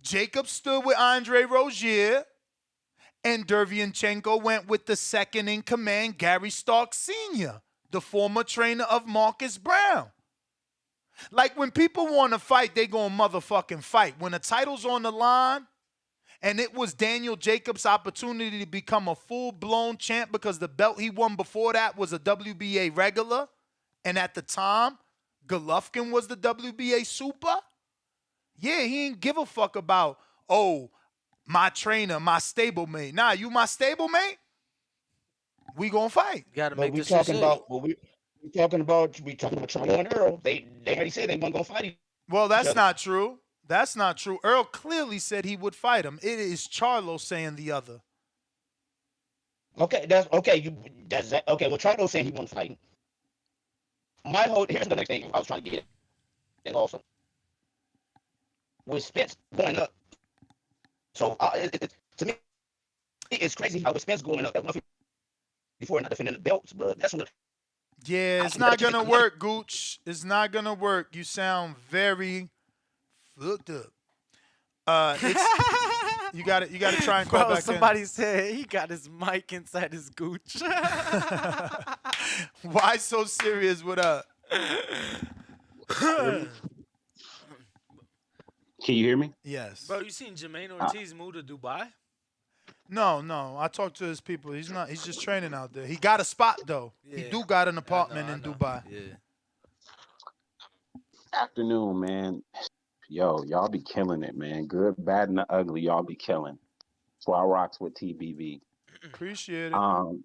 Jacob stood with Andre Rozier, and Derevyanchenko went with the second in command, Gary Stark Sr., the former trainer of Marcus Brown. Like, when people want to fight, they gonna motherfucking fight. When the title's on the line, and it was Daniel Jacobs' opportunity to become a full-blown champ because the belt he won before that was a WBA regular, and at the time, Golovkin was the WBA super. Yeah, he ain't give a fuck about, oh, my trainer, my stablemate. Nah, you my stablemate? We gonna fight. You gotta make this talking about. We talking about Charlo and Earl. They already said they weren't gonna fight each Well, that's other. not true. That's not true. Earl clearly said he would fight him. It is Charlo saying the other. Okay, that's okay. Okay. Well, Charlo saying he wasn't fighting. Here's the next thing I was trying to get at also. With Spence going up, so to me, it's crazy how with Spence going up at 154 not defending the belts, but that's what. Yeah, it's not gonna work, Gooch. It's not gonna work. You sound very fucked up. You gotta try and call back somebody said he got his mic inside his gooch. Why so serious with Can you hear me? Yes. Bro, you seen Jermaine Ortiz move to Dubai? No. I talked to his people. He's just training out there. He got a spot though. Yeah. He do got an apartment in Dubai. Yeah. Afternoon, man. Yo, y'all be killing it, man. Good, bad, and the ugly, y'all be killing. So I rocks with TBV. Appreciate it.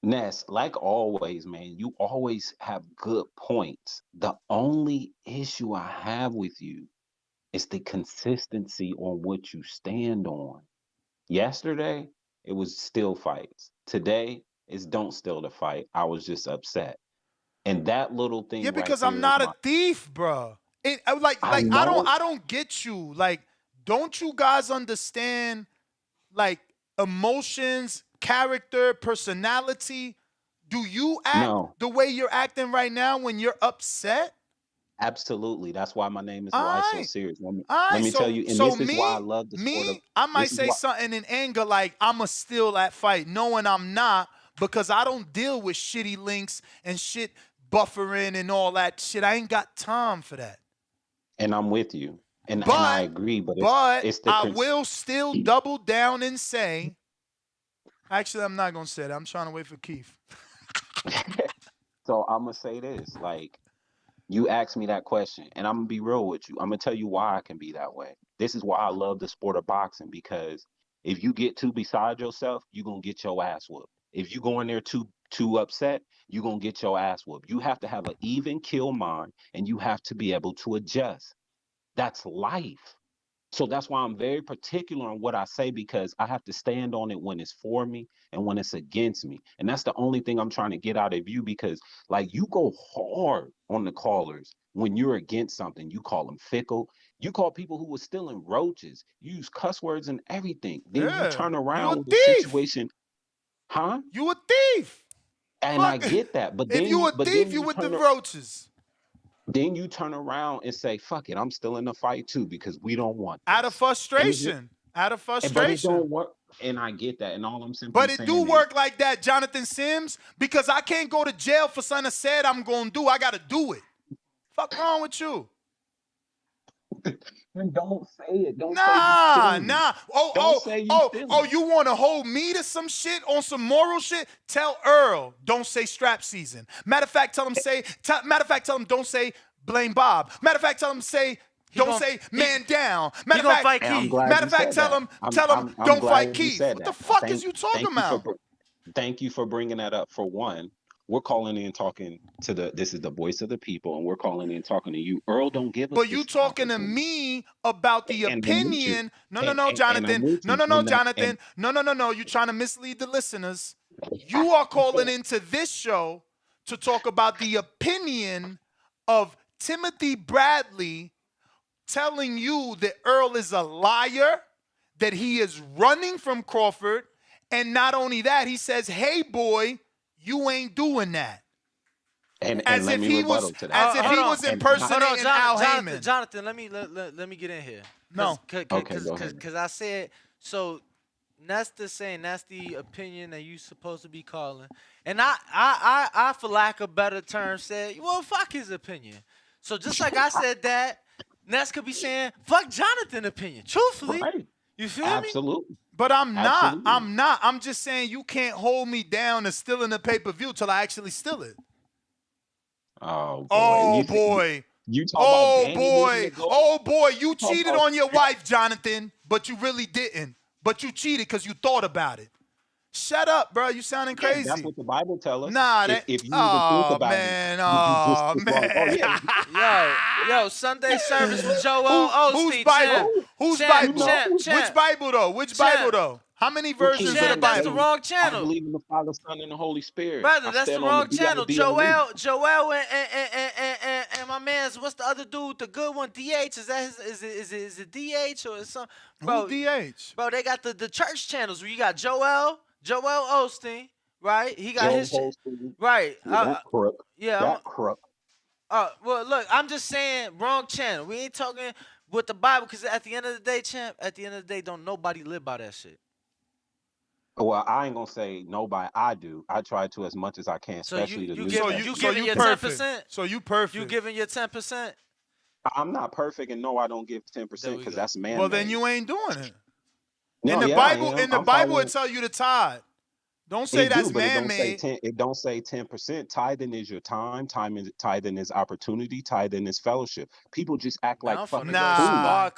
Ness, like always, man, you always have good points. The only issue I have with you is the consistency on what you stand on. Yesterday, it was still fights. Today, it's don't still the fight. I was just upset. And that little thing. Yeah, because right I'm not a thief, bro. I don't get you. Like, don't you guys understand, like, emotions, character, personality? Do you act the way you're acting right now when you're upset? Absolutely. That's why my name is Why So Serious. Let me tell you, and this is why I love the sport of... I might say something in anger like, I'ma steal that fight, knowing I'm not, because I don't deal with shitty links and shit buffering and all that shit. I ain't got time for that. And I'm with you. And I agree, but I will still double down and say, actually, I'm not going to say that. I'm trying to wait for Keith. So I'm going to say this. Like, you asked me that question, and I'm going to be real with you. I'm going to tell you why I can be that way. This is why I love the sport of boxing, because if you get too beside yourself, you're gonna get your ass whooped. If you go in there too upset, you're gonna get your ass whooped. You have to have an even kill mind, and you have to be able to adjust. That's life. So that's why I'm very particular on what I say, because I have to stand on it when it's for me and when it's against me. And that's the only thing I'm trying to get out of you, because like you go hard on the callers when you're against something. You call them fickle. You call people who were stealing roaches. You use cuss words and everything. Then you Yeah. turn You a around with a thief. situation, huh? You a thief. And I Fuck. get that, but If then you you a but thief, then you you with the turn roaches. then you turn around and say, fuck it, I'm still in the fight too, because we don't want Out of this. And it's frustration. Out of but it frustration. don't work. And I get that. And all I'm simply But it do saying is, work like that, Jonathan Sims, because I can't go to jail for something I said I'm gonna do. I gotta do it. Fuck wrong with you? then don't say it. Don't say you stealing. Nah. Don't say you stealing. You want to hold me to some shit on some moral shit? Tell Earl, don't say strap season. Matter of fact, tell him don't say blame Bob. Matter of fact, tell him don't say man down. He gonna fight And I'm Keith. glad Matter you of fact, said that. tell him I'm don't fight glad you Keith. said What the that. fuck is you talking about? Thank you for bringing that up. For one, we're calling in talking to this is the voice of the people, and we're calling in talking to you. Earl don't give us But you this talking to opportunity. me about the And I'm with you. opinion. No, And I'm Jonathan. with you. No, And Jonathan. No. You trying to mislead the listeners. You are calling into this show to talk about the opinion of Timothy Bradley telling you that Earl is a liar, that he is running from Crawford, and not only that, he says, hey, boy, you ain't doing that. and let me rebuttal to that. He was impersonating Al Heyman. Jonathan, let me get in here. No. Okay, go ahead. Because I said, so that's the opinion that you supposed to be calling. And I for lack of better term, said, well, fuck his opinion. So just like I said that, Ness could be saying, fuck Jonathan's opinion. Truthfully. Right. You feel Absolutely. me? But I'm not. Absolutely. I'm just saying you can't hold me down to stealing the pay-per-view till I actually steal it. Oh boy. Oh boy. You talk about Danny moving the goal. Oh boy, you Talk cheated about- on your wife, Jonathan, but you really didn't. But you cheated because you thought about it. Shut up, bro. You sounding Yeah, crazy. that's what the Bible tells us. Nah, If you even think about man. it, you just Oh, man. Oh yeah. Yo, Sunday service with Joel Osteen. Whose Bible? Whose Bible? Champ. Which Bible though? Which Bible though? How many versions of the Champ, Bible? that's the wrong I channel. believe in the Father, Son, and the Holy Spirit. Brother, I that's the stand on wrong the channel. B.I.B.L.E. Joel and my man's, what's the other dude, the good one, DH? Is that is it DH or some? Bro, Who DH? Bro, they got the church channels where you got Joel Osteen, right? He got his right. That crook. Yeah, that crook. well, look, I'm just saying, wrong channel. We ain't talking with the Bible, because at the end of the day, champ, don't nobody live by that shit. Well, I ain't gonna say nobody. I do. I try to as much as I can, especially the new. You giving your 10%? So you perfect. You giving your 10%? I'm not perfect, and no, I don't give 10% because that's man. Well, then you ain't doing it. No, in the yeah, Bible, following... it tell you to tithe. Don't say that's man-made. It don't say 10%. Tithing is your time. Tithing is opportunity. Tithing is fellowship. People just act like fucking nah.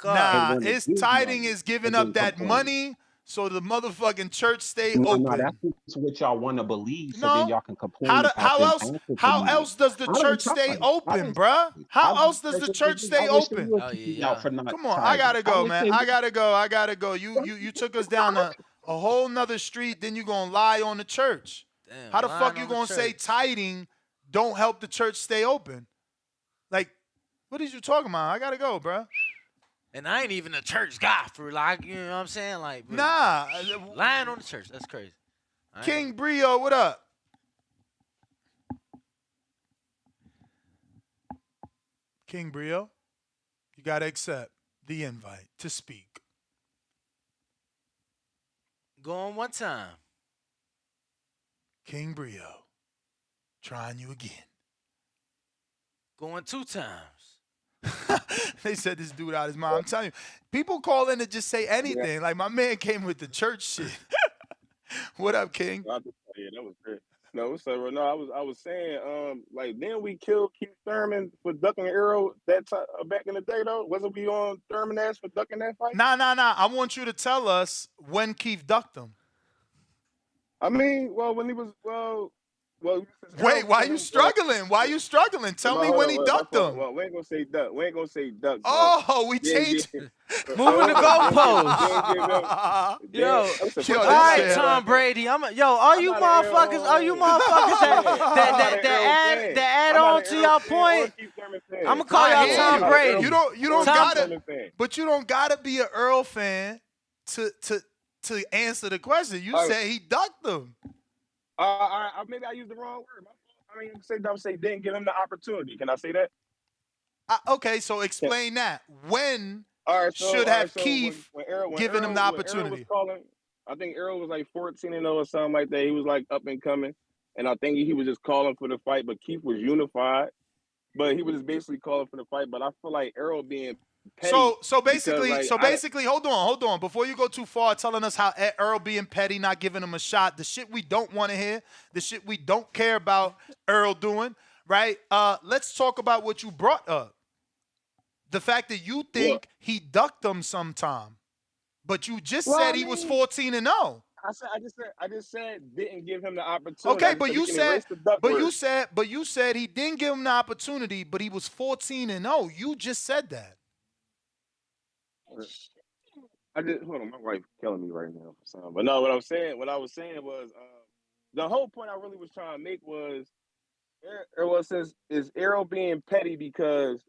It's tithing is giving up that money so the motherfucking church stay open. No, that's what y'all want to believe, so then y'all can complain. How else does the church stay open, bruh? How else does the church stay open? Come on, I gotta go, man. I gotta go. You took us down a whole nother street, then you gonna lie on the church. Damn, how the fuck you gonna say tithing don't help the church stay open? Like, what is you talking about? I gotta go, bruh. And I ain't even a church guy for, like, you know what I'm saying? Like, nah. Lying on the church. That's crazy. King Brio, what up? King Brio, you got to accept the invite to speak. Go on one time. King Brio, trying you again. Going 2 times. They said this dude out his mind. I'm telling you, people call in to just say anything. Yeah. Like my man came with the church shit. What up, King? Yeah, that was good. No, so no, I was saying, like then we killed Keith Thurman for ducking Arrow that time back in the day though. Wasn't we on Thurman ass for ducking that fight? Nah. I want you to tell us when Keith ducked him. I mean, well, when he was well, since Arrow Wait, why killed you him. struggling? Why you struggling? Tell me Hold when on, he my ducked fault. him. Well, we ain't gonna say duck. We ain't gonna say duck, but Oh, we then changed. get Moving the then give him goalposts. then. Yo, Listen, Yo, first all of all, I'm this not right, an shit. Arrow Tom fan. Brady. All I'm you not an motherfuckers, I'm not an Arrow fan. that add I'm not on an to Arrow y'all fan or point. Keith Thurman I'm fan. gonna Nah, call I y'all hear No, I'm Tom you. not an Brady. Arrow You or don't Keith Tom, gotta, Thurman fan. but you don't gotta be an Earl fan to answer the question. You Uh, said he ducked him. maybe I used the wrong word. My fault. I mean, say didn't give him the opportunity. Can I say that? Okay, so explain that. When should All right. have So Keith given him the When Errol was opportunity? calling, I think Errol was like 14-0 or something like that. He was like up and coming, and I think he was just calling for the fight. But Keith was unified, but he was just basically calling for the fight. But I feel like Errol being petty So because basically, hold on. Before you go too far, telling us how Earl being petty, not giving him a shot, the shit we don't want to hear, the shit we don't care about Earl doing, right? Let's talk about what you brought up. The fact that you what? think he ducked him sometime, but you just Well, said I he was mean, 14-0. I just said didn't give him the opportunity. I Okay, just said we can erase the duck word. but you said he didn't give him the opportunity, but he was 14-0. You just said that. I just hold on. My wife killing me right now. So, but no, what I was saying was, the whole point I really was trying to make was, since is Errol being petty because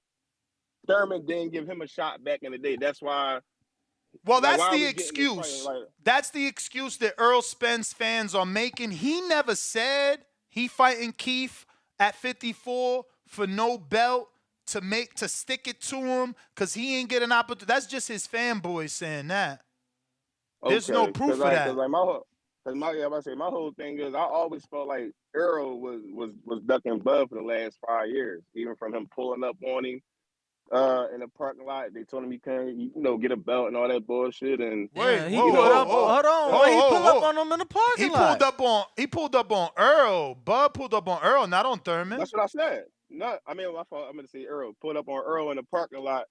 Thurman didn't give him a shot back in the day. That's why, Well, like, that's why are the we getting this fight? excuse. Like, That's the excuse that Errol Spence fans are making. He never said he fighting Keith at 54 for no belt to stick it to him because he ain't get an opportunity. That's just his fanboys saying that. There's no okay, proof of that. my whole, I say my whole thing is I always felt like Errol was ducking Bud for the last 5 years, even from him pulling up on him in the parking lot. They told him he couldn't, get a belt and all that bullshit. And Wait, damn, he whoa, pulled whoa, up. whoa, Hold on, ho, wait, he ho, pulled up ho. on him in the parking lot. He pulled up on Earl. Bud pulled up on Earl, not on Thurman. that's what I said. No, I mean my fault. I'm gonna say Earl pulled up on Earl in the parking lot,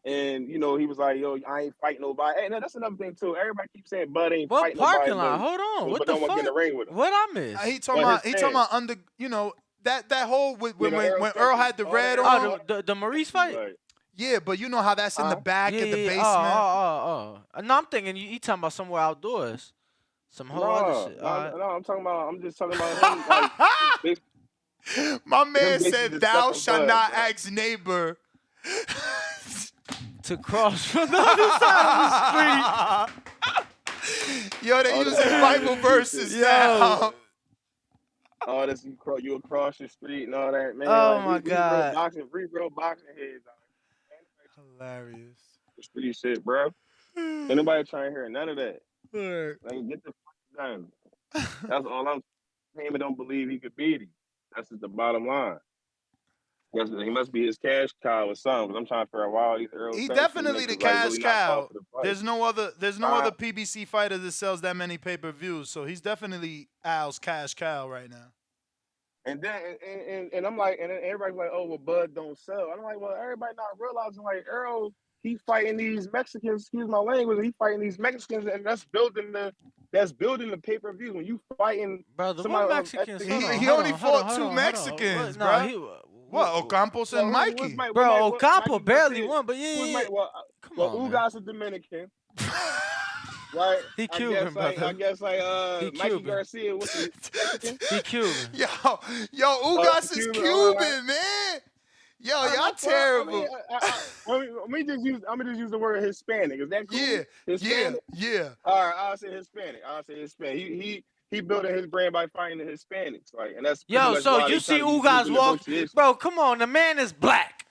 and he was like, "Yo, I ain't fighting nobody." Hey, that's another thing too. Everybody keeps saying Bud ain't What fighting nobody, parking lot? Hold on, what but the no one get in the fuck? ring with him. What I miss? But his He talking fans, about under that whole the Earl when Earl section, had the all the red Earl, on. all The Maurice fight? right? Yeah, but you know how that's in the back Yeah, at the yeah. basement. No, I'm thinking you talking about somewhere outdoors, some whole other No, shit. no, All right. no. I'm just talking about him. Like My him man basically said, just "Thou ducking shalt Bud, not bro. ask neighbor." To cross from the other side of the street. Yo, they All this, using all Bible this street verses shit. now. All this you across the street and all that, man. Oh Like my we real god. boxing, heads out Hilarious. the street shit, bro. Ain't nobody trying to hear none of that. Alright. Like get the fuck done. That's all I'm saying. Him don't believe he could beat him. That's just the bottom line. Yes, he must be his cash cow or something. 'Cause I'm trying to figure out why all these Errol He Spence definitely the niggas like cash really not calling cow. for the fight. There's no other PBC fighter that sells that many pay-per-views. So he's definitely Al's cash cow right now. And then and I'm like, and then everybody's like, oh well, Bud don't sell. I'm like, well, everybody not realizing like Errol, he fighting these Mexicans. Excuse my language. He fighting these Mexicans, and that's building the pay-per-view. When you fighting Brother, what somebody of Mexicans? ethnic, Hold He on, only hold on, fought hold two on, hold on. Mexicans, What? No, bruh. What? Ocampos and well, who's Mikey. bro, Ocampo Mikey barely Garcia? won, but Who's yeah. Mike? Come Well, on, man. Ugas is Dominican, right? He I Cuban, guess brother. He Mikey Cuban. Garcia. What's he Mexican? He Cuban. Yo, Ugas is Cuban. All right. Cuban, man. Yo, All right, y'all my fault. I mean, terrible. let me just use. I'm gonna just use the word Hispanic. Is that cool? Yeah. Hispanic. All right, I'll say Hispanic. He building his brand by fighting the Hispanics, like, and that's pretty Yo, much so why you they see try to be Ugas moving walk, negotiations. bro? Come on, the man is black.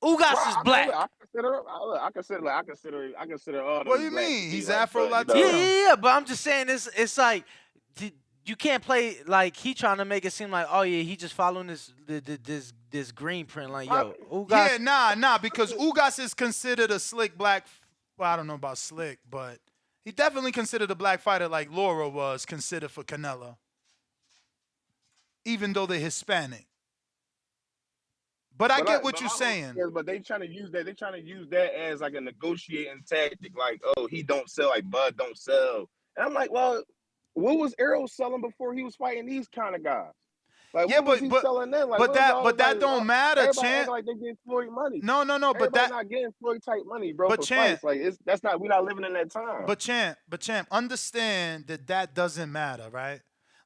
Well, Ugas is I mean, look, black. I consider all What those do you blacks to mean? be He's like, Afro but Latino. Yeah. But I'm just saying, it's like you can't play like he trying to make it seem like, oh yeah, he just following this green print. Like, yo, Ugas. Yeah, nah, because Ugas is considered a slick black. Well, I don't know about slick, but he definitely considered a black fighter like Laura was considered for Canelo. even though they're Hispanic. But I get what you're saying. But they trying to use that. They trying to use that as like a negotiating tactic. Like, oh, he don't sell. Like Bud don't sell. And I'm like, well, what was Errol selling before he was fighting these kind of guys? Like, Yeah, what was he selling then? Like, but what was all that like, don't matter, everybody Champ. acting like they getting Floyd money. No, but everybody not getting Floyd type money, bro, but for Champ, fights. Like, that's not. We're not living in that time. But champ, understand that doesn't matter, right?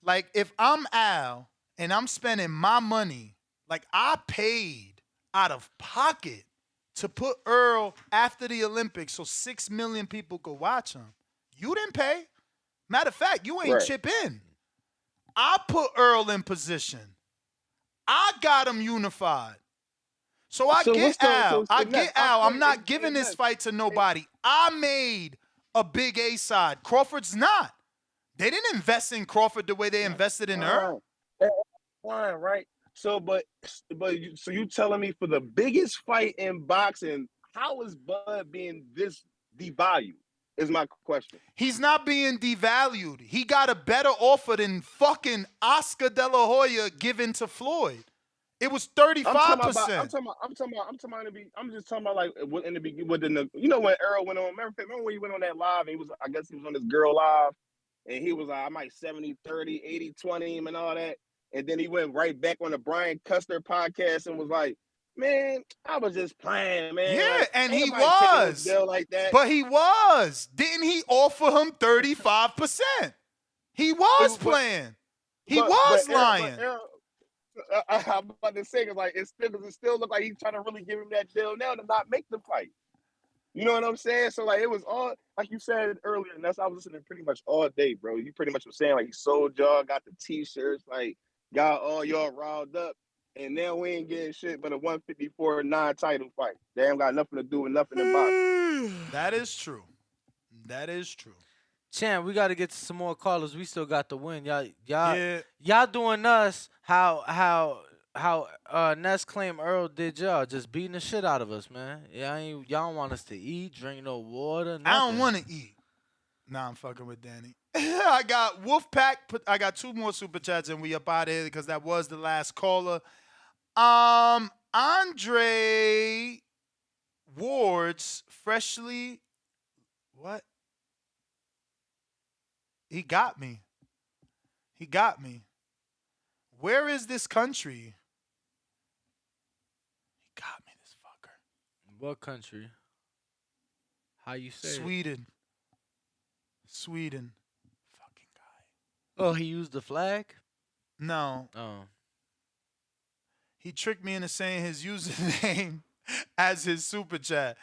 Like if I'm Al and I'm spending my money, like I paid out of pocket to put Earl after the Olympics so 6 million people could watch him. You didn't pay. Matter of fact, you ain't chip in. I put Earl in position. I got him unified. So I get Al. I'm not giving this fight to nobody. I made a big A side. Crawford's not. They didn't invest in Crawford the way they invested in Earl. Fine, right? So, so you telling me for the biggest fight in boxing, how is Bud being this devalued? Is my question. He's not being devalued. He got a better offer than fucking Oscar De La Hoya given to Floyd. It was 35%. I'm just talking about like in the beginning with the, you know, when Errol went on. Remember when he went on that live? And I guess he was on this girl live, and he was like, I might 70-30, 80-20 him and all that. And then he went right back on the Brian Custer podcast and was like, man, I was just playing, man. Yeah, like, and he was. Like that. But he was. Didn't he offer him 35%? He was playing. He was lying. I'm about to say, like, it still look like he's trying to really give him that deal now to not make the fight. You know what I'm saying? So like, it was all like you said earlier, and I was listening pretty much all day, bro. You pretty much were saying like he sold y'all, got the T-shirts, like got all y'all riled up, and now we ain't getting shit but a 154 non-title fight. They ain't got nothing to do with nothing in boxing. That is true. That is true. Champ, we got to get to some more callers. We still got the win. Y'all doing us how Ness claimed Earl did y'all, just beating the shit out of us, man. Y'all don't want us to eat, drink no water, nothing. I don't want to eat. Nah, I'm fucking with Danny. I got Wolfpack. I got 2 more super chats and we up out of here because that was the last caller. Andre Ward's freshly what? He got me. Where is this country? He got me, this fucker. What country? How you say Sweden. Sweden. Fucking guy. Oh, he used the flag? No. Oh. He tricked me into saying his username as his super chat,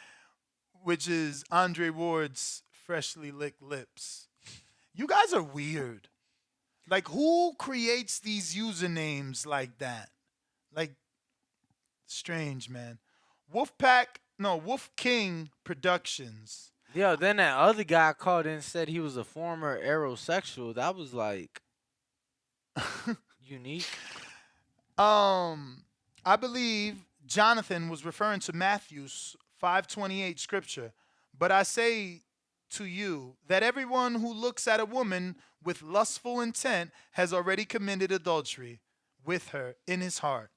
which is Andre Ward's freshly licked lips. You guys are weird. Like, who creates these usernames like that? Like, strange, man. Wolf King Productions. Yo, then that other guy called in and said he was a former aerosexual. That was like unique. I believe Jonathan was referring to Matthew's 5:28 scripture. But I say to you that everyone who looks at a woman with lustful intent has already committed adultery with her in his heart.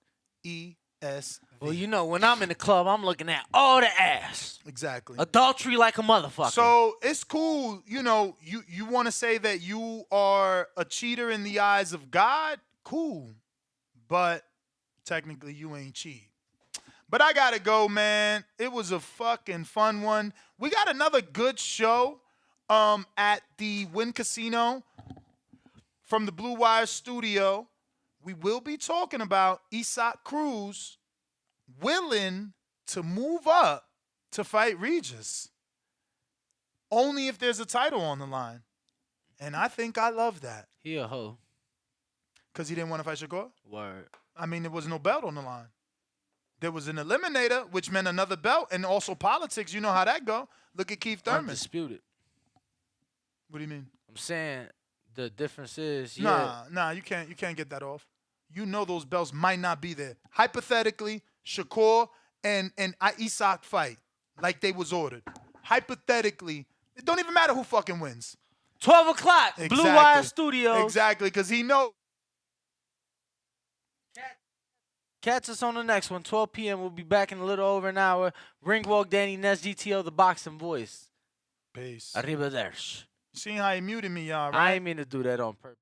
ESV. Well, you know, when I'm in the club, I'm looking at all the ass. Exactly. Adultery like a motherfucker. So it's cool, you know, you want to say that you are a cheater in the eyes of God? Cool. But technically you ain't cheat. But I gotta go, man. It was a fucking fun one. We got another good show at the Wynn Casino from the Blue Wire studio. We will be talking about Isaac Cruz willing to move up to fight Regis. Only if there's a title on the line. And I think I love that. He a hoe. Because he didn't want to fight Shakur? Word. I mean, there was no belt on the line. There was an eliminator, which meant another belt, and also politics. You know how that go. Look at Keith Thurman. Undisputed. What do you mean? I'm saying the difference is Nah, you can't get that off. You know those belts might not be there. Hypothetically, Shakur and Isaac fight like they was ordered. Hypothetically, it don't even matter who fucking wins. 12 o'clock, Exactly. Blue Wire Studios. Exactly, because he knows. Catch us on the next one, 12 p.m. We'll be back in a little over an hour. Ringwalk, Danny Ness, GTO, the boxing voice. Peace. Arrivederci. Seeing how he muted me, y'all, right? I ain't mean to do that on purpose.